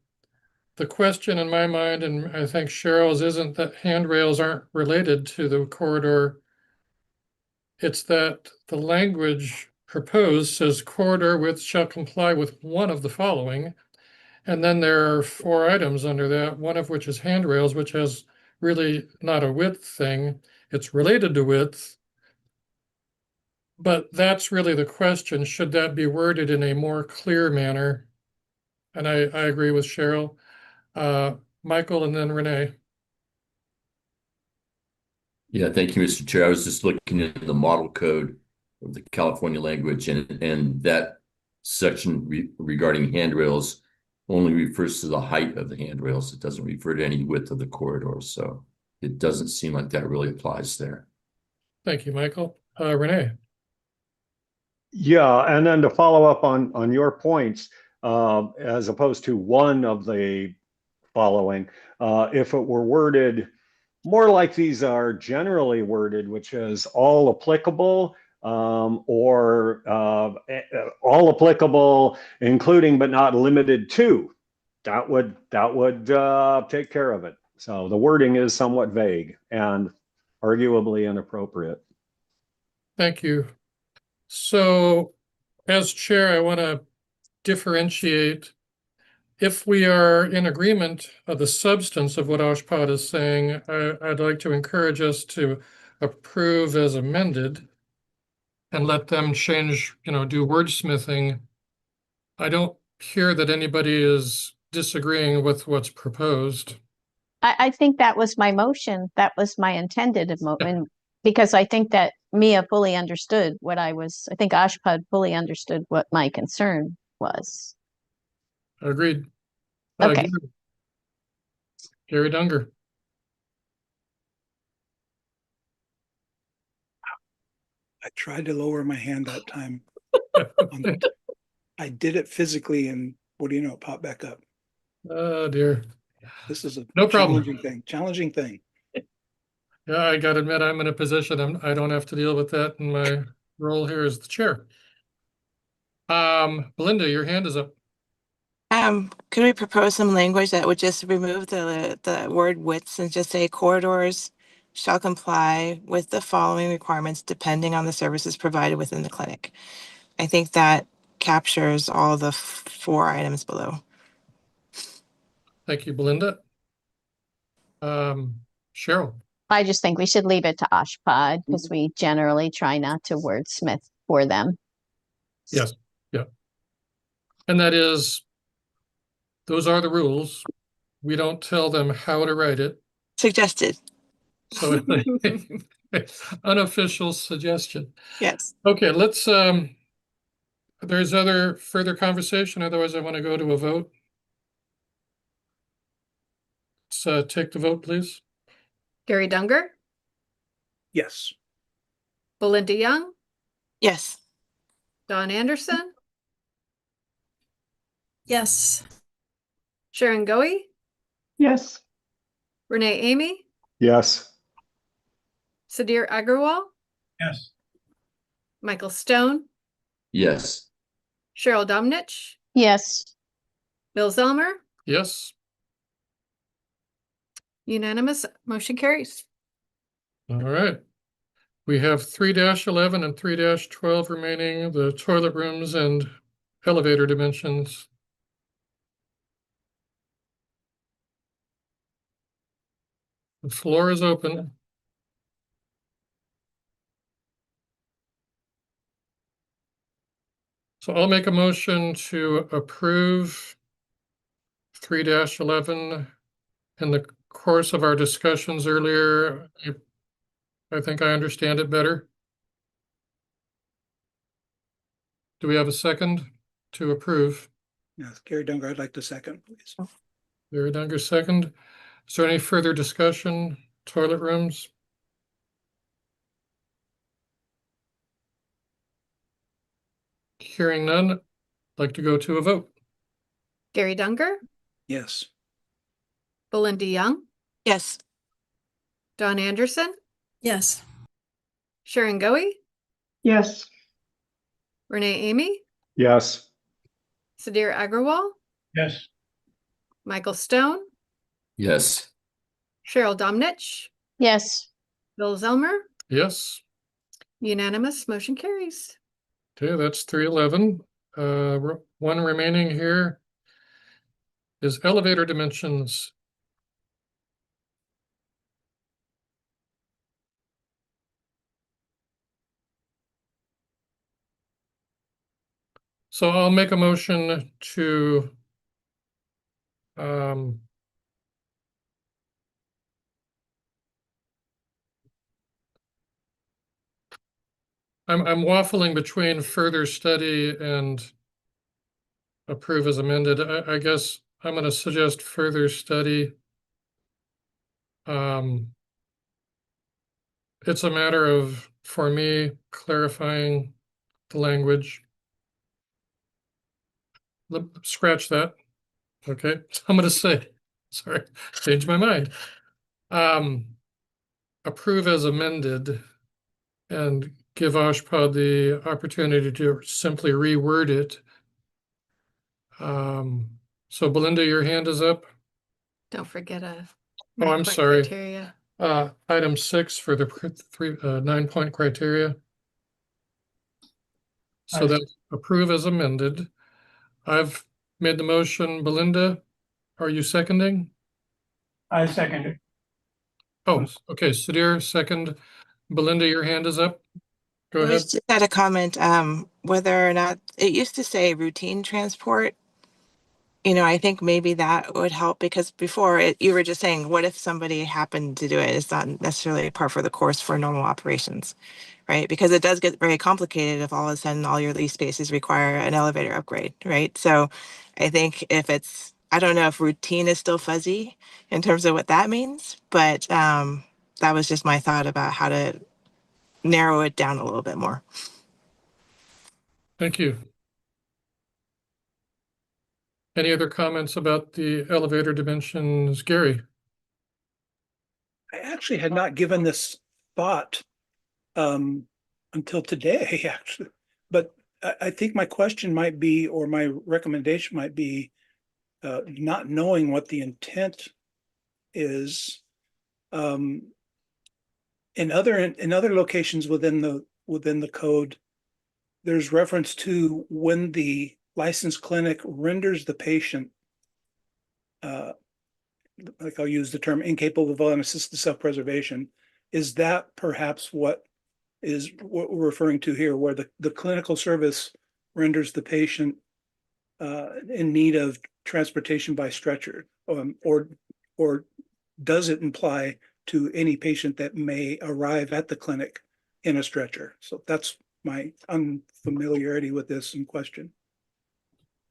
B: The question in my mind, and I think Cheryl's, isn't that handrails aren't related to the corridor. It's that the language proposed says corridor width shall comply with one of the following. And then there are 4 items under that, one of which is handrails, which has really not a width thing. It's related to width. But that's really the question. Should that be worded in a more clear manner? And I agree with Cheryl. Michael and then Renee.
Q: Yeah, thank you, Mr. Chair. I was just looking at the model code of the California language, and that section regarding handrails only refers to the height of the handrails. It doesn't refer to any width of the corridor. So it doesn't seem like that really applies there.
B: Thank you, Michael. Renee.
F: Yeah, and then to follow up on your points, as opposed to one of the following, if it were worded more like these are generally worded, which is all applicable, or all applicable, including but not limited to, that would take care of it. So the wording is somewhat vague and arguably inappropriate.
B: Thank you. So as chair, I want to differentiate. If we are in agreement of the substance of what Oshpod is saying, I'd like to encourage us to approve as amended and let them change, do wordsmithing. I don't hear that anybody is disagreeing with what's proposed.
C: I think that was my motion. That was my intended motion, because I think that Mia fully understood I think Oshpod fully understood what my concern was.
B: Agreed.
C: Okay.
B: Gary Dunger.
G: I tried to lower my hand that time. I did it physically, and what do you know, it popped back up.
B: Oh dear.
G: This is a
B: No problem.
G: challenging thing.
B: Yeah, I gotta admit, I'm in a position, I don't have to deal with that in my role here as the chair. Belinda, your hand is up.
R: Could we propose some language that would just remove the word widths and just say corridors shall comply with the following requirements depending on the services provided within the clinic? I think that captures all the 4 items below.
B: Thank you, Belinda. Cheryl.
C: I just think we should leave it to Oshpod because we generally try not to wordsmith for them.
B: Yes, yeah. And that is, those are the rules. We don't tell them how to write it.
R: Suggested.
B: So it's unofficial suggestion.
R: Yes.
B: Okay, let's, there's further conversation, otherwise I want to go to a vote. Let's take the vote, please.
E: Gary Dunger,
G: Yes.
E: Belinda Young,
R: Yes.
E: Don Anderson,
D: Yes.
E: Sharon Goey,
M: Yes.
E: Renee Amy,
F: Yes.
E: Sudhir Agarwal,
I: Yes.
E: Michael Stone,
Q: Yes.
E: Cheryl Domnich,
C: Yes.
E: Bill Zelmer,
B: Yes.
E: unanimous, motion carries.
B: All right. We have 3-11 and 3-12 remaining, the toilet rooms and elevator dimensions. The floor is open. So I'll make a motion to approve 3-11. In the course of our discussions earlier, I think I understand it better. Do we have a second to approve?
G: Yes, Gary Dunger, I'd like to second, please.
B: Gary Dunger, second. Is there any further discussion? Toilet rooms? Hearing none, I'd like to go to a vote.
E: Gary Dunger,
G: Yes.
E: Belinda Young,
R: Yes.
E: Don Anderson,
D: Yes.
E: Sharon Goey,
M: Yes.
E: Renee Amy,
F: Yes.
E: Sadir Agrawal,
I: Yes.
E: Michael Stone,
Q: Yes.
E: Cheryl Domnich,
C: Yes.
E: Bill Zelmer,
B: Yes.
E: unanimous, motion carries.
B: Okay, that's 3-11. One remaining here is elevator dimensions. So I'll make a motion to I'm waffling between further study and approve as amended. I guess I'm going to suggest further study. It's a matter of, for me, clarifying the language. Scratch that. Okay, I'm going to say, sorry, change my mind. Approve as amended and give Oshpod the opportunity to simply reword it. So Belinda, your hand is up.
E: Don't forget a.
B: Oh, I'm
E: 9-point
B: sorry.
E: criteria.
B: Item 6 for the 9-point criteria. So that's approve as amended. I've made the motion. Belinda, are you seconding?
I: I second it.
B: Oh, okay. Sadir, second. Belinda, your hand is up. Go
R: I
B: ahead.
R: just had a comment, whether or not, it used to say routine transport. You know, I think maybe that would help because before you were just saying, what if somebody happened to do it? It's not necessarily par for the course for normal operations, right? Because it does get very complicated if all of a sudden all your lease spaces require an elevator upgrade, right? So I think if it's, I don't know if routine is still fuzzy in terms of what that means, but that was just my thought about how to narrow it down a little bit more.
B: Thank you. Any other comments about the elevator dimensions, Gary?
G: I actually had not given this thought until today, actually. But I think my question might be, or my recommendation might be, not knowing what the intent is. In other locations within the code, there's reference to when the licensed clinic renders the patient, like I'll use the term incapable of unassisted self-preservation. Is that perhaps what we're referring to here, where the clinical service renders the patient in need of transportation by stretcher, or does it imply to any patient that may arrive at the clinic in a stretcher? So that's my unfamiliarity with this in question.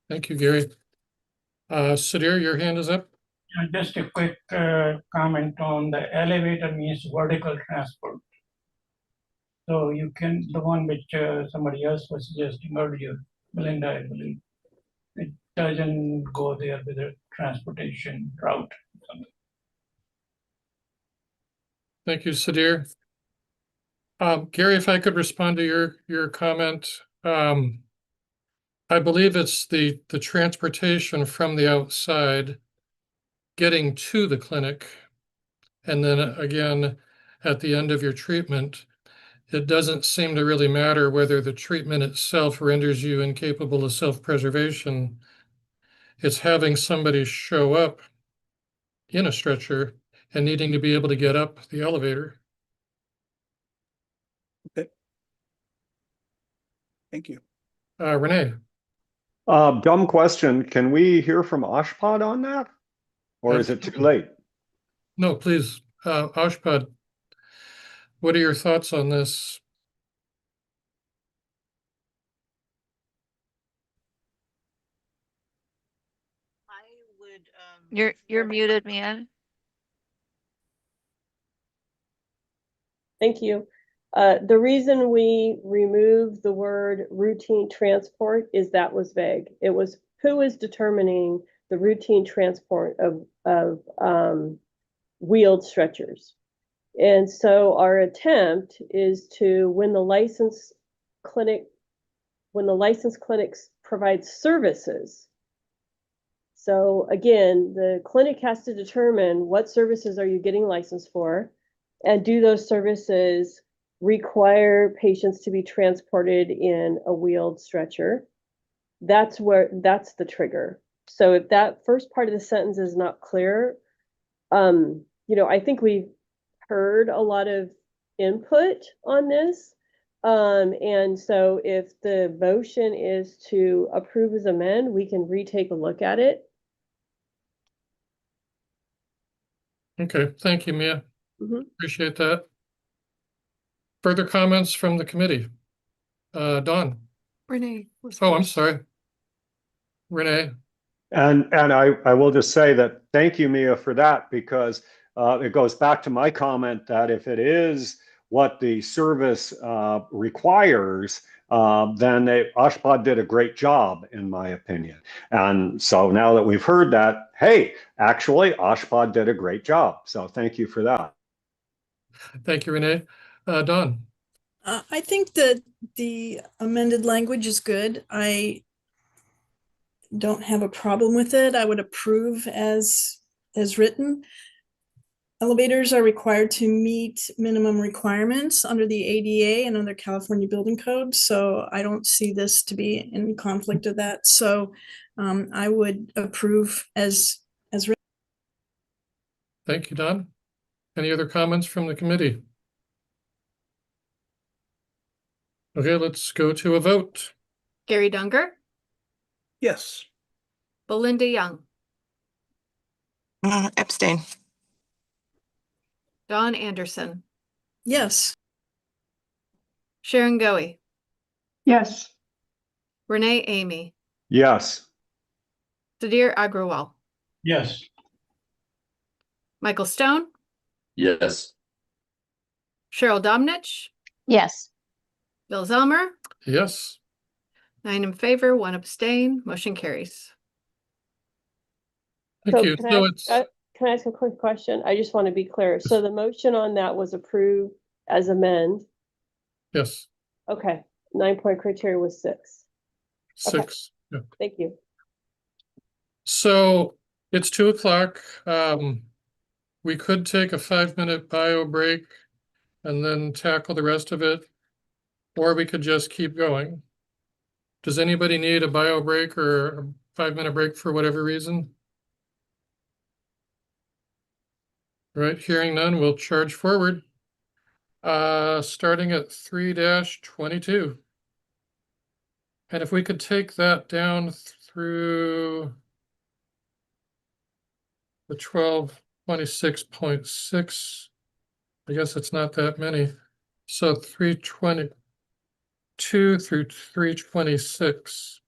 B: Thank you, Gary. Sadir, your hand is up.
I: Just a quick comment on the elevator means vertical transport. So you can, the one which somebody else was suggesting earlier, Belinda, I believe, it doesn't go there with a transportation route.
B: Thank you, Sadir. Gary, if I could respond to your comment. I believe it's the transportation from the outside getting to the clinic. And then again, at the end of your treatment, it doesn't seem to really matter whether the treatment itself renders you incapable of self-preservation. It's having somebody show up in a stretcher and needing to be able to get up the elevator.
G: Okay. Thank you.
B: Renee?
F: Dumb question. Can we hear from Oshpod on that? Or is it too late?
B: No, please. Oshpod, what are your thoughts on this?
A: You're muted, Mia.
H: Thank you. The reason we removed the word routine transport is that was vague. It was who is determining the routine transport of wheeled stretchers. And so our attempt is to, when the licensed clinics provide services. So again, the clinic has to determine what services are you getting licensed for, and do those services require patients to be transported in a wheeled stretcher? That's the trigger. So if that first part of the sentence is not clear, I think we've heard a lot of input on this. And so if the motion is to approve as amend, we can retake a look at it.
B: Okay, thank you, Mia. Appreciate that. Further comments from the committee? Dawn?
E: Renee.
B: Oh, I'm sorry. Renee?
F: And I will just say that thank you, Mia, for that, because it goes back to my comment that if it is what the service requires, then Oshpod did a great job, in my opinion. And so now that we've heard that, hey, actually, Oshpod did a great job. So thank you for that.
B: Thank you, Renee. Dawn?
D: I think that the amended language is good. I don't have a problem with it. I would approve as written. Elevators are required to meet minimum requirements under the ADA and under California Building Code. So I don't see this to be in conflict of that. So I would approve as written.
B: Thank you, Dawn. Any other comments from the committee? Okay, let's go to a vote.
E: Gary Dunger,
G: Yes.
E: Belinda Young,
R: Abstain.
E: Dawn Anderson,
D: Yes.
E: Sharon Goey,
I: Yes.
E: Renee Amy,
F: Yes.
E: Sudhir Agrawal,
I: Yes.
E: Michael Stone,
Q: Yes.
E: Cheryl Domnich,
C: Yes.
E: Bill Zelmer,
B: Yes.
E: 9 in favor, 1 abstain, motion carries.
B: Thank
H: So
B: you.
H: can
B: So
H: I,
B: it's,
H: can I ask a quick question? I just want to be clear. So the motion on that was approved as amend.
B: yes,
H: Okay, 9-point criteria was 6.
B: 6. Yeah.
H: Thank you.
B: So it's 2:00. We could take a 5-minute bio break and then tackle the rest of it, or we could just keep going. Does anybody need a bio break or a 5-minute break for whatever reason? All right, hearing none, we'll charge forward. Starting at 3-22. And if we could take that down through the 1226.6, I guess it's not that many. So 322 through 326.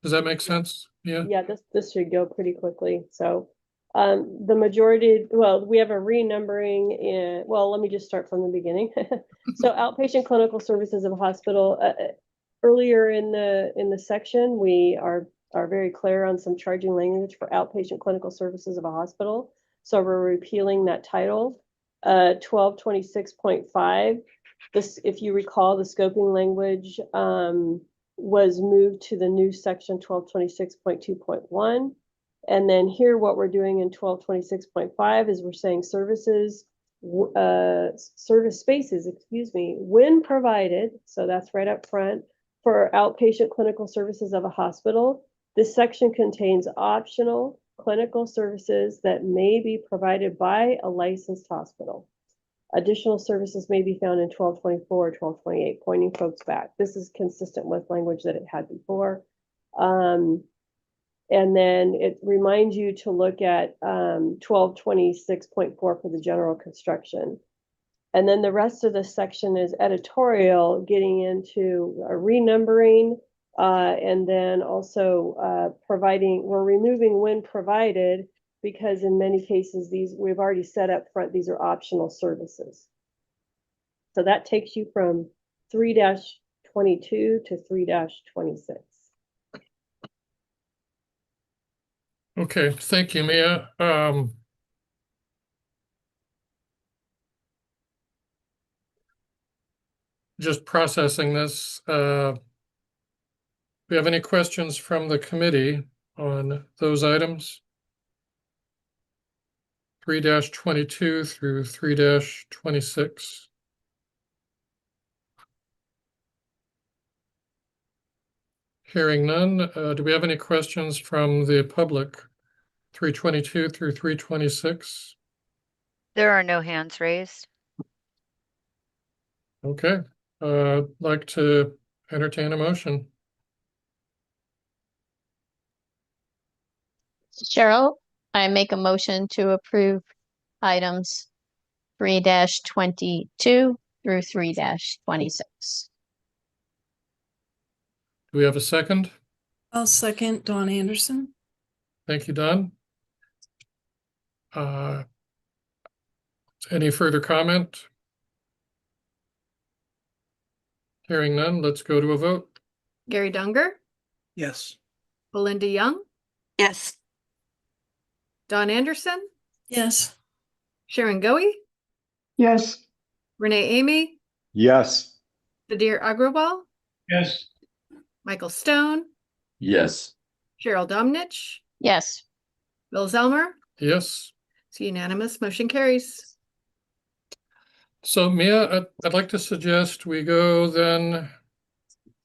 B: Does that make sense? Yeah.
H: Yeah, this should go pretty quickly. So the majority, well, we have a renumbering in, well, let me just start from the beginning. So outpatient clinical services of a hospital, earlier in the section, we are very clear on some charging language for outpatient clinical services of a hospital. So we're repealing that title. 1226.5, this, if you recall, the scoping language was moved to the new section 1226.2.1. And then here, what we're doing in 1226.5 is we're saying services, service spaces, excuse me, when provided, so that's right up front, for outpatient clinical services of a hospital. This section contains optional clinical services that may be provided by a licensed hospital. Additional services may be found in 1224 or 1228, pointing folks back. This is consistent with language that it had before. And then it reminds you to look at 1226.4 for the general construction. And then the rest of the section is editorial, getting into renumbering, and then also we're removing when provided, because in many cases, these we've already set up front, these are optional services. So that takes you from 3-22 to 3-26.
B: Okay, thank you, Mia. Just processing this. Do we have any questions from the committee on those items? 3-22 through 3-26. Hearing none, do we have any questions from the public? 322 through 326.
A: There are no hands raised.
B: Okay, like to entertain a motion.
C: Cheryl, I make a motion to approve items 3-22 through 3-26.
B: Do we have a second?
D: I'll second Dawn Anderson.
B: Thank you, Don. Any further comment? Hearing none, let's go to a vote.
E: Gary Dunger,
G: Yes.
E: Belinda Young,
R: Yes.
E: Dawn Anderson,
D: Yes.
E: Sharon Goey,
M: Yes.
E: Renee Amy,
F: Yes.
E: Sudhir Agrawal,
I: Yes.
E: Michael Stone,
Q: Yes.
E: Cheryl Domnich,
C: Yes.
E: Bill Zelmer.
B: Yes.
E: It's unanimous. Motion carries.
B: So Mia, I'd like to suggest we go then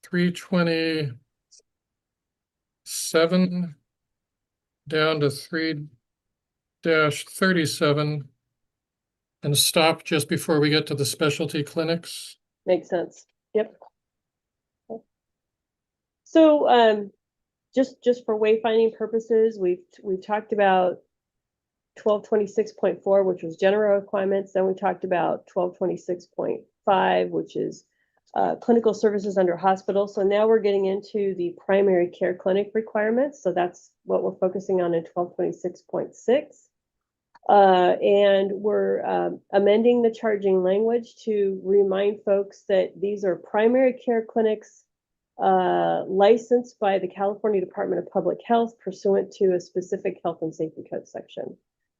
B: 327 down to 3-37 and stop just before we get to the specialty clinics.
H: Makes sense. Yep. So just for wayfinding purposes, we've talked about 1226.4, which was general requirements. Then we talked about 1226.5, which is clinical services under hospital. So now we're getting into the primary care clinic requirements. So that's what we're focusing on in 1226.6. And we're amending the charging language to remind folks that these are primary care clinics licensed by the California Department of Public Health pursuant to a specific health and safety code section.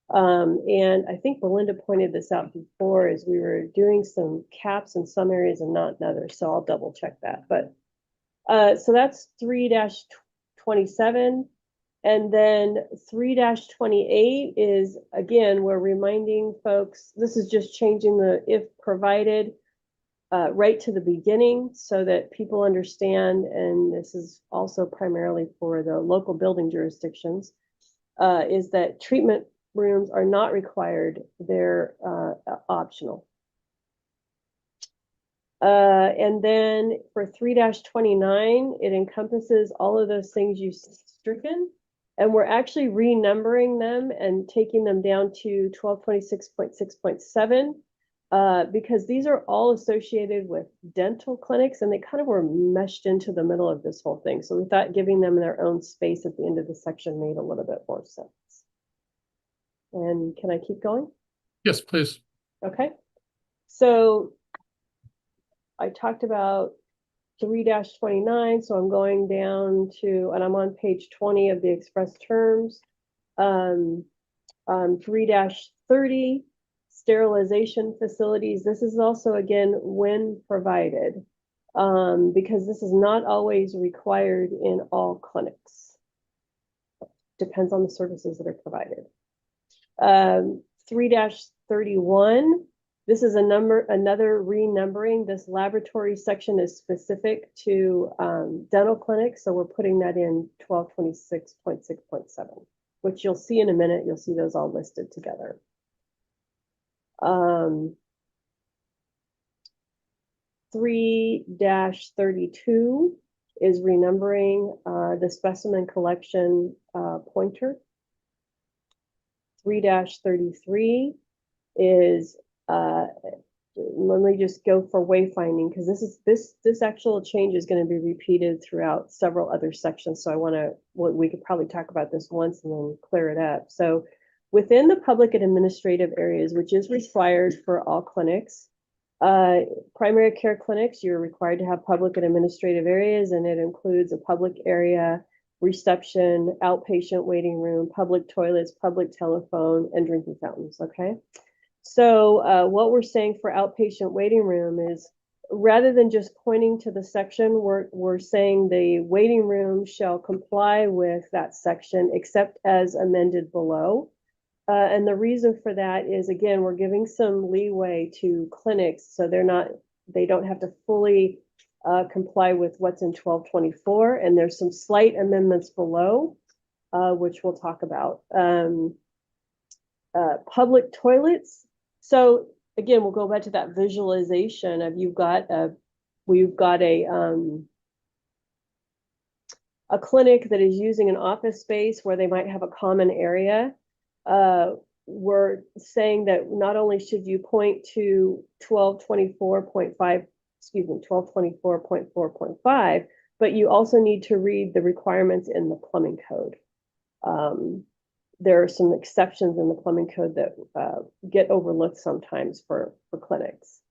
H: And I think Belinda pointed this out before as we were doing some caps in some areas and not in others. So I'll double check that. But so that's 3-27. And then 3-28 is, again, we're reminding folks, this is just changing the if provided right to the beginning so that people understand, and this is also primarily for the local building jurisdictions, is that treatment rooms are not required, they're optional. And then for 3-29, it encompasses all of those things you stricken, and we're actually renumbering them and taking them down to 1226.6.7 because these are all associated with dental clinics and they kind of were meshed into the middle of this whole thing. So we thought giving them their own space at the end of the section made a little bit more sense. And can I keep going?
B: Yes, please.
H: Okay. So I talked about 3-29, so I'm going down to, and I'm on page 20 of the express terms. 3-30, sterilization facilities. This is also, again, when provided. because this is not always required in all clinics. Depends on the services that are provided. 3-31, this is another renumbering. This laboratory section is specific to dental clinics, so we're putting that in 1226.6.7, which you'll see in a minute. You'll see those all listed together. 3-32 is renumbering the specimen collection pointer. 3-33 is let me just go for wayfinding, because this actual change is going to be repeated throughout several other sections. So we could probably talk about this once and then clear it up. So within the public and administrative areas, which is required for all clinics, primary care clinics, you're required to have public and administrative areas, and it includes a public area, reception, outpatient waiting room, public toilets, public telephone, and drinking fountains. Okay. So what we're saying for outpatient waiting room is, rather than just pointing to the section, we're saying the waiting room shall comply with that section except as amended below. And the reason for that is, again, we're giving some leeway to clinics, so they don't have to fully comply with what's in 1224. And there's some slight amendments below, which we'll talk about. Public toilets. So again, we'll go back to that visualization of we've got a clinic that is using an office space where they might have a common area. We're saying that not only should you point to 1224.4.5, but you also need to read the requirements in the plumbing code. There are some exceptions in the plumbing code that get overlooked sometimes for clinics.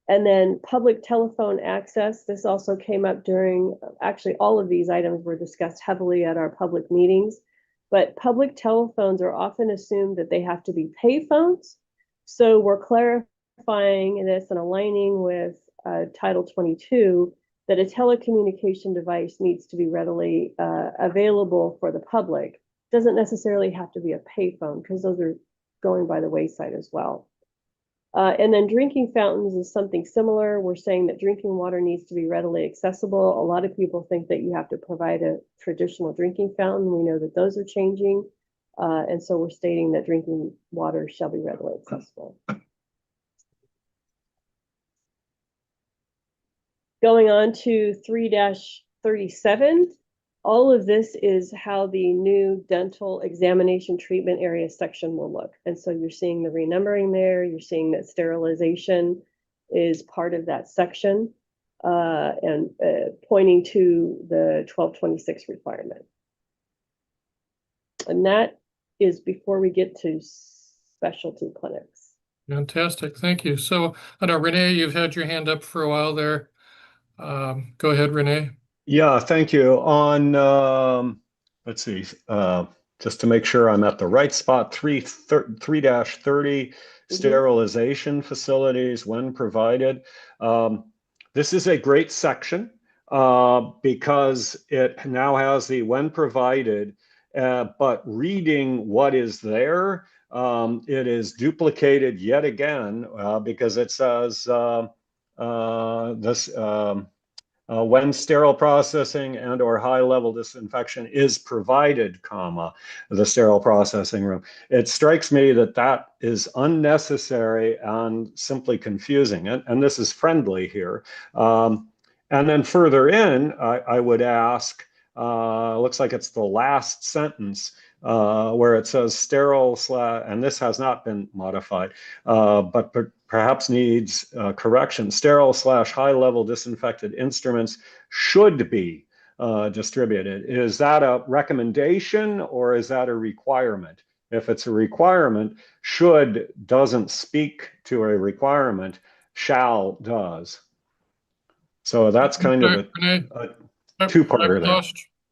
H: And then public telephone access. This also came up during, actually all of these items were discussed heavily at our public meetings, but public telephones are often assumed that they have to be pay phones. So we're clarifying this and aligning with Title 22 that a telecommunication device needs to be readily available for the public. Doesn't necessarily have to be a payphone, because those are going by the wayside as well. And then drinking fountains is something similar. We're saying that drinking water needs to be readily accessible. A lot of people think that you have to provide a traditional drinking fountain. We know that those are changing. And so we're stating that drinking water shall be readily accessible. Going on to 3-37. All of this is how the new dental examination treatment area section will look. And so you're seeing the renumbering there. You're seeing that sterilization is part of that section, and pointing to the 1226 requirement. And that is before we get to specialty clinics.
B: Fantastic. Thank you. So I know, Renee, you've had your hand up for a while there. Go ahead, Renee.
F: Yeah, thank you. On, let's see, just to make sure I'm at the right spot, 3-30, sterilization facilities when provided. This is a great section because it now has the when provided, but reading what is there, it is duplicated yet again because it says when sterile processing and or high level disinfection is provided, comma, the sterile processing room. It strikes me that that is unnecessary and simply confusing. And this is friendly here. And then further in, I would ask, looks like it's the last sentence where it says sterile and this has not been modified, but perhaps needs correction. Sterile / high level disinfected instruments should be distributed. Is that a recommendation or is that a requirement? If it's a requirement, should doesn't speak to a requirement, shall does. So that's kind of a two-parter there.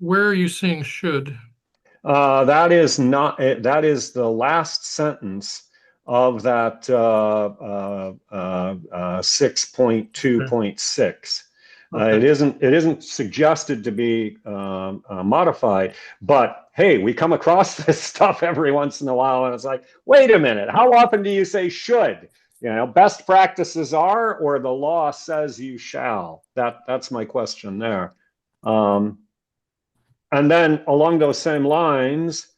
B: Where are you seeing should?
F: That is not, that is the last sentence of that 6.2.6. It isn't suggested to be modified, but hey, we come across this stuff every once in a while, and it's like, wait a minute, how often do you say should? You know, best practices are, or the law says you shall. That's my question there. And then along those same lines,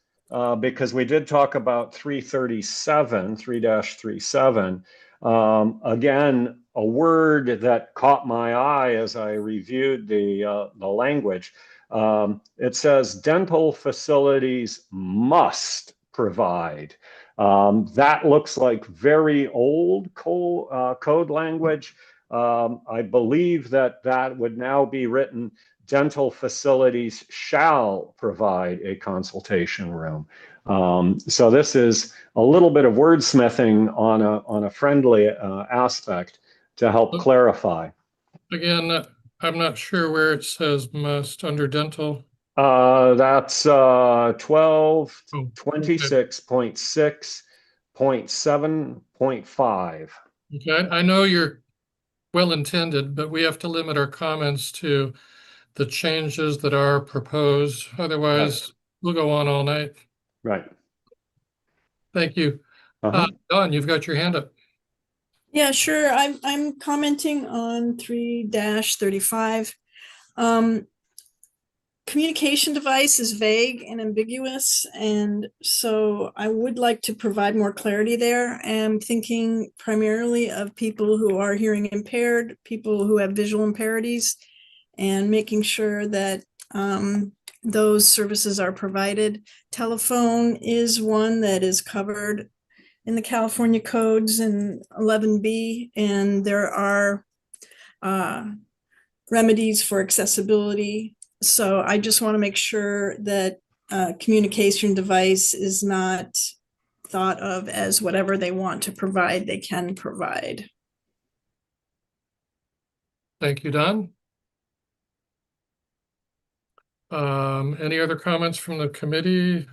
F: because we did talk about 337, again, a word that caught my eye as I reviewed the language. It says dental facilities must provide. That looks like very old code language. I believe that would now be written, dental facilities shall provide a consultation room. So this is a little bit of wordsmithing on a friendly aspect to help clarify.
B: Again, I'm not sure where it says must under dental.
F: That's 1226.6.7.5.
B: Okay, I know you're well intended, but we have to limit our comments to the changes that are proposed. Otherwise, we'll go on all night.
F: Right.
B: Thank you. Dawn, you've got your hand up.
D: Yeah, sure. I'm commenting on 3-35. Communication device is vague and ambiguous, and so I would like to provide more clarity there. I'm thinking primarily of people who are hearing impaired, people who have visual impairments, and making sure that those services are provided. Telephone is one that is covered in the California codes in 11B, and there are remedies for accessibility. So I just want to make sure that communication device is not thought of as whatever they want to provide, they can provide.
B: Thank you, Don. Any other comments from the committee?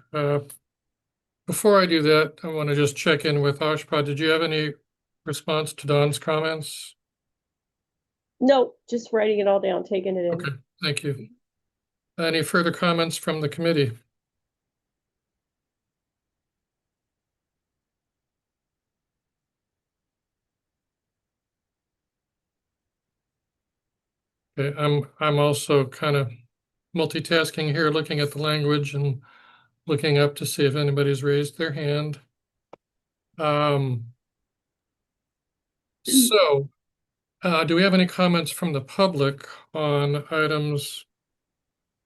B: Before I do that, I want to just check in with Oshpod. Did you have any response to Don's comments?
H: No, just writing it all down, taking it in.
B: Okay, thank you. Any further comments from the committee? Okay, I'm also kind of multitasking here, looking at the language and looking up to see if anybody's raised their hand. So, do we have any comments from the public on items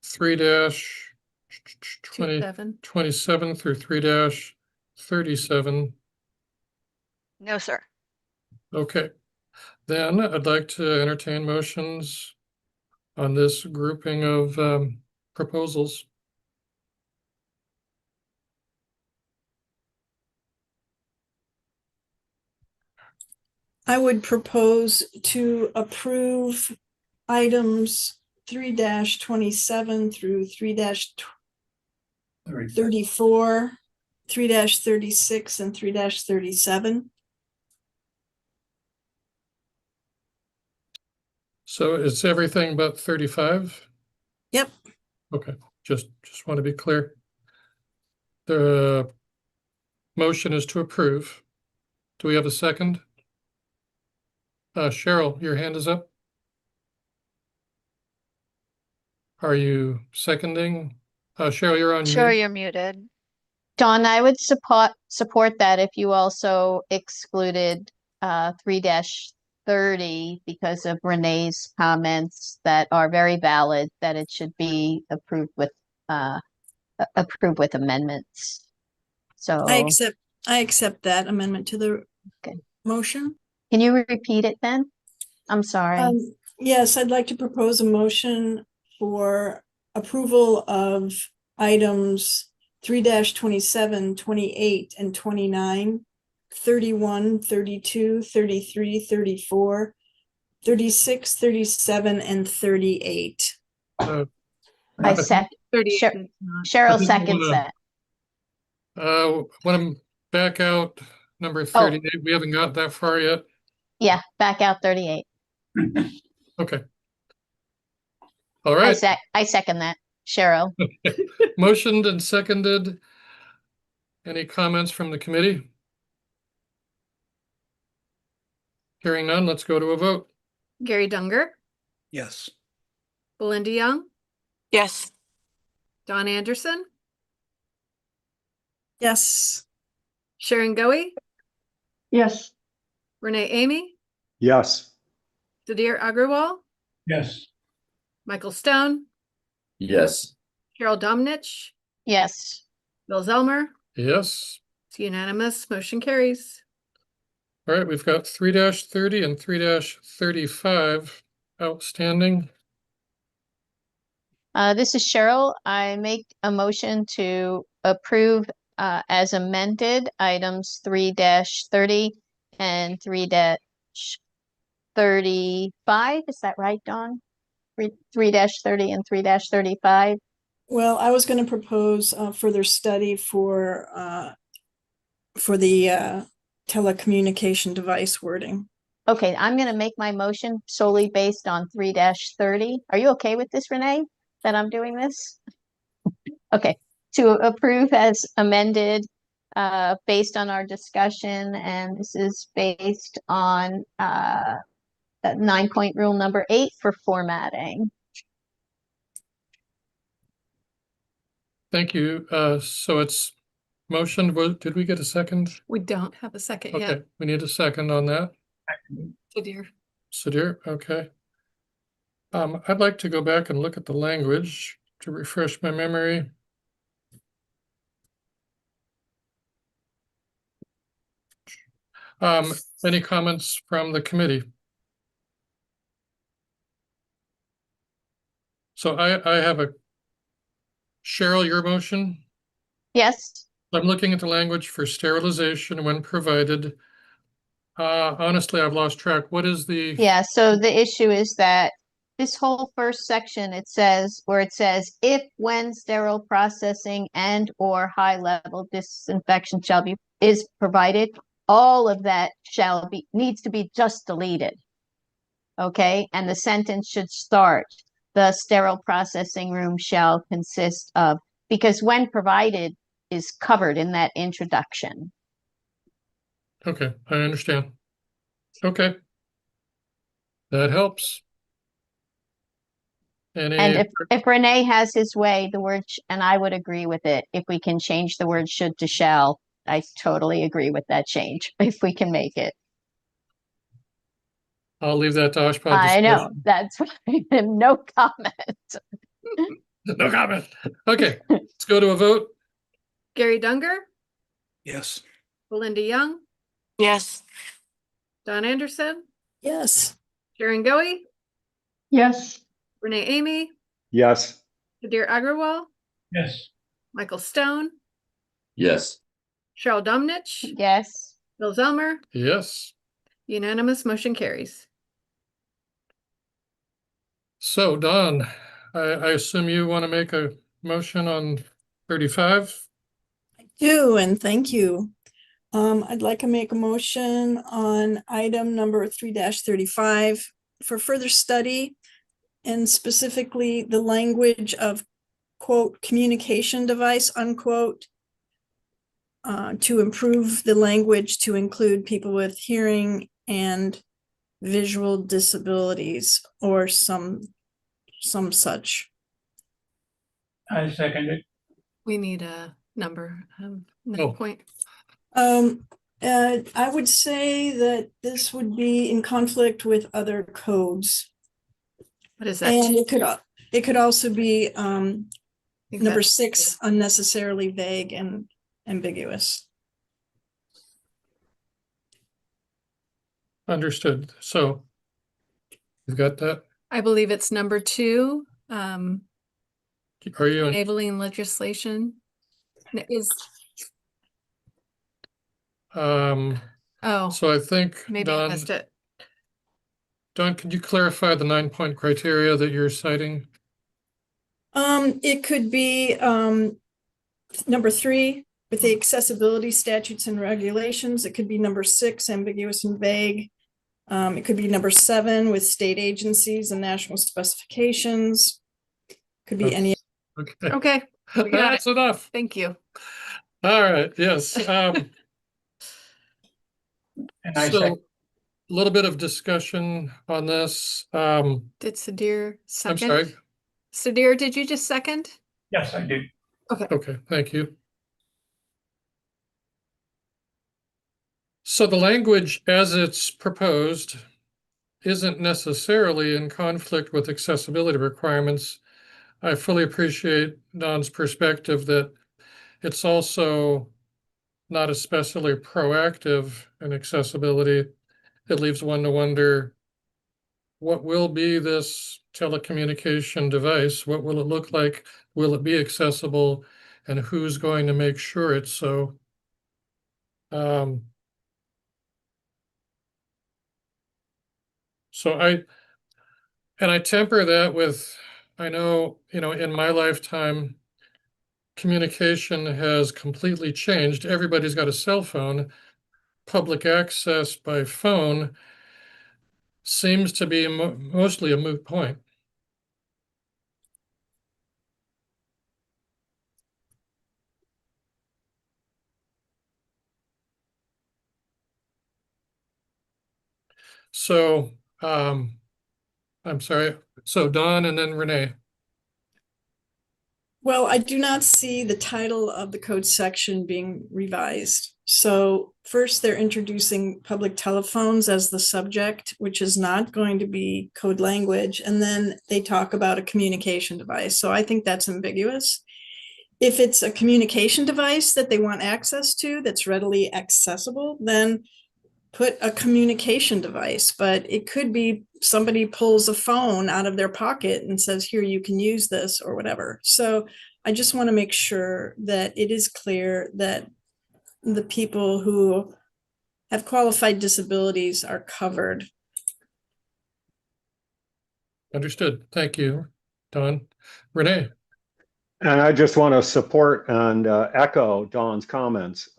B: 3-27 through 3-37?
A: No, sir.
B: Okay, then I'd like to entertain motions on this grouping of proposals.
D: I would propose to approve items 3-27 through 3-34, 3-36, and 3-37.
B: So it's everything but 35?
D: Yep.
B: Okay, just want to be clear. The motion is to approve. Do we have a second? Cheryl, your hand is up. Are you seconding? Cheryl, you're on
A: Sure,
B: mute.
A: you're muted.
C: Dawn, I would support that if you also excluded 3-30 because of Renee's comments that are very valid, that it should be approved with amendments. So
D: I accept that amendment to the motion.
C: Can you repeat it then? I'm sorry.
D: Yes, I'd like to propose a motion for approval of items 3-27, 28, and 29, 31, 32, 33, 34, 36, 37, and 38.
C: I second. Cheryl seconds that.
B: Want to back out number 38. We haven't got that far yet.
C: Yeah, back out 38.
B: Okay. All right.
C: I second that, Cheryl.
B: Motioned and seconded. Any comments from the committee? Hearing none, let's go to a vote.
E: Gary Dunger,
G: Yes.
E: Belinda Young,
R: Yes.
E: Don Anderson,
D: Yes.
E: Sharon Goey,
H: Yes.
E: Renee Amy,
F: Yes.
E: Sudhir Agrawal,
I: Yes.
E: Michael Stone,
Q: Yes.
E: Cheryl Domnich,
C: Yes.
E: Bill Zelmer.
B: Yes.
E: It's unanimous. Motion carries.
B: All right, we've got 3-30 and 3-35 outstanding.
C: This is Cheryl. I make a motion to approve as amended items 3-30 and 3-35. Is that right, Dawn? 3-30 and 3-35.
D: Well, I was going to propose further study for the telecommunication device wording.
C: Okay, I'm going to make my motion solely based on 3-30. Are you okay with this, Renee, that I'm doing this? Okay, to approve as amended based on our discussion, and this is based on that 9-point rule number 8 for formatting.
B: Thank you. So it's motioned. Did we get a second?
E: We don't have a second
B: Okay,
E: yet.
B: we need a second on that.
E: Sudhir.
B: Sudhir, okay. I'd like to go back and look at the language to refresh my memory. Any comments from the committee? So I have a Cheryl, your motion.
C: Yes.
B: I'm looking at the language for sterilization when provided. Honestly, I've lost track. What is the?
C: Yeah, so the issue is that this whole first section, it says if when sterile processing and or high level disinfection is provided, all of that needs to be just deleted. Okay, and the sentence should start, the sterile processing room shall consist of, because when provided is covered in that introduction.
B: Okay, I understand. Okay. That helps.
C: And if Renee has his way, the word, and I would agree with it, if we can change the word should to shall, I totally agree with that change, if we can make it.
B: I'll leave that to Oshpod.
C: I know, that's why, no comment.
B: No comment. Okay, let's go to a vote.
E: Gary Dunger,
G: Yes.
E: Belinda Young,
R: Yes.
E: Don Anderson,
D: Yes.
E: Sharon Goey,
H: Yes.
E: Renee Amy,
F: Yes.
E: Sudhir Agrawal,
I: Yes.
E: Michael Stone,
Q: Yes.
E: Cheryl Domnich,
C: Yes.
E: Bill Zelmer.
B: Yes.
E: Unanimous. Motion carries.
B: So Don, I assume you want to make a motion on 35?
D: Do, and thank you. I'd like to make a motion on item number 3-35 for further study, and specifically the language of quote communication device unquote, to improve the language to include people with hearing and visual disabilities or some such.
I: I second it.
E: We need a number.
B: Oh.
E: Point.
D: I would say that this would be in conflict with other codes.
E: What is that?
D: And it could also be
E: think
D: number
E: that's-
D: 6, unnecessarily vague and ambiguous.
B: Understood. So you've got that?
E: I believe it's number 2.
B: Are you?
E: Enabling legislation is.
B: So I think
E: Maybe I missed it.
B: Don, could you clarify the 9-point criteria that you're citing?
D: It could be number 3 with the accessibility statutes and regulations. It could be number 6, ambiguous and vague. It could be number 7 with state agencies and national specifications. Could be any.
B: Okay,
E: Okay, we got
B: that's
E: it.
B: enough.
E: Thank you.
B: All right, yes.
I: And I
B: So,
I: second.
B: a little bit of discussion on this.
E: Did Sadir
B: I'm
E: second?
B: sorry.
E: Sadir, did you just second?
I: Yes, I did.
E: Okay.
B: Okay, thank you. So the language as it's proposed isn't necessarily in conflict with accessibility requirements. I fully appreciate Don's perspective that it's also not especially proactive in accessibility. It leaves one to wonder, what will be this telecommunication device? What will it look like? Will it be accessible? And who's going to make sure it's so? So I temper that with, I know, in my lifetime, communication has completely changed. Everybody's got a cell phone. Public access by phone seems to be mostly a moot point. So, I'm sorry. So Don and then Renee.
D: Well, I do not see the title of the code section being revised. So first, they're introducing public telephones as the subject, which is not going to be code language. And then they talk about a communication device. So I think that's ambiguous. If it's a communication device that they want access to that's readily accessible, then put a communication device. But it could be somebody pulls a phone out of their pocket and says, here, you can use this or whatever. So I just want to make sure that it is clear that the people who have qualified disabilities are covered.
B: Understood. Thank you, Don. Renee.
F: And I just want to support and echo Don's comments,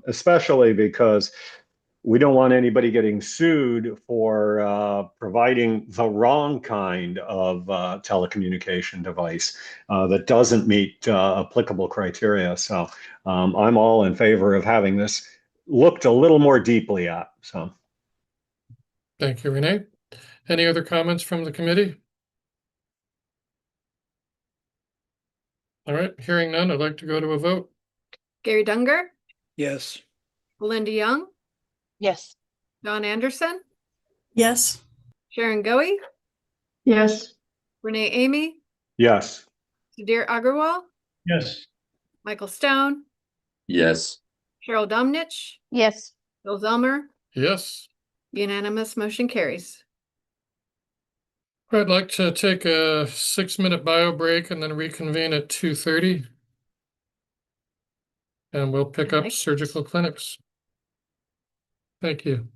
F: especially because we don't want anybody getting sued for providing the wrong kind of telecommunication device that doesn't meet applicable criteria. So I'm all in favor of having this looked a little more deeply at. So,
B: Thank you, Renee. Any other comments from the committee? All right, hearing none, I'd like to go to a vote.
E: Gary Dunger,
G: Yes.
E: Belinda Young,
R: Yes.
E: Don Anderson,
D: Yes.
E: Sharon Goey,
H: Yes.
E: Renee Amy,
F: yes.
E: Sadir Agrawal,
I: Yes.
E: Michael Stone,
Q: Yes.
E: Cheryl Domnich,
C: Yes.
E: Bill Zelmer,
B: Yes.
E: unanimous motion carries.
B: I'd like to take a 6-minute bio break and then reconvene at 2:30. And we'll pick up surgical clinics. Thank you.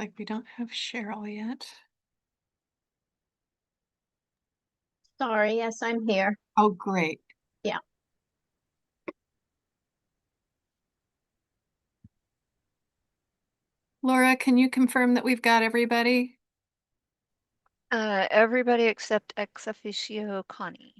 E: like we don't have Cheryl yet.
C: Sorry, yes, I'm here.
E: Oh, great.
C: Yeah.
E: Laura, can you confirm that we've got everybody?
A: Everybody except ex officio Connie.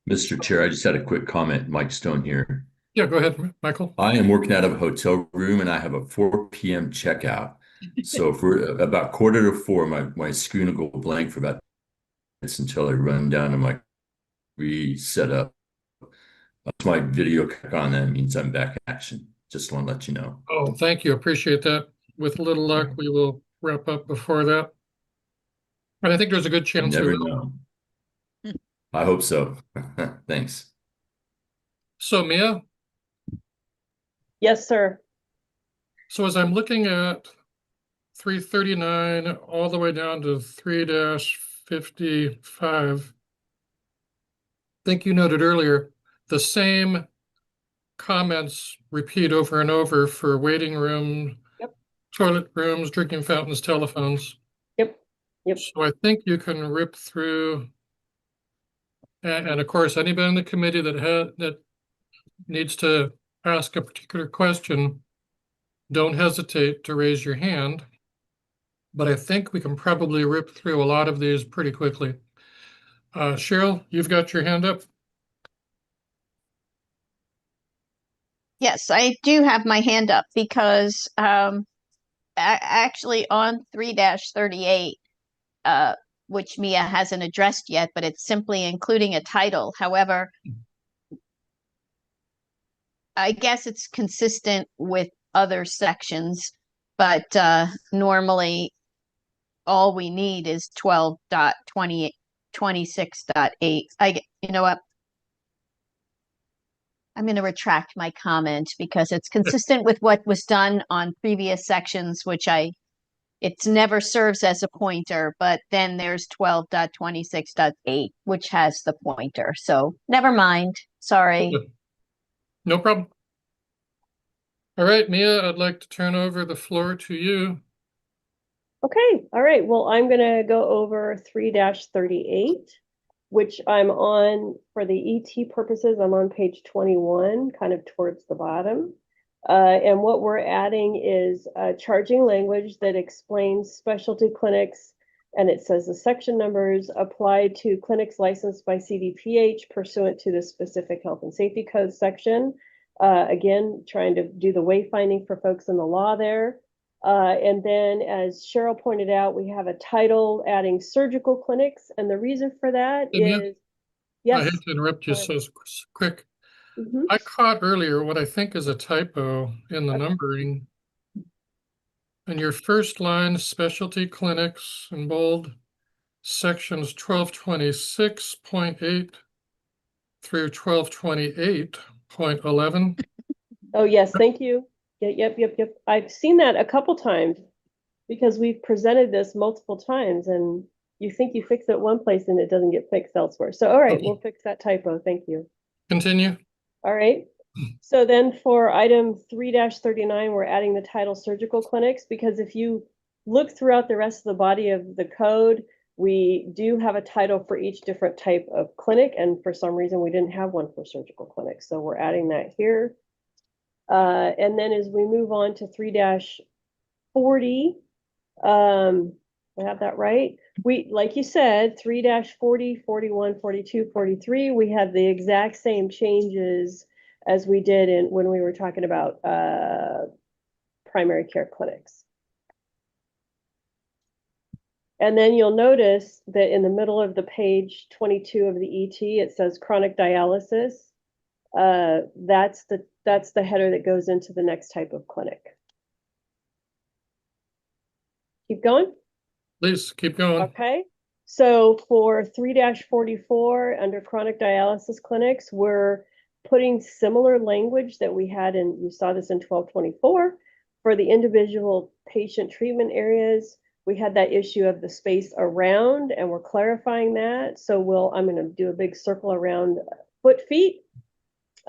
Q: Mr. Chair, I just had a quick comment. Mike Stone here.
B: Yeah, go ahead, Michael.
Q: I am working out of a hotel room and I have a 4 p.m. checkout. So for about 3:45, my screen will go blank for about minutes until I run down to my reset up. Once my video kick on, that means I'm back in action. Just want to let you know.
B: Oh, thank you. Appreciate that. With a little luck, we will wrap up before that. And I think there's a good
Q: You
B: chance.
Q: never
B: we will.
Q: know. I hope so. Thanks.
B: So Mia,
H: Yes, sir.
B: so as I'm looking at 339 all the way down to 3-55, I think you noted earlier, the same comments repeat over and over for waiting room, toilet rooms, drinking fountains, telephones.
H: Yep.
B: So I think you can rip through, and of course, anybody in the committee that needs to ask a particular question, don't hesitate to raise your hand. But I think we can probably rip through a lot of these pretty quickly. Cheryl, you've got your hand up.
C: Yes, I do have my hand up because actually on 3-38, which Mia hasn't addressed yet, but it's simply including a title. However, I guess it's consistent with other sections, but normally all we need is 12.26.8. You know what? I'm going to retract my comment because it's consistent with what was done on previous sections, which it never serves as a pointer, but then there's 12.26.8, which has the pointer. So never mind. Sorry.
B: No problem. All right, Mia, I'd like to turn over the floor to you.
H: Okay, all right. Well, I'm gonna go over 3-38, which I'm on for the ET purposes. I'm on page 21, kind of towards the bottom. And what we're adding is charging language that explains specialty clinics, and it says the section numbers apply to clinics licensed by CDPH pursuant to the specific health and safety code section. Again, trying to do the wayfinding for folks in the law there. And then, as Cheryl pointed out, we have a title adding surgical clinics. And the reason for that is, yes.
B: I hate to interrupt you so quick. I caught earlier what I think is a typo in the numbering. In your first line, specialty clinics in bold, sections 1226.8 through 1228.11.
H: Oh, yes, thank you. Yep. I've seen that a couple times because we've presented this multiple times and you think you fix it one place and it doesn't get fixed elsewhere. So, all right, we'll fix that typo. Thank you.
B: Continue.
H: All right. So then for item 3-39, we're adding the title surgical clinics because if you look throughout the rest of the body of the code, we do have a title for each different type of clinic. And for some reason, we didn't have one for surgical clinics. So we're adding that here. And then as we move on to 3-40, I have that right. We, like you said, 3-40, 41, 42, 43, we have the exact same changes as we did when we were talking about primary care clinics. And then you'll notice that in the middle of the page 22 of the ET, it says chronic dialysis. That's the header that goes into the next type of clinic. Keep going.
B: Please keep going.
H: Okay. So for 3-44 under chronic dialysis clinics, we're putting similar language that we had in, you saw this in 1224 for the individual patient treatment areas. We had that issue of the space around and we're clarifying that. So I'm going to do a big circle around feet.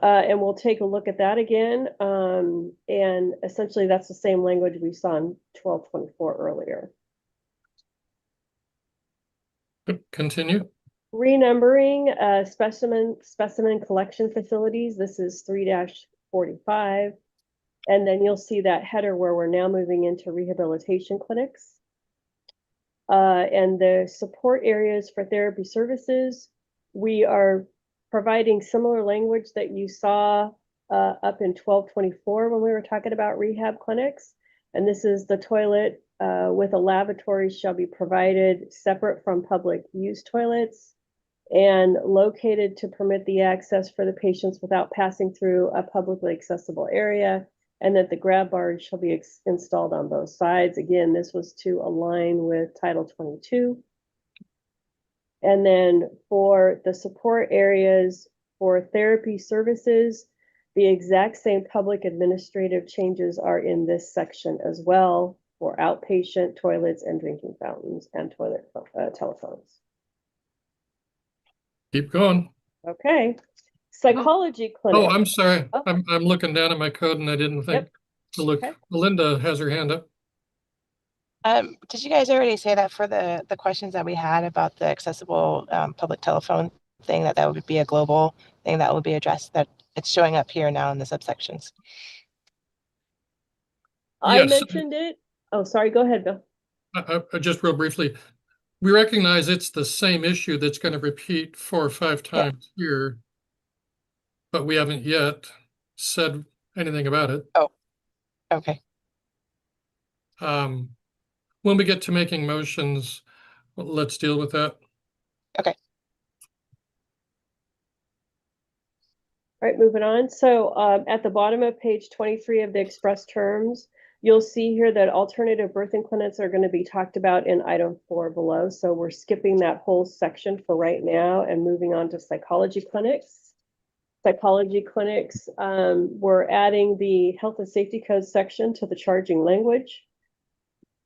H: And we'll take a look at that again. And essentially that's the same language we saw in 1224 earlier.
B: Continue.
H: Renumbering specimen collection facilities. This is 3-45. And then you'll see that header where we're now moving into rehabilitation clinics. And the support areas for therapy services, we are providing similar language that you saw up in 1224 when we were talking about rehab clinics. And this is the toilet with a lavatory shall be provided separate from public use toilets and located to permit the access for the patients without passing through a publicly accessible area, and that the grab bars shall be installed on both sides. Again, this was to align with Title 22. And then for the support areas for therapy services, the exact same public administrative changes are in this section as well for outpatient toilets and drinking fountains and toilet telephones.
B: Keep going.
H: Okay. Psychology clinic.
B: Oh, I'm sorry.
H: Oh.
B: I'm looking down at my code and I didn't think to look.
H: Okay.
B: Melinda has her hand up.
R: Did you guys already say that for the questions that we had about the accessible public telephone thing, that would be a global thing that would be addressed, that it's showing up here now in the subsections?
H: I mentioned it. Oh, sorry. Go ahead, Bill.
B: Just real briefly, we recognize it's the same issue that's going to repeat 4 or 5 times here, but we haven't yet said anything about it.
R: Oh, okay.
B: When we get to making motions, let's deal with that.
R: Okay.
H: All right, moving on. So at the bottom of page 23 of the express terms, you'll see here that alternative birthing clinics are going to be talked about in item 4 below. So we're skipping that whole section for right now and moving on to psychology clinics. Psychology clinics, we're adding the health and safety code section to the charging language.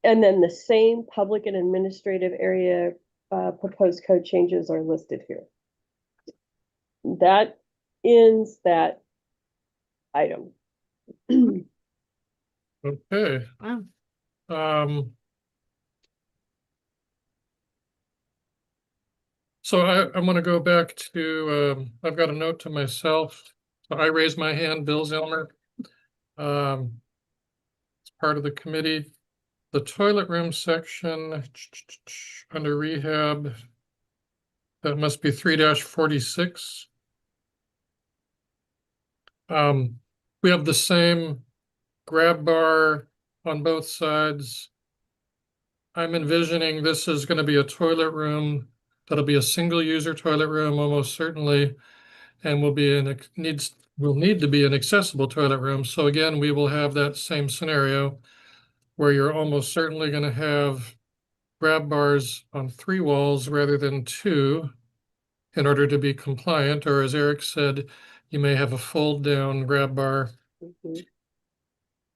H: And then the same public and administrative area proposed code changes are listed here. That ends that item.
B: Okay.
E: Wow.
B: So I'm going to go back to, I've got a note to myself. So I raised my hand, Bill Zellmer. It's part of the committee. The toilet room section under rehab, that must be 3-46. We have the same grab bar on both sides. I'm envisioning this is going to be a toilet room. That'll be a single user toilet room almost certainly, and will need to be an accessible toilet room. So again, we will have that same scenario where you're almost certainly going to have grab bars on 3 walls rather than 2 in order to be compliant, or as Eric said, you may have a fold down grab bar.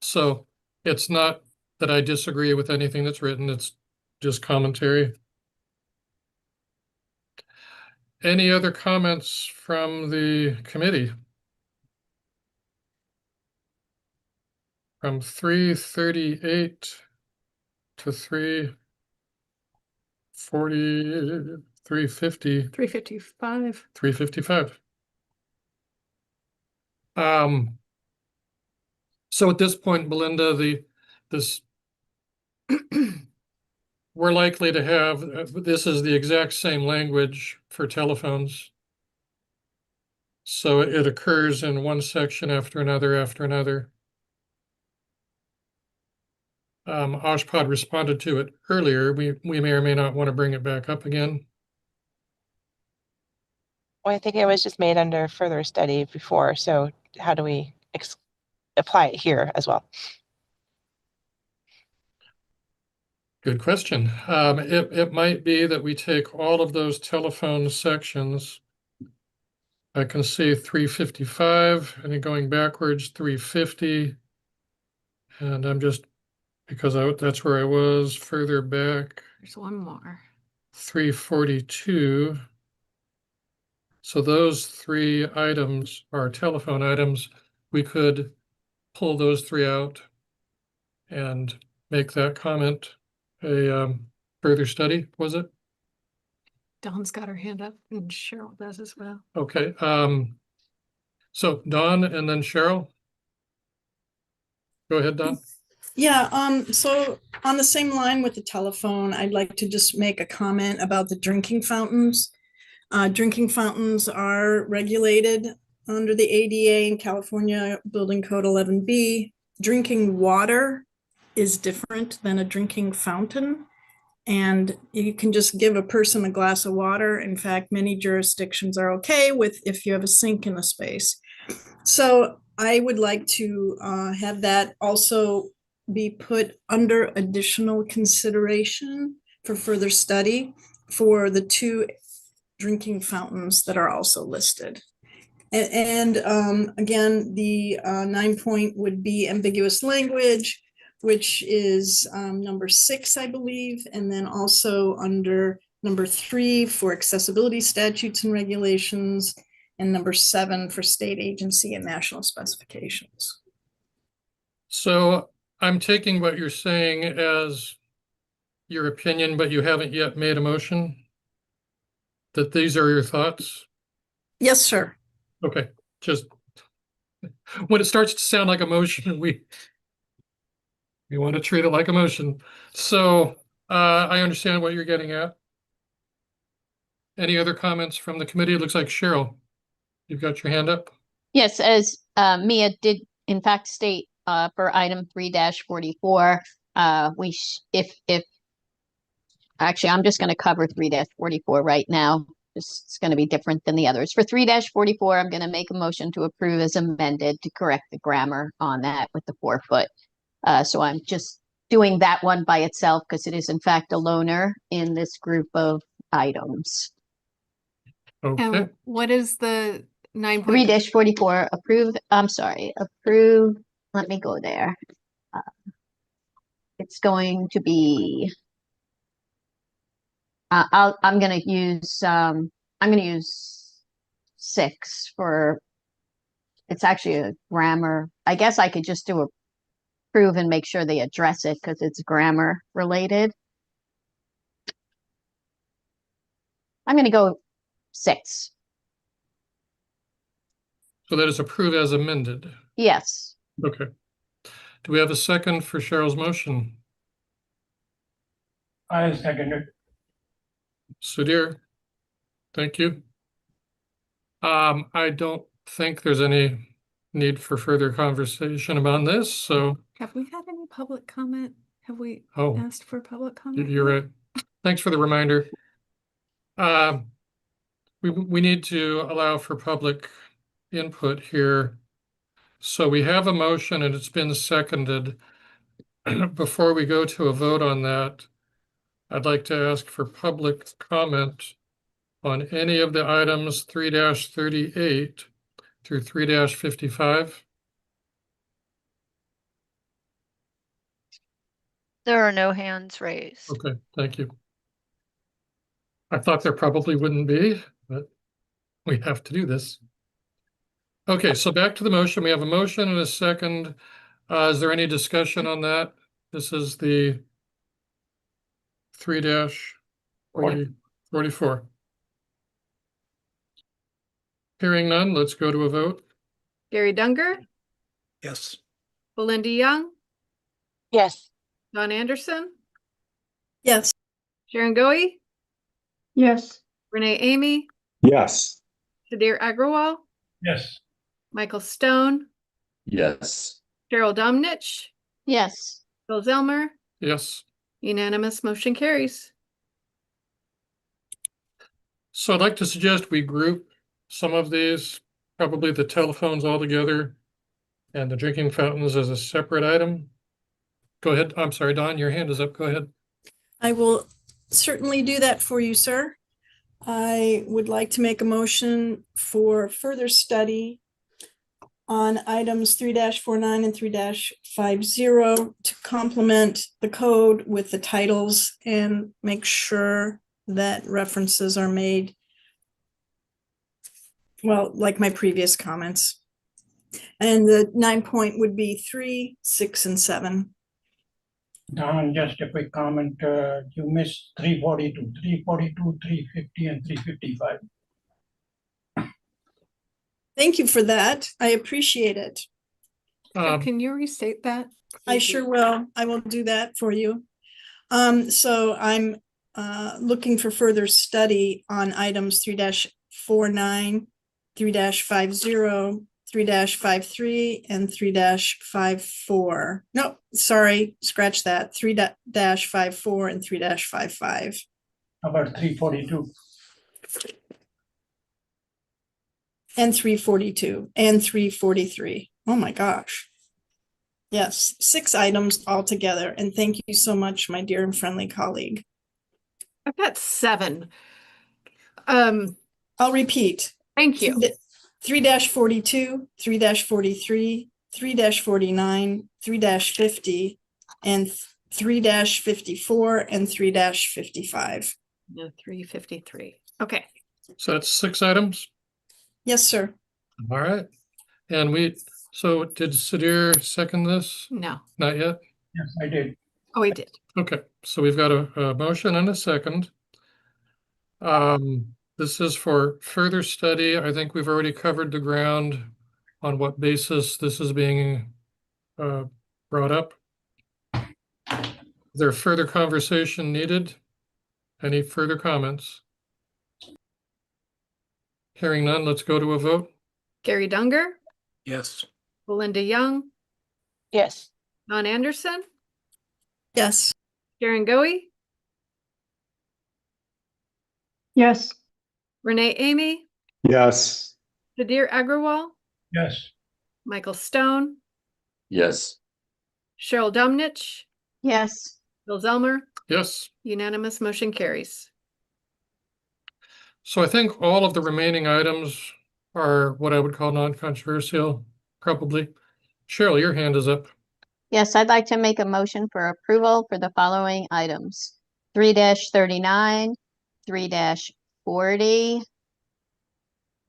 B: So it's not that I disagree with anything that's written, it's just commentary. Any other comments from the committee? From 338 to 340, 350.
E: 355.
B: 355. So at this point, Belinda, we're likely to have, this is the exact same language for telephones. So it occurs in one section after another after another. Oshpod responded to it earlier. We may or may not want to bring it back up again.
R: Well, I think it was just made under further study before. So how do we apply it here as well?
B: Good question. It might be that we take all of those telephone sections. I can see 355 and then going backwards 350. And I'm just, because that's where I was further back.
E: There's one more.
B: 342. So those three items are telephone items. We could pull those three out and make that comment a further study, was it?
E: Dawn's got her hand up and Cheryl does as well.
B: Okay, so Dawn and then Cheryl. Go ahead, Dawn.
D: Yeah, so on the same line with the telephone, I'd like to just make a comment about the drinking fountains. Drinking fountains are regulated under the ADA in California Building Code 11B. Drinking water is different than a drinking fountain. And you can just give a person a glass of water. In fact, many jurisdictions are okay with if you have a sink in the space. So I would like to have that also be put under additional consideration for further study for the two drinking fountains that are also listed. And again, the 9 point would be ambiguous language, which is number 6, I believe, and then also under number 3 for accessibility statutes and regulations, and number 7 for state agency and national specifications.
B: So I'm taking what you're saying as your opinion, but you haven't yet made a motion? That these are your thoughts?
D: Yes, sir.
B: Okay, just when it starts to sound like a motion, we want to treat it like a motion. So I understand what you're getting at. Any other comments from the committee? It looks like Cheryl, you've got your hand up.
C: Yes, as Mia did in fact state for item 3-44, if actually I'm just going to cover 3-44 right now. It's going to be different than the others. For 3-44, I'm going to make a motion to approve as amended to correct the grammar on that with the 4 foot. So I'm just doing that one by itself because it is in fact a loner in this group of items.
B: Okay.
E: And what is the 9 point?
C: 3-44 approve. I'm sorry, approve. Let me go there. It's going to be. I'm going to use 6 for. It's actually a grammar. I guess I could just do approve and make sure they address it because it's grammar related. I'm going to go 6.
B: So that is approved as amended.
C: Yes.
B: Okay. Do we have a second for Cheryl's motion?
I: I second it.
B: Sudhir, thank you. I don't think there's any need for further conversation about this, so.
E: Have we had any public comment? Have we
B: Oh,
E: asked for public comment?
B: you're right. Thanks for the reminder. We need to allow for public input here. So we have a motion and it's been seconded. Before we go to a vote on that, I'd like to ask for public comment on any of the items 3-38 through 3-55.
A: There are no hands raised.
B: Okay, thank you. I thought there probably wouldn't be, but we have to do this. Okay, so back to the motion. We have a motion and a second. Is there any discussion on that? This is the 3-44. Hearing none, let's go to a vote.
E: Gary Dunger,
G: Yes.
E: Belinda Young,
R: Yes.
E: Dawn Anderson,
D: Yes.
E: Sharon Goey,
H: Yes.
E: Renee Amy,
F: Yes.
E: Sudhir Agrawal,
I: Yes.
E: Michael Stone,
Q: Yes.
E: Cheryl Domnich,
C: Yes.
E: Bill Zellmer,
B: Yes.
E: unanimous motion carries.
B: So I'd like to suggest we group some of these, probably the telephones all together and the drinking fountains as a separate item. Go ahead. I'm sorry, Dawn, your hand is up. Go ahead.
D: I will certainly do that for you, sir. I would like to make a motion for further study on items 3-49 and 3-50 to complement the code with the titles and make sure that references are made well, like my previous comments. And the 9 point would be 3, 6, and 7.
I: Don, just a quick comment. You missed 342, 350, and 355.
D: Thank you for that. I appreciate it.
E: Can you restate that?
D: I sure will. I will do that for you. So I'm looking for further study on items 3-49, 3-50, 3-53, and 3-54. No, sorry, scratch that. 3-54 and 3-55.
I: How about 342?
D: And 342 and 343. Oh my gosh. Yes, 6 items altogether. And thank you so much, my dear and friendly colleague.
E: I've got 7.
D: I'll repeat.
E: Thank you.
D: 3-42, 3-43, 3-49, 3-50, and 3-54 and 3-55.
E: No, 353. Okay.
B: So that's 6 items?
D: Yes, sir.
B: All right. And so did Sadir second this?
E: No.
B: Not yet?
I: Yes, I did.
E: Oh, I did.
B: Okay, so we've got a motion and a second. This is for further study. I think we've already covered the ground on what basis this is being brought up. Is there further conversation needed? Any further comments? Hearing none, let's go to a vote.
E: Gary Dunger,
G: Yes.
E: Belinda Young,
R: Yes.
E: Don Anderson,
D: Yes.
E: Sharon Goey,
C: Yes.
E: Renee Amy,
F: Yes.
E: Sadir Agrawal,
I: Yes.
E: Michael Stone,
Q: Yes.
E: Cheryl Domnich,
C: Yes.
E: Bill Zelmer,
B: Yes.
E: unanimous motion carries.
B: So I think all of the remaining items are what I would call non-controversial, probably. Cheryl, your hand is up.
C: Yes, I'd like to make a motion for approval for the following items. 3-39, 3-40,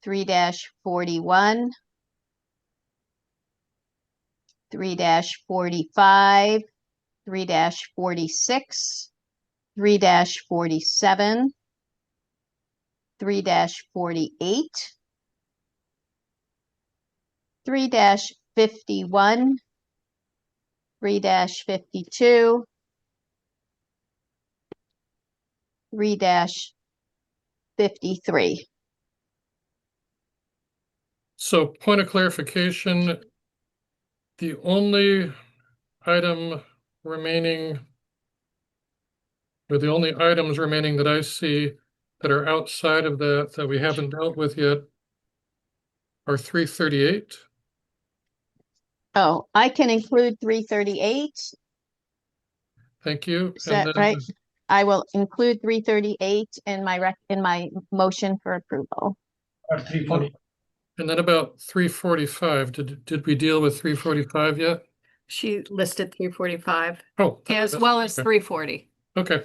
C: 3-41, 3-45, 3-46, 3-47, 3-48, 3-51, 3-52, 3-53.
B: So point of clarification, the only item remaining, or the only items remaining that I see that are outside of that we haven't dealt with yet are 338.
C: Oh, I can include 338.
B: Thank you.
C: Is that right? I will include 338 in my motion for approval.
I: Or 340.
B: And then about 345. Did we deal with 345 yet?
E: She listed 345.
B: Oh,
E: as well as
B: okay.
E: 340.
B: Okay.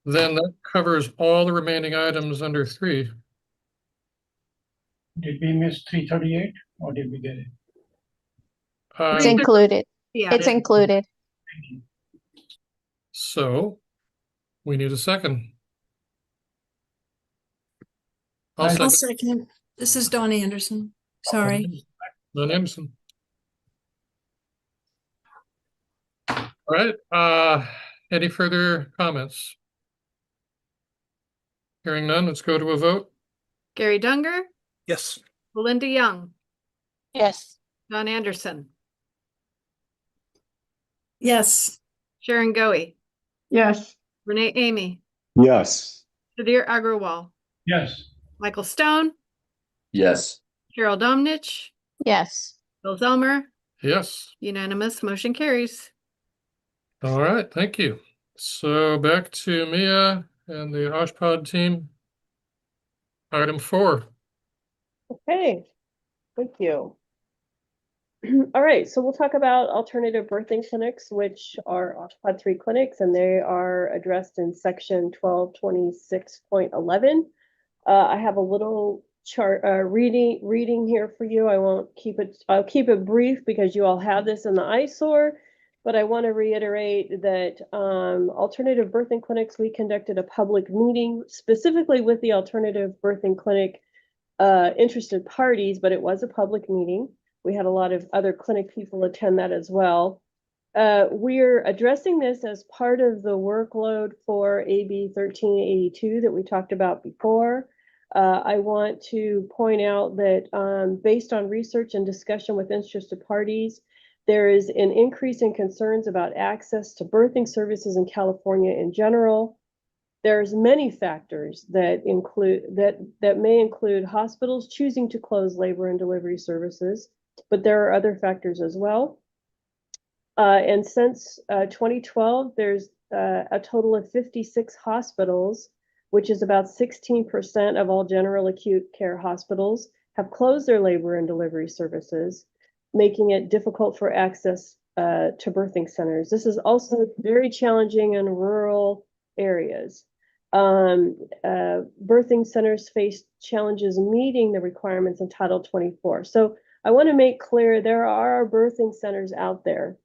B: Then that covers all the remaining items under 3.
I: Did we miss 338 or did we get it?
C: It's included.
E: Yeah.
C: It's included.
B: So we need a second.
D: I'll second. This is Dawn Anderson. Sorry.
B: Dawn Anderson. All right. Any further comments? Hearing none, let's go to a vote.
E: Gary Dunger,
G: Yes.
E: Belinda Young,
R: Yes.
E: Don Anderson,
D: Yes.
E: Sharon Goey,
C: Yes.
E: Renee Amy,
F: Yes.
E: Sadir Agrawal,
I: Yes.
E: Michael Stone,
Q: Yes.
E: Cheryl Domnich,
C: Yes.
E: Bill Zelmer,
B: Yes.
E: unanimous motion carries.
B: All right. Thank you. So back to Mia and the OshPod team. Item 4.
H: Okay, thank you. All right, so we'll talk about alternative birthing clinics, which are OshPod 3 clinics, and they are addressed in section 1226.11. I have a little chart, reading here for you. I'll keep it brief because you all have this in the eyesore. But I want to reiterate that alternative birthing clinics, we conducted a public meeting specifically with the alternative birthing clinic interested parties, but it was a public meeting. We had a lot of other clinic people attend that as well. We're addressing this as part of the workload for AB 1382 that we talked about before. I want to point out that based on research and discussion with interested parties, there is an increase in concerns about access to birthing services in California in general. There's many factors that may include hospitals choosing to close labor and delivery services, but there are other factors as well. And since 2012, there's a total of 56 hospitals, which is about 16% of all general acute care hospitals, have closed their labor and delivery services, making it difficult for access to birthing centers. This is also very challenging in rural areas. Birthing centers face challenges meeting the requirements in Title 24. So I want to make clear there are birthing centers out there.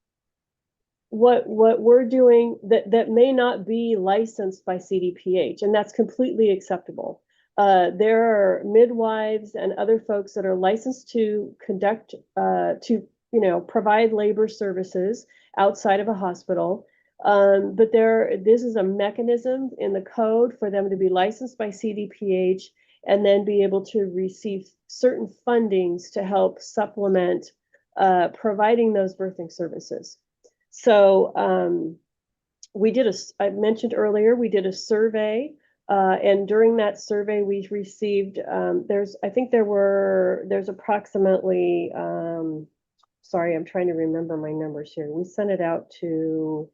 H: What we're doing that may not be licensed by CDPH, and that's completely acceptable. There are midwives and other folks that are licensed to conduct, provide labor services outside of a hospital. But this is a mechanism in the code for them to be licensed by CDPH and then be able to receive certain fundings to help supplement providing those birthing services. So I mentioned earlier, we did a survey, and during that survey, we received, there's approximately, sorry, I'm trying to remember my numbers here. We sent it out to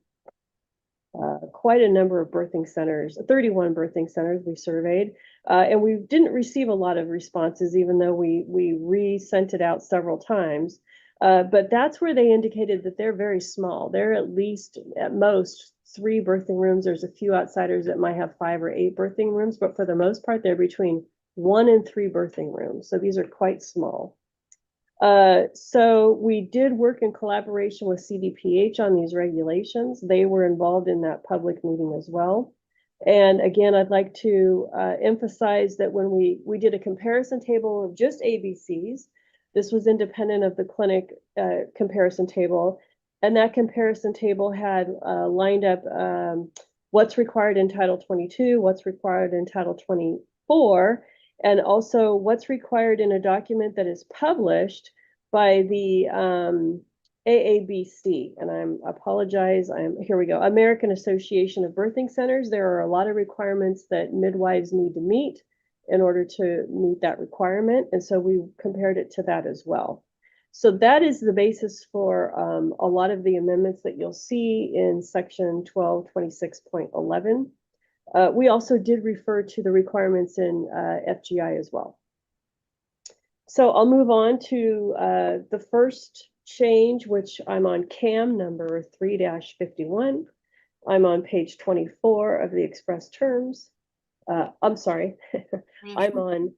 H: quite a number of birthing centers, 31 birthing centers we surveyed, and we didn't receive a lot of responses, even though we re-sent it out several times. But that's where they indicated that they're very small. They're at most 3 birthing rooms. There's a few outsiders that might have 5 or 8 birthing rooms, but for the most part, they're between 1 and 3 birthing rooms. So these are quite small. So we did work in collaboration with CDPH on these regulations. They were involved in that public meeting as well. And again, I'd like to emphasize that when we did a comparison table of just ABCs, this was independent of the clinic comparison table. And that comparison table had lined up what's required in Title 22, what's required in Title 24, and also what's required in a document that is published by the AABC. And here we go, American Association of Birthing Centers. There are a lot of requirements that midwives need to meet in order to meet that requirement. And so we compared it to that as well. So that is the basis for a lot of the amendments that you'll see in section 1226.11. We also did refer to the requirements in FGI as well. So I'll move on to the first change, which I'm on CAM number 3-51. I'm on page 24 of the express terms. I'm sorry, I'm on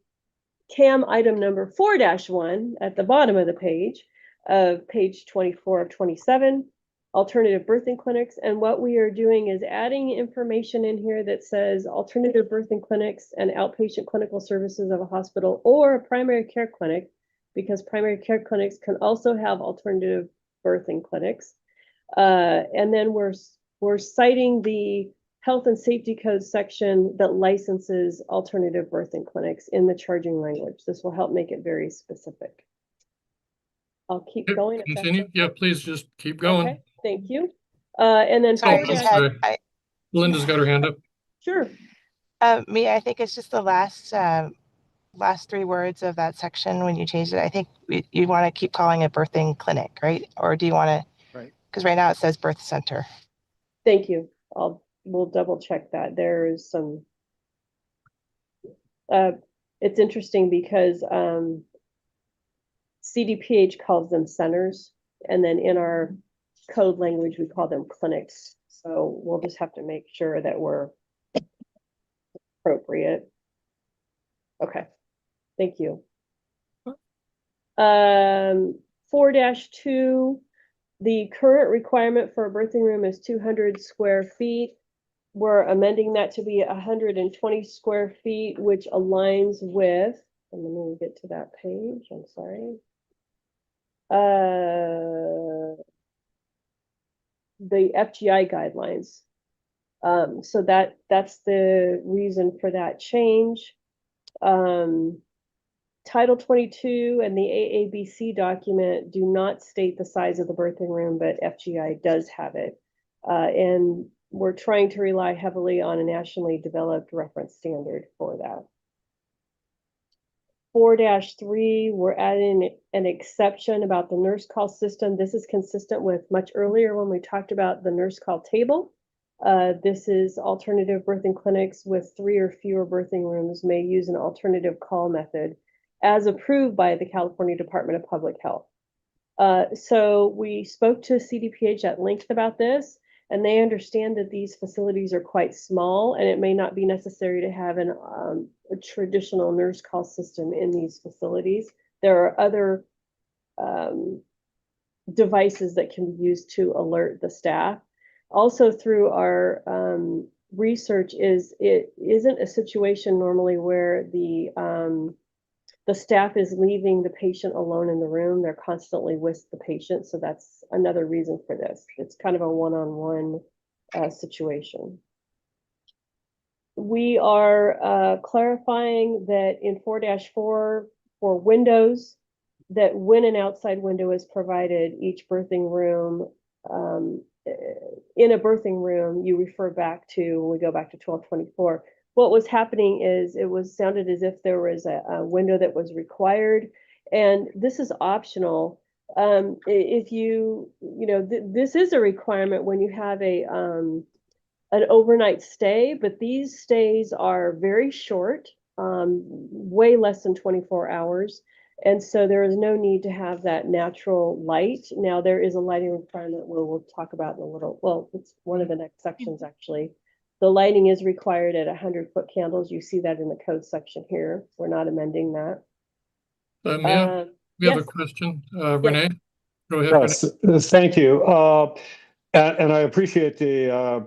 H: CAM item number 4-1 at the bottom of the page of page 24 of 27, alternative birthing clinics. And what we are doing is adding information in here that says alternative birthing clinics and outpatient clinical services of a hospital or a primary care clinic, because primary care clinics can also have alternative birthing clinics. And then we're citing the Health and Safety Code section that licenses alternative birthing clinics in the charging language. This will help make it very specific. I'll keep going.
B: Continue. Yeah, please just keep going.
H: Okay, thank you. And then
B: Linda's got her hand up.
H: Sure.
R: Mia, I think it's just the last 3 words of that section when you changed it. I think you want to keep calling it birthing clinic, right? Or do you want to? Right. Because right now it says birth center.
H: Thank you. We'll double check that. There is some. It's interesting because CDPH calls them centers, and then in our code language we call them clinics. So we'll just have to make sure that we're appropriate. Okay. Thank you. 4-2, the current requirement for a birthing room is 200 square feet. We're amending that to be 120 square feet, which aligns with, and let me get to that page, I'm sorry. The FGI guidelines. So that's the reason for that change. Title 22 and the AABC document do not state the size of the birthing room, but FGI does have it. And we're trying to rely heavily on a nationally developed reference standard for that. 4-3, we're adding an exception about the nurse call system. This is consistent with much earlier when we talked about the nurse call table. This is alternative birthing clinics with 3 or fewer birthing rooms may use an alternative call method as approved by the California Department of Public Health. So we spoke to CDPH at length about this, and they understand that these facilities are quite small and it may not be necessary to have a traditional nurse call system in these facilities. There are other devices that can be used to alert the staff. Also through our research it isn't a situation normally where the staff is leaving the patient alone in the room. They're constantly with the patient. So that's another reason for this. It's kind of a one-on-one situation. We are clarifying that in 4-4 for windows, that when an outside window is provided, each birthing room, in a birthing room, you refer back to, when we go back to 1224, what was happening is it sounded as if there was a window that was required, and this is optional. If this is a requirement when you have an overnight stay, but these stays are very short, way less than 24 hours. And so there is no need to have that natural light. Now there is a lighting requirement we'll talk about in a little, well, it's one of the next sections actually. The lighting is required at 100-foot candles. You see that in the code section here. We're not amending that.
B: Mia, we have a question. Renee, go ahead.
F: Yes, thank you. And I appreciate the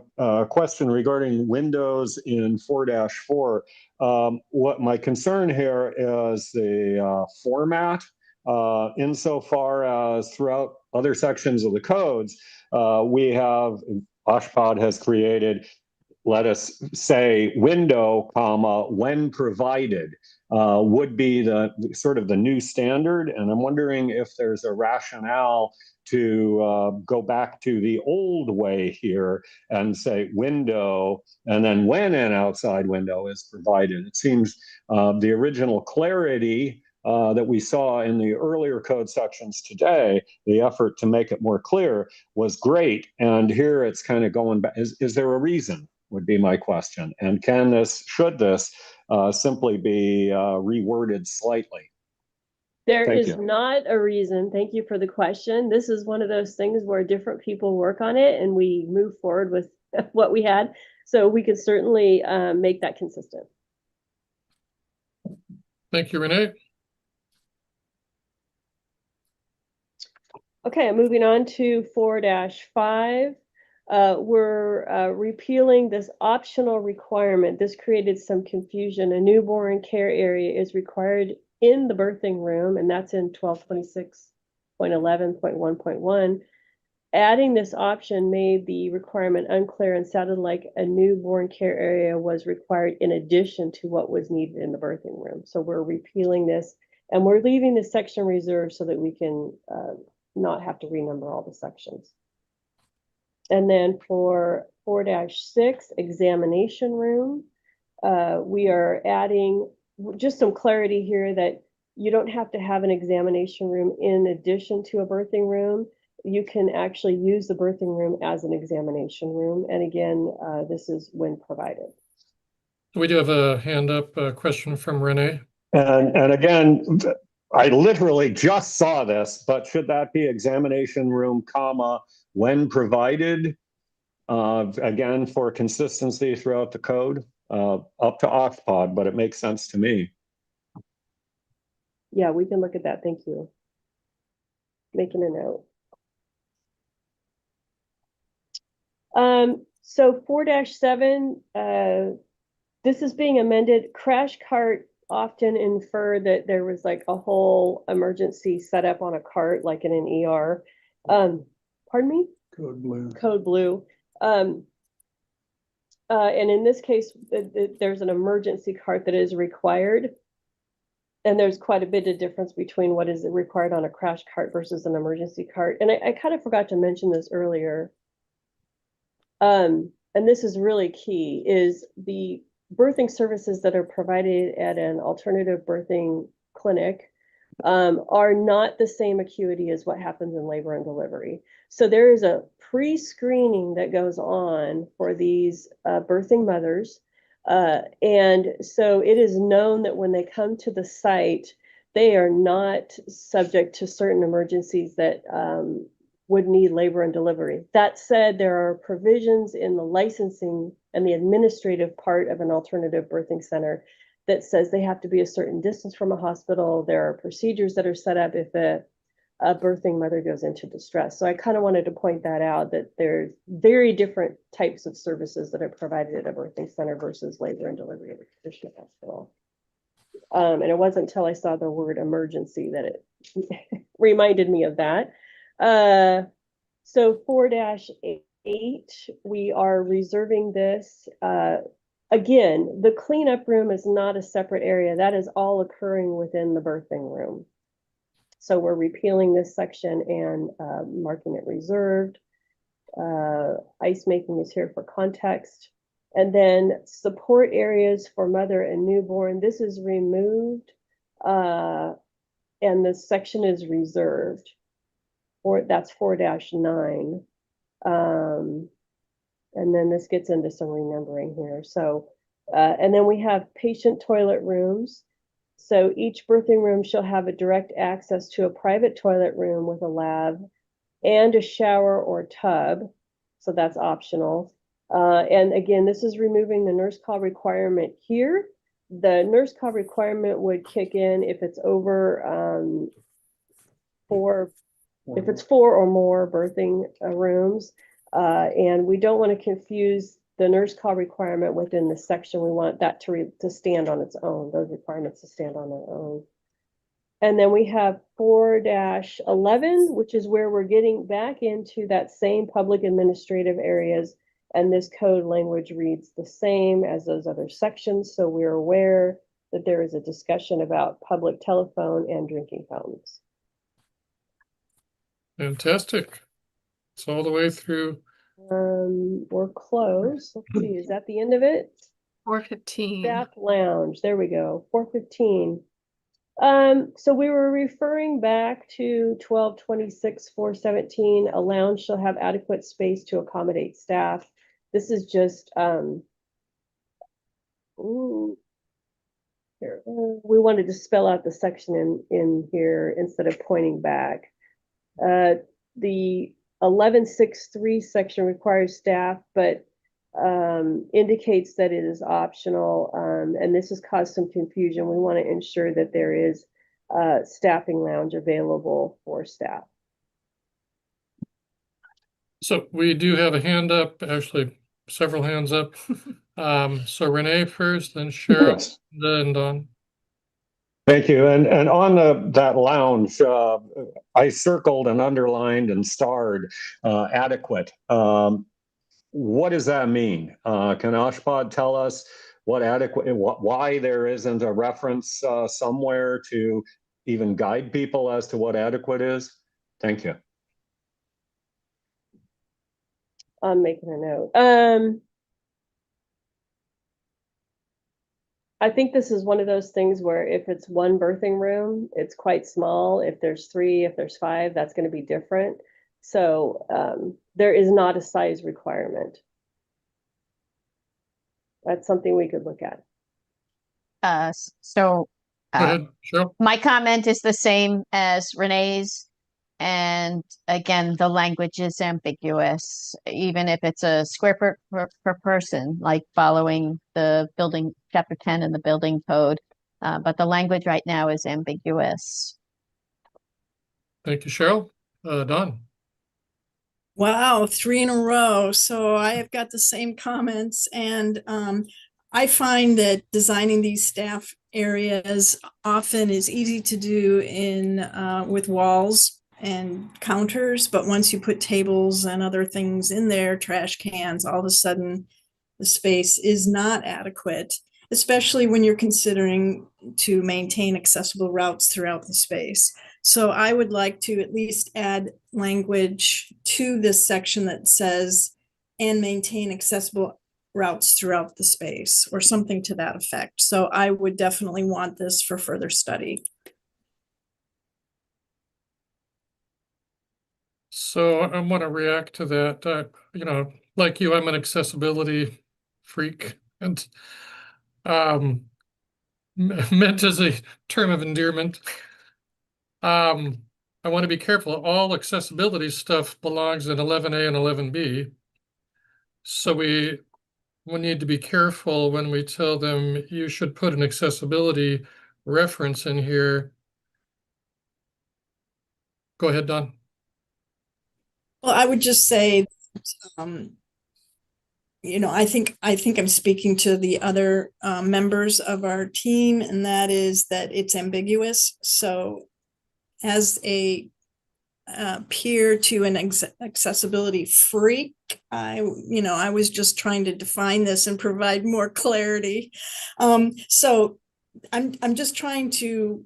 F: question regarding windows in 4-4. What my concern here is the format, insofar as throughout other sections of the codes, we have, OSHPD has created, let us say, window, comma, when provided, would be the sort of the new standard. And I'm wondering if there's a rationale to go back to the old way here and say window, and then when an outside window is provided. It seems the original clarity that we saw in the earlier code sections today, the effort to make it more clear was great. And here it's kind of going back. Is there a reason, would be my question. And should this simply be reworded slightly?
H: There is not a reason. Thank you for the question. This is one of those things where different people work on it and we move forward with what we had. So we could certainly make that consistent.
B: Thank you, Renee.
H: Okay, moving on to 4-5. We're repealing this optional requirement. This created some confusion. A newborn care area is required in the birthing room, and that's in 1226.11.1.1. Adding this option made the requirement unclear and sounded like a newborn care area was required in addition to what was needed in the birthing room. So we're repealing this, and we're leaving this section reserved so that we can not have to renumber all the sections. And then for 4-6, examination room, we are adding just some clarity here that you don't have to have an examination room in addition to a birthing room. You can actually use the birthing room as an examination room. And again, this is when provided.
B: We do have a hand up question from Renee.
F: And again, I literally just saw this, but should that be examination room, comma, when provided? Again, for consistency throughout the code, up to OSHPD, but it makes sense to me.
H: Yeah, we can look at that. Thank you. Making a note. So 4-7, this is being amended. Crash cart often infer that there was like a whole emergency set up on a cart, like in an ER. Pardon me?
M: Code blue.
H: Code blue. And in this case, there's an emergency cart that is required. And there's quite a bit of difference between what is required on a crash cart versus an emergency cart. And I kind of forgot to mention this earlier. And this is really key, is the birthing services that are provided at an alternative birthing clinic are not the same acuity as what happens in labor and delivery. So there is a pre-screening that goes on for these birthing mothers. And so it is known that when they come to the site, they are not subject to certain emergencies that would need labor and delivery. That said, there are provisions in the licensing and the administrative part of an alternative birthing center that says they have to be a certain distance from a hospital. There are procedures that are set up if a birthing mother goes into distress. So I kind of wanted to point that out, that there's very different types of services that are provided at a birthing center versus labor and delivery at a traditional hospital. And it wasn't until I saw the word emergency that it reminded me of that. So 4-8, we are reserving this. Again, the cleanup room is not a separate area. That is all occurring within the birthing room. So we're repealing this section and marking it reserved. Ice making is here for context. And then support areas for mother and newborn. This is removed and this section is reserved. That's 4-9. And then this gets into some renumbering here. So, and then we have patient toilet rooms. So each birthing room shall have a direct access to a private toilet room with a lab and a shower or tub. So that's optional. And again, this is removing the nurse call requirement here. The nurse call requirement would kick in if it's over if it's 4 or more birthing rooms. And we don't want to confuse the nurse call requirement within the section. We want that to stand on its own, those requirements to stand on their own. And then we have 4-11, which is where we're getting back into that same public administrative areas. And this code language reads the same as those other sections. So we're aware that there is a discussion about public telephone and drinking fountains.
B: Fantastic. It's all the way through.
H: We're close. Let's see, is that the end of it?
E: 4:15.
H: Staff lounge, there we go, 4:15. So we were referring back to 1226-417. A lounge shall have adequate space to accommodate staff. This is just here. We wanted to spell out the section in here instead of pointing back. The 1163 section requires staff, but indicates that it is optional, and this has caused some confusion. We want to ensure that there is a staffing lounge available for staff.
B: So we do have a hand up, actually several hands up. So Renee first, then Cheryl,
F: Yes.
B: then Don.
F: Thank you. And on that lounge, I circled and underlined and starred adequate. What does that mean? Can Oshpod tell us what adequate, why there isn't a reference somewhere to even guide people as to what adequate is? Thank you.
H: I'm making a note. I think this is one of those things where if it's one birthing room, it's quite small. If there's 3, if there's 5, that's going to be different. So there is not a size requirement. That's something we could look at.
C: So
B: Go ahead, Cheryl.
C: my comment is the same as Renee's. And again, the language is ambiguous, even if it's a square per person, like following the building chapter 10 in the building code. But the language right now is ambiguous.
B: Thank you, Cheryl. Don.
D: Wow, 3 in a row. So I have got the same comments, and I find that designing these staff areas often is easy to do in with walls and counters, but once you put tables and other things in there, trash cans, all of a sudden the space is not adequate, especially when you're considering to maintain accessible routes throughout the space. So I would like to at least add language to this section that says, and maintain accessible routes throughout the space, or something to that effect. So I would definitely want this for further study.
B: So I want to react to that. You know, like you, I'm an accessibility freak, and meant as a term of endearment. I want to be careful. All accessibility stuff belongs in 11A and 11B. So we need to be careful when we tell them you should put an accessibility reference in here. Go ahead, Don.
D: Well, I would just say, you know, I think I'm speaking to the other members of our team, and that is that it's ambiguous. So as a peer to an accessibility freak, I was just trying to define this and provide more clarity. So I'm just trying to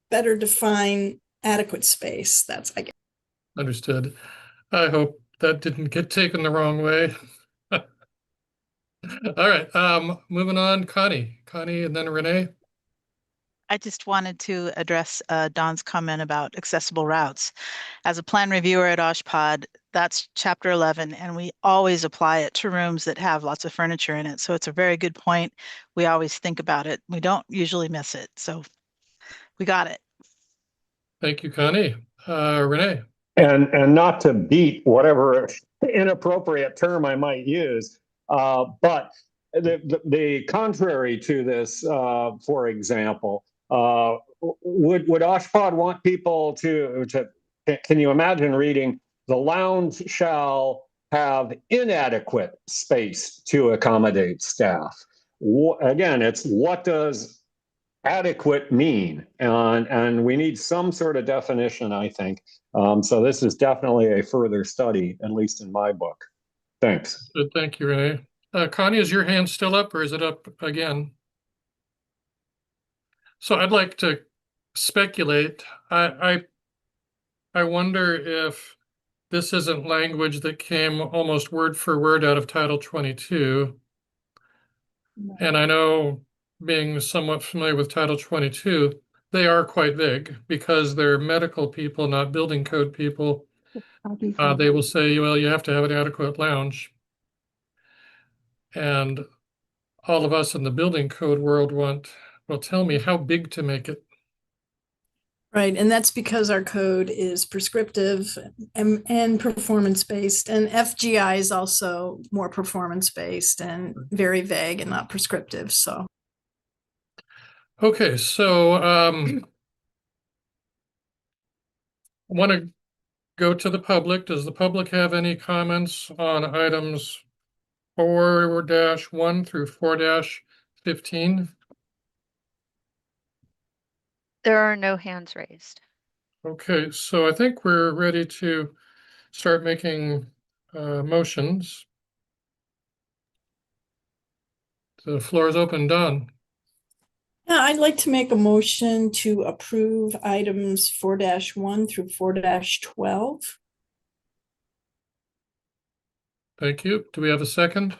D: better define adequate space. That's, I guess.
B: Understood. I hope that didn't get taken the wrong way. All right, moving on, Connie, and then Renee.
L: I just wanted to address Don's comment about accessible routes. As a plan reviewer at OshPod, that's chapter 11, and we always apply it to rooms that have lots of furniture in it. So it's a very good point. We always think about it. We don't usually miss it. So we got it.
B: Thank you, Connie. Renee.
F: And not to beat whatever inappropriate term I might use, but the contrary to this, for example, would OshPod want people to can you imagine reading, the lounge shall have inadequate space to accommodate staff? Again, it's what does adequate mean? And we need some sort of definition, I think. So this is definitely a further study, at least in my book. Thanks.
B: Good, thank you, Renee. Connie, is your hand still up, or is it up again? So I'd like to speculate. I wonder if this isn't language that came almost word for word out of Title 22. And I know, being somewhat familiar with Title 22, they are quite vague because they're medical people, not building code people. They will say, well, you have to have an adequate lounge. And all of us in the building code world want, well, tell me how big to make it.
D: Right, and that's because our code is prescriptive and performance-based, and FGI is also more performance-based and very vague and not prescriptive, so.
B: Okay, so I want to go to the public. Does the public have any comments on items 4-1 through 4-15?
A: There are no hands raised.
B: Okay, so I think we're ready to start making motions. The floor is open. Don.
D: Yeah, I'd like to make a motion to approve items 4-1 through 4-12.
B: Thank you. Do we have a second?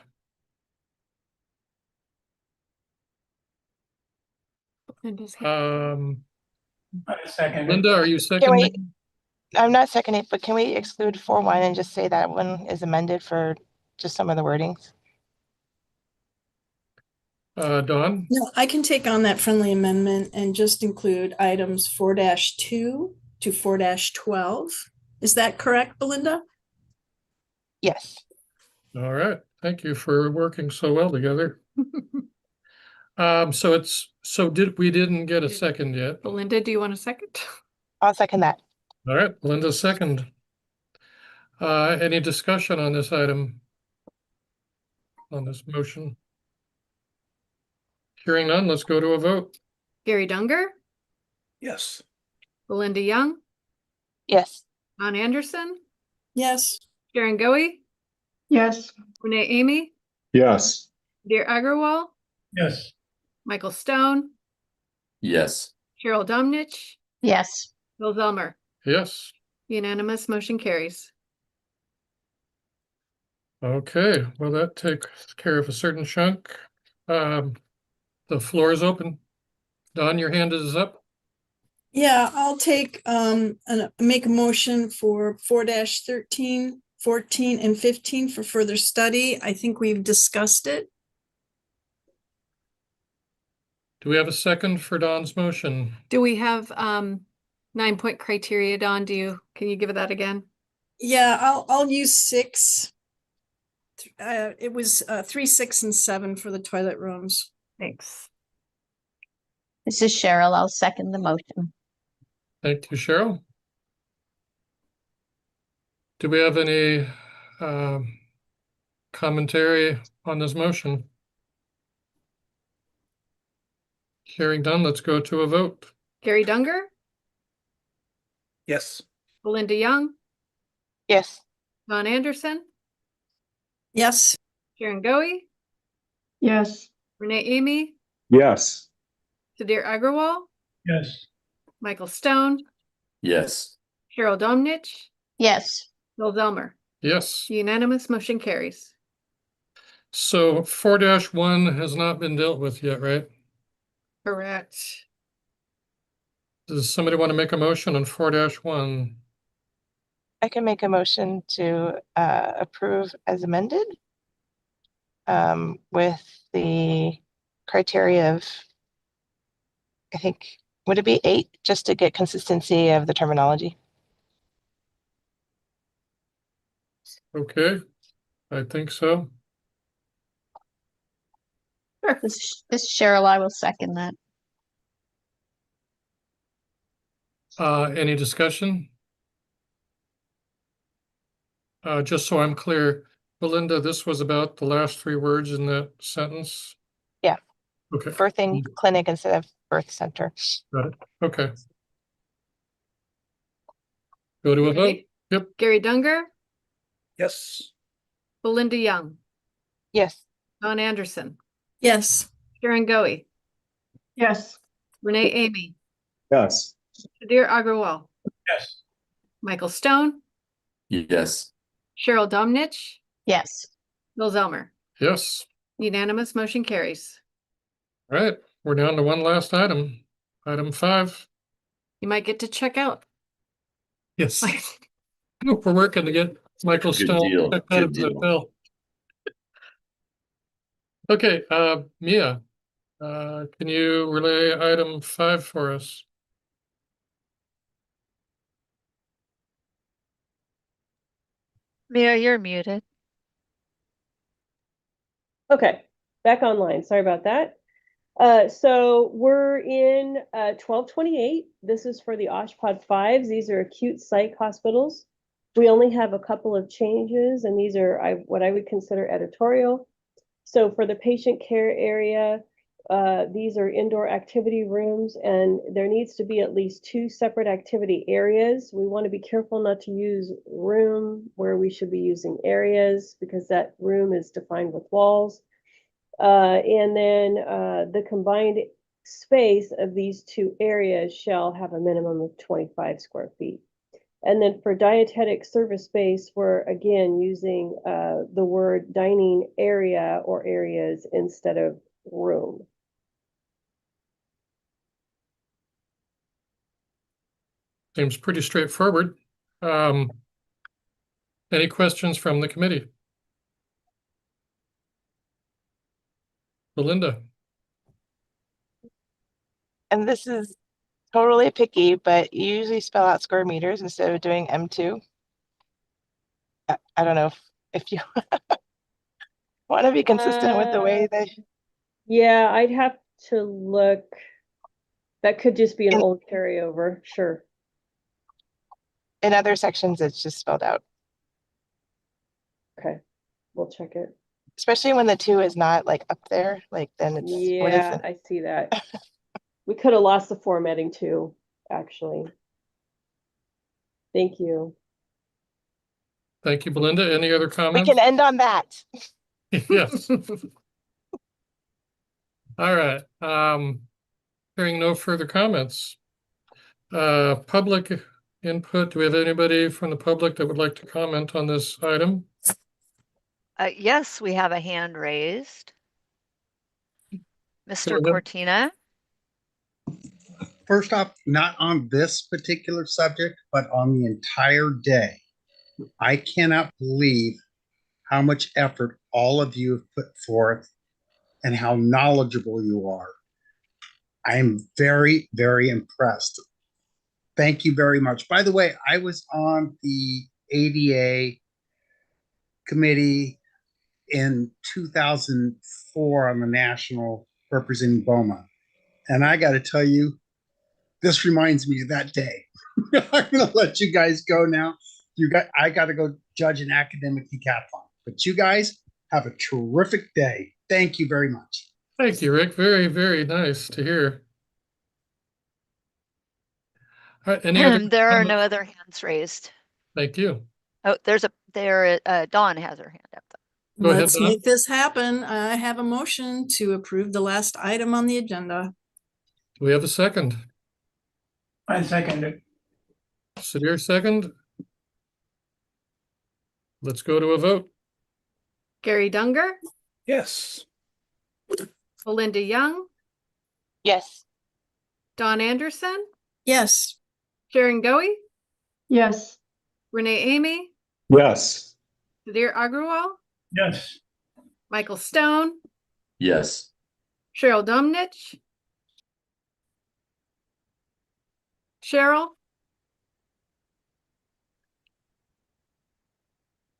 B: Linda, are you seconding?
R: I'm not seconding, but can we exclude 4-1 and just say that one is amended for just some of the wordings?
B: Dawn?
D: No, I can take on that friendly amendment and just include items 4-2 to 4-12. Is that correct, Belinda?
R: Yes.
B: All right. Thank you for working so well together. We didn't get a second yet.
E: Belinda, do you want a second?
R: I'll second that.
B: All right, Linda second. Any discussion on this item? On this motion? Hearing none, let's go to a vote.
E: Gary Dunger,
G: Yes.
E: Belinda Young,
R: Yes.
E: Don Anderson,
D: Yes.
E: Sharon Goey,
H: Yes.
E: Renee Amy,
F: Yes.
E: Dear Agrawal,
I: Yes.
E: Michael Stone,
Q: Yes.
E: Cheryl Domnich,
C: Yes.
E: Bill Zelmer.
B: Yes.
E: Unanimous motion carries.
B: Okay, well, that takes care of a certain chunk. The floor is open. Don, your hand is up.
D: Yeah, I'll take and make a motion for 4-13, 14, and 15 for further study. I think we've discussed it.
B: Do we have a second for Don's motion?
E: Do we have 9-point criteria, Don? Can you give it that again?
D: Yeah, I'll use 6. It was 3, 6, and 7 for the toilet rooms.
E: Thanks.
C: This is Cheryl. I'll second the motion.
B: Thank you, Cheryl. Do we have any commentary on this motion? Hearing done, let's go to a vote.
E: Gary Dunger,
G: Yes.
E: Belinda Young,
R: Yes.
E: Don Anderson,
D: Yes.
E: Sharon Goey,
H: Yes.
E: Renee Amy,
F: Yes.
E: Sudhir Agrawal,
I: Yes.
E: Michael Stone,
Q: Yes.
E: Cheryl Domnich,
C: Yes.
E: Bill Zelmer.
B: Yes.
E: Unanimous motion carries.
B: So 4-1 has not been dealt with yet, right?
E: Correct.
B: Does somebody want to make a motion on 4-1?
R: I can make a motion to approve as amended with the criteria of, I think, would it be 8, just to get consistency of the terminology?
B: Okay, I think so.
C: This is Cheryl. I will second that.
B: Any discussion? Just so I'm clear, Belinda, this was about the last 3 words in that sentence?
R: Yeah.
B: Okay.
R: Birthing clinic instead of birth center.
B: Got it. Okay. Go to a vote. Yep.
E: Gary Dunger,
G: Yes.
E: Belinda Young,
R: Yes.
E: Don Anderson,
D: Yes.
E: Sharon Goey,
H: Yes.
E: Renee Amy,
F: Yes.
E: Sudhir Agrawal,
I: Yes.
E: Michael Stone,
Q: Yes.
E: Cheryl Domnich,
C: Yes.
E: Bill Zelmer.
B: Yes.
E: Unanimous motion carries.
B: All right, we're down to one last item. Item 5.
E: You might get to check out.
B: Yes. We're working to get Michael
Q: Good
B: Stone
Q: deal.
B: checked out
Q: Good
B: of the
Q: deal.
B: hotel. Okay, Mia, can you relay item 5 for us?
A: Mia, you're muted.
H: Okay, back online. Sorry about that. So we're in 1228. This is for the OSHPD 5s. These are acute psych hospitals. We only have a couple of changes, and these are what I would consider editorial. So for the patient care area, these are indoor activity rooms, and there needs to be at least 2 separate activity areas. We want to be careful not to use room where we should be using areas, because that room is defined with walls. And then the combined space of these 2 areas shall have a minimum of 25 square feet. And then for dietetic service space, we're again using the word dining area or areas instead of room.
B: Seems pretty straightforward. Any questions from the committee? Belinda?
R: And this is totally picky, but you usually spell out square meters instead of doing M2. I don't know if you want to be consistent with the way they.
H: Yeah, I'd have to look. That could just be an old carryover, sure.
R: In other sections, it's just spelled out,
H: Okay, we'll check it.
R: especially when the 2 is not like up there, like then it's, what is
H: Yeah,
R: it?
H: I see that. We could have lost the formatting too, actually. Thank you.
B: Thank you, Belinda. Any other
R: We
B: comments?
R: can end on that.
B: Yes. All right. Hearing no further comments. Public input. Do we have anybody from the public that would like to comment on this item?
A: Yes, we have a hand raised. Mr.
B: ahead.
A: Cortina.
S: First off, not on this particular subject, but on the entire day. I cannot believe how much effort all of you have put forth and how knowledgeable you are. I am very, very impressed. Thank you very much. By the way, I was on the ADA committee in 2004 on the national representing BOMA. And I got to tell you, this reminds me of that day. I'm going to let you guys go now. I got to go judge an academic decathlon. But you guys have a terrific day. Thank you very much.
B: Thank you, Rick. Very, very nice to hear. All right, any other
A: There are
B: comments?
A: no other hands raised.
B: Thank you.
A: Oh, Dawn has her hand up.
B: Go ahead,
D: Let's
B: Dawn.
D: make this happen. I have a motion to approve the last item on the agenda.
B: Do we have a second?
I: I second it.
B: Sudhir, second. Let's go to a vote.
E: Gary Dunger,
G: Yes.
E: Belinda Young,
R: Yes.
E: Don Anderson,
D: Yes.
E: Sharon Goey,
C: Yes.
E: Renee Amy,
F: Yes.
E: Sudhir Agrawal,
I: Yes.
E: Michael Stone,
Q: Yes.
E: Cheryl Domnich, Cheryl.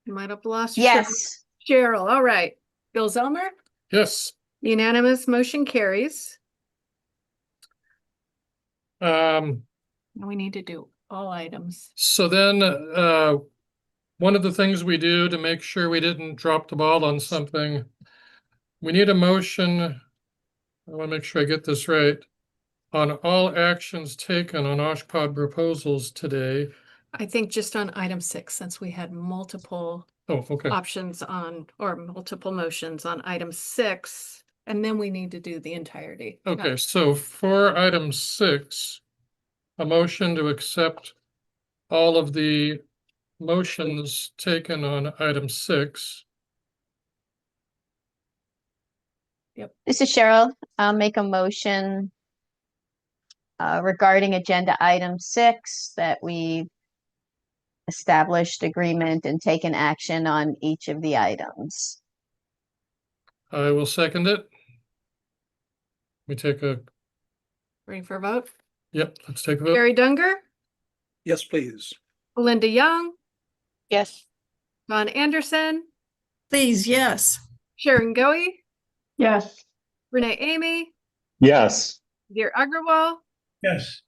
E: You might have lost.
C: Yes.
E: Cheryl, all right. Bill Zelmer,
B: Yes.
E: unanimous motion carries.
B: Now
E: we need to do all items.
B: So then, one of the things we do to make sure we didn't drop the ball on something, we need a motion. I want to make sure I get this right. On all actions taken on OSHPD proposals today.
E: I think just on item 6, since we had multiple
B: okay.
E: options on, or multiple motions on item 6, and then we need to do the entirety.
B: Okay, so for item 6, a motion to accept all of the motions taken on item 6.
E: Yep.
C: This is Cheryl. I'll make a motion regarding agenda item 6 that we established agreement and taken action on each of the items.
B: I will second it. We take a,
E: Ready for a vote?
B: yep, let's take a vote.
E: Gary Dunger,
G: Yes, please.
E: Belinda Young,
R: Yes.
E: Don Anderson,
D: Please, yes.
E: Sharon Goey,
C: Yes.
E: Renee Amy,
F: Yes.
E: Sudhir Agrawal,
I: Yes.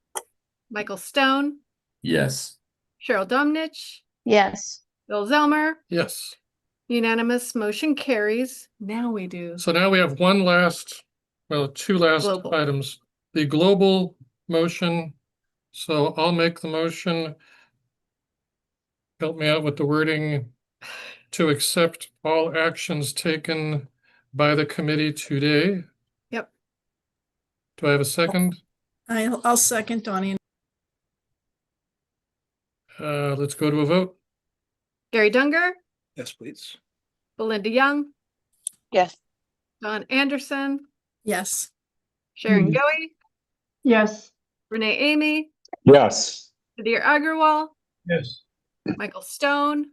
E: Michael Stone,
Q: Yes.
E: Cheryl Domnich,
C: Yes.
E: Bill Zelmer,
B: Yes.
E: unanimous motion carries. Now we do.
B: So now we have two last
E: Global.
B: items. The global motion. So I'll make the motion. Help me out with the wording. To accept all actions taken by the committee today.
E: Yep.
B: Do I have a second?
D: I'll second Donnie.
B: Let's go to a vote.
E: Gary Dunger,
G: Yes, please.
E: Belinda Young,
R: Yes.
E: Don Anderson,
D: Yes.
E: Sharon Goey,
C: Yes.
E: Renee Amy,
F: Yes.
E: Sudhir Agrawal,
I: Yes.
E: Michael Stone,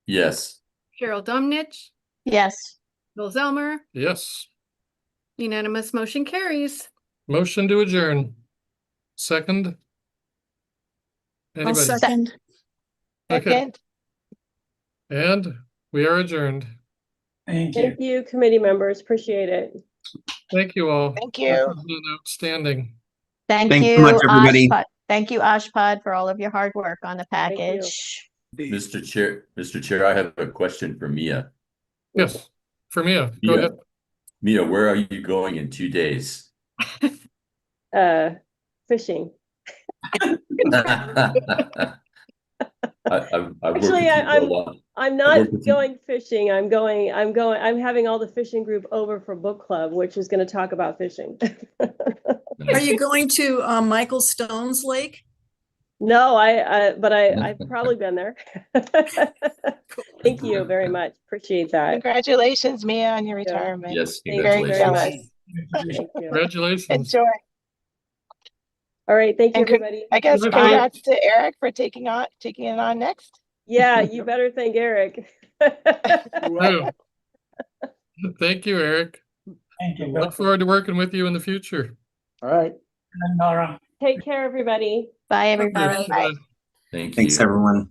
Q: Yes.
E: Cheryl Domnich,
C: Yes.
E: Bill Zelmer,
B: Yes.
E: unanimous motion carries.
B: Motion to adjourn. Second.
D: I'll
B: Anybody?
D: second.
B: Okay.
R: Second.
B: And we are adjourned.
I: Thank you.
H: Thank you, committee members. Appreciate it.
B: Thank you all.
R: Thank
B: This
R: you.
B: has been outstanding.
C: Thank
P: Thanks so
C: you,
P: much, everybody.
C: Oshpod. Thank you, Oshpod, for all of your hard work on the
H: Thank you.
C: package.
Q: Mr. Chair, I have a question for Mia.
B: Yes, for Mia, go
Q: Mia,
B: ahead.
Q: Mia, where are you going in 2 days?
H: Fishing.
Q: I've worked
H: Actually,
Q: with you for a lot.
H: I'm
Q: I've
H: not
Q: worked with you.
H: going fishing. I'm having all the fishing group over for book club, which is going to talk about fishing.
D: Are you going to Michael Stone's Lake?
H: No, but I've probably been there. Thank you very much. Appreciate that.
R: Congratulations, Mia, on your retirement.
Q: Yes,
H: Thank you
R: Very
H: very
Q: congratulations.
H: much. Thank you.
B: Congratulations.
R: Enjoy.
H: All right, thank you,
R: And con-
H: everybody.
R: I guess
B: Bye.
R: congrats to Eric for taking it on next.
H: Yeah, you better thank Eric.
B: True. Thank you, Eric.
I: Thank you.
B: Look forward to working with you in the future.
M: All right.
I: And Nora.
H: Take care, everybody.
C: Bye, everybody.
B: Bye.
Q: Thank you.
P: Thanks, everyone.